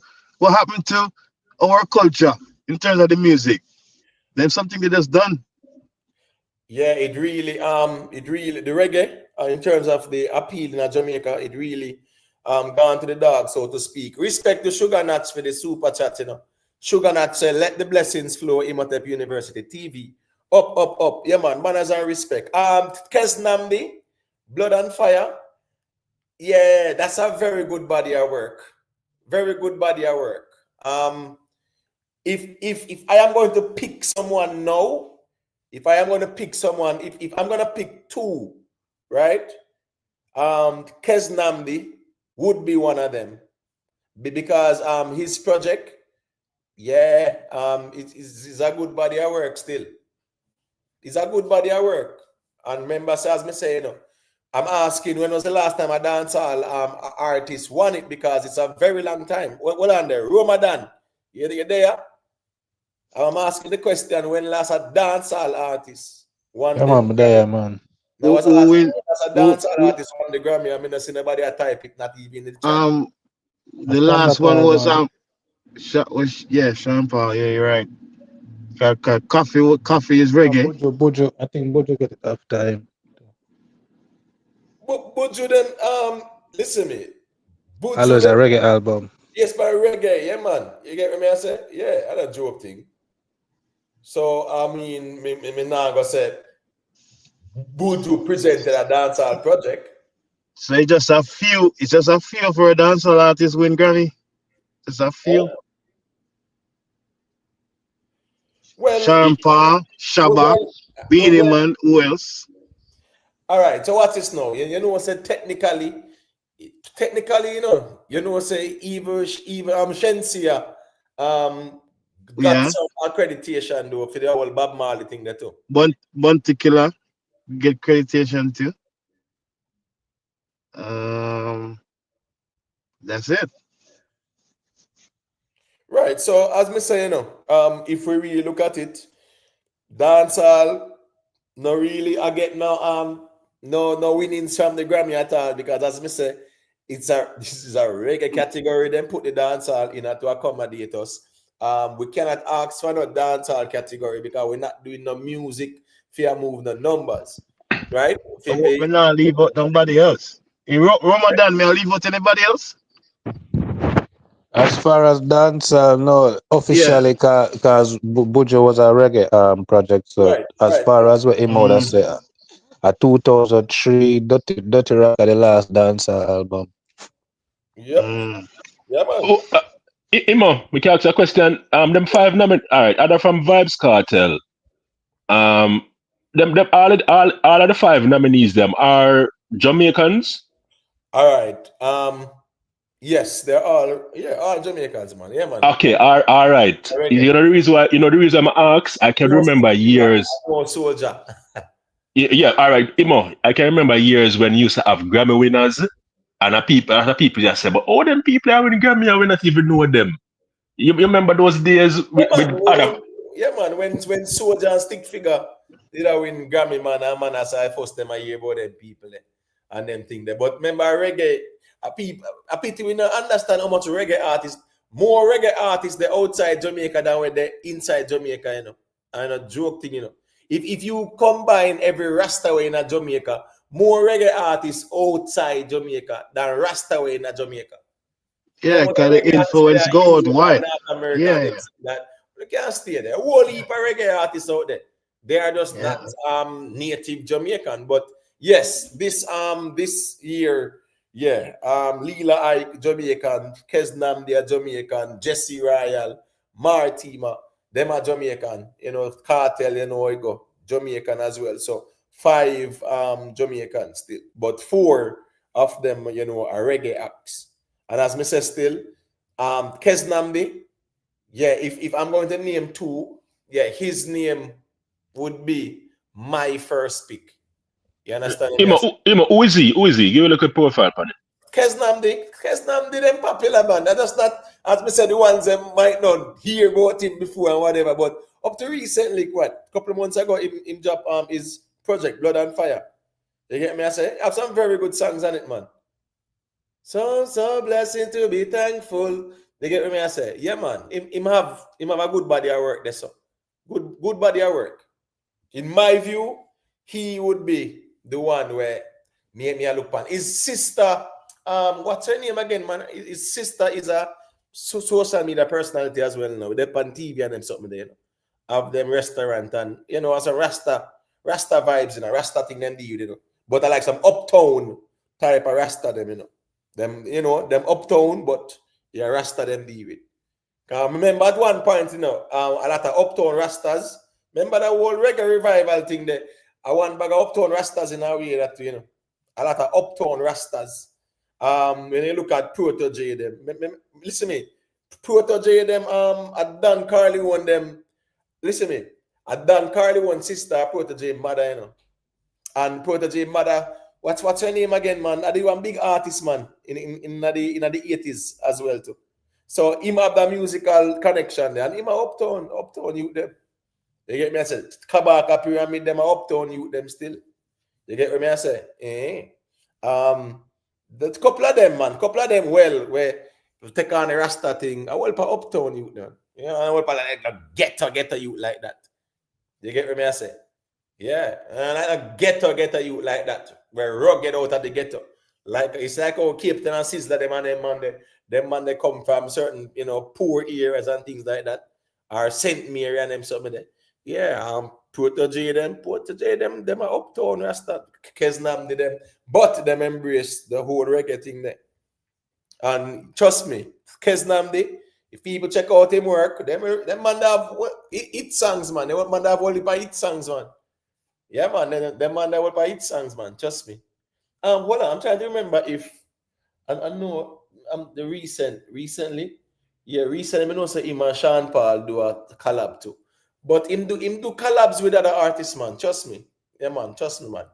our culture in terms of the music. Them something they just done. Yeah, it really the reggae in terms of the appeal in Jamaica, it really gone to the dog, so to speak. Respect to Sugar Nuts for the super chat, you know. Sugar Nuts say let the blessings flow, Imhotep University TV. Up. Yeah, man, manners and respect. Kes Namdi, Blood and Fire. Yeah, that's a very good body of work. Very good body of work. If I am going to pick someone now, if I'm going to pick 2, right? Kes Namdi would be one of them. Because his project, yeah, it's a good body of work still. It's a good body of work. And remember, as me say, you know, I'm asking when was the last time a dancehall artist won it, because it's a very long time. Hold on there. Ramadan, you there? I'm asking the question when last a dancehall artist won. Yeah, man, there, man. There was a dancehall artist won the Grammy. I mean, I see nobody type it, not even in the chat. The last one was Sean Paul. Yeah, you're right. Coffee is reggae. Buju, I think Buju got it after him. Buju then listen to me. Hello, it's a reggae album. Yes, by reggae, yeah, man. You get what I say? Yeah, I don't joke thing. So I mean, me now go say Buju presented a dancehall project. So it's just a few for a dancehall artist win Grammy. Just a few. Well, Sean Paul, Shabba, Beanie Man, who else? All right, so what's this now? You know what I said technically, you know say even Shensia got some accreditation though for the whole Bob Marley thing there too. Bounty Killer get accreditation too. That's it. Right. So as me say, if we really look at it, dancehall, no really I get no winnings from the Grammy at all, because as me say, this is a reggae category. Then put the dancehall in to accommodate us. We cannot ask for no dancehall category because we're not doing no music for move the numbers, right? We're not leave out nobody else. In Ramadan, may I leave out anybody else? As far as dance, no, officially, because Bujo was a reggae project. So as far as what him would say, a 2003 Dirty Rock, the last dance album. Yep. Yeah, man. Oh, Imo, we can ask a question. Them 5 nominations. All right, other from Vybz Kartel. Them all of the 5 nominees them are Jamaicans. All right. Yes, they're all Jamaicans, man. Yeah, man. Okay, all right. You know the reason why I asked? I can remember years. Soldier. Yeah, all right, Imo. I can remember years when you used to have Grammy winners, and people just say, but all them people are winning Grammy, and we not even know them. You remember those days with other? Yeah, man. When Soldier and Stick Figure did I win Grammy, man, and man, as I first them I hear about them people and them thing there. But remember reggae. A pity we don't understand how much more reggae artists the outside Jamaica than when they inside Jamaica, And a joke thing, If you combine every Rastaway in a Jamaica, more reggae artists outside Jamaica than Rastaway in a Jamaica. Yeah, because the influence goes wide. Yeah. That you can't stay there. A whole heap of reggae artists out there. They are just not native Jamaican. But yes, this year. Yeah, Lila Ike, Jamaican, Kesnam, they are Jamaican, Jesse Royal, Martima, them are Jamaican, Kartel, we go, Jamaican as well. So 5 Jamaican still, but 4 of them, are reggae acts. And as me say still, Kesnamdi, yeah, if I'm going to name 2, yeah, his name would be my first pick. You understand? Imo, who is he? Give a look at profile on it. Kesnamdi, them popular, man. That's just not, as me said, the ones that might not hear about him before and whatever. But up to recently, a couple of months ago, in job is Project Blood and Fire. You get me? I say, have some very good songs on it, man. So blessing to be thankful. You get me? I say, yeah, man. Him have a good body of work. That's so good body of work. In my view, he would be the one where me look on. His sister, what's her name again, man? His sister is a social media personality as well now. They're on TV and them something there, Have them restaurant and as a Rasta vibes, Rasta thing them do, But I like some uptown type of Rasta them, Them uptown, but yeah, Rasta them deal with. Remember at one point, a lot of uptown Rastas. Remember that whole reggae revival thing there? I want bag of uptown Rastas in our way that a lot of uptown Rastas. When you look at Protege them, listen me, Protege them, at Dan Carly one them, listen me, at Dan Carly one sister, Protege mother, and Protege mother, what's her name again, man? I do one big artist, man, in the 80s as well too. So him have the musical connection there, and him a uptown youth them. You get me? I said, Kabaka Pyramid, them are uptown youth them still. You get me? I say, the couple of them, well, where you take on the Rasta thing, I will for uptown youth now. I will for like a ghetto youth like that. You get me? I say, yeah, and a ghetto youth like that, where rugged out of the ghetto. Like it's like Cape Town and Sizzler, them man they come from certain, poor areas and things like that, or St. Mary and them something there. Yeah, Protege them, them are uptown Rasta, Kesnam did them, but them embrace the whole reggae thing there. And trust me, Kesnam did, if people check out him work, them man have hit songs, man. They man have only by hit songs, man. Yeah, man, them man have by hit songs, man. Trust me. Hold on, I'm trying to remember if I know the recently, Yeah, recently I know say him and Sean Paul do a collab too. But him do collabs with other artists, man. Trust me. Yeah, man. Trust me, man.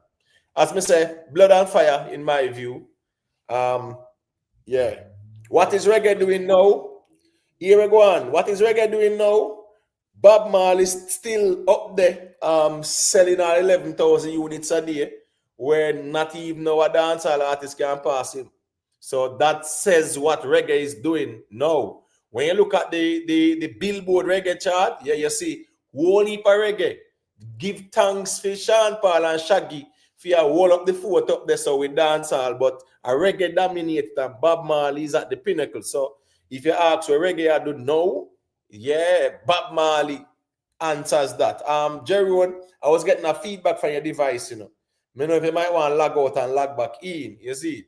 As me say, Blood and Fire, in my view. Yeah. What is reggae doing now? Here we go on. What is reggae doing now? Bob Marley is still up there, selling our 11,000 units a day, where not even a dancehall artist can pass him. So that says what reggae is doing now. When you look at the Billboard reggae chart, yeah, you see whole heap of reggae. Give thanks for Sean Paul and Shaggy for you hold up the fort up there so we dance all, but a reggae dominates and Bob Marley is at the pinnacle. So if you ask where reggae I do know, yeah, Bob Marley answers that. Jerry, I was getting a feedback from your device, you know. I know if you might want to log out and log back in, you see.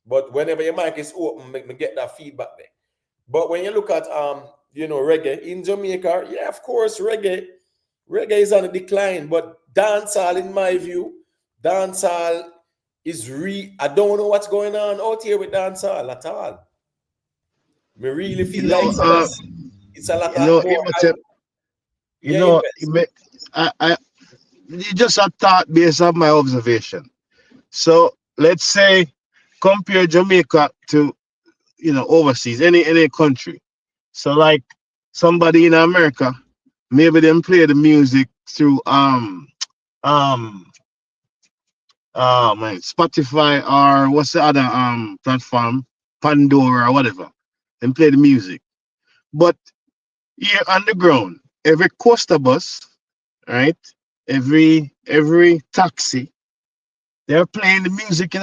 But whenever your mic is open, make me get that feedback there. But when you look at reggae in Jamaica, yeah, of course, reggae is on a decline, but dancehall, in my view, dancehall is I don't know what's going on out here with dancehall at all. We really feel like it's a lot more. I just a thought based on my observation. So let's say compare Jamaica to overseas, any country. So like somebody in America, maybe them play the music through Spotify or what's the other platform, Pandora or whatever, and play the music. But here on the ground, every coaster bus, right? Every taxi, they're playing the music,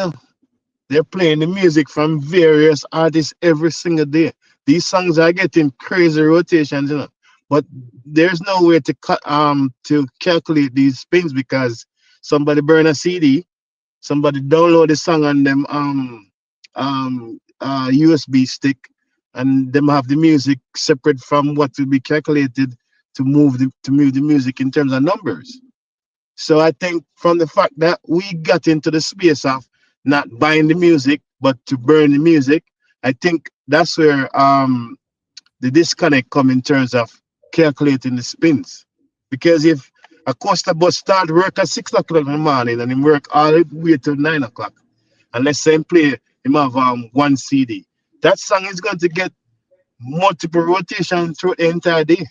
They're playing the music from various artists every single day. These songs are getting crazy rotations, But there's no way to calculate these spins because somebody burn a CD, somebody download the song on them USB stick, and them have the music separate from what will be calculated to move the music in terms of numbers. So I think from the fact that we got into the space of not buying the music but to burn the music, I think that's where the disconnect come in terms of calculating the spins. Because if a coaster bus start work at 6 o'clock in the morning and him work all the way till 9 o'clock, and let's say him play him have one CD, that song is going to get multiple rotations through the entire day.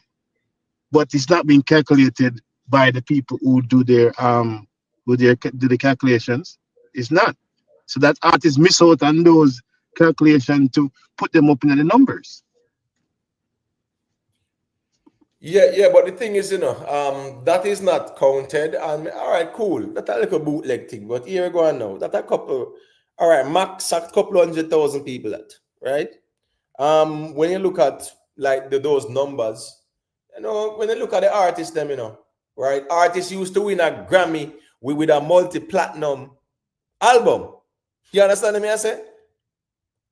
But it's not being calculated by the people who do the calculations. It's not. So that artists miss out on those calculations to put them up in the numbers. Yeah, but the thing is, that is not counted. And all right, cool. That's a little bootleg thing. But here we go on now. That a couple, all right, max a couple 100,000 people at, right? When you look at like those numbers, when you look at the artists, them, right? Artists used to win a Grammy with a multi-platinum album. You understand me? I say?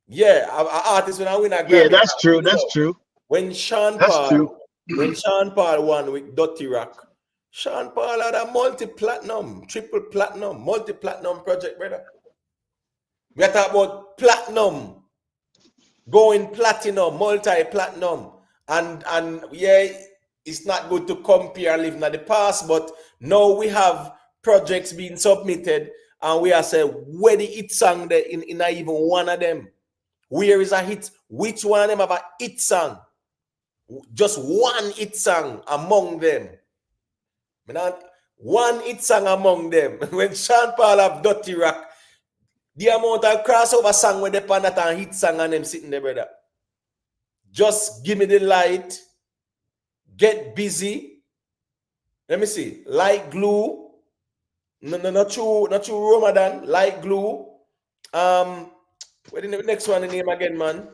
Yeah, an artist when I win a Grammy. Yeah, that's true. That's true. When Sean Paul won with Dirty Rock, Sean Paul had a multi-platinum, triple platinum, multi-platinum project, brother. We are talking about platinum, going platinum, multi-platinum, and yeah, it's not good to compare living in the past, but now we have projects being submitted, and we are saying where the hit song there in even one of them. Where is a hit? Which one of them have a hit song? Just one hit song among them. One hit song among them. When Sean Paul have Dirty Rock, the amount of crossover song when they pan that and hit song and them sitting there, brother. Just give me the light. Get busy. Let me see. Like glue. No, not true Ramadan. Like glue. What is the next one in name again, man?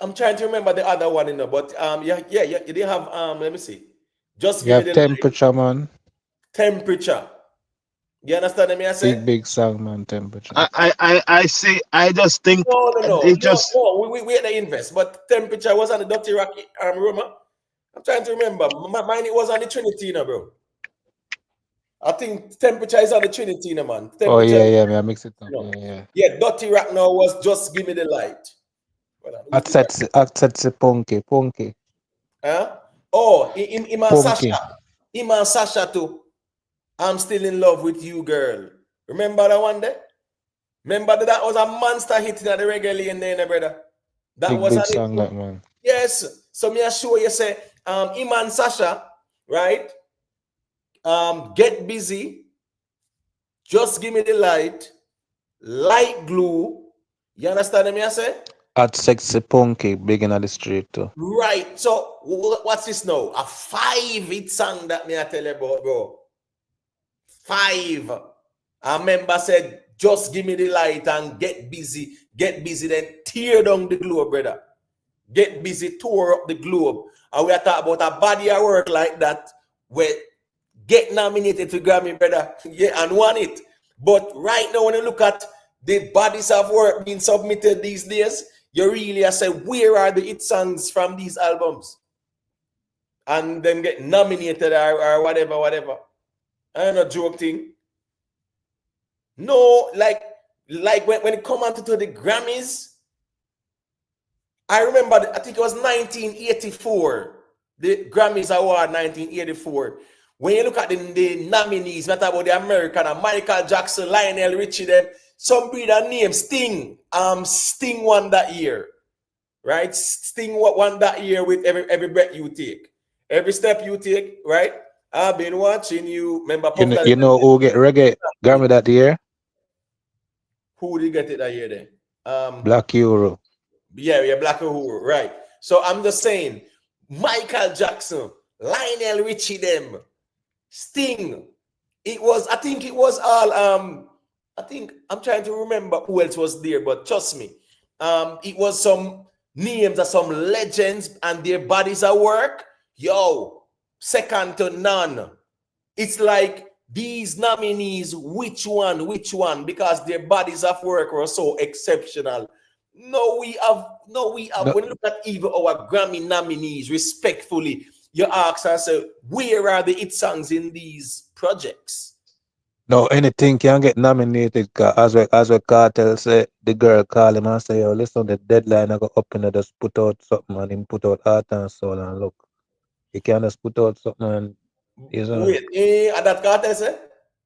I'm trying to remember the other one, but you didn't have let me see. Just you give have me the temperature, light. man. Temperature. You understand me? I say Big song, man. Temperature. I see. I just think no. it just We had to invest, but temperature was on the Dirty Rock Roma. I'm trying to remember. Mine it was on the Trinity, bro. I think temperature is on the Trinity, man. Oh yeah, I mix it up. Yeah. Yeah, Dirty Rock now was Just Give Me the Light. Access punky. Huh? Oh, him and Punky. Sasha. Him and Sasha too. I'm still in love with you, girl. Remember that one day? Remember that was a monster hit in the reggae lane there, brother. That was Big a song, that man. Yes. So me assure you say, him and Sasha, right? Get busy. Just give me the light glue. You understand me? I say? At sexy punky, big in the street too. Right. So what's this now? A 5-hit song that me I tell you about, bro. 5. A member said, just give me the light and get busy. Get busy, then tear down the globe, brother. Get busy, tore up the globe. And we are talking about a body of work like that where get nominated to Grammy, brother. Yeah, and won it. But right now, when you look at the bodies of work being submitted these days, you really say, where are the hit songs from these albums? And them get nominated or whatever. I ain't a joke thing. No, like when it come on to the Grammys, I remember, I think it was 1984, the Grammys Award 1984. When you look at the nominees, not about the American, Michael Jackson, Lionel Richie, them, some breeder name, Sting. Sting won that year, right? Sting won that year with every breath you take, every step you take, right? I've been watching you. Remember, You know who get reggae Grammy that year? Who did get it that year then? Black Euro. Yeah, Black Uhuru, right. So I'm just saying, Michael Jackson, Lionel Richie, them, Sting. I think it was all I think I'm trying to remember who else was there, but trust me, it was some names of some legends and their bodies at work. Yo, second to none. It's like these nominees, which one? Because their bodies of work were so exceptional. No, we have. When you look at even our Grammy nominees, respectfully, you ask and say, where are the hit songs in these projects? No, anything can get nominated. As we Kartel say, the girl call him and say, yo, listen, the deadline I go up and just put out something and him put out Heart and Soul and look. He can just put out something and Wait, that Kartel say?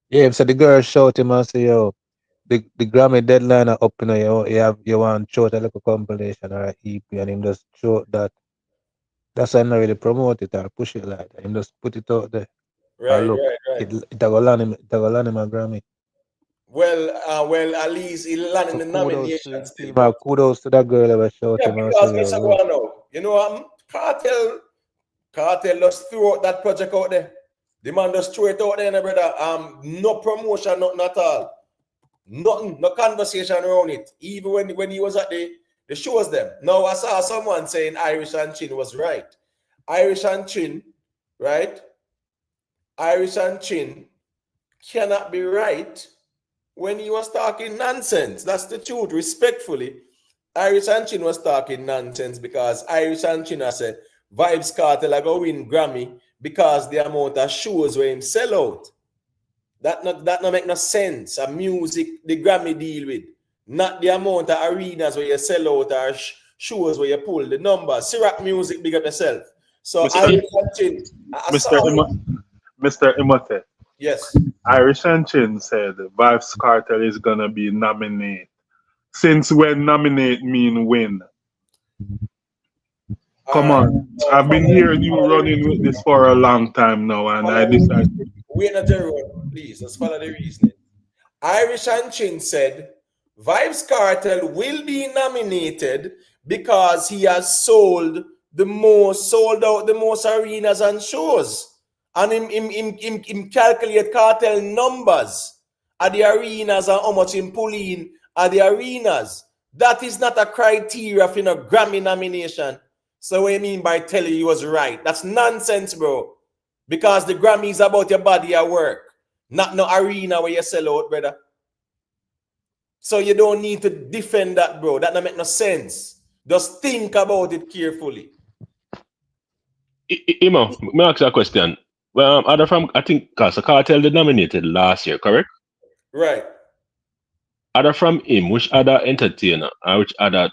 Yeah, so the girl shout him and say, yo, the Grammy deadline are up, you want to show a little compilation or an EP and him just show that. That's why I'm not really promote it or push it like that. Him just put it out there. Right. It go land him a Grammy. Well, at least he'll land in the nomination still. But kudos to that girl ever shout him and say, because you know what? Kartel just threw out that project out there. The man just threw it out there, brother. No promotion, nothing at all. Nothing, no conversation around it. Even when he was at the shows them. Now I saw someone saying Irish and Chin was right. Irish and Chin, right? Irish and Chin cannot be right when he was talking nonsense. That's the truth, respectfully. Irish and Chin was talking nonsense because Irish and Chin said Vybz Kartel are going to win Grammy because the amount of shows where him sell out. That not make no sense. A music, the Grammy deal with. Not the amount of arenas where you sell out or shows where you pull the numbers. Syrup music, big up yourself. So Irish and Chin. Mr. Imote. Yes. Irish and Chin said Vybz Kartel is gonna be nominated. Since when nominate mean win? Come on. I've been hearing you running with this for a long time now, and I decided. Wait a minute, please. Let's follow the reasoning. Irish and Chin said Vybz Kartel will be nominated because he has sold out the most arenas and shows. And him calculate Kartel numbers at the arenas and how much him pull in at the arenas. That is not a criteria for a Grammy nomination. So what I mean by telling you was right? That's nonsense, bro. Because the Grammy is about your body at work, not no arena where you sell out, brother. So you don't need to defend that, bro. That don't make no sense. Just think about it carefully. Imo, let me ask you a question. Well, I think Kartel did nominated last year, correct? Right. Other from him, which other entertainer or which other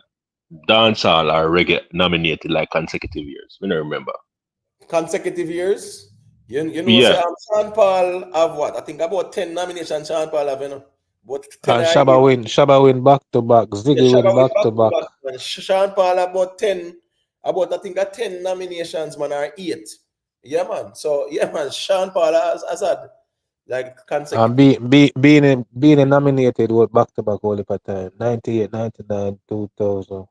dancehall or reggae nominated like consecutive years. We don't remember. Consecutive years? You know, say Yeah. Sean Paul have what? I think about 10 nominations Sean Paul have, you know. But 10 And I give. Shabba win back to back. Yeah, Ziggy Shabba win win back back to to back. back. Man. Sean Paul about 10, about I think 10 nominations, man, are 8. Yeah, man. So yeah, man, Sean Paul has had like And consecutive. being nominated with back to back all the time. 98, 99, 2000.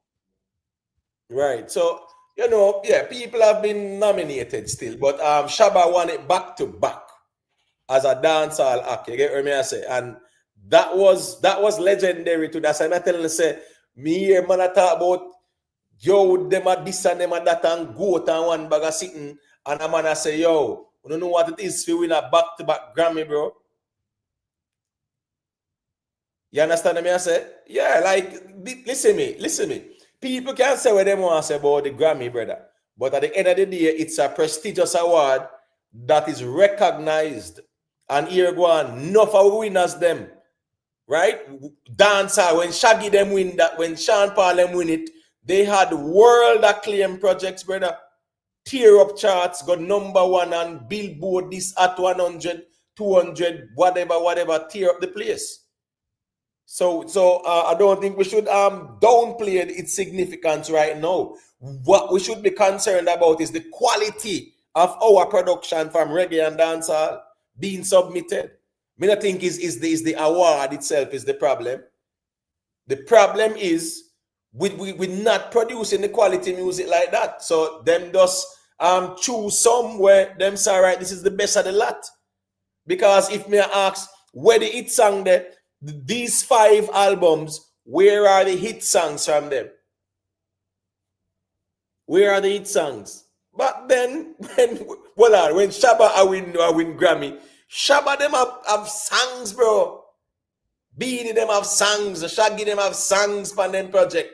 Right. So, you know, yeah, people have been nominated still, but Shabba won it back to back as a dancehall act. You get what I say? And that was legendary too. That's why I'm telling you, say, me here, man, I talk about yo, them a this and them a that and goat and one bag of sitting, and a man I say, yo, you don't know what it is to win a back-to-back Grammy, bro. You understand what I say? Yeah, like, listen me. People can say what they want to say about the Grammy, brother. But at the end of the day, it's a prestigious award that is recognized. And here go on, enough of winners them. Right? Dancer, when Shaggy them win that, when Sean Paul them win it, they had world acclaim projects, brother. Tear up charts, got #1 on Billboard, this at 100, 200, whatever, tear up the place. So I don't think we should downplay its significance right now. What we should be concerned about is the quality of our production from reggae and dancehall being submitted. I don't think is the award itself is the problem. The problem is we not producing the quality music like that. So them just choose somewhere them say, right, this is the best of the lot. Because if me ask where the hit song there, these 5 albums, where are the hit songs from them? Where are the hit songs? But then when Shabba I win Grammy, Shabba them have songs, bro. Beanie them have songs, Shaggy them have songs for them project.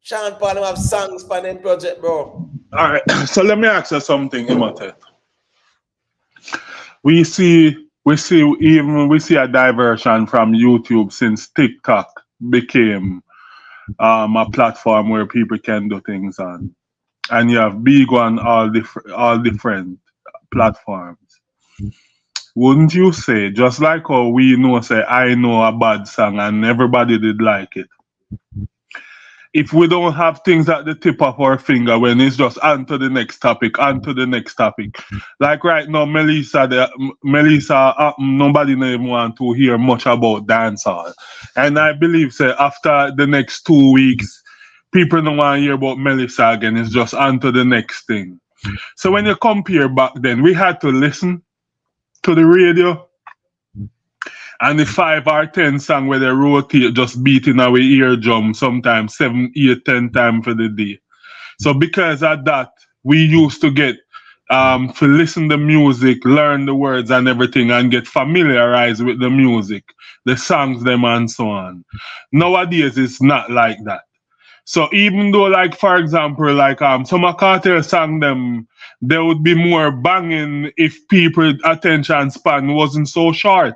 Sean Paul them have songs for them project, bro. All right, so let me ask you something, Imhotep. We see a diversion from YouTube since TikTok became a platform where people can do things on, and you have big on all different platforms. Wouldn't you say, just like how we know, say I know a bad song and everybody did like it, if we don't have things at the tip of our finger when it's just on to the next topic, like right now, Melissa, nobody even want to hear much about dancehall. And I believe, say, after the next 2 weeks, people don't want to hear about Melissa again. It's just on to the next thing. So when you compare back then, we had to listen to the radio, and the 5 or 10 song where they rotate just beating our eardrum sometimes 7, 8, 10 times for the day. So because of that, we used to get to listen to music, learn the words and everything, and get familiarized with the music, the songs, them and so on. Nowadays, it's not like that. So even though, like, for example, like some of Kartel song them, they would be more banging if people's attention span wasn't so short.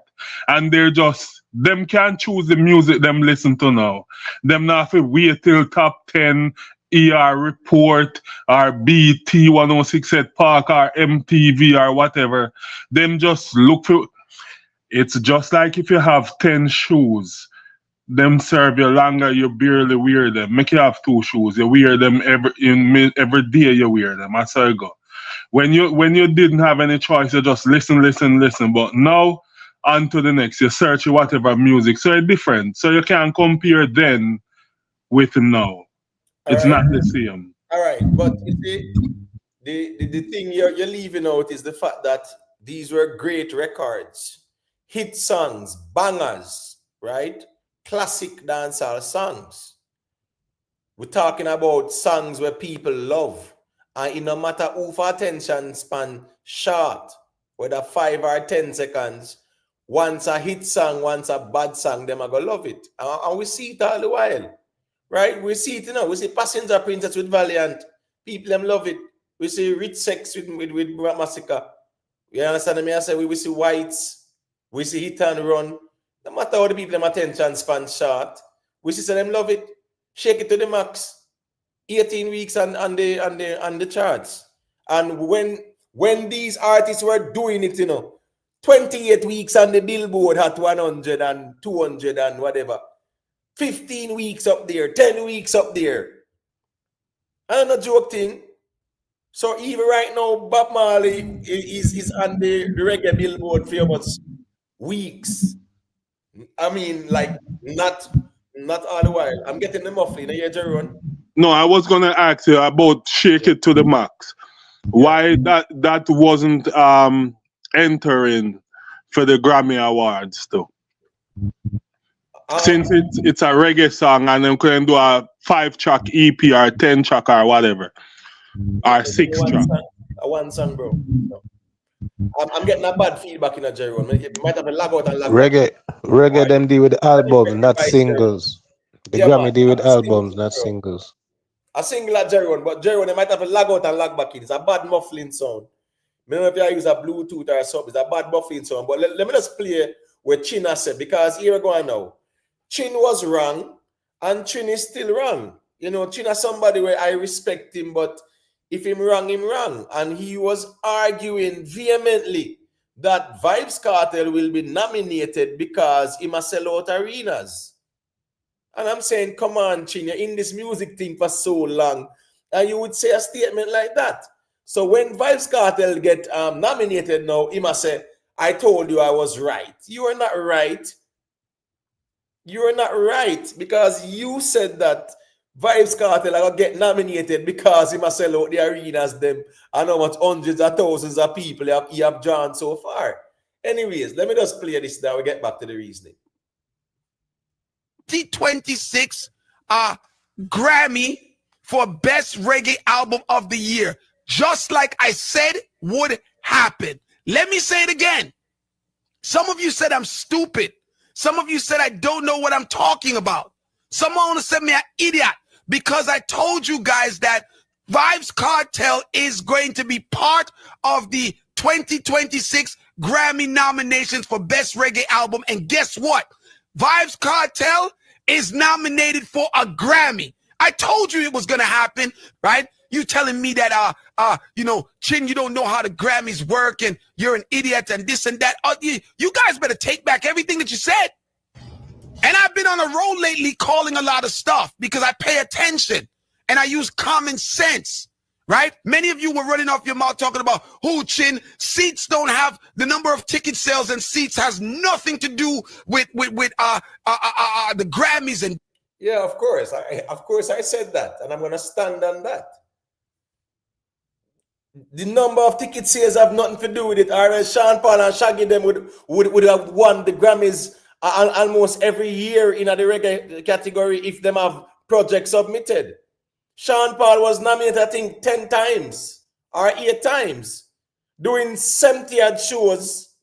And they're just, them can't choose the music them listen to now. Them not have to wait till top 10 ER Report or BT 106 at Park or MTV or whatever. Them just look for, it's just like if you have 10 shoes. Them serve you longer, you barely wear them. Make you have 2 shoes. You wear them every day you wear them. That's how you go. When you didn't have any choice, you just listen. But now, on to the next. You search whatever music. So it's different. So you can't compare then with now. It's not the same. All right. But you see, the thing you're leaving out is the fact that these were great records. Hit songs, bangers, right? Classic dancehall songs. We're talking about songs where people love. And it no matter who for attention span short, whether 5 or 10 seconds, once a hit song, once a bad song, them are gonna love it. And we see it all the while. Right? We see it, we see Passenger Princess with Valiant. People them love it. We see Rich Sex with Massacre. You understand me? I say we see Whites, we see Hit and Run. No matter how the people them attention span short, we see them love it. Shake it to the max. 18 weeks on the charts. And when these artists were doing it, 28 weeks on the Billboard Hot 100 and 200 and whatever. 15 weeks up there, 10 weeks up there. I'm not joking. So even right now, Bob Marley is on the reggae Billboard for about weeks. I mean, like not all the while. I'm getting the muffin. You hear Jerome? No, I was gonna ask you about Shake It to the Max. Why that wasn't entering for the Grammy Awards though? Since it's a reggae song and then couldn't do a 5-track EP or 10-track or whatever. Or 6-track. One song, bro. No. I'm getting a bad feedback in a Jerome. You might have a lag out and lag Reggae them deal with albums, not singles. The Grammy deal with albums, not singles. A single at Jerome, but Jerome, they might have a lag out and lag back in. It's a bad muffling sound. I don't know if you use a Bluetooth or something. It's a bad muffling sound. But let me just play what Chin has said, because here we go now. Chin was wrong, and Chin is still wrong. Chin is somebody where I respect him, but if him wrong, him wrong. And he was arguing vehemently that Vybz Kartel will be nominated because he must sell out arenas. And I'm saying, come on, Chin, you're in this music thing for so long, and you would say a statement like that. So when Vybz Kartel get nominated now, he must say, I told you I was right. You are not right. You are not right, because you said that Vybz Kartel are going to get nominated because he must sell out the arenas them and how much hundreds of thousands of people he have drawn so far. Anyways, let me just play this now. We get back to the reasoning. 2026 Grammy for Best Reggae Album of the Year, just like I said would happen. Let me say it again. Some of you said I'm stupid. Some of you said I don't know what I'm talking about. Someone said me an idiot because I told you guys that Vybz Kartel is going to be part of the 2026 Grammy nominations for Best Reggae Album. And guess what? Vybz Kartel is nominated for a Grammy. I told you it was going to happen, right? You telling me that, Chin, you don't know how the Grammys work and you're an idiot and this and that. You guys better take back everything that you said. And I've been on a roll lately calling a lot of stuff because I pay attention and I use common sense, right? Many of you were running off your mouth talking about, Chin, seats don't have the number of ticket sales, and seats has nothing to do with the Grammys. And yeah, of course I said that, and I'm going to stand on that. The number of ticket sales have nothing to do with it. Or Sean Paul and Shaggy them would have won the Grammys almost every year in the reggae category if them have projects submitted. Sean Paul was nominated, I think, 10 times or 8 times, doing 70 odd shows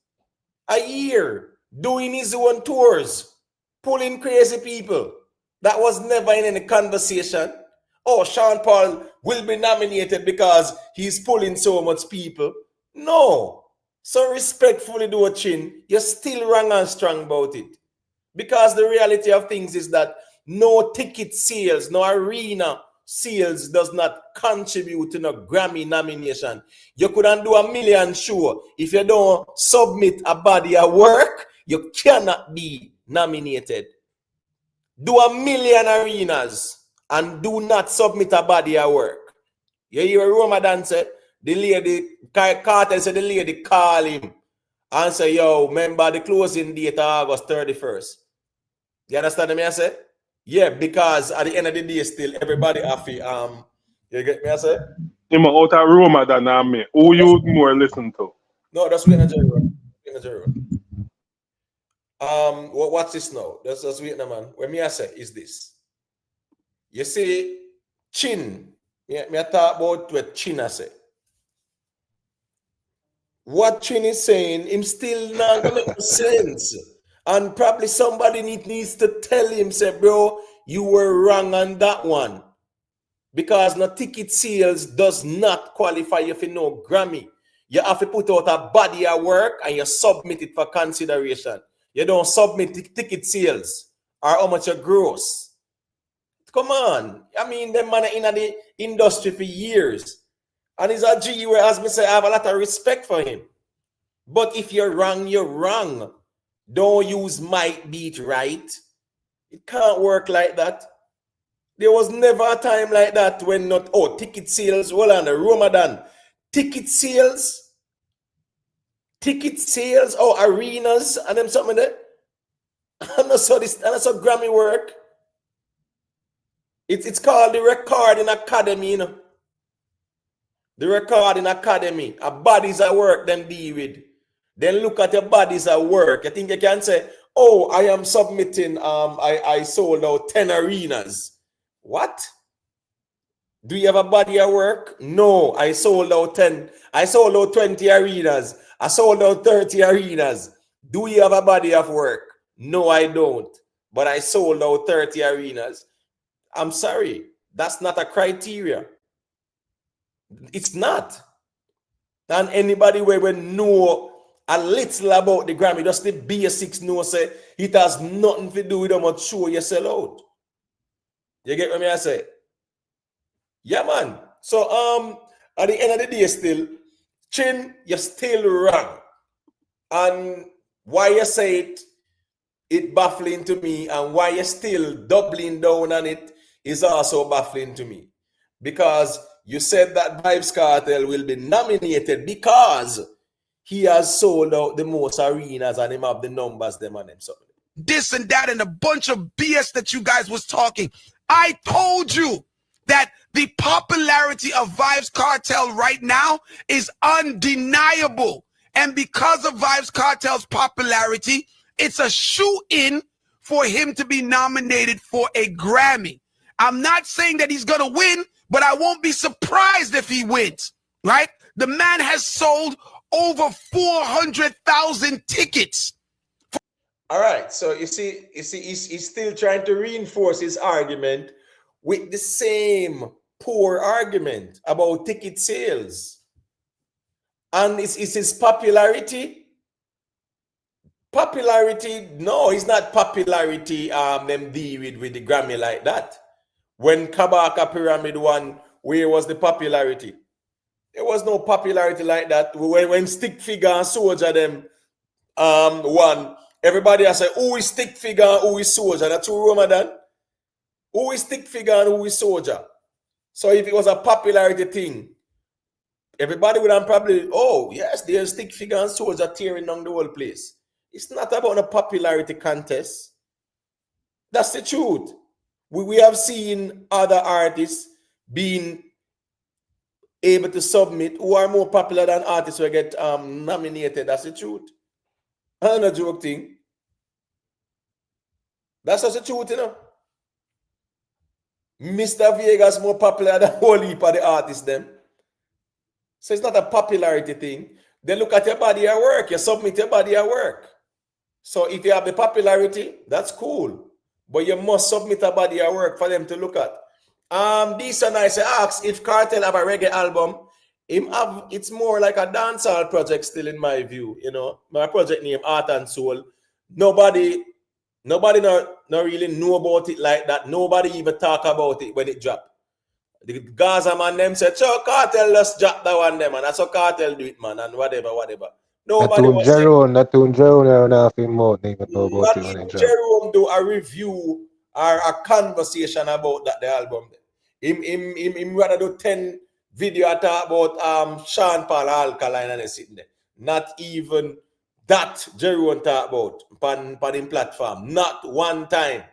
a year, doing his own tours, pulling crazy people. That was never in any conversation. Oh, Sean Paul will be nominated because he's pulling so much people. No. So respectfully, do a Chin, you're still wrong and strong about it. Because the reality of things is that no ticket sales, no arena sales does not contribute to no Grammy nomination. You couldn't do a million show. If you don't submit a body of work, you cannot be nominated. Do a million arenas and do not submit a body of work. You hear Roma dancer? The lady, Kartel said the lady call him and say, yo, remember the closing date August 31st. You understand me I say? Yeah, because at the end of the day still everybody happy. You get me I say? Him out of Roma than me. Who you more listen to? No, that's waiting Nigeria. What's this now? That's waiting, man. What me I say is this. You see, Chin. Me I talk about what Chin I say. What Chin is saying, him still not gonna make sense. And probably somebody needs to tell him, say, bro, you were wrong on that one. Because no ticket sales does not qualify you for no Grammy. You have to put out a body of work and you submit it for consideration. You don't submit ticket sales or how much you gross. Come on. I mean, them man in the industry for years. And he's a G where, as me say, I have a lot of respect for him. But if you're wrong, you're wrong. Don't use might beat right. It can't work like that. There was never a time like that when not, oh, ticket sales, hold on, Ramadan. Ticket sales, oh, arenas, and them something there. And I saw this, and I saw Grammy work. It's called the Recording Academy, you know. The Recording Academy. A bodies at work, them deal with. Then look at your bodies at work. I think you can say, oh, I am submitting, I sold out 10 arenas. What? Do you have a body at work? No, I sold out 10. I sold out 20 arenas. I sold out 30 arenas. Do you have a body of work? No, I don't. But I sold out 30 arenas. I'm sorry. That's not a criteria. It's not. And anybody will know a little about the Grammy, just the basics know, say it has nothing to do with how much show you sell out. You get what I say? Yeah, man. So at the end of the day, still, Chin, you're still wrong. And why you say it baffling to me, and why you're still doubling down on it is also baffling to me. Because you said that Vybz Kartel will be nominated because he has sold out the most arenas and him have the numbers them and them. So this and that and a bunch of BS that you guys was talking. I told you that the popularity of Vybz Kartel right now is undeniable. And because of Vybz Kartel's popularity, it's a shoe-in for him to be nominated for a Grammy. I'm not saying that he's going to win, but I won't be surprised if he wins, right? The man has sold over 400,000 tickets. All right, so you see, he's still trying to reinforce his argument with the same poor argument about ticket sales. And it's his popularity. Popularity, no, it's not popularity them deal with the Grammy like that. When Kabaka Pyramid won, where was the popularity? There was no popularity like that. When Stick Figure and Soldier them won, everybody has said, who is Stick Figure and who is Soldier? That's who Ramadan. Who is Stick Figure and who is Soldier? So if it was a popularity thing, everybody would have probably, oh, yes, there's Stick Figure and Soldier tearing down the whole place. It's not about a popularity contest. That's the truth. We have seen other artists being able to submit who are more popular than artists who get nominated. That's the truth. I'm not joking. That's just the truth, you know. Mr. Vegas more popular than whole heap of the artists them. So it's not a popularity thing. They look at your body at work. You submit your body at work. So if you have the popularity, that's cool. But you must submit a body at work for them to look at. This and I say, ask if Kartel have a reggae album. It's more like a dancehall project still in my view. You know, my project name Art and Soul. Nobody not really know about it like that. Nobody even talk about it when it drop. The Gaza man them said, so Kartel just drop that one them, and that's how Kartel do it, man, and whatever. Nobody was Jerome, nothing more even know about it when it drop. Jerome do a review or a conversation about that the album. Him rather do 10 video talk about Sean Paul Alkaline and sitting there. Not even that Jerome talk about on him platform. Not one time.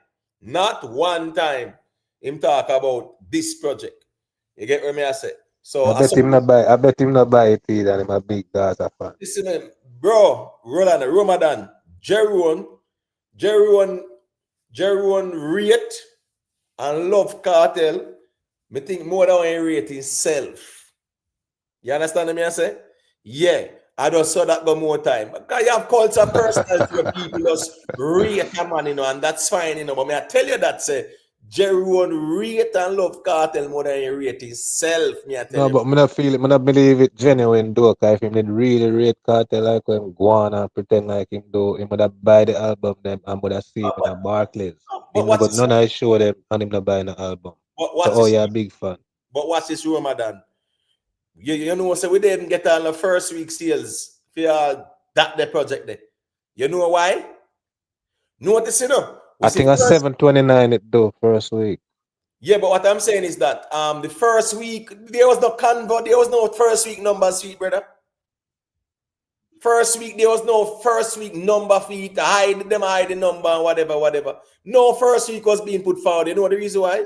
Him talk about this project. You get what I say? So I bet him not buy it either. I'm a big Gaza fan. Listen, bro, Roland, Ramadan, Jerome rate and love Kartel. Me think more than he rate himself. You understand me I say? Yeah, I just saw that go more time. Because you have cults of personality where people just rate a man, you know, and that's fine, you know. But me I tell you that say Jerome rate and love Kartel more than he rate himself, me I tell No, you. but I not feel it. I not believe it genuine though. Cause if him did really rate Kartel like him go on and pretend like him do, him would have buy the album them and would have see him in a Barclays. But Him no what's got this? none of his show them and him not buying the album. But So what's oh this? yeah, big fan. But what's this rumor done? You know, so we didn't get on the first week sales for that project there. You know why? Notice, you know. I think at 729 it do first week. Yeah, but what I'm saying is that the first week there was no convo, there was no first week number, sweet brother. First week there was no first week number for you to hide the number and whatever. No first week was being put forward. You know the reason why?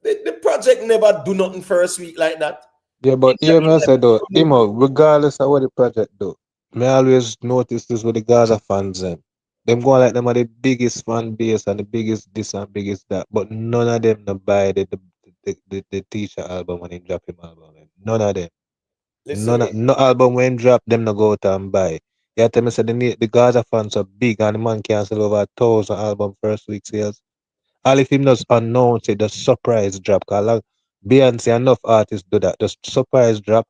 The project never do nothing first week like that. Yeah, but hear me say though, regardless of what the project do, me always notice this with the Gaza fans them go like them are the biggest fan base and the biggest this and biggest that, but none of them no buy the teacher album when he drop him album. None of them. No album when drop them no go out and buy. You tell me say the Gaza fans are big and the man can sell over 1,000 album first week sales. All if him just announce it, the surprise drop. Cause like Beyonce, enough artists do that. Just surprise drop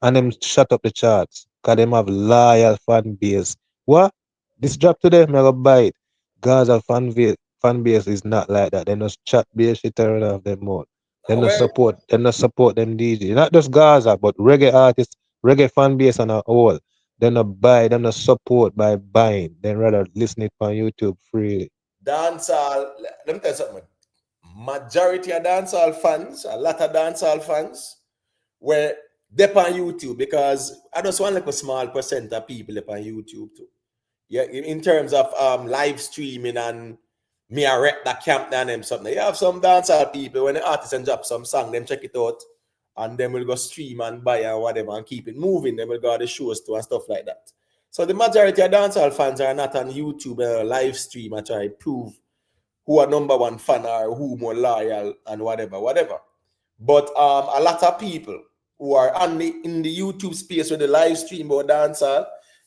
and them shut up the charts. Cause them have loyal fan base. What? This drop today, me go buy it. Gaza fan base is not like that. They just chat base shit turn off them more. They not support them DJ. Not just Gaza, but reggae artists, reggae fan base and all. They not buy, they not support by buying. They rather listen it on YouTube freely. Dancehall, let me tell you something. Majority of dancehall fans, a lot of dancehall fans, were dep on YouTube because I just want like a small percent of people dep on YouTube too. Yeah, in terms of live streaming and me I rep that camp down them something. You have some dancehall people when the artists and drop some song, them check it out and then we'll go stream and buy and whatever and keep it moving. Then we'll go to the shows too and stuff like that. So the majority of dancehall fans are not on YouTube live stream and try to prove who are number one fan or who more loyal and whatever. But a lot of people who are in the YouTube space with the live stream or dancehall,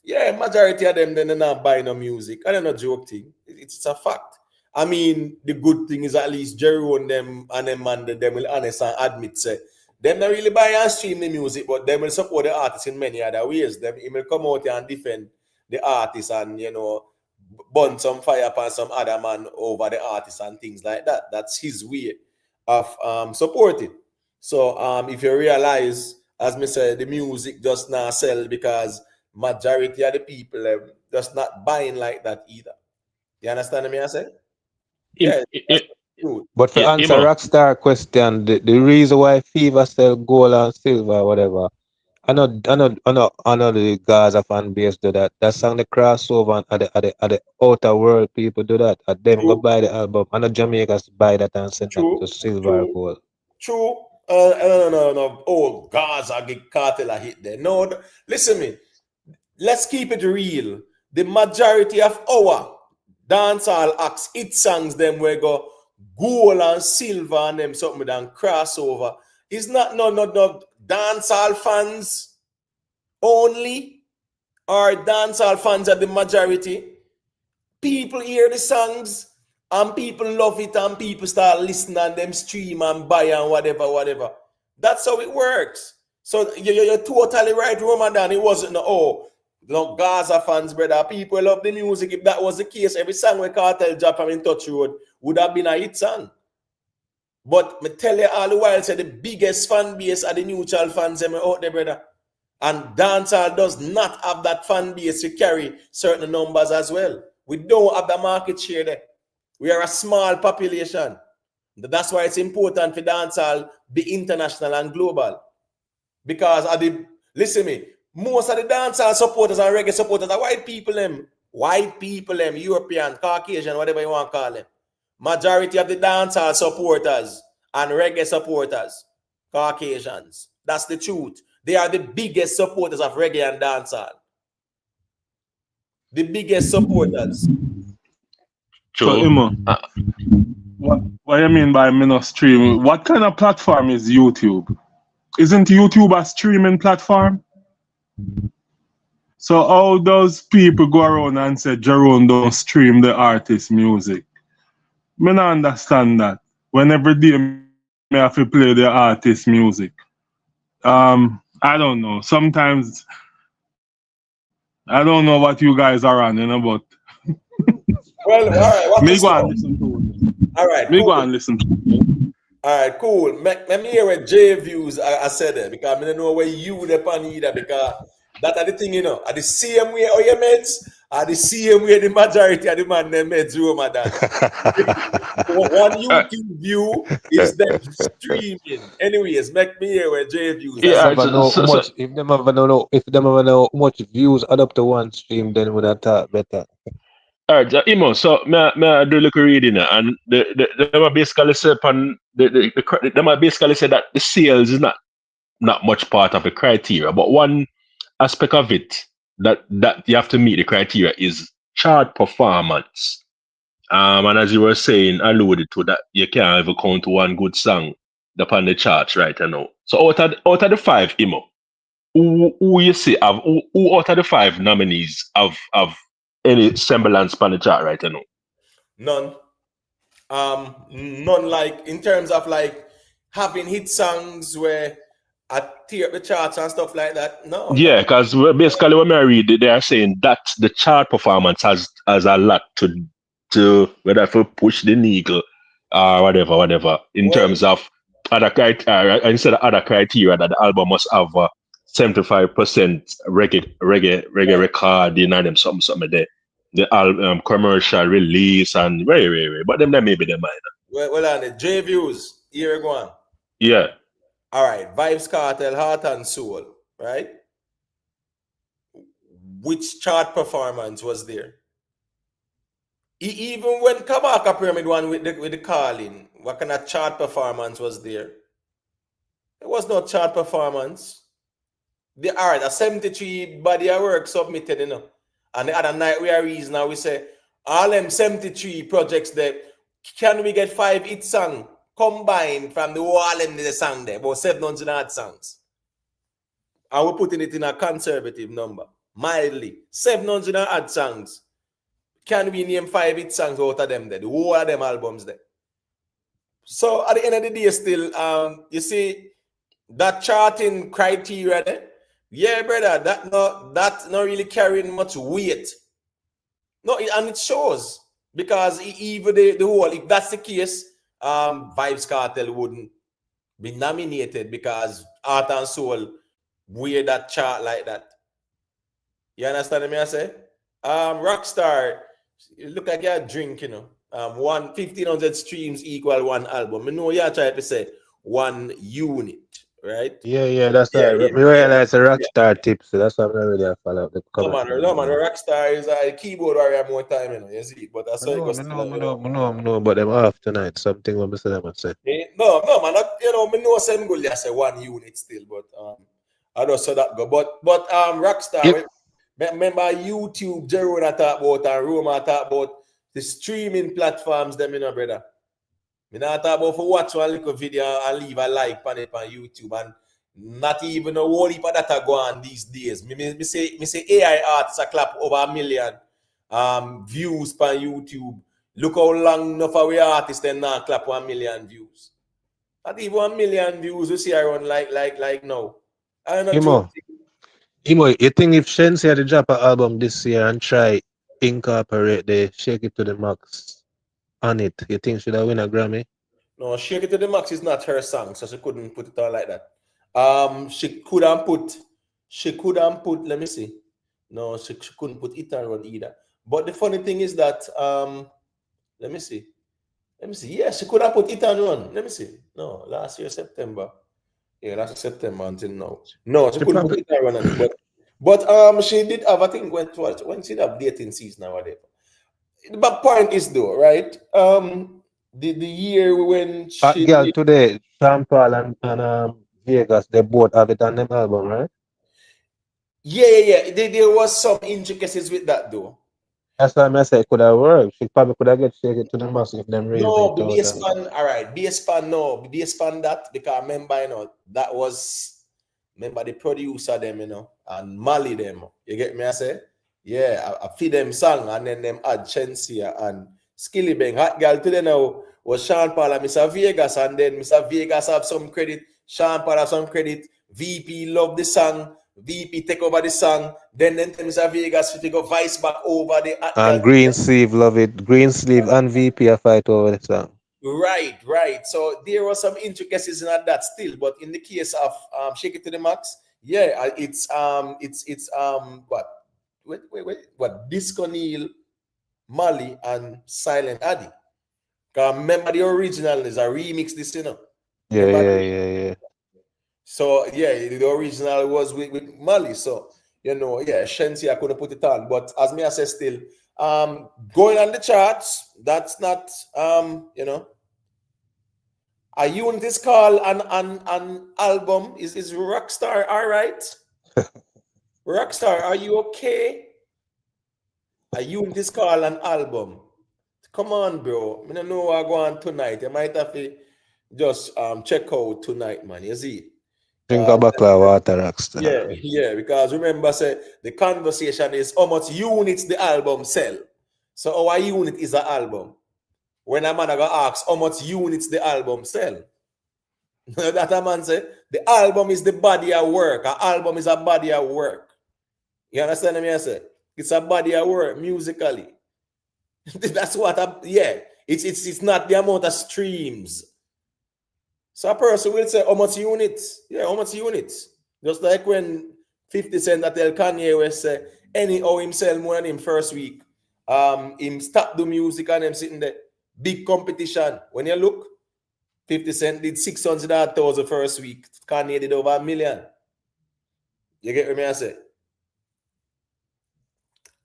yeah, majority of them they're not buying no music. I don't know joke thing. It's a fact. I mean, the good thing is at least Jerry and them will honest and admit say them not really buy and stream the music, but they will support the artists in many other ways. Them will come out here and defend the artists and burn some fire upon some other man over the artist and things like that. That's his way of supporting. So if you realize, as me said, the music just not sell because majority of the people just not buying like that either. You understand me? I said, yeah. But for answer Rockstar question, the reason why Fever sell gold and silver, whatever. I know the Gaza fan base do that. That's on the crossover and at the outer world people do that. And them go buy the album. I know Jamaicans buy that and send that to silver or gold. True. No. Oh, Gaza get Kartel a hit there. No, listen me. Let's keep it real. The majority of our dancehall acts, hit songs, them we go gold and silver and them something and crossover. It's not no dancehall fans only, or dancehall fans are the majority. People hear the songs and people love it and people start listening and them stream and buy and whatever. That's how it works. So you're totally right, Ramadan. It wasn't no Gaza fans, brother. People love the music. If that was the case, every song we Kartel drop from In Touch Road would have been a hit song. But me tell you all the while, say the biggest fan base are the neutral fans out there, brother. And dancehall does not have that fan base to carry certain numbers as well. We don't have the market share there. We are a small population. That's why it's important for dancehall be international and global. Because listen me, most of the dancehall supporters and reggae supporters are white people, European, Caucasian, whatever you want to call them. Majority of the dancehall supporters and reggae supporters, Caucasians. That's the truth. They are the biggest supporters of reggae and dancehall. The biggest supporters. True. So, Imo, what you mean by me not stream? What kind of platform is YouTube? Isn't YouTube a streaming platform? So how does people go around and say Jerome don't stream the artist music? Me not understand that. when every day me have to play the artist music. I don't know. Sometimes I don't know what you guys are on, but Well, all right. What me is go and listen to it. All right, Me cool. go and listen to it. All right, cool. Let me hear what J views I said it because I don't know where you depend either because that are the thing, are the same way all your mates are the same way the majority of the man them mates Roma than. One YouTube view is them streaming. Anyways, make me hear what J views I Them said. ever know how much if them ever know if them ever know how much views add up to one stream, then would have thought better. All right, Imo. So may I do a little reading, and them are basically say upon them are basically say that the sales is not much part of the criteria, but one aspect of it that you have to meet the criteria is chart performance. And as you were saying, alluded to that you can't even count one good song upon the charts right now. So out of the five, Imo, who you see have who out of the five nominees have any semblance upon the chart right now? None. None like in terms of like having hit songs where I tear up the charts and stuff like that. No. Yeah, because basically when I read it, they are saying that the chart performance has a lot to whether to push the needle or whatever in terms of other criteria. Instead of other criteria that the album must have 75% reggae recording and them something there. The album commercial release and very. But them maybe they might. Well on the J views, here we go on. Yeah. All right, Vybz Kartel, Heart and Soul, right? Which chart performance was there? Even when Kabaka Pyramid won with the calling, what kind of chart performance was there? There was no chart performance. A 73 body of work submitted, And the other night we are reason now we say all them 73 projects there, can we get 5 hit songs combined from the whole of the song there, about 700 odd songs. And we're putting it in a conservative number, mildly. 700 odd songs. Can we name 5 hit songs out of them there? The whole of them albums there. So at the end of the day, still, you see that charting criteria there. Yeah, brother, that's not really carrying much weight. No, and it shows because even the whole, if that's the case, Vybz Kartel wouldn't be nominated because Heart and Soul wear that chart like that. You understand me? I say, Rockstar, you look like you're drinking, 1,500 streams equal one album. I know you're trying to say one unit, right? Yeah, that's right. We realize a Rockstar tip, so that's why I'm not really follow up the comment. No, man, Rockstar is a keyboard warrior more time, you see, but that's how it goes. No, but them off tonight. Something what I say. No, man, me know some good. I say one unit still, but I don't say that go. But Rockstar, remember YouTube, Jerona talk about and Roma talk about the streaming platforms, them, brother. Me not talk about for watch one little video and leave a like on it on YouTube and not even a whole heap of that go on these days. Me say AI artists a clap over 1 million views per YouTube. Look how long enough of we artists then now clap 1 million views. Not even 1 million views we see around like now. I don't know. Imo, you think if Shensi had to drop an album this year and try incorporate the Shake It to the Max on it, you think should have win a Grammy? No, Shake It to the Max is not her song, so she couldn't put it on like that. She couldn't put, let me see. No, she couldn't put it on either. But the funny thing is that, let me see. Yeah, she could have put it on one. Let me see. No, last year, September. Yeah, last September until now. No, she couldn't put it on it. But she did have, I think, when she did have dating season or whatever. But point is though, right? The year when she girl today, Sean Paul and Vegas, they both have it on them album, right? Yeah. There was some intricacies with that though. That's why I say it could have worked. She probably could have get Shake It to the Max if them raised it. No, BS Pan, all right. BS Pan that because remember, that was the producer them, and Mali them. You get me? I say, yeah, I feed them song and then them add Chensia and Skilly Bang. Hot girl today now was Sean Paul and Mr. Vegas, and then Mr. Vegas have some credit, Sean Paul have some credit, VP love the song, VP take over the song, then Mr. Vegas to take a vice back over the And Green Sleeve love it. Green Sleeve and VP a fight over the song. Right. So there were some intricacies in that still, but in the case of Shake It to the Max, yeah, it's what Disco Neil, Mali, and Silent Addy. Remember the original is a remix, this, you know. Yeah. So yeah, the original was with Mali. So you know, yeah, Shensi, I couldn't put it on, but as me I say still, going on the charts, that's not you know. A unit is called an album. Is Rockstar all right? Rockstar, are you okay? A unit is called an album. Come on, bro. I don't know what I go on tonight. You might have to just check out tonight, man. You see? Drink a bottle of water, Rockstar. Yeah, because remember, say the conversation is how much units the album sell. So our unit is an album. When a man go ask how much units the album sell, that a man say the album is the body of work. An album is a body of work. You understand me? I say it's a body of work musically. That's what it's not the amount of streams. So a person will say how much units? Yeah, how much units? Just like when 50 Cent that tell Kanye West say anyhow him sell more than him first week. Him stop the music and him sitting there. Big competition. When you look, 50 Cent did 600,000 first week. Kanye did over 1 million. You get what I say?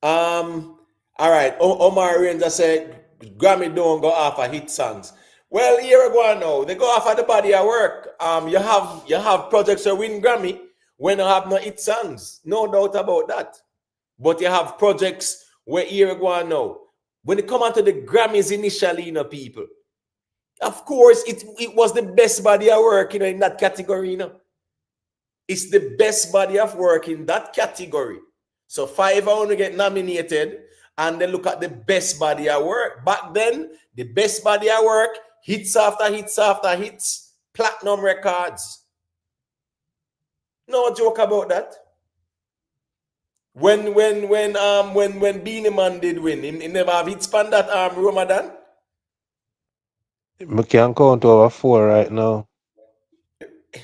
All right. Omar Ranger said Grammy don't go after hit songs. Well, here we go now. They go after the body of work. You have projects that win Grammy when you have no hit songs. No doubt about that. But you have projects where here we go now. When it come onto the Grammys initially, you know, people. Of course, it was the best body of work, you know, in that category, you know. It's the best body of work in that category. So 5 are only get nominated, and they look at the best body of work. Back then, the best body of work, hits after hits after hits, platinum records. No joke about that. When Beanie Man did win, he never have hits span that Ramadan. We can count over 4 right now.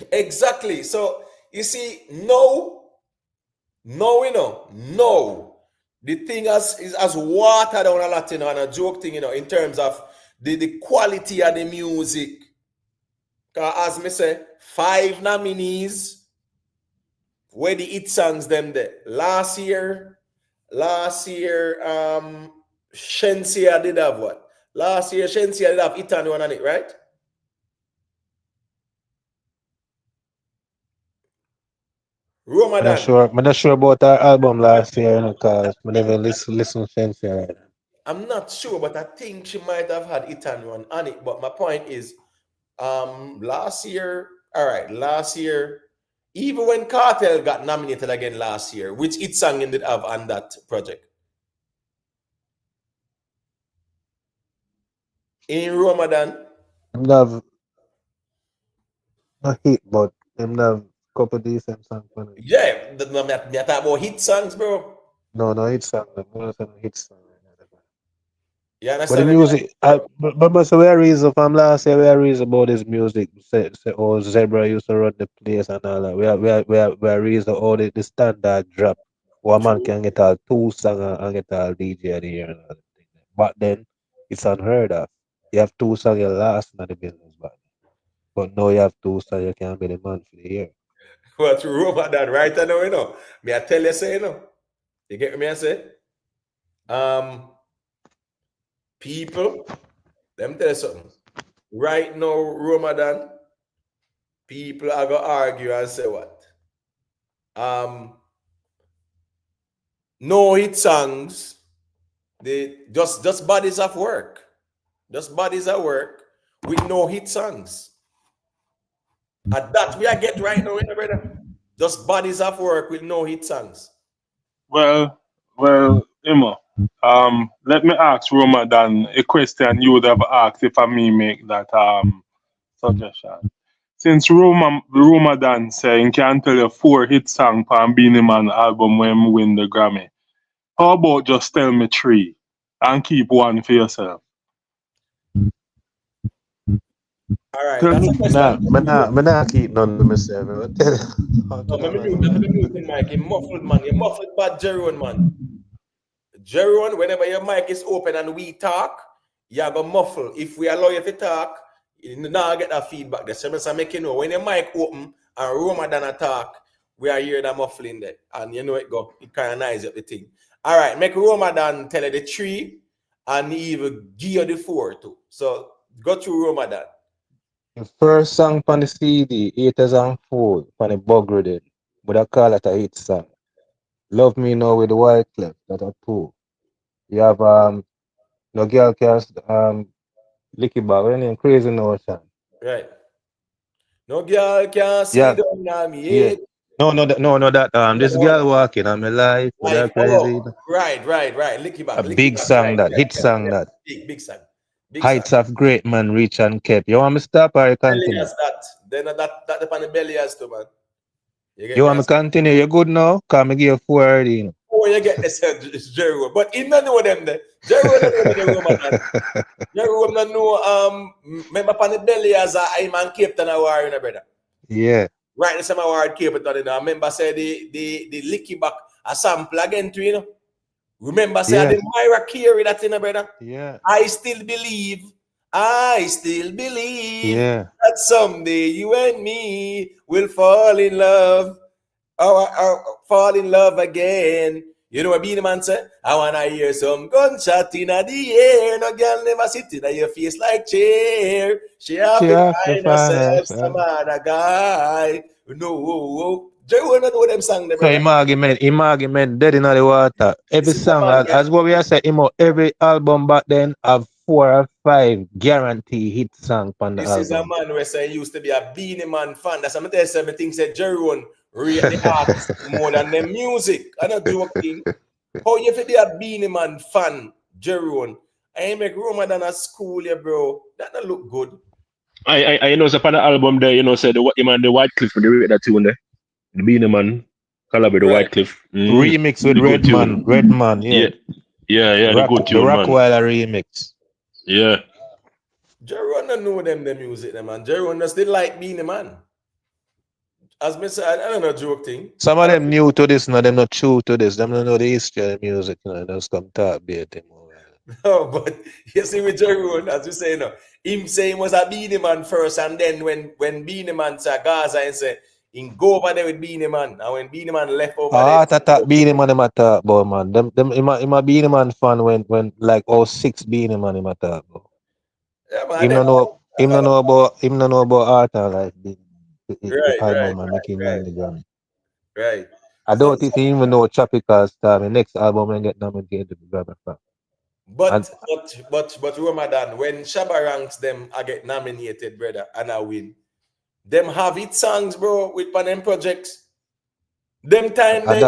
Exactly. So you see, no. The thing is as watered down a lot, you know, and a joke thing, you know, in terms of the quality of the music. As me say, 5 nominees. Where the hit songs them there? Last year, Shensia did have what? Last year, Shensia did have hit on one on it, right? Ramadan. I'm not sure about our album last year, you know, because I never listen to Shensia right now. I'm not sure, but I think she might have had it on it. But my point is, last year, even when Kartel got nominated again last year, which it song ended up on that project. In Ramadan. I'm not a hit, but I'm not a couple decent songs. Yeah, me talk about hit songs, bro. No hit song. I'm hit song. You understand? But the music, but so we are reason from last year. We are reason about this music. Say, oh, Zebra used to run the place and all that. We are reason all the standard drop. One man can get all 2 songs and get all DJ of the year and all that thing. But then it's unheard of. You have 2 songs you last in the business, but now you have 2 songs you can be the man for the year. What Ramadan right now, you know. Me I tell you say, you know. You get me I say? People, let me tell you something. Right now, Ramadan, people are gonna argue and say what? No hit songs. They just bodies of work. Just bodies of work with no hit songs. And that we are get right now, you know, brother. Just bodies of work with no hit songs. Well, Emma, Let me ask Ramadan a question you would have asked if I may make that suggestion. Since Ramadan saying can tell you 4 hit song from Beanie Man album when we win the Grammy. How about just tell me 3 and keep one for yourself? All right, that's a question. Me nah keep none to myself. No, let me mute him, Mike. You muffled, man. You muffled bad Jeroen, man. Jeroen, whenever your mic is open and we talk, you have a muffle. If we allow you to talk, you now get that feedback. The same as I make you know when your mic open and Ramadan attack, we are hearing that muffling there. And you know it go. It kind of nice up the thing. All right, make Ramadan tell you the 3 and even give you the 4 too. So go through Ramadan. The first song on the CD, 804, on the bug reading. But I call it a hit song. Love Me Now with the White Cliff, that are 2. You have No Girl Can Licky Back, what name? Crazy Notion. Right. No girl can see them now me head. No, this girl walking on my life with her crazy. Right. Licky Back. A big song that, hit song that. Big song. Heights of Great Man Reach and Kept. You want me to stop or you continue? That. Then that upon the belly has to, man. You want me to continue? You good now? Cause me give you 4 already, you know. Oh, you get this Jeroen. But he don't know them there. Jeroen don't know the Jeroen don't know remember upon the belly as I'm on Cape Town a war, you know, brother. Yeah. Right, the same war Cape Town, you know. I remember say the Licky Back a sample again to, you know. Remember say the Myra Carey that, you know, brother. Yeah. I still believe that someday you and me will fall in love. Fall in love again. You know what Beanie Man said? I wanna hear some gunshot in the air. No girl never sit in your face like chair. She have to find herself some other guy. No, Jerry not know them song. So him argument dead in the water. Every song, as what we are saying, every album back then have 4 or 5 guarantee hit song on the This album. is a man where say he used to be a Beanie Man fan. That's what I'm telling you. Some things that Jeroen rate the artist more than the music. I'm not joking. How you feel be a Beanie Man fan, Jeroen? I make Ramadan a school, yeah, bro. That don't look good. I know upon the album there, you know, said the White Cliff when they rate that tune there. The Beanie Man collaborate the White Cliff. Remix with Redman, yeah. Yeah, the good tune, the man. Rockweiler remix. Yeah. Jeroen don't know them the music, man. Jeroen just did like Beanie Man. As me say, I don't know joke thing. Some of them new to this, no, them not true to this. Them don't know the history of the music, you know, they just come talk about them. No, but you see with Jeroen, as you say, you know, him say he was a Beanie Man first, and then when Beanie Man said Gaza and said, he go over there with Beanie Man, and when Beanie Man left over there. Beanie Man him a talk about, man. Them him a Beanie Man fan when like 06 Beanie Man him a talk about. Yeah, man, him no know about art and like the album and making on the Grammy. Right. I don't think he even know Tropical Star. The next album and get nominated to the Grammy for. But Ramadan, when Shabba ranks them, I get nominated, brother, and I win. Them have it songs, bro, with them projects. Them time they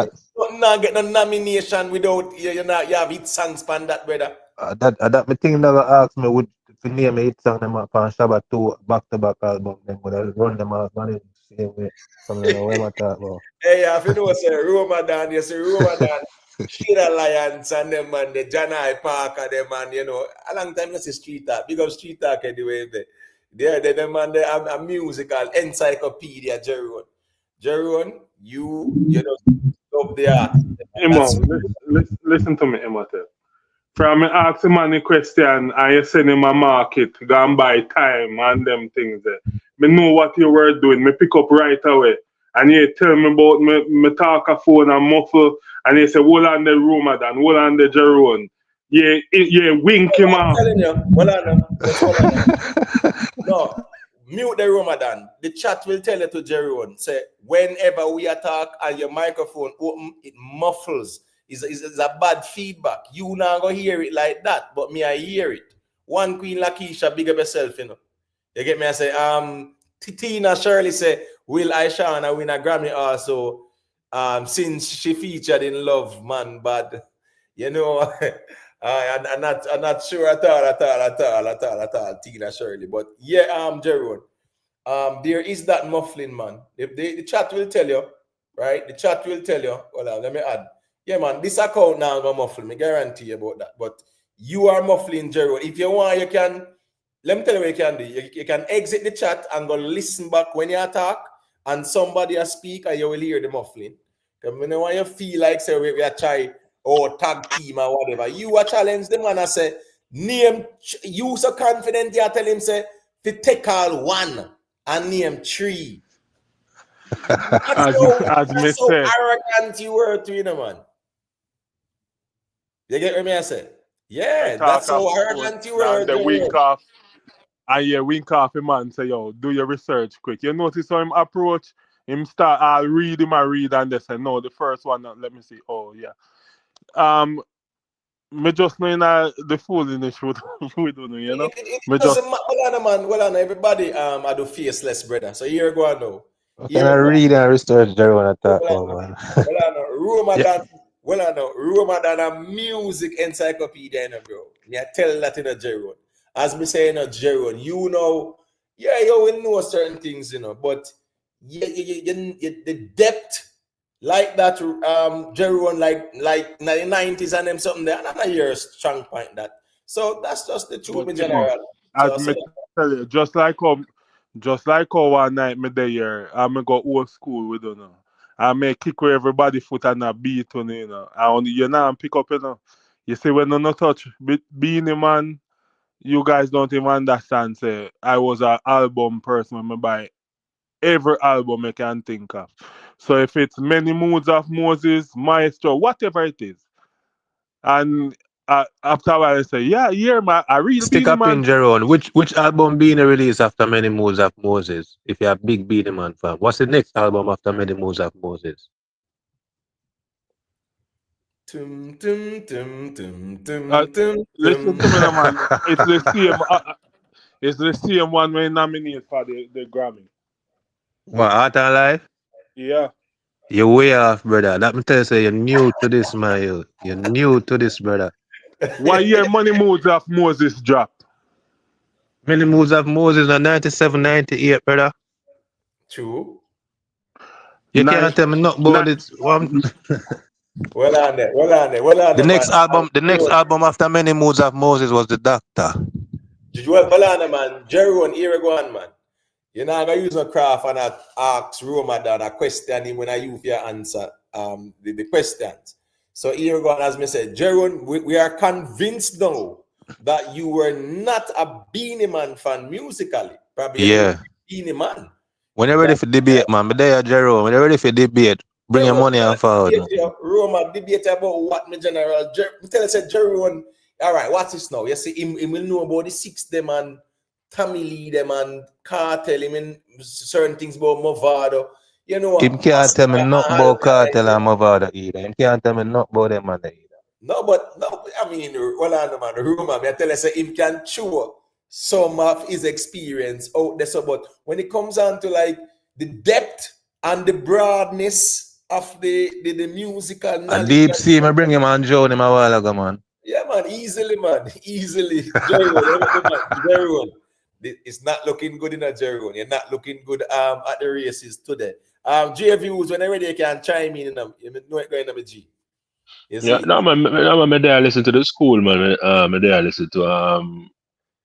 not get no nomination without you have it songs pan that, brother. That me thing never asked me would to name a hit song them up on Shabba 2 back-to-back album, then would I run them off on it the same way. Something know what I talk about. Hey, if you know say Ramadan, you say Ramadan, Sheila Alliance and them man, the Janai Parker, them man, you know, a long time you see street talk, big up street talk anyway. They man, they have a musical encyclopedia, Jeroen, you know up there. Listen to me, Emma. From me ask him man the question and you send him a market, go and buy time and them things there. Me know what you were doing, me pick up right away. And you tell me about me talk a phone and muffle and you say, hold on the Ramadan, hold on the Jeroen. Yeah, wink him out. No, mute the Ramadan. The chat will tell you to Jeroen, say, whenever we attack and your microphone open, it muffles. It's a bad feedback. You not gonna hear it like that, but me I hear it. One Queen Lakeisha, big up yourself, you know. You get me? I say, Tina Shirley say, will Aishana win a Grammy also? Since she featured in Love, man, but You know, I'm not sure at all, Tina Shirley. But yeah, Jerome, there is that muffling, man. The chat will tell you, right? The chat will tell you. Hold on, let me add. Yeah, man, this account now gonna muffle. Me guarantee you about that. But you are muffling, Jerome. If you want, you can. Let me tell you what you can do. You can exit the chat and go listen back when you talk, and somebody a speak, and you will hear the muffling. Because when you feel like say we are try or tag team or whatever, you a challenge the man and say name. You so confident you tell him say to take all one and name three. as me That's so say, arrogant you were to you know, man. You get what me I say? Yeah, talk that's of so sport, arrogant you now were. the wink off. And yeah, wink off a man say, yo, do your research quick. You notice how him approach, him start, I'll read him, I read, and they say, no, the first one, let me see. Oh, yeah. Me just knowing the foolishness we do, you know? It Me doesn't just, matter. Well, on, man. Well, on, everybody I do faceless, brother. So here go on now. Can I read and research Jerry when I talk Well, about, man? Roma Roma than a music encyclopedia, you know, bro. Me I tell that in a Jerome. As me say in a Jerome, you know, yeah, you will know certain things, you know, but the depth like that, Jerome, like in the 90s and them something there, and I hear a strong point that. So that's just the truth in but, you know, general. as So, me tell you, just like how one night me there, I me go old school with you know. I may kick where everybody foot and a beat on you know. And you know pick up, you know. You see when no touch being a man, you guys don't even understand. Say I was an album person when I buy every album I can think of. So if it's Many Moods of Moses, Maestro, whatever it is, and after a while I say, yeah, man, I real Stick Beanie up Man. in Jerome. Which album being released after Many Moves of Moses? If you're a big Beanie Man fan, what's the next album after Many Moves of Moses? Listen Listen to me, man. It's the same. It's the same one we nominate for the Grammy. What, Art and Life? Yeah. You're way off, brother. Let me tell you, you're new to this, man. You're new to this, brother. What year Money Moods of Moses drop? Many Moves of Moses are 97, 98, brother. True. You can't tell me nothing about it. Well on there, The next man. album after Many Moods of Moses was The Doctor. Well on there, man. Jerry one, here go on, man. You're not gonna use no craft and ask Roma down a question him when I use your answer the questions. So here go on, as me said, Jerry, we are convinced now that you were not a Beanie Man fan musically. Probably Yeah. Beanie Man. When you're ready for debate, man, but there, Jerome. When you're ready for debate, bring your money and forward. Roma debate about what my general. Tell us, Jerome. All right, what's this now? You see, him will know about the six them and Tommy Lee them and Kartel. Him in certain things about Movado. You know what? Him can't tell me nothing about Kartel and Movado either. Him can't tell me nothing about them man either. No, I mean, well, man, Roma, I tell you, say him can chew some of his experience out there. So, but when it comes on to like the depth and the broadness of the musical knowledge. A deep sea, me bring him on Joe him a while ago, man. Yeah, man, easily, man. Easily. Jerry, it's not looking good in a Jerry. You're not looking good at the races today. JVs, when ready, you can chime in them. You know it going to be G. Yeah, no, man, there I listen to the school, man. There I listen to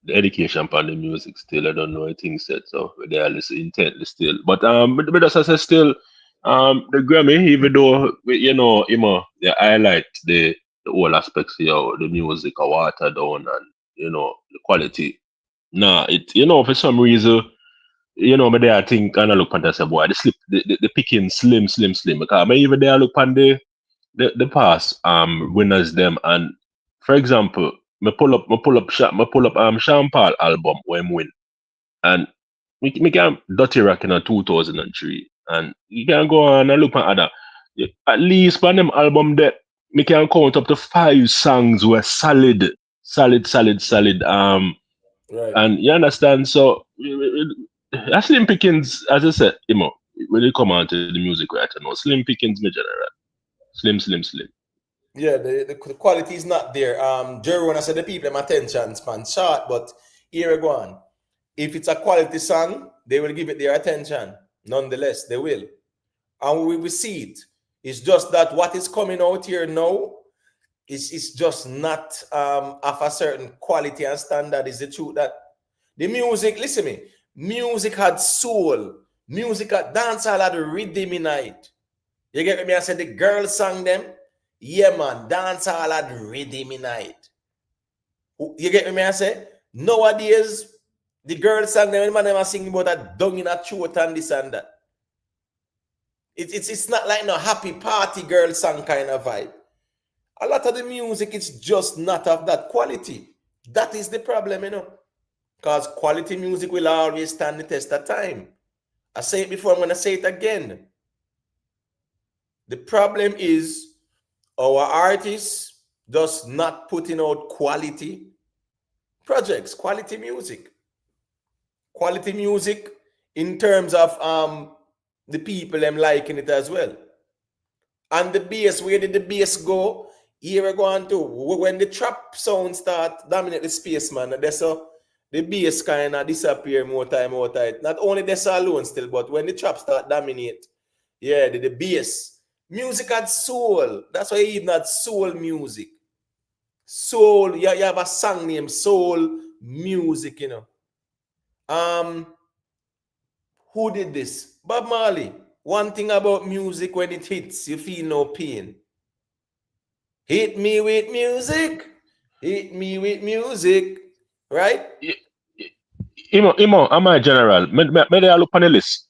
the education part the music still. I don't know anything said, so there I listen intently still. But as I said, still the Grammy, even though they highlight the whole aspects here, the music are watered down and the quality. Nah, for some reason, me there I think and I look and I say, boy, the picking slim. Because me even there I look on the past winners them, and for example, me pull up Sean Paul album when win, and me can Dirty Rock in 2003, and you can go on and look at other. At least for them album that me can count up to 5 songs were solid. Right. And you understand, so that's Slim Pickens, as I said, when you come on to the music right now, Slim Pickens, me general. Slim. Yeah, the quality is not there. Jerry, when I said the people, them attention span short, but here we go on. If it's a quality song, they will give it their attention. Nonetheless, they will. And we will see it. It's just that what is coming out here now is just not of a certain quality and standard. Is the truth that the music, listen to me, music had soul. Music had dancehall had rhythm in it. You get me? I said the girls sang them. Yeah, man, dancehall had rhythm in it. You get me? I say nowadays the girls sang them. Man, them are singing about that dung in a throat and this and that. It's not like no happy party girl song kind of vibe. A lot of the music is just not of that quality. That is the problem, you know. Because quality music will always stand the test of time. I say it before, I'm going to say it again. The problem is our artists just not putting out quality projects, quality music. Quality music in terms of the people them liking it as well. And the bass, where did the bass go? Here we're going to when the trap sound start dominate the space, man. That's so the bass kind of disappear more time. Not only this alone still, but when the trap start dominate, yeah, the bass. Music had soul. That's why you even had soul music. Soul, you have a song named Soul Music, you know. Who did this? Bob Marley. One thing about music, when it hits, you feel no pain. Hit me with music. Hit me with music. Right? Imo, am I general? May I look on the list?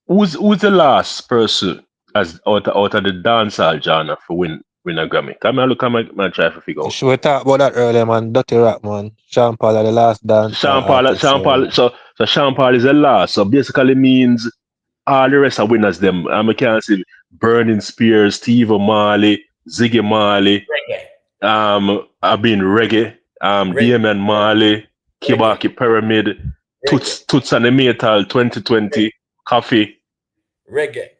Who's the last person as out of the dancehall genre for win a Grammy? Come and look at my try to figure out. Should we talk about that earlier, man? Dirty Rap, man. Sean Paul are the last dancehall artist. So Sean Paul is the last. So basically means all the rest are winners them. I can't see Burning Spears, Steve Marley, Ziggy Marley. I've been reggae. Damian Marley, Kibaki Pyramid, Toots and the Metal 2020, Coffee. Reggae.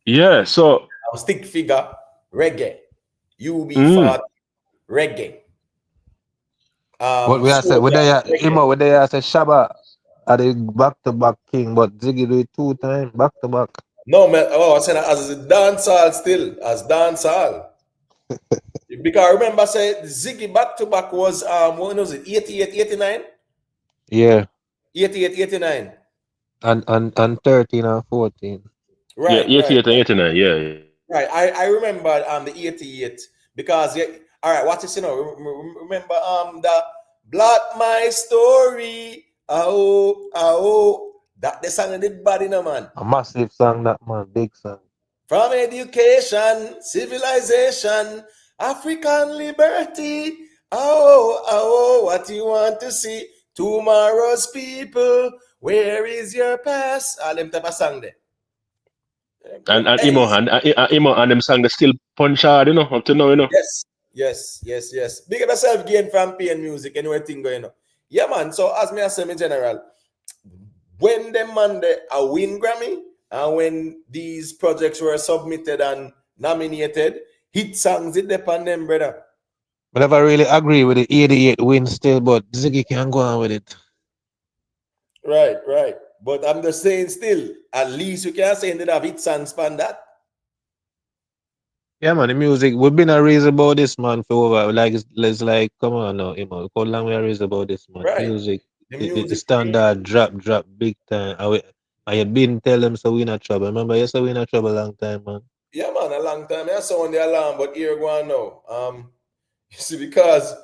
Yeah, so Stick Figure, reggae. UB40, reggae. What we are saying, they are say Shabba are the back-to-back king, but Ziggy do it 2 times back-to-back. No, man. Oh, I said as a dancehall still, as dancehall. Because I remember say Ziggy back-to-back was what was it, 88, 89? Yeah. 88, 89. And 13 and 14. Right. Yeah, 88 and 89, yeah. Right. I remember the 88 because all right, watch this, you know. Remember the Block My Story. That the song did bad, you know, man. A massive song, that man, big song. From education, civilization, African liberty. What you want to see? Tomorrow's people. Where is your past? All them type of song there. And Imo and them song they still punch hard, you know, up to now, you know. Yes. Big up yourself gain from paying music and everything going on. Yeah, man. So as me I say in general, when them man they win Grammy and when these projects were submitted and nominated, hit songs it depend them, brother. But I never really agree with the 88 win still, but Ziggy can go on with it. Right. But I'm just saying still, at least you can say that have hit songs span that. Yeah, man, the music, we've been a reason about this, man, for over. Like, let's like, come on now, how long we are reason about this, man? Right. Music, the standard drop big time. I had been tell them so we not trouble. Remember, you said we not trouble a long time, man. Yeah, man, a long time. I saw on the alarm, but here go on now. You see, because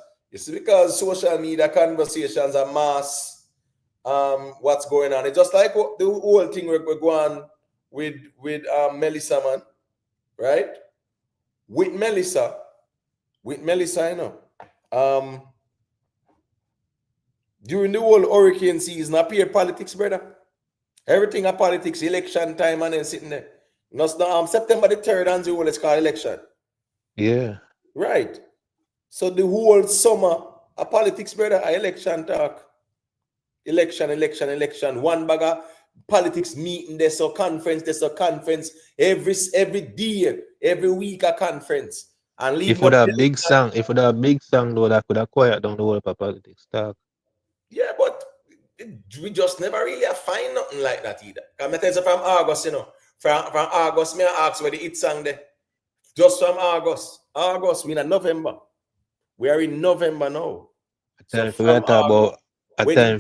social media conversations are mass. What's going on? It's just like the whole thing we're going with Melissa, man, right? With Melissa, you know, during the whole hurricane season, appear politics, brother. Everything a politics, election time, and then sitting there. September the 3rd and the whole it's called election. Yeah. Right. So the whole summer a politics, brother, a election talk. Election. One bag of politics meeting, there's a conference. Every day, every week a conference. and leave If we no have big song, though, that could have quiet down the whole of politics talk. Yeah, but we just never really find nothing like that either. Come I tell you from August, you know. From August, me I ask where the hit song there. Just from August. August, we in November. We are in November now. So from August, when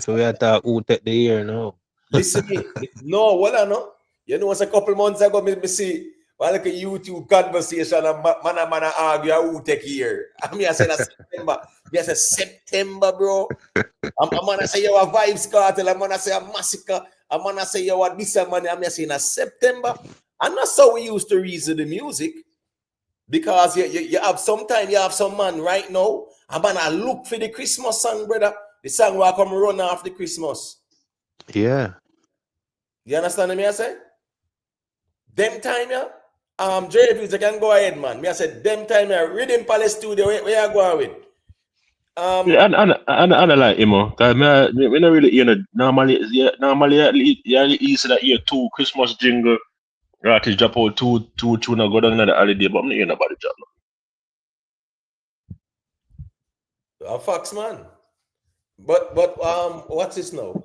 Who take the year now. listen me, no, well, I know. You know, it's a couple months ago, me see like a YouTube conversation and man argue who take here. I mean, I said September. Me I said September, bro. I'm gonna say you a Vybz Kartel. I'm gonna say a Massacre. I'm gonna say you a this money. I'm saying a September. And that's how we used to reason the music. Because you have sometime you have some man right now. I'm gonna look for the Christmas song, brother. The song will come run after Christmas. Yeah. You understand me? I say? Them time, yeah. JFs, you can go ahead, man. Me I said, them time, yeah. Rhythm Palace Studio, where you going with? Yeah, and like him, cause me not really, normally you only used to that year 2 Christmas jingle, artist drop out two tune and go down another holiday, but I'm not hearing about the job. Facts, man. But what's this now?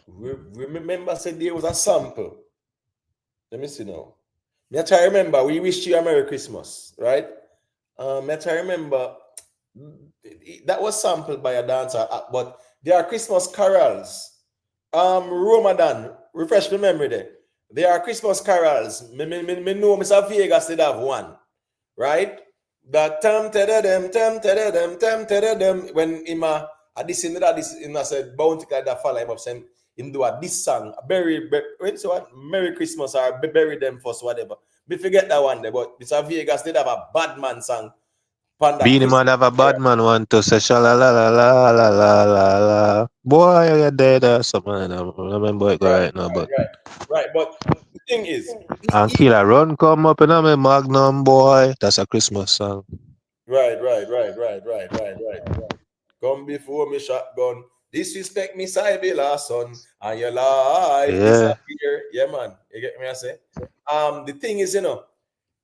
Remember, I said there was a sample. Let me see now. Me try remember we wished you a Merry Christmas, right? Me try remember that was sampled by a dancer, but there are Christmas carols. Ramadan, refresh my memory there. There are Christmas carols. Me know Mr. Vegas did have one, right? That when I said bounty guy that follow him up saying him do this song Merry Christmas or bury them first whatever. We forget that one there, but Mr. Vegas did have a bad man song. Beanie Man have a bad man one to say shala la la la la la la la. Boy, you're dead or something. I don't remember it right now, but Right. But the thing is, and Killer Run come up in a Magnum boy. That's a Christmas song. Right. Come before me shotgun. Disrespect me, Sybilla, son, and your life disappear. Yeah, man. You get me? I say. The thing is,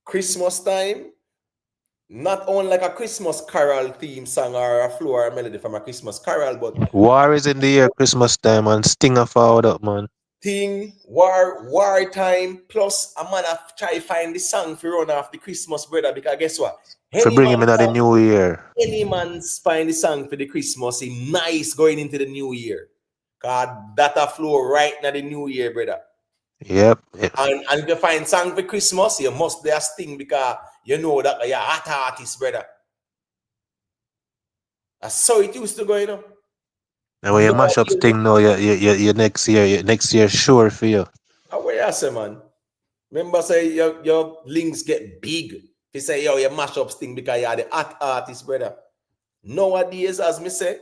Christmas time, not only like a Christmas carol theme song or a flow or a melody from a Christmas carol, but War is in the year Christmas time and Stinger forward up, man. thing, war time, plus a man have try find the song for run off the Christmas, brother, because guess what? For bring him in the new year. Any man's find the song for the Christmas, he nice going into the new year. God, that a flow right now the new year, brother. Yep. And if you find song for Christmas, you must be a sting because you know that you're a hot artist, brother. That's how it used to go, And when you mash up Sting now, you next year sure for you. How way I say, man? Remember say your links get big. They say, yo, you mash up Sting because you're the hot artist, brother. Nowadays, as me say,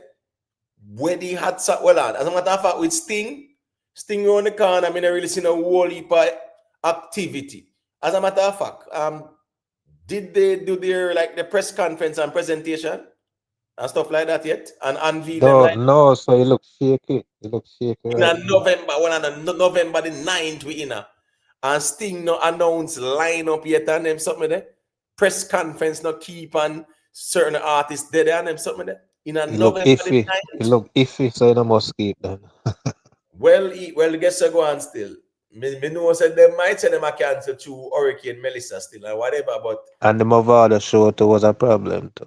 where the hot well on. As a matter of fact, with Sting around the corner, I mean, I really see no whole heap of activity. As a matter of fact, did they do their like the press conference and presentation and stuff like that yet? And unveil them like No, so it looks shaky. in Right? November, November the 9th, we in and Sting no announce line up yet and them something there. Press conference no keep on certain artists dead and them something there. In a November the 9th. It look iffy, so you must keep them. Well, guess I go on still. Me know said they might say them a cancel through Hurricane Melissa still and whatever, but And the Movada show too was a problem too.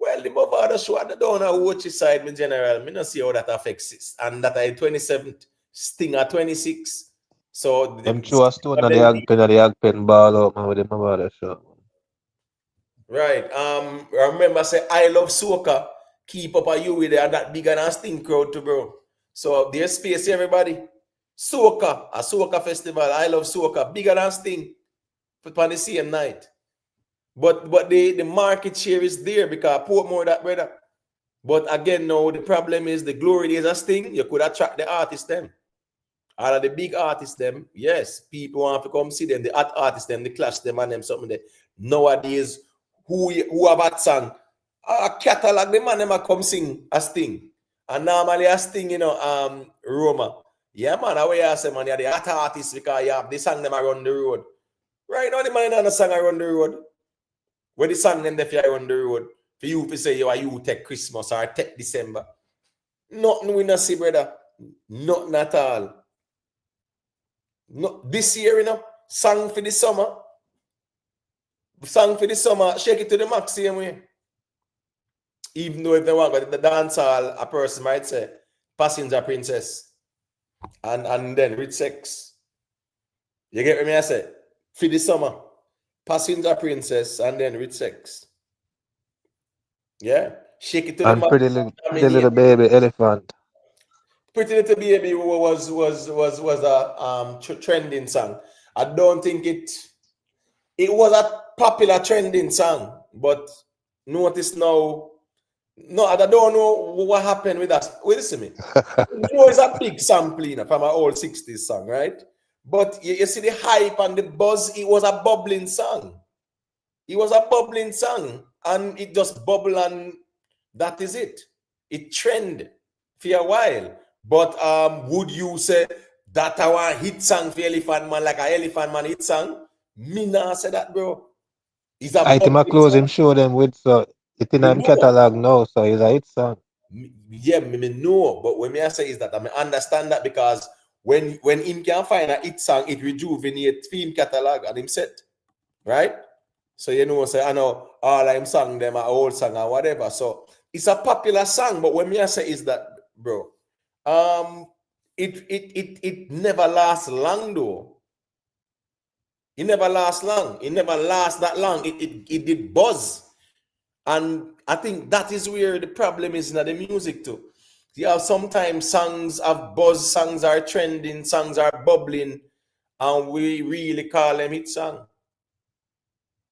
well, the Movada show I don't know watch his side in general. Me not see how that affects it. And that I 27th, Sting at 26. So them two are still on the Agpen ball out man with the Movada show. Right. I remember say I love soca. Keep up you with it and that bigger than Sting crowd too, bro. So there's space, everybody. Soca, a soca festival. I love soca. Bigger than Sting. Put on the same night. But the market share is there because Portmore that brother. But again, no, the problem is the glory days of Sting. You could attract the artists them. All of the big artists them, yes, people want to come see them. The art artists them, the Clash them and them something there. Nowadays, who have that song? A catalog the man them come sing a Sting. And normally a Sting, Roma. Yeah, man, I way I say, man, you're the art artist because you have the song them around the road. Right now, the man on the song around the road. Where the song them if you're on the road, for you to say you take Christmas or take December. Nothing we not see, brother. Nothing at all. No, this year, you know, song for the summer. Song for the summer, shake it to the max same way. Even though if they want, but the dancehall, a person might say, passenger princess. And then with sex. You get what me I say? For the summer. Passenger princess and then with sex. Yeah. Shake it to the And max. pretty little baby elephant. Pretty Little Baby was a trending song. I don't think it was a popular trending song, but notice now. No, I don't know what happened with that. Wait a minute. It's a big sampling from an old 60s song, right? But you see the hype and the buzz, it was a bubbling song. It was a bubbling song, and it just bubbled, and that is it. It trended for a while. But would you say that our hit song for Elephant Man, like a Elephant Man hit song? Me nah say that, bro. It's a I think my close him show them with so it's in him catalog now, so it's a hit song. Yeah, me know, but what me I say is that I understand that because when him can find a hit song, it rejuvenates film catalog and him set, right? So you know, say I know all I'm song them are old song or whatever. So it's a popular song, but what me I say is that, bro, it never lasts long though. It never lasts long. It never lasts that long. It did buzz. And I think that is where the problem is in the music too. You have sometimes songs have buzz, songs are trending, songs are bubbling, and we really call them hit song.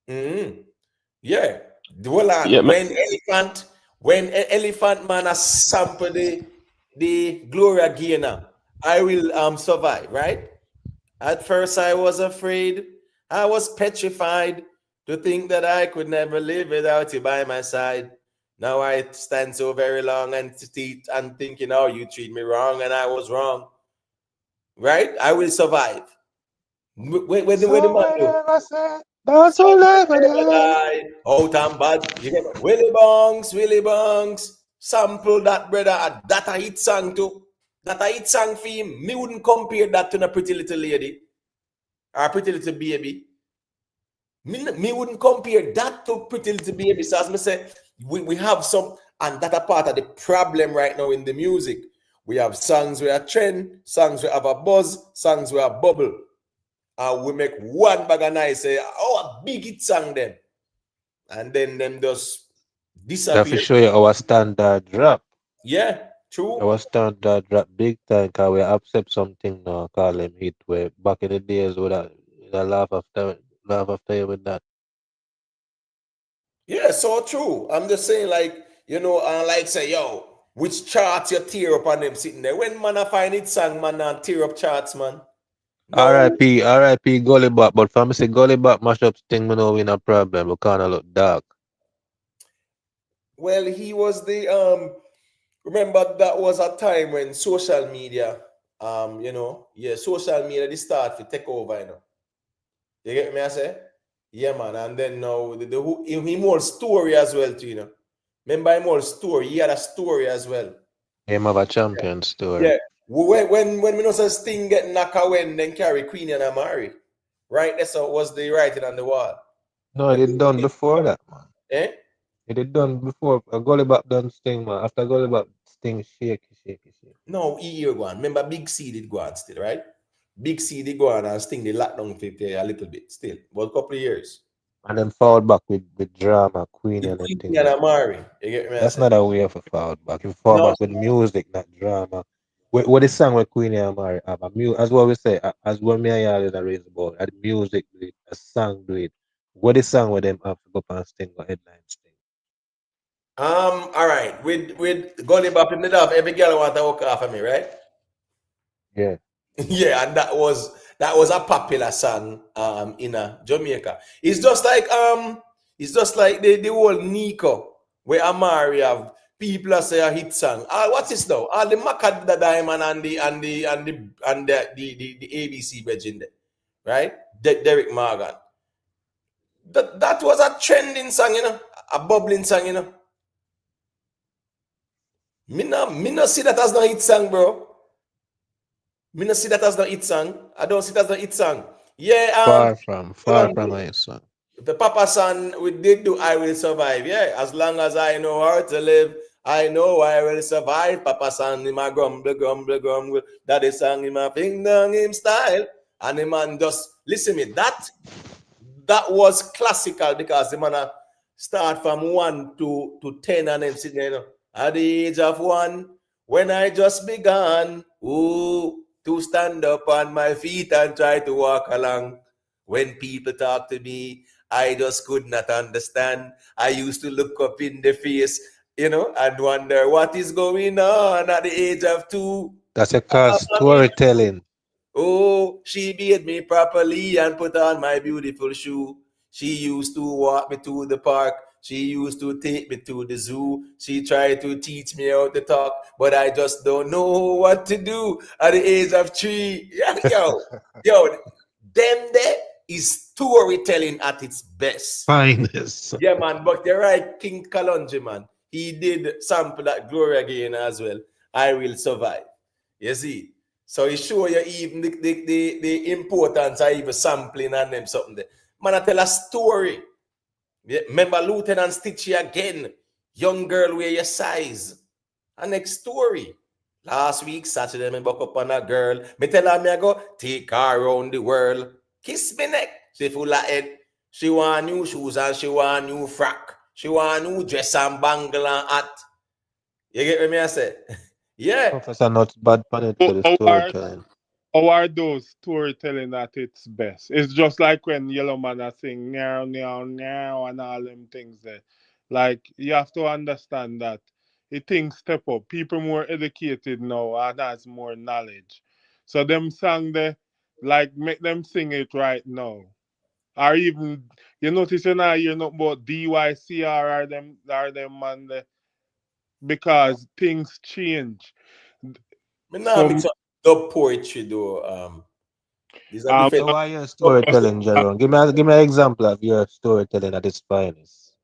Yeah. Well, Yeah, when Elephant Man has sampled the Gloria Gaynor, I will survive, right? At first I was afraid, I was petrified to think that I could never live without you by my side. Now I stand so very long and thinking, oh, you treat me wrong and I was wrong. Right? I will survive. Where the man do? That's all never die. Out and bad. You get Willie Bongs, sample that, brother. That a hit song too. That a hit song for him. Me wouldn't compare that to a Pretty Little Lady or Pretty Little Baby. Me wouldn't compare that to Pretty Little Baby. So as I say, we have some, and that a part of the problem right now in the music. We have songs where a trend, songs where have a buzz, songs where a bubble. And we make one bag of nice, say, oh, a big hit song then. And then them just disappear. That for show you our standard drop. Yeah, true. Our standard drop big time because we accept something now, call them hit where back in the days with a laugh after you with that. Yeah, so true. I'm just saying, like, you know, like say, yo, which charts you tear up on them sitting there? When man I find it song, man, and tear up charts, man. No. R.I.P. Gully Bop, but for me say Gully Bop mash up thing, me know we no problem. We kind of look dark. Well, he was the remember that was a time when social media, you know, social media they start to take over, you know. You get me I say? Yeah, man. And then now he more story as well too, you know. Remember him more story, he had a story as well. Him have a champion story. Yeah. When we know say Sting get knocked away and then carry Queen and Amari. Right? That's what was the writing on the wall. No, it done before that, man. Eh? It done before. Gully Bop done Sting, man. After Gully Bop, Sting shaky. No, he go on. Remember Big C did go on still, right? Big C did go on and Sting they locked down a little bit still. But a couple of years. And then fouled back with drama, Queen and Queen everything. and Amari. You get me? That's not a way of a foul back. You fall back with music, not drama. What the song with Queen and Amari have as what we say, as what me and y'all is a raise about, the music do it, a song do it. What the song with them have to go up and Sting or headline Sting? All right. With Gully Bop in the dove, every girl want to walk off of me, right? Yeah. Yeah, and that was a popular song in Jamaica. It's just like the whole Nico where Amari have people that say a hit song. What's this now? The Maca the Diamond and the ABC virgin there, right? Derek Morgan. That was a trending song, you know, a bubbling song, you know. Me no see that as no hit song, bro. Me no see that as no hit song. I don't see that as no hit song. Yeah, Far from Colonel, it, son. the Papa son, we did do I Will Survive. Yeah, as long as I know how to live, I know I will survive. Papa son in my grumble, grumble, grumble. That is song in my finger, him style. And the man just listen me. That was classical because the man start from 1 to 10 and then sit there, you know. At the age of 1, when I just began, to stand up on my feet and try to walk along. When people talk to me, I just could not understand. I used to look up in the face, you know, and wonder what is going on at the age of 2. That's a called storytelling. Oh, she bathed me properly and put on my beautiful shoe. She used to walk me to the park. She used to take me to the zoo. She tried to teach me how to talk, but I just don't know what to do at the age of 3. Yo, them there is storytelling at its best. Finest. Yeah, man, but you're right, King Kalonji, man. He did sample that Glory again as well. I Will Survive. You see? So he show you even the importance of even sampling and them something there. Man, I tell a story. Yeah, remember Lieutenant Stitchy again. Young girl, wear your size. And next story. Last week, Saturday, me buck up on a girl. Me tell her me I go take her around the world. Kiss me neck. She full of head. She want new shoes and she want new frock. She want new dress and bangle and hat. You get what me I say? Yeah. Professor not bad pan it to the storytelling. How are those storytelling at its best? It's just like when Yellow Man are sing meow, meow, meow and all them things there. Like, you have to understand that the things step up. People more educated now and has more knowledge. So them song there, like, make them sing it right now. Or even, you notice you now hear nothing about DYCR or them man there. Because things change. Me now mix up the poetry though. These are different. So why your storytelling, Jerome? Give me an example of your storytelling at its finest.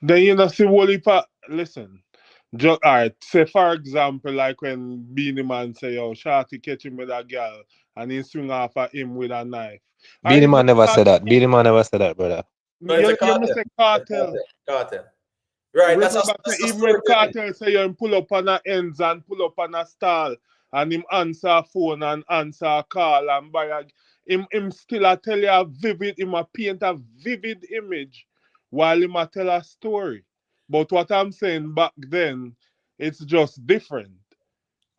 Then you know see Wolipa, listen. Just alright, say for example, like when Beanie Man say, yo, Shorty catch him with a girl and he swing off at him with a knife. Beanie Man never said that. Beanie Man never said that, brother. No, it's a Kartel. You say Kartel. Kartel. Right, remember, that's even when Kartel say you pull up on a ends and pull up on a stall and him answer a phone and answer a call and buy a him still a tell you a vivid, him a paint a vivid image while him a tell a story. But what I'm saying back then, it's just different.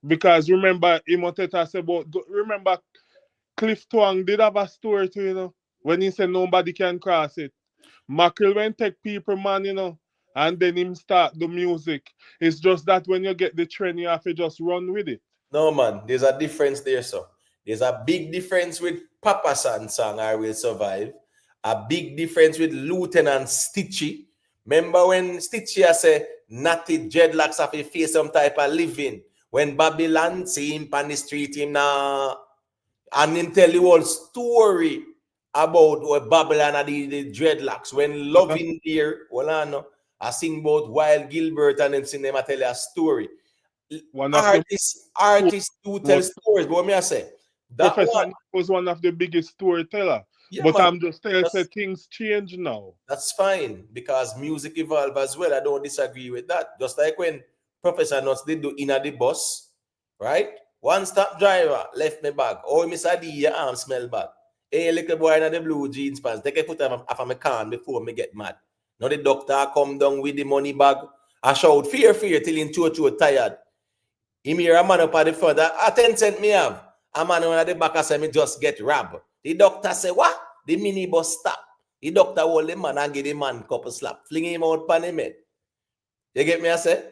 Because remember, Imoteta said about, remember Cliff Twang did have a story too, you know, when he said nobody can cross it. Mackerel when take people, man, you know, and then him start the music. It's just that when you get the trend, you have to just run with it. No, man, there's a difference there, so. There's a big difference with Papa San's song, I Will Survive. A big difference with Lieutenant Stitchy. Remember when Stitchy say, natty dreadlocks have to face some type of living. When Babylon see him on the street, him now, and him tell you all story about what Babylon had the dreadlocks. When Loving there, well, I sing about Wild Gilbert and then sing them, I tell you a story. Artists do tell stories, but what me I say? That Professor was one of the biggest storyteller. Yeah, but man, I'm just telling you, things change now. That's fine, because music evolve as well. I don't disagree with that. Just like when Professor Nuts did do Inna the Bus, right? One stop driver left me bag. Oh, Mr. D, your arm smell bad. Hey, little boy in the blue jeans pants, take a foot off of my can before me get mad. Now the doctor come down with the money bag. I shout, fear, till in choo tired. Him hear a man up at the front. A 10 cent me have. A man on the back, I say, me just get robbed. The doctor say, what? The minibus stop. The doctor hold the man and give the man couple slap. Fling him out pan him head. You get me, I say?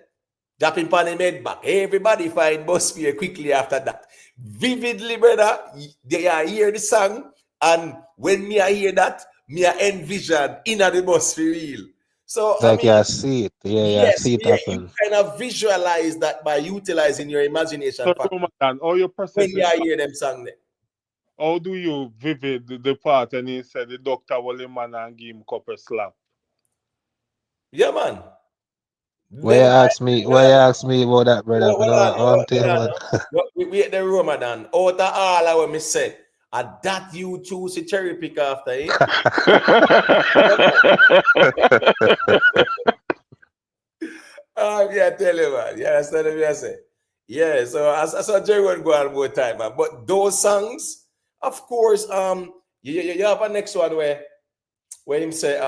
Drop him pan him head back. Everybody find bus fear quickly after that. Vividly, brother, they are hear the song. And when me I hear that, me I envision in the bus for real. So like, I mean, I see it. Yeah, I see it happen. You kind of visualize that by utilizing your imagination. So, man, all your when you hear them song there. how do you vivid the part and he said the doctor will him man and give him couple slap? Yeah, man. Why you Them ask me? Why you ask me about that, brother? I know one thing, man. we at the Ramadan. Out of all I want me say, that you choose to cherry pick after it. Yeah, tell you, man. Yeah, that's what I say. Yeah, so I saw Jerry won't go on more time, man. But those songs, of course, you have a next one where him say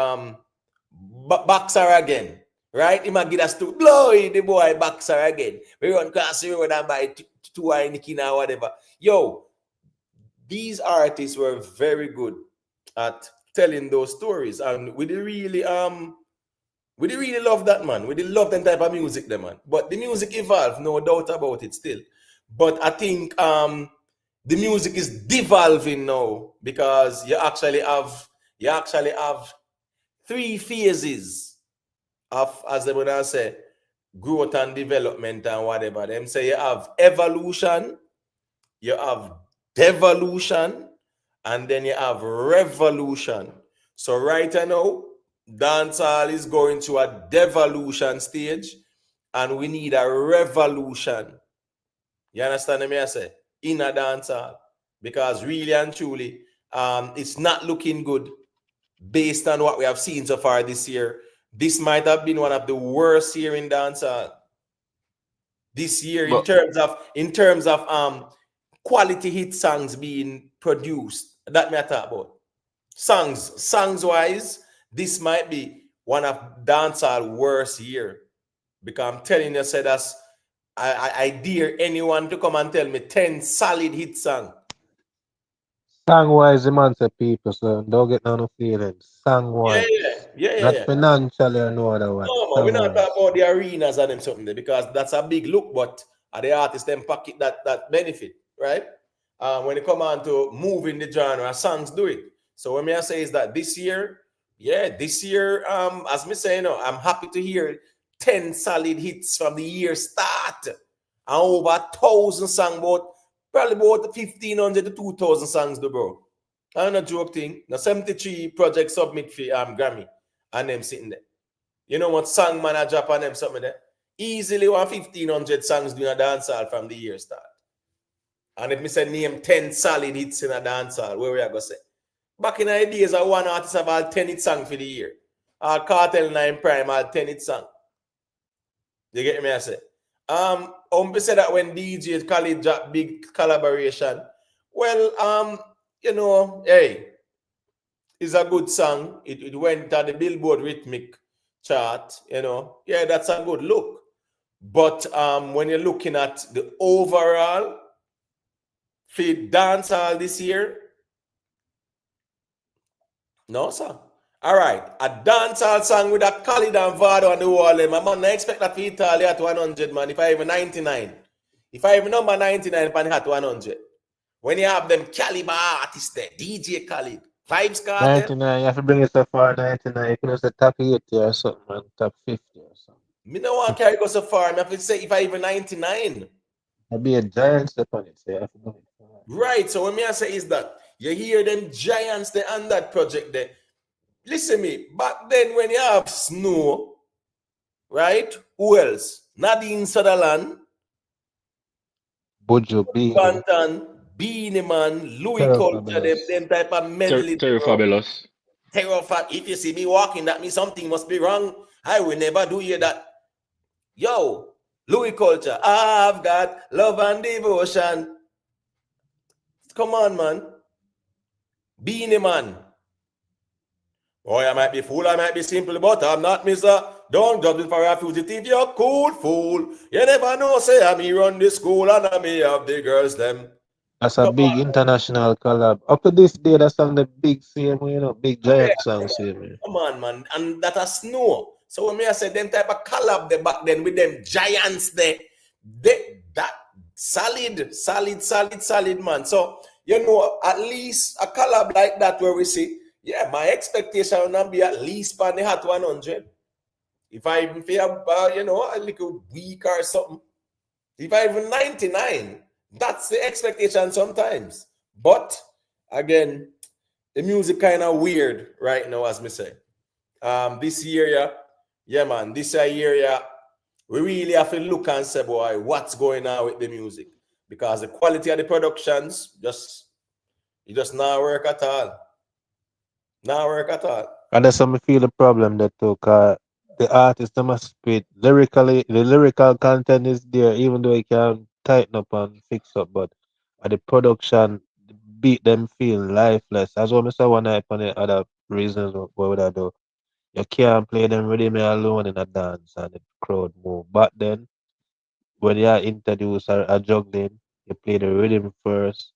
boxer again. Right? He might get us to blow the boy boxer again. We run class the road and buy two Heineken or whatever. Yo, these artists were very good at telling those stories. And we did really love that, man. We did love that type of music, there, man. But the music evolved, no doubt about it still. But I think the music is devolving now because you actually have 3 phases of, as they would say, growth and development and whatever. Them say you have evolution, you have devolution, and then you have revolution. So right now, dancehall is going to a devolution stage, and we need a revolution. You understand me? I say in a dancehall, because really and truly, it's not looking good based on what we have seen so far this year. This might have been one of the worst year in dancehall this year in terms of quality hit songs being produced. That may I talk about. Songs wise, this might be one of dancehall worst year. Because I'm telling you, say that's I dare anyone to come and tell me 10 solid hit songs. Song wise, the man say people, so don't get no feelings. Song wise. Not Yeah. financially or no other one. No, man, we're not talking about the arenas and them something there because that's a big look, but the artists them pocket that benefit, right? When it come on to moving the genre, songs do it. So what I say is that this year, as me say, I'm happy to hear 10 solid hits from the year start. And over 1,000 songs, probably about 1,500 to 2,000 songs, though, bro. I'm not joke thing. Now 73 projects submit for Grammy, and them sitting there. You know what song man I drop on them something there? Easily 1,500 songs doing a dancehall from the year start. And if me say name 10 solid hits in a dancehall, where we are going to say? Back in the days, one artist have all 10 hit songs for the year. Kartel 9 Prime, all 10 hit songs. You get me, I say? Say that when DJ Khalid drop big collaboration, well, hey, it's a good song. It went on the Billboard Rhythmic chart, yeah, that's a good look. But when you're looking at the overall feed dancehall this year, no, sir. All right, a dancehall song with a Khalid and Vado on the wall, my man, I expect that for Italy at 100, man. If I even 99, if I even number 99, pan at 100. When you have them caliber artists there, DJ Khalid, Vybz Kartel. 99, you have to bring it so far. 99, you could have said top 80 or something, man. Top 50 or something. Me no want to carry go so far. I have to say if I even 99. I'd be a giant step on it, so you have to bring it far. Right, so what me I say is that you hear them giants there on that project there. Listen me, back then when you have Snow, right? Who else? Nadine Sutherland, Buju, Beanie, Bantan, Beanie Man, Louis Culture, them type of medley. Terry Fabulous. If you see me walking, that means something must be wrong. I will never do you that. Yo, Louis Culture, I've got love and devotion. Come on, man. Beanie Man. Boy, I might be fool, I might be simple, but I'm not, mister. Don't judge me for a fugitive, you're cool, fool. You never know, say I me run the school and I me have the girls, them. That's a big international collab. Up to this day, that's on the big same, big giant song same. Come on, man. And that a Snow. So when I say them type of collab there back then with them giants there, that solid, man. So, at least a collab like that where we see, yeah, my expectation will be at least by the hot 100. If I even feel, a little weak or something. If I even 99, that's the expectation sometimes. But again, the music kind of weird right now, as me say. This year, yeah, man, this year, we really have to look and say, boy, what's going on with the music? Because the quality of the productions it just not work at all. Not work at all. And that's how me feel the problem that too, cause the artist they must spit lyrically. The lyrical content is there, even though it can tighten up and fix up, but the production the beat them feel lifeless. As well, I say one night on the other reasons what would I do? You can't play them rhythm alone in a dance and the crowd move. But then when you introduce a juggling, you play the rhythm first,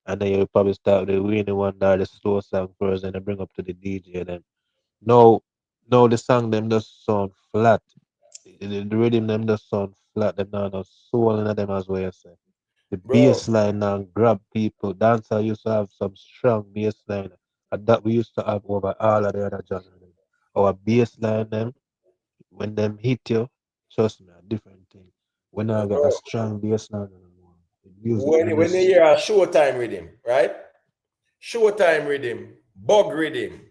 and then you probably start with the winning one or the slow song first, and then bring up to the DJ. And then no, no, the song them just sound flat. The rhythm them just sound flat. Them not no soul in them as well. You say. The Bro, bass line now grab people. Dancer used to have some strong bass line, and that we used to have over all of the other genres. Our bass line them when them hit you, trust me, a different thing. When I got a bro, strong bass line anymore, the music when them you just hear a Showtime rhythm, right? Showtime rhythm, bug rhythm.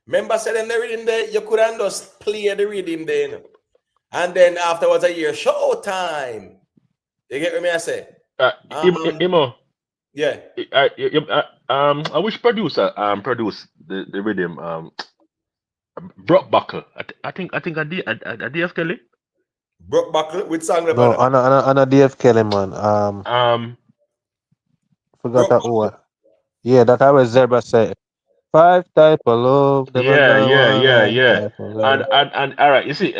Remember, said in the rhythm there, you couldn't just play the rhythm there, you know? And then afterwards, a year, Showtime. You get what me I say? Imo, Yeah. I wish producer produce the rhythm Brock Buckle. I think I DF Kelly. Brock Buckle with song the no, banner. Anna DF Kelly man. Forgot Brock that Buckle. word. Yeah, that I was Zebra say. Five type of love, them and the one Yeah. type of love. And all right, you see,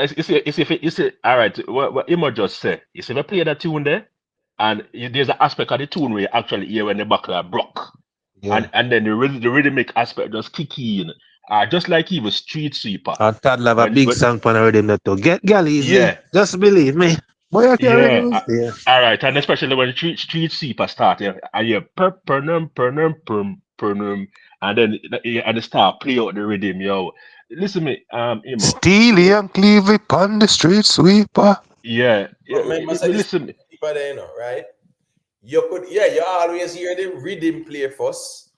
all right, what Imo just say, you see, we play that tune there, and there's an aspect of the tune where you actually hear when the buckle are broke, Yeah. and then the rhythmic aspect just kick in, just like he was Street Sweeper. And Todd have a When big song on the rhythm that to get gal easy. yeah, Just believe me. Boy, I can't yeah, lose. Yeah. all right, and especially when Street Sweeper start, yeah, and you pernum, and then and they start play out the rhythm, yo. Listen me, Imo. Steely and Cleavy on the street sweeper. Yeah, But remember, say this listen. people there, you know, right? You could, yeah, you always hear the rhythm play first,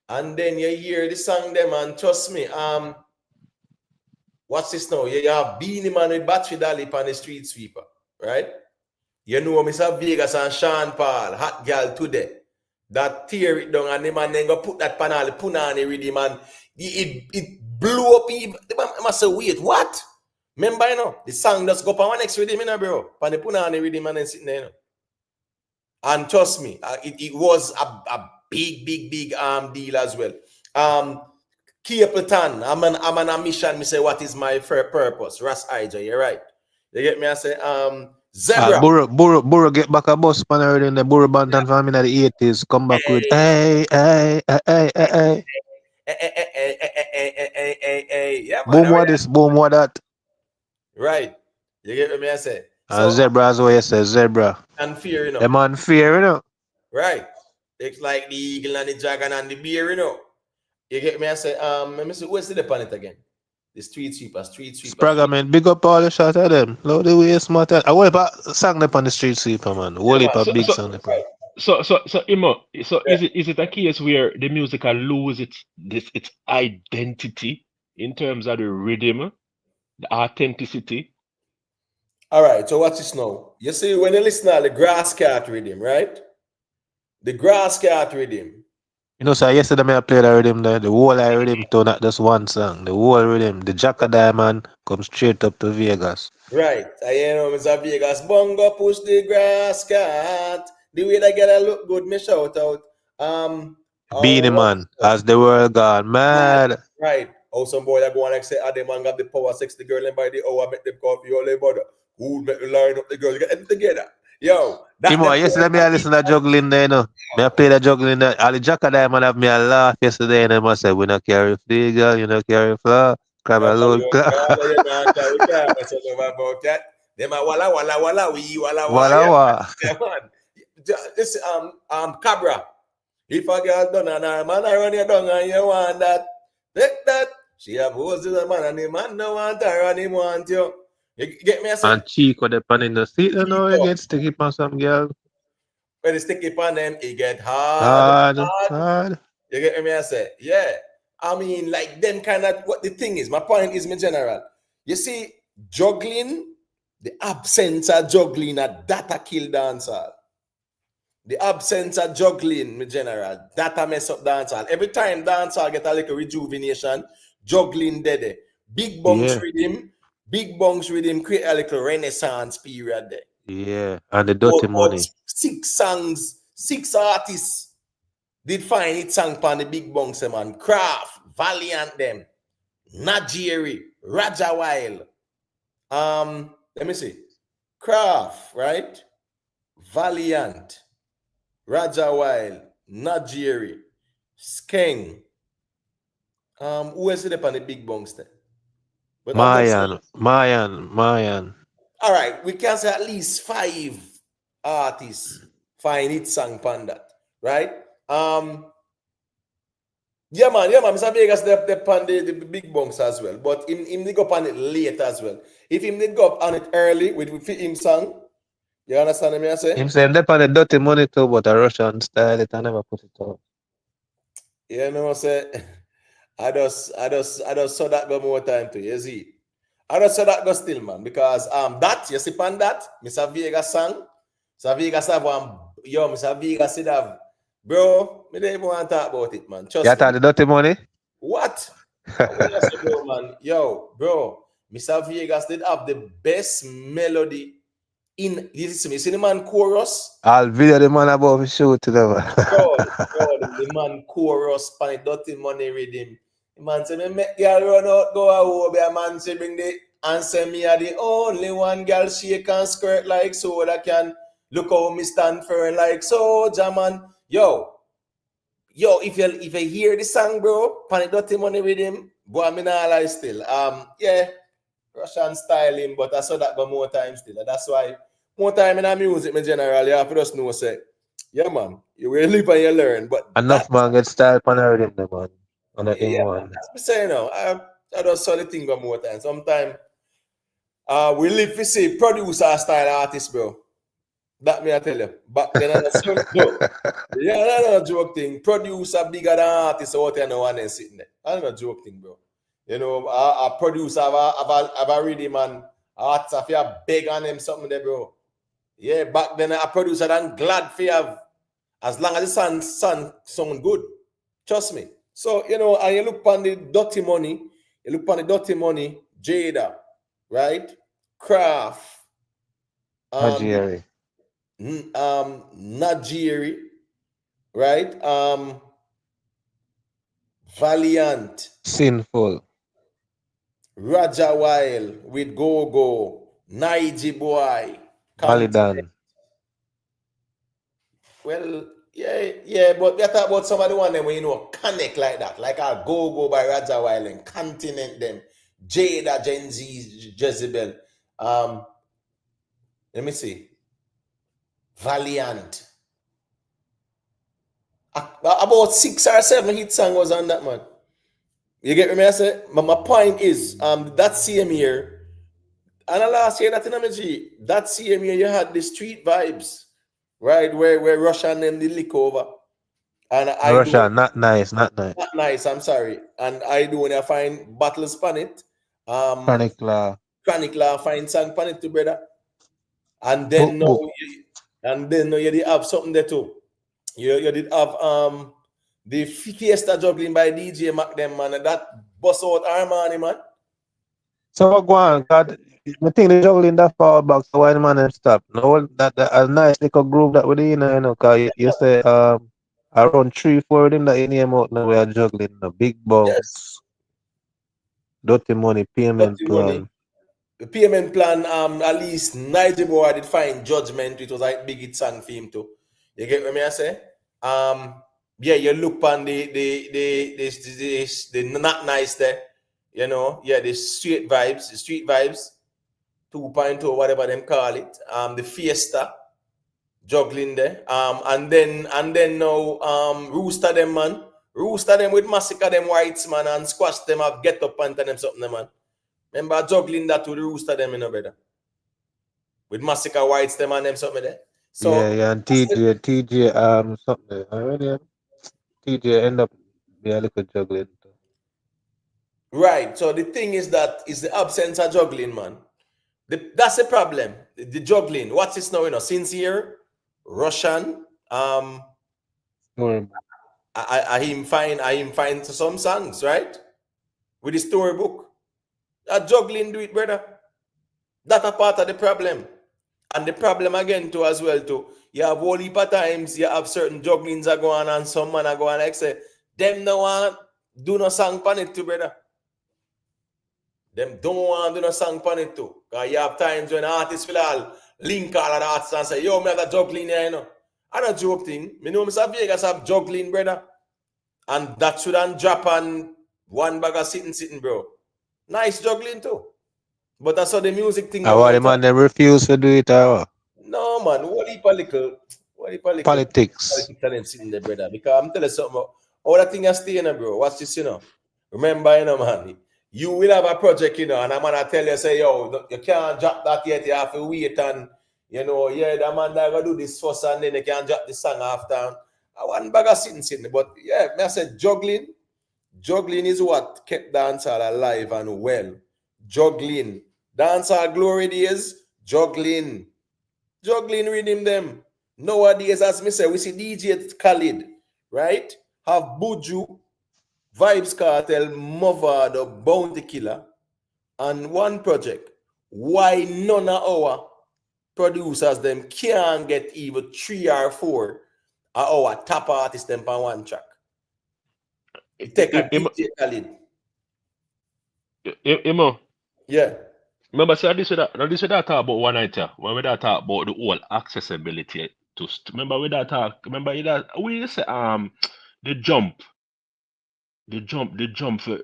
and then you hear the song them, and trust me, what's this now? You have Beanie Man with Battery Dolly on the street sweeper, right? You know Mr. Vegas and Sean Paul, hot girl today. That tear it down and the man then go put that panel, punani rhythm and it blew up even. The man must say, wait, what? Remember, you know, the song just go up on one next rhythm, you know, bro. Pan the punani rhythm and then sitting there, you know. And trust me, it was a big deal as well. Capleton, I'm on a mission. Me say, what is my purpose? Ras Ija, you're right. You get me? I say, Zebra. Burro get back a bus pan already in the Burro Bantan family in the 80s. Come back with hey. Yeah, man. Boom what this, boom what that. Right. You get me? I say. And Zebra as well, you say Zebra. And fear, you know. Them on fear, you know. Right. It's like the eagle and the dragon and the bear, you know. You get me? I say, let me see, where's the planet again? The street sweeper. Spraga, man, big up all the shot of them. Load the way smart. I want to song them on the street sweeper, man. Whole heap of big song them. So Imo, is it a case where the music will lose its identity in terms of the rhythm, the authenticity? All right, so watch this now. You see, when you listen to the grass cat rhythm, right? The grass cat rhythm. You know, so yesterday I played the rhythm there, the whole rhythm to not just one song. The whole rhythm, the Jacka Diamond comes straight up to Vegas. Right. I know Mr. Vegas. Bongo push the grass cat. The way they get a look good, me shout out. Beanie Man, as the world gone mad. Right. Oh, some boy that go and like say, the man got the power, sex the girl and by the hour, make them coffee, all their brother. Who make the line up the girls, get them together. Yo, yesterday I listen to juggling there, you know. I play the juggling there. All the Jacka Diamond have me a laugh yesterday, and I must say, we not carry free girl, you not carry flour, crab a load clap. Them a walla, we walla. This Cabra. If a girl done and her man I run you down and you want that, take that. She have hoes to the man and the man don't want her and he want you. You get me? And Chico the pan in the seat, you know, you get sticky on some girl. When the sticky pan them, it get hard. You get me? I say, yeah. I mean, like them kind of what the thing is. My point is, my general. You see, juggling, the absence of juggling, that kill dancehall. The absence of juggling, my general, that mess up dancehall. Every time dancehall get a little rejuvenation, juggling dead. Big bunks rhythm create a little renaissance period there. Yeah, and the dirty money. 6 songs, 6 artists did find it song pan the big bunks, man. Craft, Valiant them, Najiri, Raja Wild. Let me see. Craft, right? Valiant, Raja Wild, Najiri, Skeng. Who else is up on the big bunks then? But Mayan. All right, we can say at least 5 artists find it song pan that, right? Yeah, man, Mr. Vegas they pan the big bunks as well, but him they go pan it late as well. If him they go up on it early with him song, you understand what I say? Him say they pan the dirty money too, but a Russian style it I never put it up. You know what I say? I just saw that go more time too. You see? I just saw that go still, man, because that you see pan that Mr. Vegas song, Mr. Vegas have one. Yo, Mr. Vegas said have. Bro, me don't even want to talk about it, man. Trust me. You the dirty money? What? Bro, man. Yo, bro, Mr. Vegas did have the best melody in this. You see the man chorus? I'll video the man about to shoot to them. Bro, the man chorus, pan dirty money rhythm. The man say, me make girl run out, go out, a man say, bring the answer me are the only one girl shake and skirt like so that can look how me stand for like soldier, man. Yo, if you hear the song, bro, pan dirty money with him, boy, I mean, I lie still. Yeah, Russian styling, but I saw that go more time still. That's why more time in our music, in general, you have to just know, say, yeah, man, you will live and you learn. But enough man get style pan a rhythm, man. On the yeah, one. that's me saying now. I just saw the thing go more time. Sometimes we live to see producer style artist, bro. That me I tell you. Back then I just yeah, that's not a joke thing. Producer bigger than artist out there, no one else sitting there. That's not a joke thing, bro. You know, a producer have a rhythm and artists have you beg on them something there, bro. Yeah, back then a producer I'm glad for you have as long as the sound good. Trust me. So, you know, and you look on the dirty money, Jada, right? Craft, Najiri, right? Valiant, Sinful, Raja Wild with Go, Naiji Boy, Validan. Well, yeah, but we talk about some of the one them when you know connect like that, like our Go by Raja Wild and Continent them, Jada, Gen Z, Jezebel. Let me see. Valiant. About 6 or 7 hit song was on that, man. You get me? I say, my point is, that same year, and the last year that same year you had the street vibes, right? Where Russian and the lick over. And Russia, not nice. Not nice, I'm sorry. And I do when I find battles pan it. Chronic Law find song pan it too, brother. And then you did have something there too. You did have the Fiesta juggling by DJ Mac them, man, and that bust out Armani, man. So go on, God. I think the juggling that far back, so why the man them stop? No, that a nice little groove that we in, you know, cause you say around 3-4 of them that you name out now we are juggling the big bombs, dirty money, payment plan. The payment plan, at least Niger Boy did find judgment. It was like big hit song for him too. You get what I say? Yeah, you look on the not nice there, you know. Yeah, the street vibes, 2.0, whatever them call it. The Fiesta juggling there. And then now Rooster them, man. Rooster them with massacre them whites, man, and squash them up, get up and them something, man. Remember juggling that to the Rooster them, you know, better. With massacre whites them and them something there. So yeah, and TJ something. Already TJ end up Me a little juggling. Right. So the thing is that is the absence of juggling, man. That's the problem. The juggling. What's this now? Sincere, Russian. I him find some songs, right? With the storybook. That juggling do it, brother. That's a part of the problem. And the problem again too as well too. You have whole heap of times you have certain jugglings are going on and some man are going like say, them no want do no song pan it too, brother. Them don't want to do no song pan it too. Because you have times when artists will all link all of the artists and say, yo, me have a juggling here, you know. I don't joke thing. Me know Mr. Vegas have juggling, brother. And that shouldn't drop on one bag of sitting, bro. Nice juggling too. But that's how the music thing. Why the man them refuse to do it or what? No, man. What politics Politics. and them sitting there, brother? Because I'm telling you something. All that thing is staying, bro. Watch this, Remember, man. You will have a project, and I'm gonna tell you, say, yo, you can't drop that yet. You have to wait and, the man that gonna do this first, and then you can drop the song after. I want bag of sitting. But yeah, I said juggling. Juggling is what kept dancehall alive and well. Juggling. Dancehall glory days, juggling. Juggling rhythm them. Nowadays, as me say, we see DJ Khalid, right? Have Buju, Vybz Kartel, Movado, Bounty Killer, and one project. Why none of our producers them can't get even 3 or 4 of our top artists them on one track? Take a DJ Khalid. Imo. Yeah. Remember, so this is that talk about one night, when we that talk about the whole accessibility to remember we that talk, remember that we say the jump for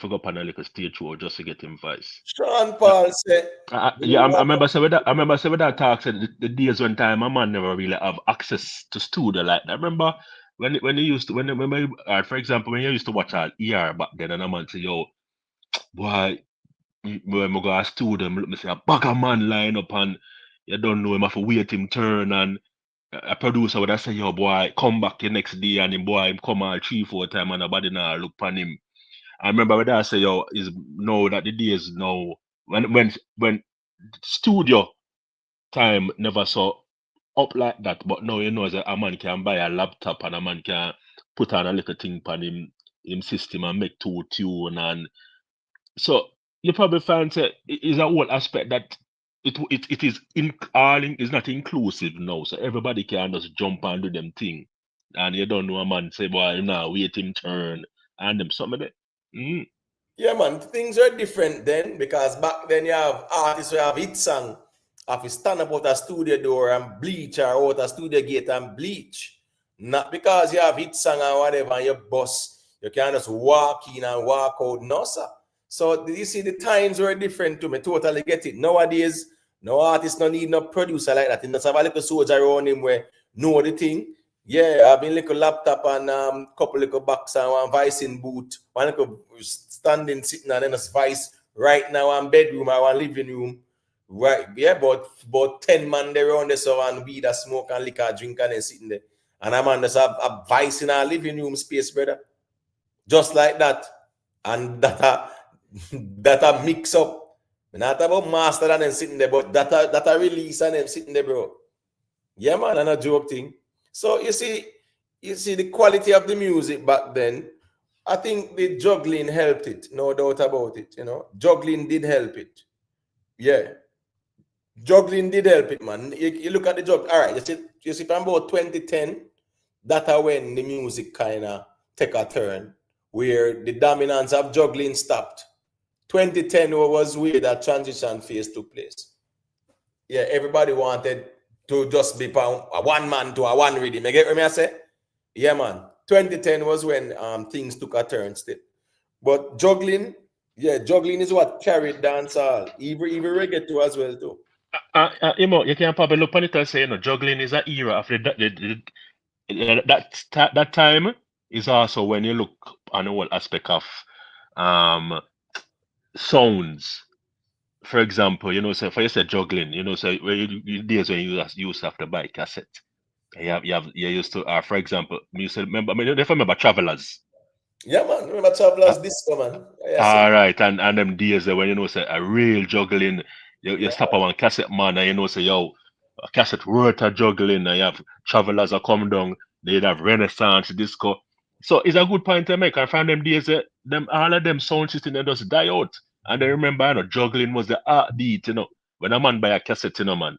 go up on a little stage show just to get him voice. Sean Paul said I remember say with that talk said the days when time a man never really have access to studio like that. Remember when you used to for example when you used to watch ER back then and a man say, yo, boy, when I go to studio, me say a bag of man line up and you don't know him have to wait him turn and a producer would have say, yo boy, come back the next day and him come out 3-4 times and nobody now look on him. I remember when I say, yo, is now that the days now when studio time never saw up like that, but now that a man can buy a laptop and a man can put on a little thing on him system and make 2 tune and so you probably find that it is a whole aspect that it is is not inclusive now. So everybody can just jump and do them thing. And you don't know a man say, boy, now wait him turn and them some of it. Yeah, man, things are different then because back then you have artists who have hit song, have to stand up out a studio door and bleach or out a studio gate and bleach. Not because you have hit song or whatever and you boss, you can just walk in and walk out. No, sir. So you see the times were different to me. Totally get it. Nowadays, no artist no need no producer like that. He just have a little soldier around him where know the thing. Yeah, I've been little laptop and couple little box and one vice in boot, one little standing sitting and then a vice right now one bedroom or one living room. Right, yeah, about 10 man there around there so and weed a smoke and liquor drink and then sitting there. And a man just have a vice in our living room space, brother. Just like that. And that a mix up. Not about master and then sitting there, but that a release and them sitting there, bro. Yeah, man, and a joke thing. So you see the quality of the music back then. I think the juggling helped it, no doubt about it. Juggling did help it. Yeah, juggling did help it, man. You look at the jug. All right, you see from about 2010, that's when the music kind of take a turn, where the dominance of juggling stopped. 2010 was where that transition phase took place. Yeah, everybody wanted to just be a one man to a one rhythm. You get what I say? Yeah, man. 2010 was when things took a turn still. But juggling is what carried dancehall, even reggae too as well too. You can probably look on it and say, juggling is an era of that time is also when you look on the whole aspect of sounds. For example, so for you said juggling, so where you days when you used to have to buy cassette You used to, for example, you used to remember. I mean, if I remember Travelers. Yeah, man. Remember Travelers Disco, man. Yes, All right, and them days there when you know say a real juggling, you stop on one cassette man and you know say yo, a cassette worth of juggling and you have Travelers are come down, they'd have Renaissance disco. So it's a good point to make. I find them days them all of them sound system they just die out. And I remember juggling was the heartbeat, when a man buy a cassette, man.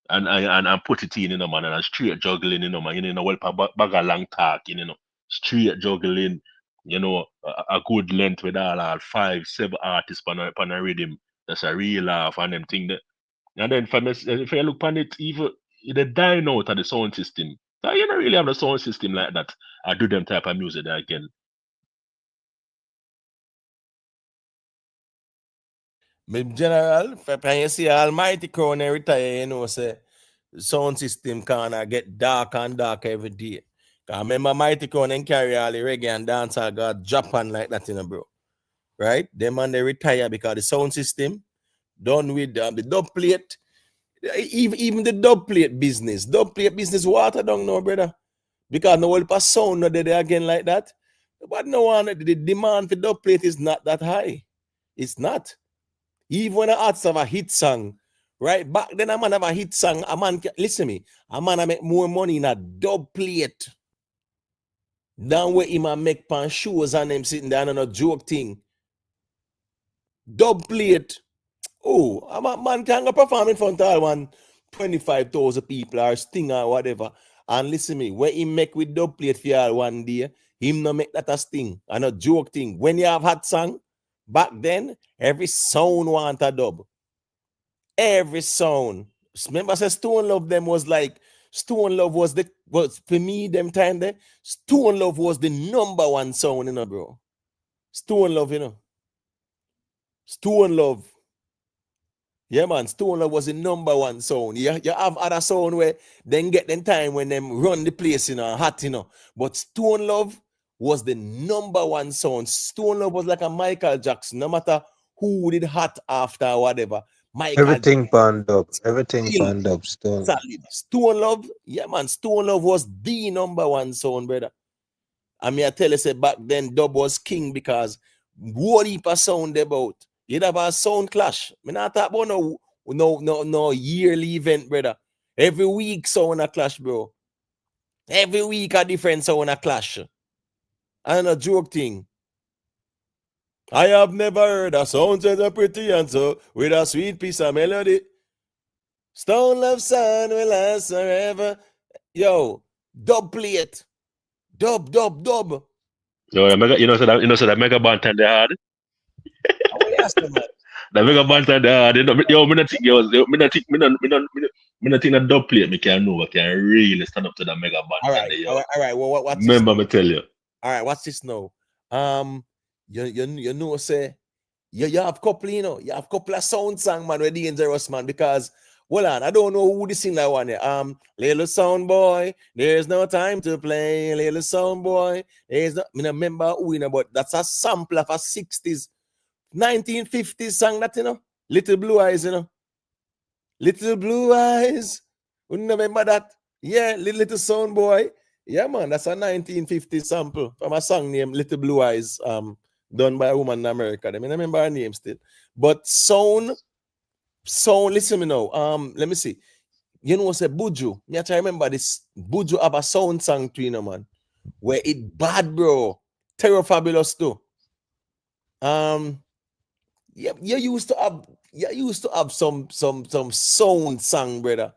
And put it in, man, and straight juggling, man, well, bag a long talk, straight juggling, a good length with all 5, 7 artists on a rhythm. That's a real laugh and them thing that. And then if you look on it, even the dying out of the sound system. So you don't really have the sound system like that. I do them type of music that again. General, when you see Almighty Crown retire, say sound system kinda get darker and darker every day. Cause I remember Mighty Crown and carry all the reggae and dancehall got Japan like that, bro. Right? Them man they retire because the sound system done with the dub plate. Even the dub plate business water down now, brother. Because no help a sound no there again like that. But no one, the demand for dub plate is not that high. It's not. Even when a artist have a hit song, right? Back then a man have a hit song, a man listen me, a man make more money in a dub plate than where he man make pan shows and them sitting down on a joke thing. Dub plate. Oh, a man can go perform in front of one 25,000 people or sting or whatever. And listen me, when he make with dub plate for y'all one day, him no make that a sting and a joke thing. When you have hot song, back then, every sound want a dub. Every sound. Remember, I said Stone Love them was like, Stone Love was for me, them time there, Stone Love was the number one sound, bro. Stone Love, Stone Love. Yeah, man, Stone Love was the number one sound. You have other sound where then get them time when them run the place, hot, But Stone Love was the number one sound. Stone Love was like a Michael Jackson, no matter who did hot after or whatever. Everything panned up. Everything panned up. Stone. Stone Love, yeah, man, Stone Love was the number one sound, brother. I mean, I tell you, say back then, dub was king because what heap of sound about. You'd have a sound clash. I not talk about no yearly event, brother. Every week sound a clash, bro. Every week a different sound a clash. And a joke thing. I have never heard a sound such a pretty and so with a sweet piece of melody. Stone Love sound will last forever. Yo, dub plate. Dub. Yo, so that mega band time they had. The mega band time they had. Yo, me not think that dub plate me can really stand up to the mega band. All right. Well, what's remember me tell you. All right, what's this now? You know, say you have couple, you have couple of sound song, man, with dangerous, man, because hold on, I don't know who this sing that one here. Little sound boy, there's no time to play. Little sound boy, there's no. I mean, I remember who, but that's a sample of a 60s, 1950s song that, Little Blue Eyes, Little Blue Eyes. You remember that? Yeah, little sound boy. Yeah, man, that's a 1950 sample from a song named Little Blue Eyes, done by a woman in America. I mean, I remember her name still. But sound, listen me now. Let me see. You know, say Buju. Me have to remember this. Buju have a sound song to man, where it bad, bro. Terror Fabulous too. Yeah, you used to have some sound song, brother.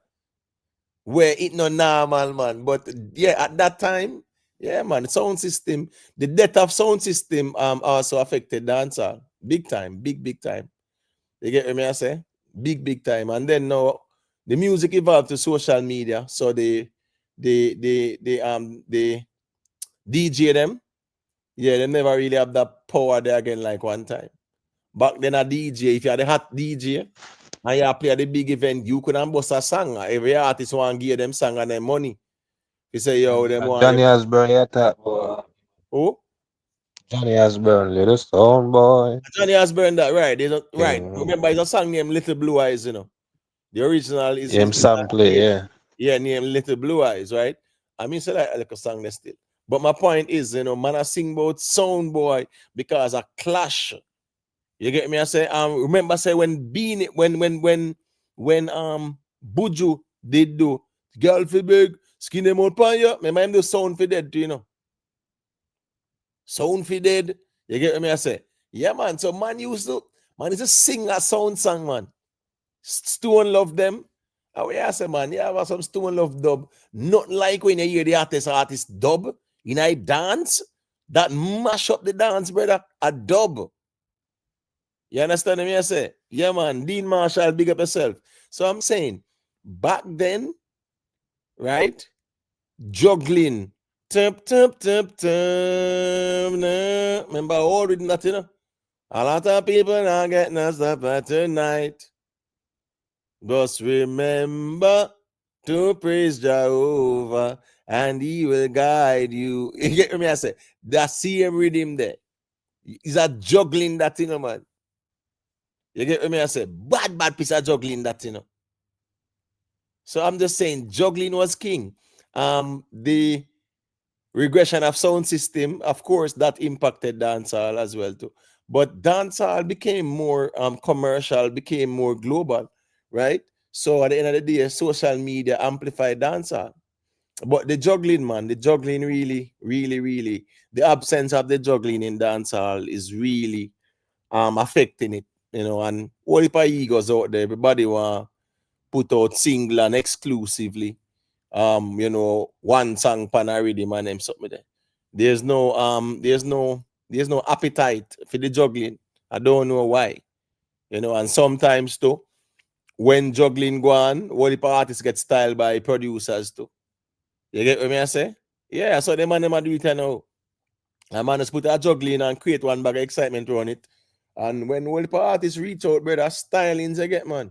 Where it no normal, man. But yeah, at that time, yeah, man, sound system, the death of sound system also affected dancehall. Big time, big time. You get me I say? Big time. And then now the music evolved to social media. So they DJ them. Yeah, they never really have that power there again like one time. Back then a DJ, if you had a hot DJ, and you play at the big event, you couldn't bust a song. Every artist want to give them song and them money. You say, yo, them want. Johnny Osborne, yeah, that boy. Who? Johnny Osborne, Little Stone Boy. Johnny Osborne, that right? Right. Remember, it's a song named Little Blue Eyes, The original is. Him sample, yeah. Yeah, named Little Blue Eyes, right? I mean, so like a song there still. But my point is, man, I sing about Sound Boy because a clash. You get me? I say, remember, say when Buju did do girl for big, skin them out pan you. Remember him do Sound for Dead, Sound for Dead. You get me? I say, yeah, man. So man used to sing a sound song, man. Stone love them. I say, man, yeah, have some Stone love dub. Not like when you hear the artist dub in a dance that mash up the dance, brother. A dub. You understand me? I say, yeah, man, Dean Marshall, big up yourself. So I'm saying, back then, right? Juggling. Temp. Nah. Remember all reading that, A lot of people not getting us up tonight. Just remember to praise Jehovah and he will guide you. You get me? I say, that same rhythm there. Is that juggling that thing, man? You get me? I say, bad piece of juggling that, So I'm just saying, juggling was king. The regression of sound system, of course, that impacted dancehall as well too. But dancehall became more commercial, became more global, right? So at the end of the day, social media amplified dancehall. But the juggling, man, the juggling really, the absence of the juggling in dancehall is really affecting it, and all the egos out there, everybody want put out single and exclusively, one song pan a rhythm and them something there. There's no appetite for the juggling. I don't know why, and sometimes too, when juggling go on, all the artists get styled by producers too. You get what I say? Yeah, so them do it now. A man just put a juggling and create one bag of excitement around it. And when all the artists reach out, brother, stylings they get, man.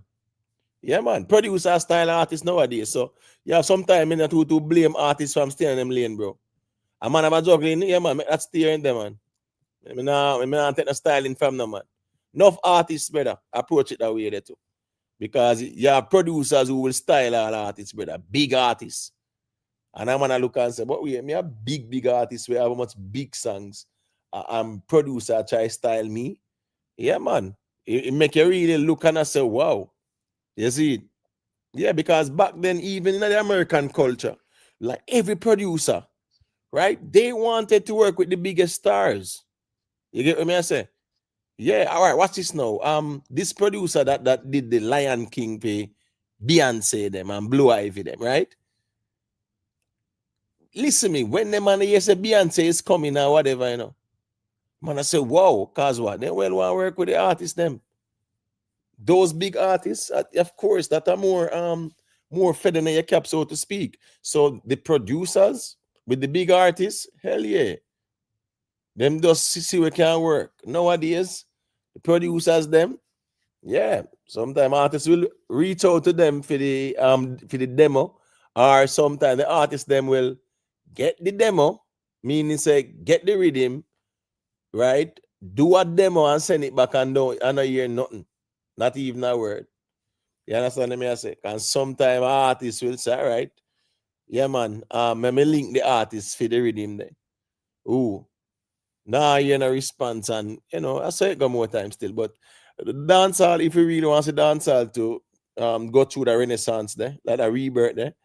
Yeah, man. Producer style artists nowadays. So you have sometimes to blame artists from staying in them lane, bro. A man have a juggling, yeah, man. Make that steering them, man. I not take the styling from them, man. Enough artists, brother, approach it that way there too. Because you have producers who will style all artists, brother. Big artists. And I'm gonna look and say, but we have big artists, we have much big songs. Producer try style me. Yeah, man. It make you really look and I say, wow. You see it? Yeah, because back then, even in the American culture, like every producer, right? They wanted to work with the biggest stars. You get what I say? Yeah, all right, watch this now. This producer that did the Lion King pay Beyonce them and Blue Ivy them, right? Listen me, when the man say Beyonce is coming or whatever, man, I say, wow, cause what? They well want to work with the artists, them. Those big artists, of course, that are more fed in your cap, so to speak. So the producers with the big artists, hell yeah. Them just see we can work. Nowadays, the producers, them, yeah. Sometimes artists will reach out to them for the demo, or sometimes the artists them will get the demo, meaning say get the rhythm, right? Do a demo and send it back and don't hear nothing, not even a word. You understand what I say? And sometimes artists will say, all right, yeah, man, let me link the artist for the rhythm there. Ooh, now you know response, and I say it go more time still, but the dancehall, if you really want to dancehall to go through the renaissance there, like a rebirth there.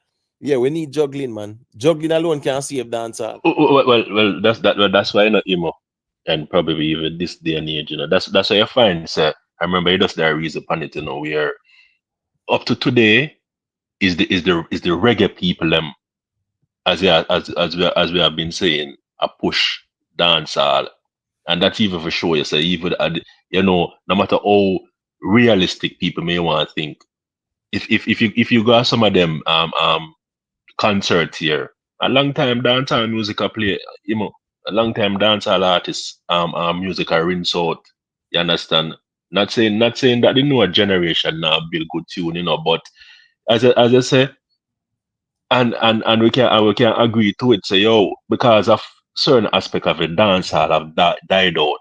Yeah, we need juggling, man. Juggling alone can't save dancehall. Well, that's why not emo, and probably even this day and age, that's why you find. I remember it does there reason upon it, where up to today is the reggae people them as we have been saying a push dancehall, and that's even for sure. You say even no matter how realistic people may want to think, if you got some of them concerts here, a long time dancehall music I play, a long time dancehall artists music I rinse out. You understand? Not saying that the newer generation now build good tune, but as I say, and we can agree to it. Say because of certain aspect of the dancehall have died out,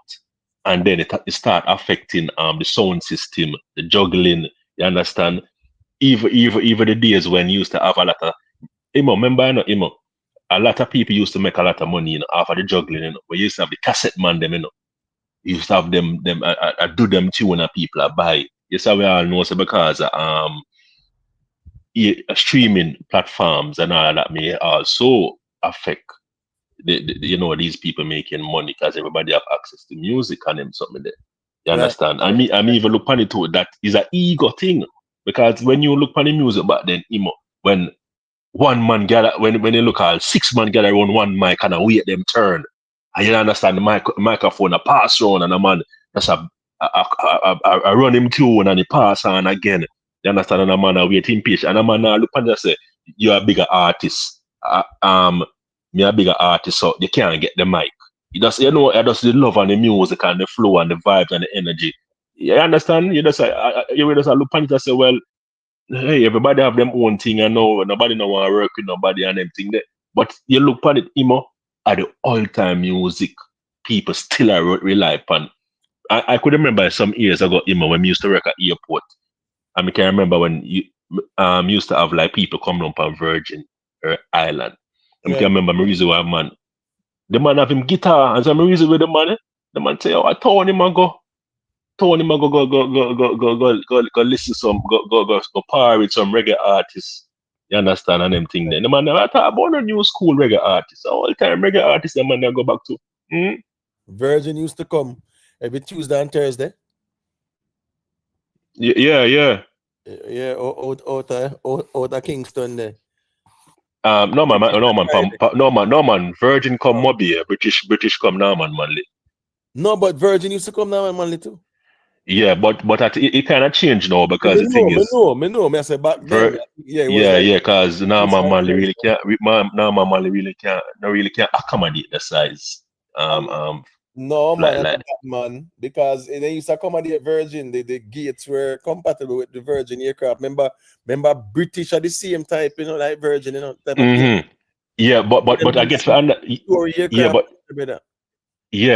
and then it start affecting the sound system, the juggling. You understand? even the days when you used to have a lot of remember, you know, a lot of people used to make a lot of money, you know, after the juggling, you know. We used to have the cassette man, them, you know. You used to have them do them tune and people buy. Yes, we all know so because streaming platforms and all that may also affect the you know, these people making money because everybody have access to music and them something there. You understand? I mean even look on it too, that is an ego thing. Because when you look on the music back then, when one man gather, when you look at 6 man gather around one mic and wait them turn, and you understand the microphone a pass around and a man that's a run him tune and he pass on again. You understand? And a man a wait impatient. And a man look and just say, you're a bigger artist. Me a bigger artist, so you can't get the mic. You just, you know, I just the love and the music and the flow and the vibes and the energy. You understand? You just look and just say, well, hey, everybody have them own thing, and know nobody no want to work with nobody and them thing there. But you look at it, at the all-time music, people still are rely upon. I could remember some years ago, when we used to work at airport, and I can remember when you used to have like people coming up on Virgin Island. And I can remember my reason why the man have him guitar, and so my reason with the man say, oh, I told him I go. Tony go listen some go par with some reggae artists. You understand and them thing there. The man I thought about a new school reggae artists. All the time reggae artists the man I go back to. Virgin used to come every Tuesday and Thursday. Yeah. Yeah, out of Kingston there. No man. Virgin come Mobile, British come now man Manly. No, but Virgin used to come now and Manly too. Yeah, but it kind of changed now because the thing is, I said back then. because now my Manly really can't. Now my Manly really can't accommodate the size. No man, because they used to accommodate Virgin. The gates were compatible with the Virgin aircraft. Remember British are the same type, you know, like Virgin, you know. Type of yeah, but I get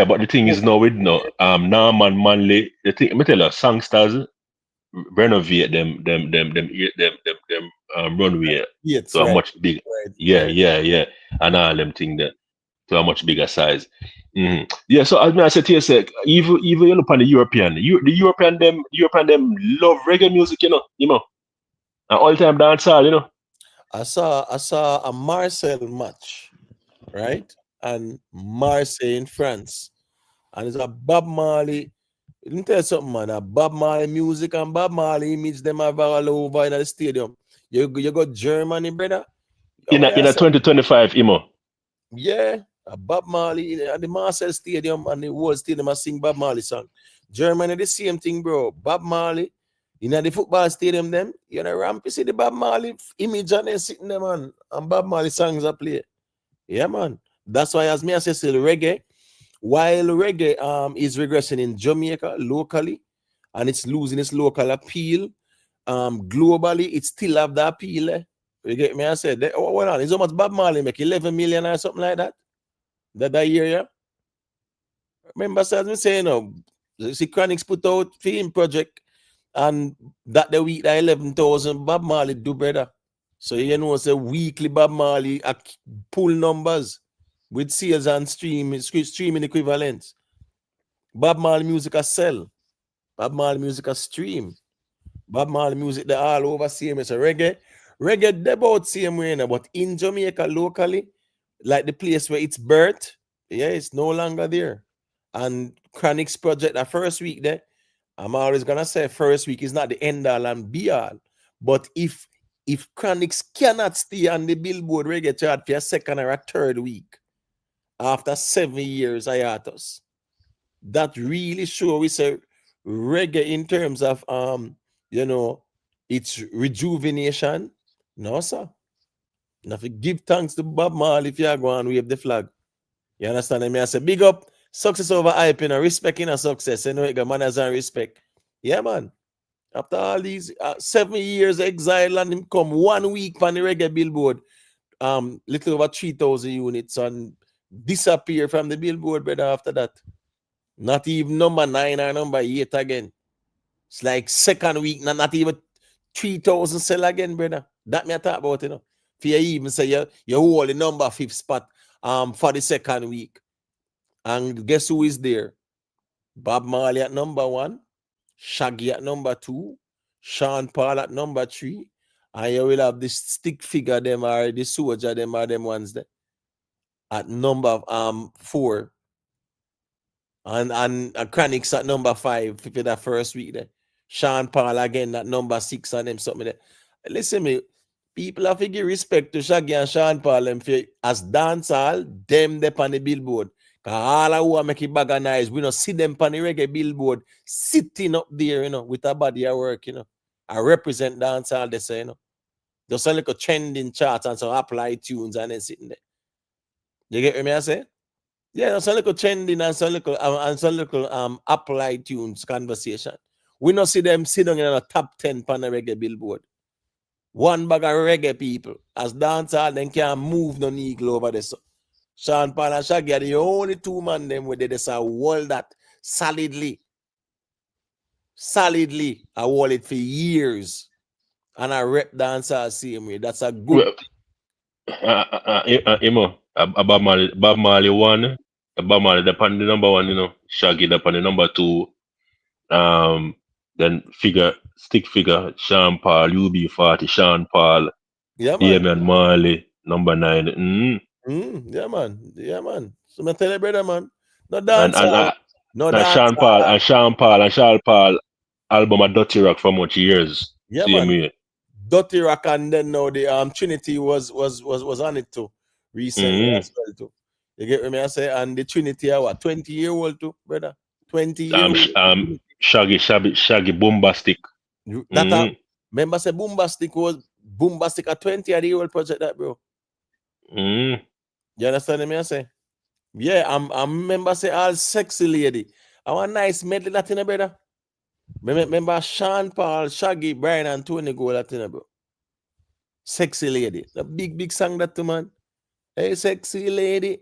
but the thing is now with now man Manly, the thing let me tell you, Songsters renovate them runway to a much bigger and all them thing there to a much bigger size. Yeah, so as I said to you, even you look on the European them love reggae music, you know, and all time dancehall, you know. I saw a Marseille match, right? And Marseille in France. And it's a Bob Marley. Let me tell you something, man. A Bob Marley music and Bob Marley image them have all over in the stadium. You got Germany, brother. In a 2025, Yeah, a Bob Marley at the Marseille Stadium and the whole stadium I sing Bob Marley song. Germany the same thing, bro. Bob Marley in the football stadium, them you know ramp you see the Bob Marley image and they sitting there, man, and Bob Marley songs are play. Yeah, man. That's why as me I say still reggae. While reggae is regressing in Jamaica locally and it's losing its local appeal, globally it still have the appeal. You get me? I said, what on? It's how much Bob Marley make 11 million or something like that. That year, yeah. Remember, as me saying, you see, Chronics put out film project, and that the week that 11,000 Bob Marley do better. So you know, it's a weekly Bob Marley pull numbers with sales and streaming equivalents. Bob Marley music a sell. Bob Marley music a stream. Bob Marley music they all over same. It's a reggae they about same way now, but in Jamaica locally, like the place where it's birth, yeah, it's no longer there. And Chronix project that first week there, I'm always gonna say first week is not the end all and be all. But if Chronix cannot stay on the Billboard reggae chart for a second or a third week after 7 years hiatus, that really sure we say reggae in terms of its rejuvenation. No, sir. Now if you give thanks to Bob Marley if you are going to wave the flag. You understand me? I say big up success over hype, respect in a success. You know, you got manners and respect. Yeah, man. After all these 7 years exile and him come 1 week on the reggae Billboard, little over 3,000 units and disappear from the Billboard, brother, after that. Not even number 9 or number 8 again. It's like second week, not even 3,000 sell again, brother. That me I talk about, you know. If you even say you hold the number 5th spot for the second week. And guess who is there? Bob Marley at number 1, Shaggy at number 2, Sean Paul at number 3, and you will have this stick figure them or the soldier them or them ones there at number 4. And Chronics at number 5 for that first week there. Sean Paul again at number 6 and them something there. Listen me, people have to give respect to Shaggy and Sean Paul them for, as dancehall, them they on the billboard. Cause all who are making bag of nice, we don't see them on the reggae billboard sitting up there, you know, with a body of work, you know. I represent dancehall, they say, you know. Just a little trending charts and some apply tunes and then sitting there. You get what I say? Yeah, some little trending and some little apply tunes conversation. We not see them sitting in a top 10 on the reggae billboard. One bag of reggae people. As dancehall, then can't move no needle over there. So Sean Paul and Shaggy are the only 2 men them where they just hold that solidly. I hold it for years. And I rep dancehall same way. That's a good. Bob Marley 1. Bob Marley upon the number 1, you know. Shaggy upon the number 2. Then stick figure, Sean Paul, UB40, Sean Paul, Yeah, man. Damian Marley, number 9. Yeah, man. So I tell you, brother, man. No And dancehall. Sean Paul album a Dirty Rock for much years. Yeah, Same man. way. Dirty Rock, and then now the Trinity was on it too recently as well too. You get what I say? And the Trinity are what, 20-year-old too, brother? 20-year-old. Shaggy Bombastic. Remember say Bombastic a 20-year-old project that, bro. You understand me? I say? Yeah, I remember say All Sexy Lady. I want nice medley Latina, brother. Remember Sean Paul, Shaggy, Brian, and Tony go Latina, bro. Sexy Lady. The big song that too, man. Hey, sexy lady,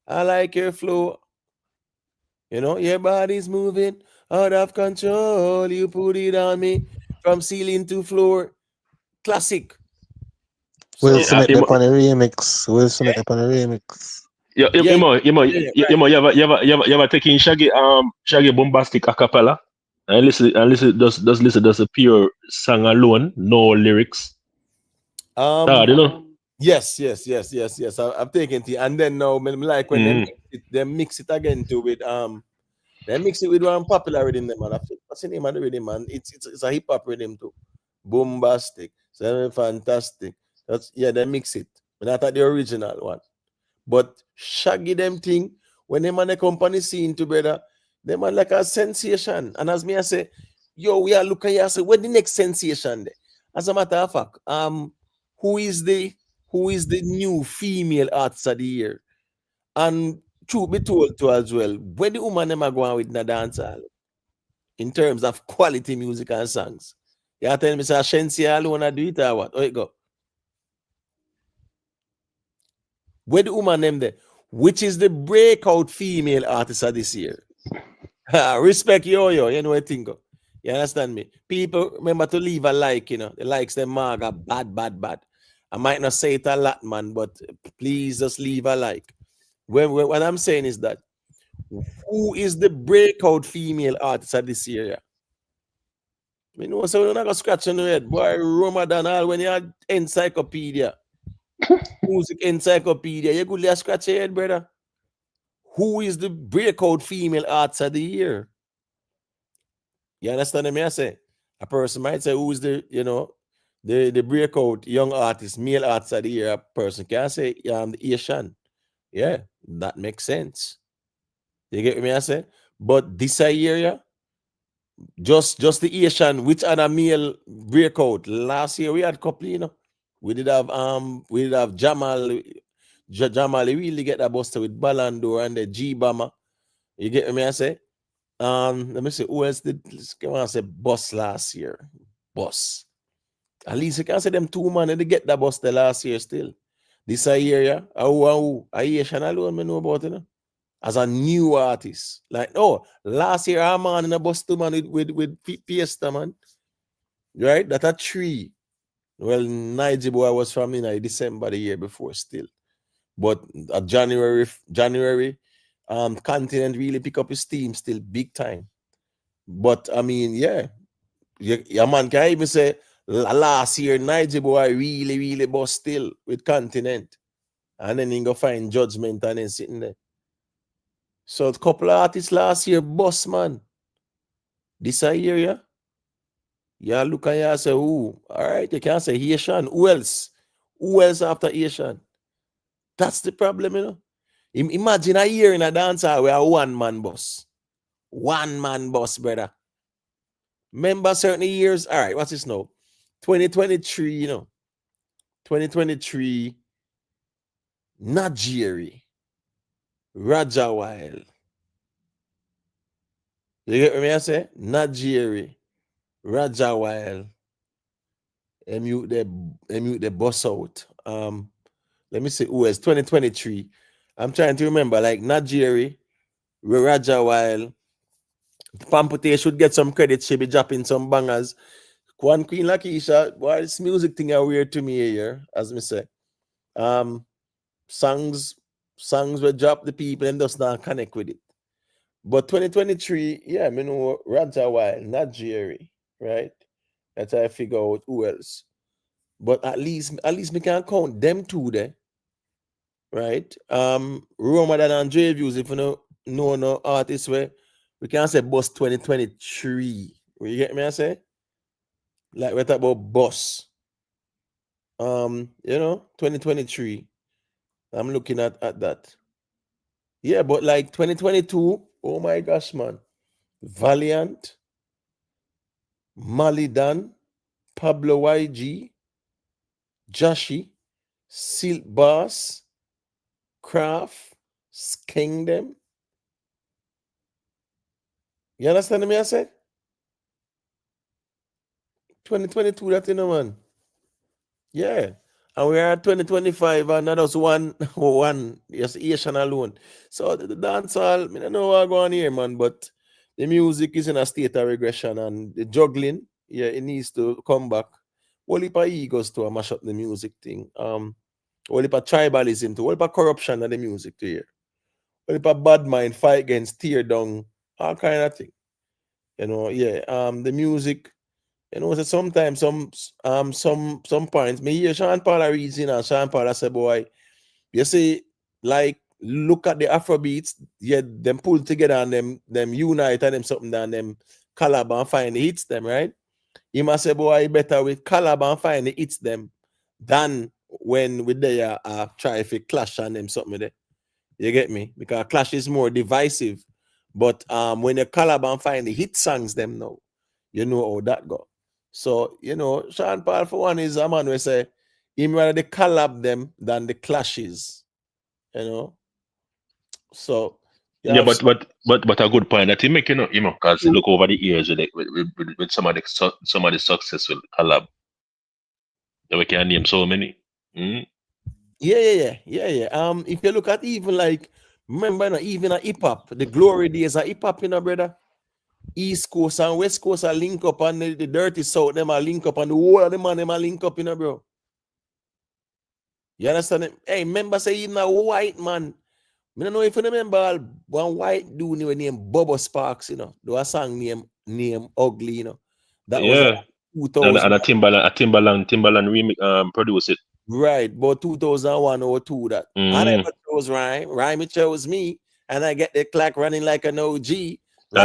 I like your flow. You know, your body's moving out of control. You put it on me from ceiling to floor. Classic. Will Smith upon the remix. You ever taking Shaggy Bombastic a cappella and listen just listen a pure song alone, no lyrics. You know? Yes. I've taken it, and then now like when they mix it again too with they mix it with one popular rhythm, man. What's the name of the rhythm, man? It's a hip hop rhythm too. Bombastic, fantastic. They mix it. But not the original one. But Shaggy them thing, when them on the company scene together, them man like a sensation. And as me I say, yo, we are looking here, say, what the next sensation there? As a matter of fact, who is the new female artist of the year? And truth be told too as well, where the woman them are going with the dancehall in terms of quality music and songs. You are telling me say Shensia alone do it or what? Oh, it go. Where the woman them there? Which is the breakout female artist of this year? Respect yo, you know what I think. You understand me? People remember to leave a like, you know. The likes them maga bad. I might not say it a lot, man, but please just leave a like. What I'm saying is that who is the breakout female artist of this year? You know, so we're not gonna scratch on the head. Boy, Ramadan all when you're encyclopedia. Music encyclopedia, you could scratch your head, brother. Who is the breakout female artist of the year? You understand me? I say a person might say, who is the breakout young artist, male artist of the year? A person can say, the Asian. Yeah, that makes sense. You get me? I say, but this year, yeah, just the Asian, which other male breakout? Last year we had a couple, you know. We did have Jamal. Jamal really get that buster with Ballon d'Or and the G Bomber. You get me? I say. Let me see who else did. I say Boss last year. Boss. At least you can say them 2 man they get that buster last year still. This year, yeah. Asian alone me know about it, you know? As a new artist. Like last year a man in a bus 2 man with Fiesta, man. right? That a 3. Well, Niger boy was from December the year before still. But January, Continent really pick up his team still big time. But I mean, yeah, your man can even say last year Niger boy really bust still with Continent. And then he go find Judgment and then sitting there. So a couple of artists last year bust, man. This year, yeah. Yeah, look and you say, who? All right, you can't say Haitian. Who else? Who else after Haitian? That's the problem, you know. Imagine a year in a dancer where a one-man boss. One-man boss, brother. Remember certain years? All right, what's this now? 2023, you know. 2023, Nigeria. Raja Wild. You get what I say? Nigeria. Raja Wild. Mute the boss out. Let me see who else. 2023. I'm trying to remember, like Nigeria, Raja Wild. Pampute should get some credit. She be dropping some bangers. One Queen Lakeisha, boy, this music thing are weird to me here, as me say. Songs will drop the people and does not connect with it. But 2023, yeah, me know Raja Wild, Nigeria, right? That's how I figure out who else. But at least me can count them two there. Right? Ramadan and J Views, if you know no artists where we can say Boss 2023. You get me I say? Like we talk about Boss. 2023. I'm looking at that. Yeah, but like 2022, oh my gosh, man. Valiant, Malidan, Pablo YG, Joshi, Silk Boss, Craft, Kingdom. You understand me I said? 2022, that you know, man. Yeah. And we are at 2025 and that was one just Asian alone. So the dancehall, I don't know what going on here, man, but the music is in a state of regression and the juggling, yeah, it needs to come back. All heap of egos to mash up the music thing. All heap of tribalism to, all heap of corruption and the music to hear. All heap of bad mind, fight against, tear down, all kind of thing. You know, yeah. The music. You know, so sometimes some points, me hear Sean Paul reason and Sean Paul say, boy, you see, like look at the Afrobeats, yeah, them pull together and them unite and them something and them collab and find the hits them, right? He must say, boy, better with collab and find the hits them than when with they try to clash and them something there. You get me? Because clash is more divisive. But when you collab and find the hit songs them now, you know how that go. So, you know, Sean Paul for one is a man who say him rather they collab them than the clashes. You know. So yeah, but a good point that he make, you know, because look over the years with some of the successful collab. We can name so many. Yeah. If you look at even like remember even a hip hop, the glory days of hip hop, you know, brother. East Coast and West Coast are link up and the dirty South them are link up and the whole of the man them are link up, you know, bro. You understand it? Hey, remember say even a white man. I don't know if you remember one white dude named Bubba Sparks, you know. Do a song name Ugly, you know. That was 2000. And a Timbaland remix produced it. Right, but 2001 or 2 that. I never chose Rhyme. Rhyme chose me, and I get the clock running like an OG. We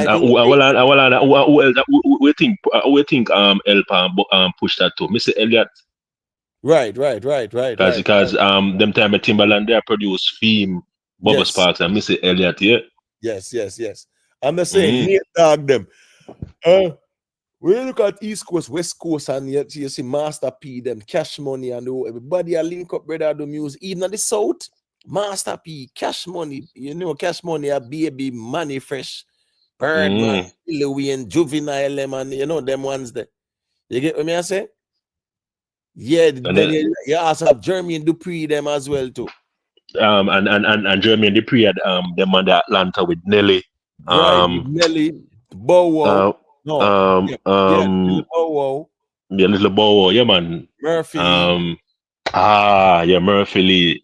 think Elpa push that too. Mr. Elliott. Right. Because them time at Timbaland they produce Fame, Bubba Sparks and Mr. Elliott, yeah. Yes. I'm just saying, Nate Dog them. When you look at East Coast, West Coast, and you see Master P, them Cash Money, and everybody are link up, brother, do music. Even at the South, Master P, Cash Money, you know, Cash Money, a baby, Money Fresh, Birdman, Louis, and Juvenile, and you know, them ones there. You get what I say? Yeah, then you also have Jeremy and Dupree, them as well, too. And Jeremy and Dupree had them on the Atlanta with Nelly. Right, with Nelly, Bow Wow. Bow Wow. Yeah, little bow, yeah, man. Murphy Lee. Yeah, Murphy Lee.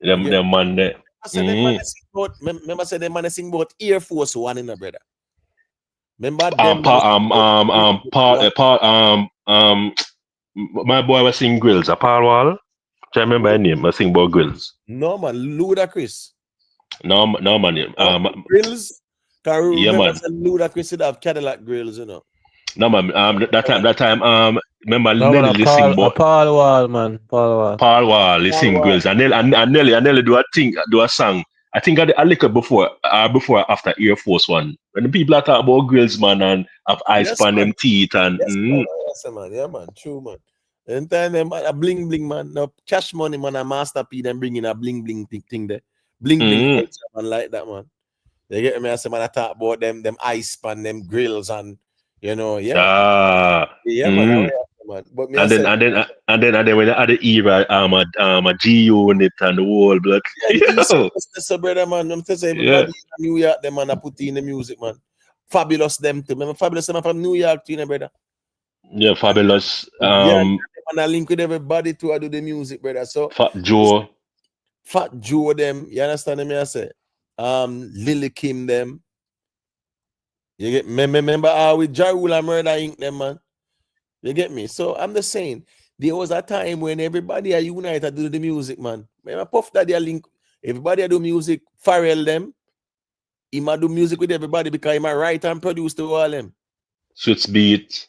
Them Yeah. man there. I said them man sing about, remember said them man sing about Air Force One in a brother. Remember them man sing my boy was singing Grills, a Paul Wall. I remember his name, I sing about Grills. No man, Ludacris. No man. Grills? Can you Yeah, remember man. said Ludacris did have Cadillac grills, you know? No man. That time. Remember No man, Nelly sing about Paul Wall, man. Paul Wall. Paul Wall, he Paul sing Wall. Grills, and Nelly do a song. I think a little before after Air Force One. When the people are talking about Grills, man, and have ice Yes, on man. them teeth and Yes, man. Yeah, man. True, man. And then them a bling bling, man. No cash money, man. A Master P, them bringing a bling bling thing there. Bling bling culture, man, like that, man. They get me. I say, man, I talk about them ice pan, them grills, and you know, yeah, man. Man. But me, and then when they had the era, a G Unit and the whole blood. yeah, the East Coast, so brother, man. I'm telling everybody in New York, them man, I put in the music, man. Fabulous them too. Remember Fabulous them from New York too, you know, brother. Yeah, Fabulous. And I link with everybody to do the music, brother. So Fat Joe, them, you understand me? I say, Lily Kim them. You get me? Remember with Ja Rule and Murder Inc. them, man. You get me? So I'm just saying, there was a time when everybody are united to do the music, man. Remember Puff Daddy a link, everybody do music, Pharrell them. He might do music with everybody because he might write and produce to all them. Sweets Beats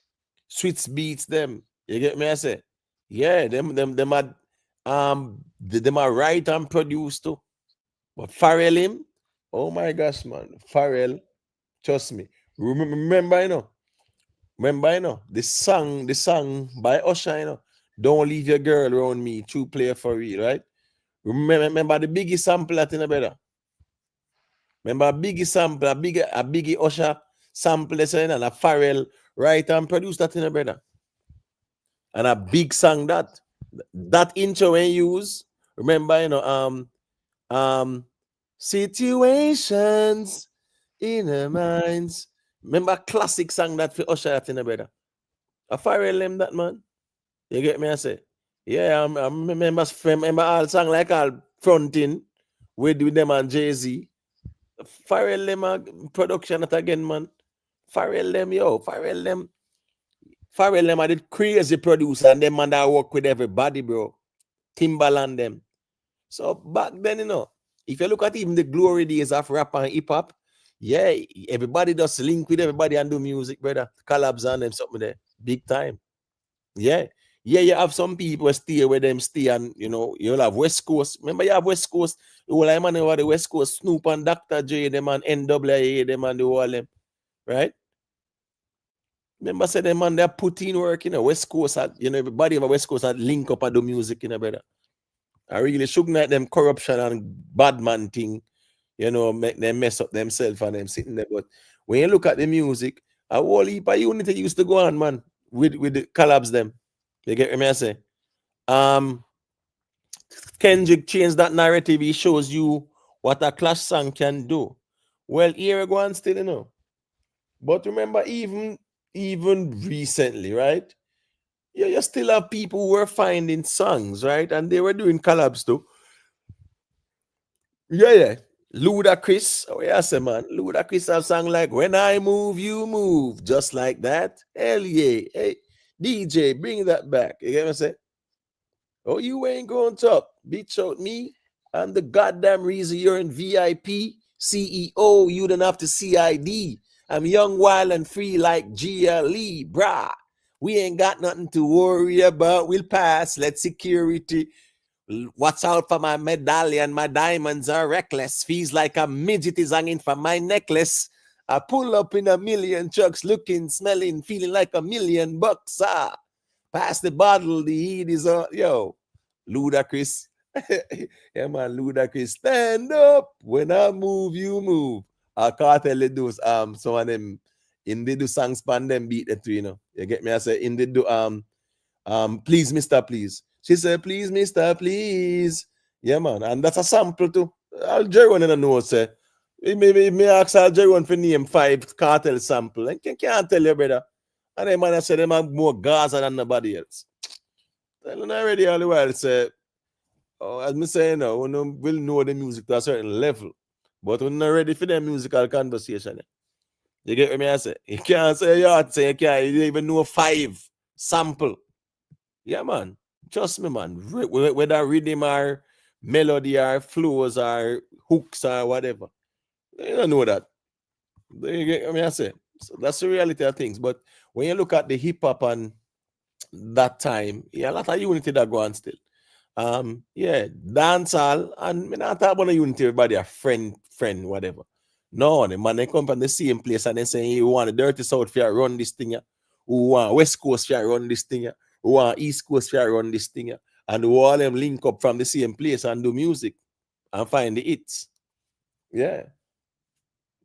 them. You get me? I say, yeah, them are write and produce too. But Pharrell him, oh my gosh, man, Pharrell, trust me. Remember, you know, the song by Usher, you know, Don't Leave Your Girl Around Me, True Player for Real, right? Remember the Biggie sample that in the better. Remember a Biggie sample, a Biggie Usher sample, and a Pharrell write and produce that in the better. And a big song that intro when use, remember, you know, situations in our minds. Remember classic song that for Usher that in the brother. A Pharrell them that, man. You get me? I say, yeah, I remember all song like all fronting with them and Jay-Z. Pharrell them production that again, man. Pharrell them are the crazy producer and them man that work with everybody, bro. Timbaland them. So back then, you know, if you look at even the glory days of rap and hip hop, yeah, everybody does link with everybody and do music, brother. Collabs on them, something there. Big time. Yeah. Yeah, you have some people stay where them stay, and you know, you'll have West Coast. Remember, you have West Coast, the whole man over the West Coast, Snoop and Dr. J, them and NWA, them and the whole them, right? Remember, say them man, they're putting work, you know, West Coast, you know, everybody over West Coast had link up and do music, you know, brother. I really should not them corruption and bad man thing, you know, make them mess up themselves and them sitting there. But when you look at the music, a whole heap of unity used to go on, man, with the collabs them. You get me? I say, Kendrick changed that narrative. He shows you what a Clash song can do. Well, here we go on still, you know. But remember, even recently, right? Yeah, you still have people who were finding songs, right? And they were doing collabs too. Yeah. Ludacris. Oh, yeah, say, man. Ludacris have song like When I Move, You Move. Just like that. Hell yeah. Hey, DJ, bring that back. You get what I'm saying? Oh, you ain't going to talk. Bitch out me. I'm the goddamn reason you're in VIP. CEO, you don't have to CID. I'm young, wild, and free like GLE, brah. We ain't got nothing to worry about. We'll pass. Let security. Watch out for my medallion. My diamonds are reckless. Feels like a midget is hanging from my necklace. I pull up in a million trucks, looking, smelling, feeling like $1,000,000. Pass the bottle. The heat is on. Yo, Ludacris. Yeah, man, Ludacris. Stand up. When I move, you move. I can't tell you those. Some of them in they do songs span them beat it too, you know. You get me? I say in they do please, Mr. Please. She said, please, Mr. Please. Yeah, man. And that's a sample too. I'll Jerry in the note say. Maybe ask Al Jerry for name 5 Kartel sample. And can't tell you, brother. And then man I say them have more Gaza than nobody else. Telling already all the while say, oh, as me say, we will know the music to a certain level, but we're not ready for the musical conversation. You get what me I say? You can't say you can't even know 5 sample. Yeah, man. Trust me, man. Whether rhythm or melody or flows or hooks or whatever. You don't know that. You get what me I say? So that's the reality of things. But when you look at the hip hop and that time, yeah, a lot of unity that go on still. Yeah, dancehall, and me not talk about the unity, everybody a friend, whatever. No, the man they come from the same place and they say you want the dirty south for run this thing, who want West Coast for run this thing, who want East Coast for run this thing, and who all them link up from the same place and do music and find the hits. Yeah.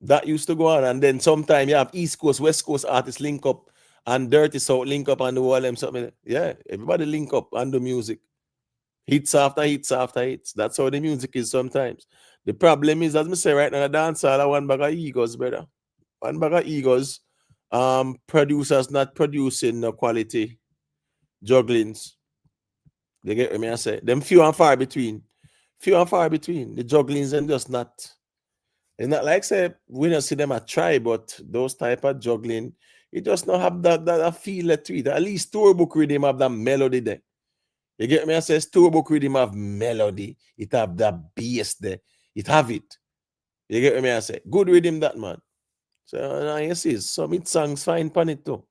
That used to go on, and then sometime you have East Coast, West Coast artists link up and dirty south link up and do all them something. Yeah, everybody link up and do music. Hits after hits after hits. That's how the music is sometimes. The problem is, as I say right now, the dancehall one bag of egos, brother. One bag of egos. Producers not producing no quality jugglings. They get what me I say. Them few and far between. Few and far between. The jugglings and just not. It's not like say we don't see them a try, but those type of juggling, it just not have that feel to it. At least storybook rhythm have that melody there. You get me? I say storybook rhythm have melody. It have that bass there. It have it. You get me? I say good rhythm that man. So you see some hit songs fine pan it too.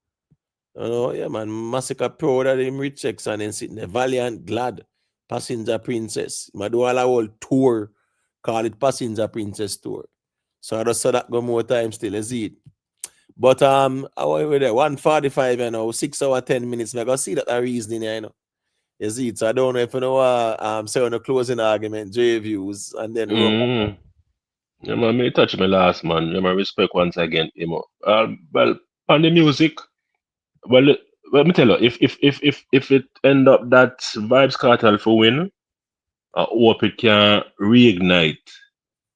You know, yeah man. Massacre Pro that him rejects and then sitting there. Valiant, Glad, Passenger Princess. I do all a whole tour. Call it Passenger Princess Tour. So I just saw that go more time still. You see it. But I was there 145, 6 hours 10 minutes. I go see that reasoning, you know. You see it. So I don't know if you know say on the closing argument, J views, and then Yeah, man, me touch my last man. Yeah, man, respect once again, well, on the music, well, let me tell you, if it end up that Vybz Kartel for win, I hope it can reignite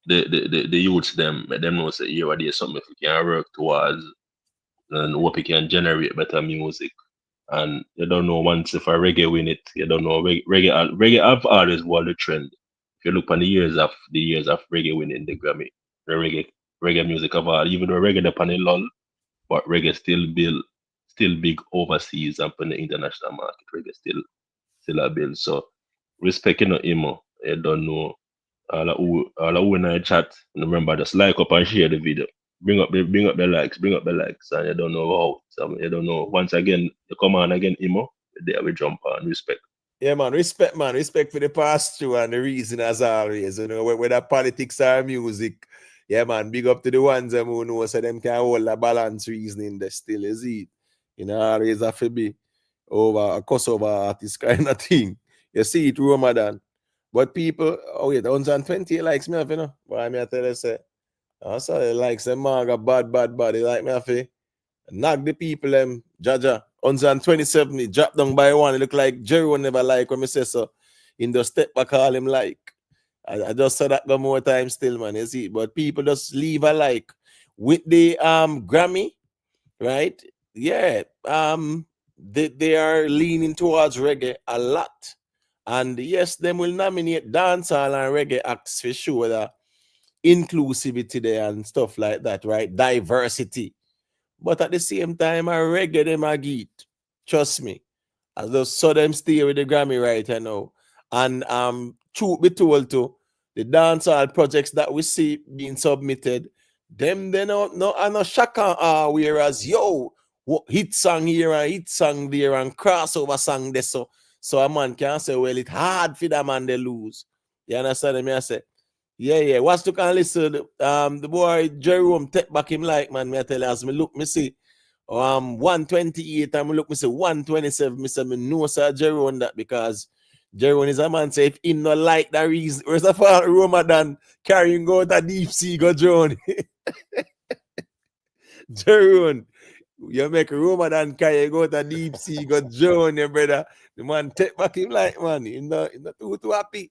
the youths them, let them know say here there's something if we can work towards, and hope it can generate better music. And you don't know once if a reggae win it, you don't know reggae have always won the trend. If you look on the years of reggae winning the Grammy, the reggae music of all, even though reggae upon the lull, but reggae still big overseas and on the international market. Reggae still a build. So respect imo. You don't know all who in the chat. Remember just like up and share the video. Bring up the likes, and you don't know how. So you don't know. Once again, you come on again, Imo. There we jump on respect. Yeah, man. Respect for the past through and the reason as always. You know, whether politics or music. Yeah, man. Big up to the ones who know so them can hold a balance reasoning there still is it. You know, always have to be over a crossover artist kind of thing. You see it, Ramadan. But people, oh yeah, 120 likes me, you know. But I mean, I tell you, say, I saw the likes them maga bad. They like me, I feel. Knock the people, Jaja. 127, he dropped down by one. It look like Jerry never like when me say so. In the step back, all him like. I just saw that go more time still, man. You see, but people just leave a like with the Grammy, right? Yeah, they are leaning towards reggae a lot, and yes, them will nominate dancehall and reggae acts for sure. That inclusivity there and stuff like that, right? Diversity. But at the same time, I reggae them a get. Trust me. I just saw them stay with the Grammy right now. And truth be told too, the dancehall projects that we see being submitted, them they no shaka whereas hit song here and hit song there and crossover song there so a man can say, well, it's hard for that man they lose. You understand me? I say, yeah. Watch to can listen. The boy Jerome take back him like man. Me I tell you as me look, me see 128 and me look, me see 127. Me say me know Sir Jerome that because Jerome is a man say if him not like that reason, where's the fall Ramadan carrying go to deep sea go drown. Jerome, you make Ramadan carry go to deep sea go drown, your brother. The man take back him like man. He not too happy.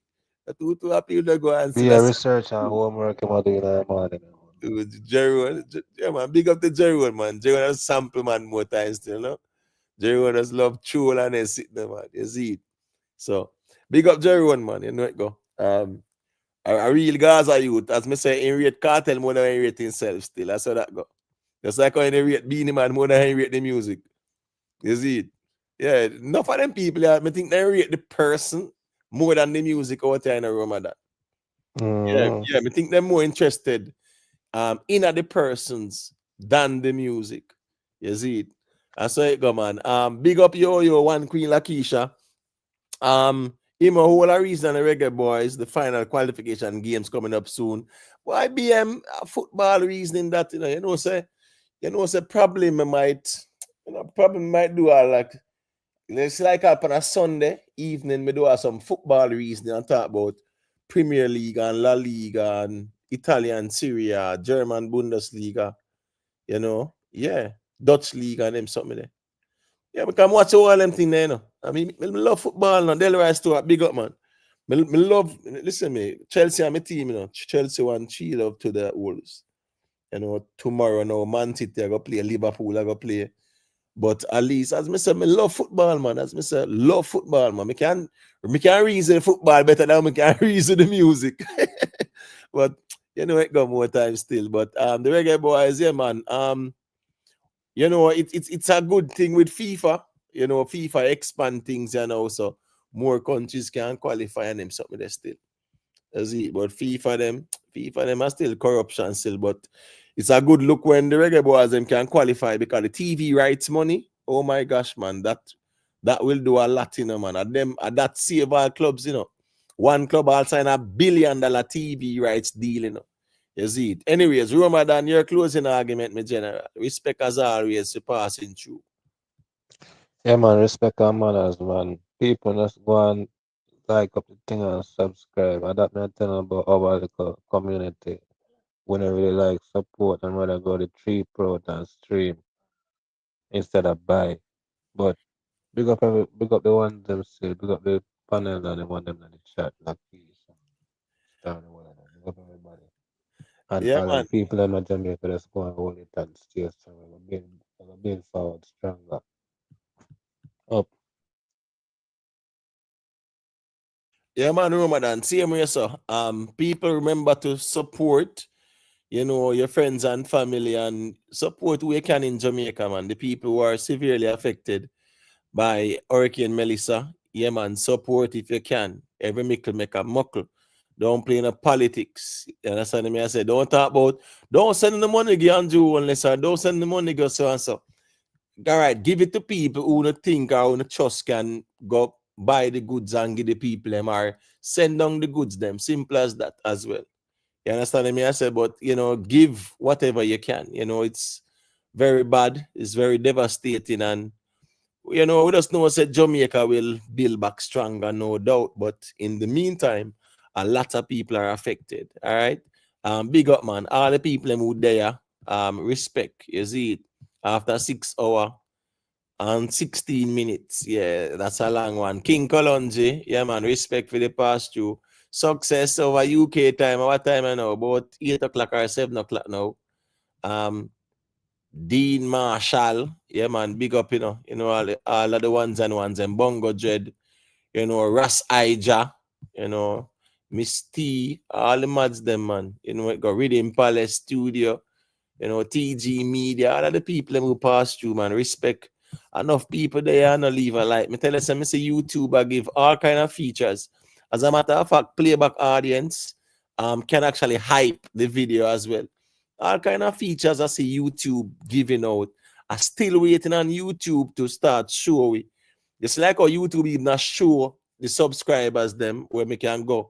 Too happy to go and see Yeah, research and homework I'm doing in the morning. Jerry, yeah, man, big up to Jerry, man. Jerry has sample, man, more times still, you know? Jerry has love troll and then sit there, man. You see it. So, big up Jerry, man. You know it go. A real Gaza youth, as me say, in rate Kartel more than in rate himself still. That's how that go. Just like how in rate Beanie Man more than in rate the music. You see it? Yeah, enough of them people, I think they rate the person more than the music out there in the Ramadan. Yeah, I think they're more interested in the persons than the music. You see it? That's how it go, man. Big up yo, one Queen Lakeisha. Him a whole reason the reggae boys, the final qualification games coming up soon. Why BM football reasoning that you know say problem might do like it's like up on a Sunday evening we do some football reasoning and talk about Premier League and La Liga and Italian Serie A, German Bundesliga, you know, yeah, Dutch League and them something there. Yeah, we can watch all them things there, you know. I mean, I love football now. Delaware Stewart, big up, man. Me love, listen me, Chelsea and my team, you know. Chelsea want chill up to the Wolves. You know, tomorrow now, Man City, I go play Liverpool, I go play. But at least, as I say, I love football, man. As I say, love football, man. I can reason football better than I can reason the music. But, you know, it got more time still. But the reggae boys, yeah, man. You know, it's a good thing with FIFA. You know, FIFA expand things, you know, so more countries can qualify and them something there still. That's it. But FIFA them are still corruption still, but it's a good look when the reggae boys them can qualify because the TV rights money, oh my gosh, man, that will do a lot, you know, man. At that save all clubs, you know. One club will sign $1 billion TV rights deal, you know. You see it. Anyways, Ramadan, your closing argument, my general. Respect as always to passing through. Yeah, man, respect our manners, man. People just go and like up the thing and subscribe. And that me tell about our little community. We don't really like support and rather go the 3 Pro and stream instead of buy. But big up the ones them still, big up the panel and the one them in the chat, like peace. Down the world. Big up everybody. And Yeah, all man. the people in Jamaica just go and hold it and stay strong. We're build forward stronger. Up. Yeah, man, Ramadan. Same way, sir. People remember to support, you know, your friends and family and support who you can in Jamaica, man. The people who are severely affected by Hurricane Melissa. Yeah, man, support if you can. Every mickle make a muckle. Don't play in the politics. You understand me? I said, don't send the money to Andrew unless don't send the money to so and so. All right, give it to people who don't think or who don't trust can go buy the goods and give the people them or send down the goods them. Simple as that as well. You understand me? I said, but you know, give whatever you can. You know, it's very bad, it's very devastating, and you know, we just know that Jamaica will build back stronger, no doubt. But in the meantime, a lot of people are affected. All right. Big up, man. All the people who there, respect. You see it after 6 hours and 16 minutes. Yeah, that's a long one. King Kalonji, yeah, man. Respect for the past through. Success over UK time. What time I know? About 8 o'clock or 7 o'clock now. Dean Marshall, yeah, man, big up, you know, all of the ones and Bongo Dread, you know, Ras Ija, you know, Miss T, all the mads them, man, you know, it got Reading Palace Studio, you know, TG Media, all of the people who pass through, man, respect. Enough people there and leave a like. Me tell you, me say YouTube I give all kind of features. As a matter of fact, playback audience can actually hype the video as well. All kind of features I see YouTube giving out. I still waiting on YouTube to start showing. It's like how YouTube even not show the subscribers them where we can go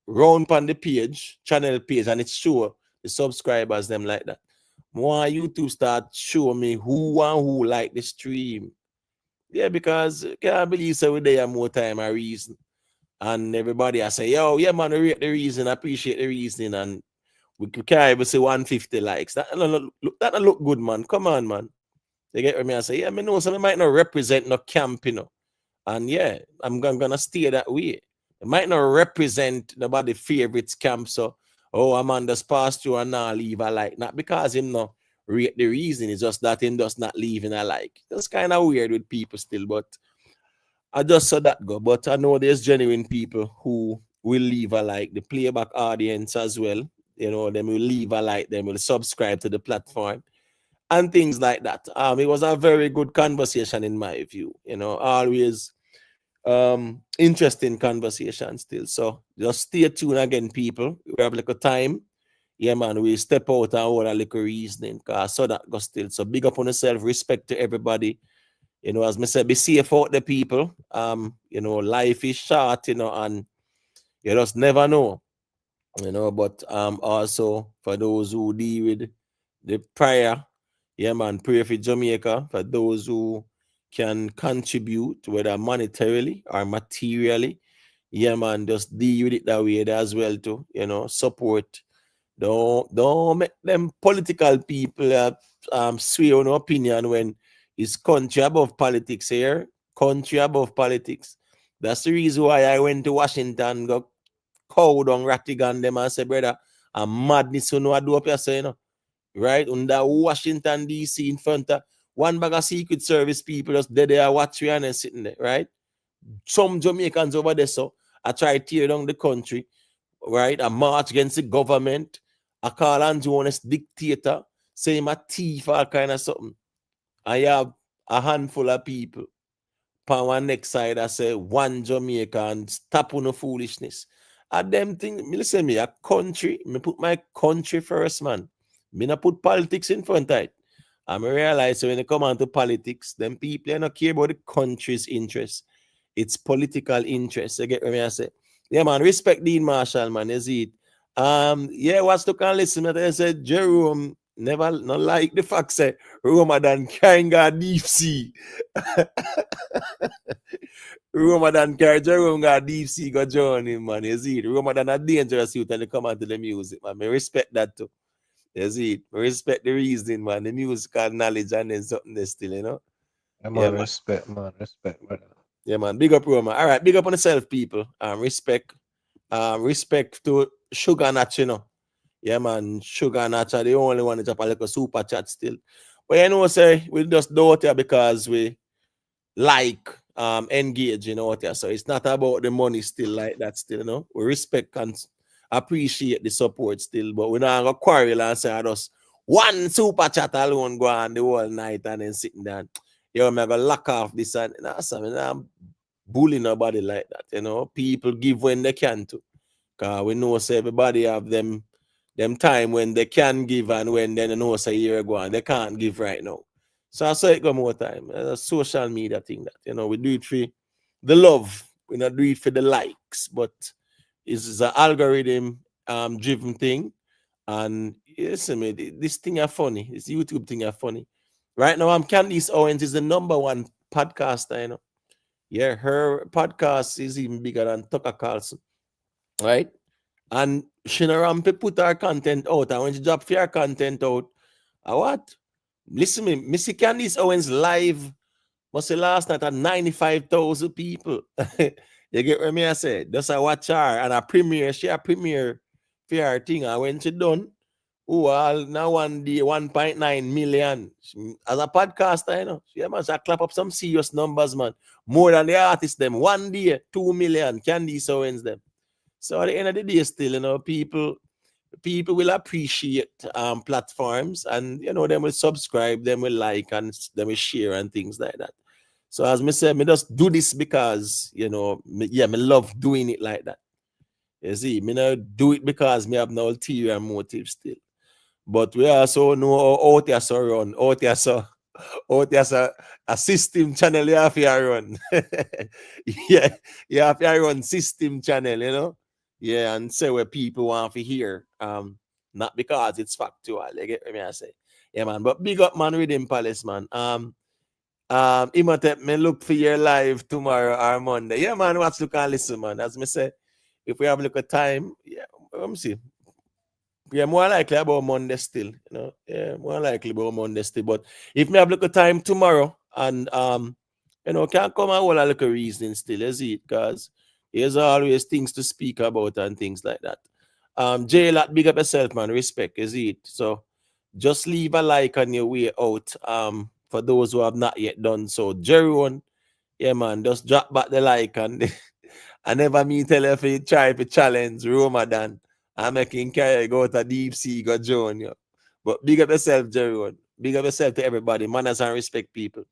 round on the page, channel page, and it's show the subscribers them like that. More YouTube start show me who and who like the stream. Yeah, because I can't believe so we there more time a reason. And everybody I say, yo, yeah, man, I rate the reason, I appreciate the reason, and we can't even say 150 likes. That don't look good, man. Come on, man. You get what me I say? Yeah, I know so I might not represent no camp, you know. And yeah, I'm gonna stay that way. It might not represent nobody favorites camp, so oh, a man just pass through and now leave a like. Not because him no rate the reason, it's just that him just not leaving a like. That's kind of weird with people still, but I just saw that go. But I know there's genuine people who will leave a like, the playback audience as well. You know, them will leave a like, them will subscribe to the platform and things like that. It was a very good conversation in my view. You know, always interesting conversation still. So just stay tuned again, people. We have a little time. Yeah, man, we step out and hold a little reasoning because so that goes still. So big up on yourself, respect to everybody. You know, as I said, be safe out the people. You know, life is short, you know, and you just never know. You know, but also for those who deal with the prayer, yeah, man, pray for Jamaica. For those who can contribute, whether monetarily or materially, yeah, man, just deal with it that way as well too. You know, support. Don't make them political people sway on opinion when it's country above politics here. Country above politics. That's the reason why I went to Washington, go cow down Rattigan them and say, brother, I'm madness you know I do up here, so, you know. Right? Under Washington, DC, in front of one bag of Secret Service people just dead there watching and then sitting there, right? Some Jamaicans over there, so I try to tear down the country, right? I march against the government. I call on Jonas dictator, say him a thief, all kind of something. I have a handful of people. On one next side, I say one Jamaica and stop on the foolishness. And them thing, listen me, a country, me put my country first, man. Me not put politics in front of it. And I realize when it come on to politics, them people don't care about the country's interests. It's political interest. You get what I say? Yeah, man, respect Dean Marshall, man. You see it. Yeah, what's to can listen? I said Jerome never not like the fact say Roma than Kanga deep sea. Roma than Jerome got deep sea go join him, man. You see it. Roma than a dangerous youth and they come on to the music, man. I respect that too. You see it. I respect the reasoning, man. The musical knowledge and then something there still, you know. Yeah, man, respect, man. Respect, brother. Yeah, man. Big up, Roma. All right, big up on yourself, people. Respect. Respect to Sugar Natch, you know. Yeah, man. Sugar Natch are the only one that drop a little super chat still. But you know, say we just do it here because we like engage, you know what yeah. So it's not about the money still like that still, you know. We respect and appreciate the support still, but we're not gonna quarrel and say just one super chat alone go on the whole night and then sitting down. Yo, I'm gonna lock off this and that's something I'm bullying nobody like that, you know. People give when they can to. Cause we know say everybody have them time when they can give and when they know say a year ago and they can't give right now. So I say it go more time. A social media thing that, you know, we do it for the love. We not do it for the likes, but it's an algorithm driven thing. And listen, me, this thing are funny. This YouTube thing are funny. Right now, Candice Owens is the #1 podcaster, you know. Yeah, her podcast is even bigger than Tucker Carlson. Right? And Shina Rampe put her content out. And when she drop her content out, what? Listen me, Missy Candice Owens live must say last night at 95,000 people. You get what I say? Just I watch her and a premiere, she a premiere for her thing. And when she done, all now one day 1.9 million. As a podcaster, you know, she must clap up some serious numbers, man. More than the artists them. One day, 2 million. Candice Owens them. So at the end of the day, still, you know, people will appreciate platforms and, you know, them will subscribe, them will like, and them will share and things like that. So as me say, me just do this because, you know, me love doing it like that. You see, me not do it because me have no ulterior motive still. But we also know how out here so run, out here so a system channel you have to run. Yeah, you have to run system channel, you know. Yeah, and say what people want to hear. Not because it's factual. You get what I say? Yeah, man. But big up, man, Rhythm Palace, man. Imhotep, me look for your live tomorrow or Monday. Yeah, man, watch, look and listen, man. As me say, if we have a look at time, yeah, let me see. Yeah, more likely about Monday still, you know. Yeah, more likely about Monday still. But if me have a look at time tomorrow and you know, can't come and hold a little reasoning still, is it? Because there's always things to speak about and things like that. J-Lot, big up yourself, man. Respect is it. So just leave a like on your way out. For those who have not yet done so. Jerome, yeah, man, just drop back the like and I never me tell you if you try to challenge Ramadan. I'm making carry go to deep sea, go join you. But big up yourself, Jerome. Big up yourself to everybody. Manners and respect people.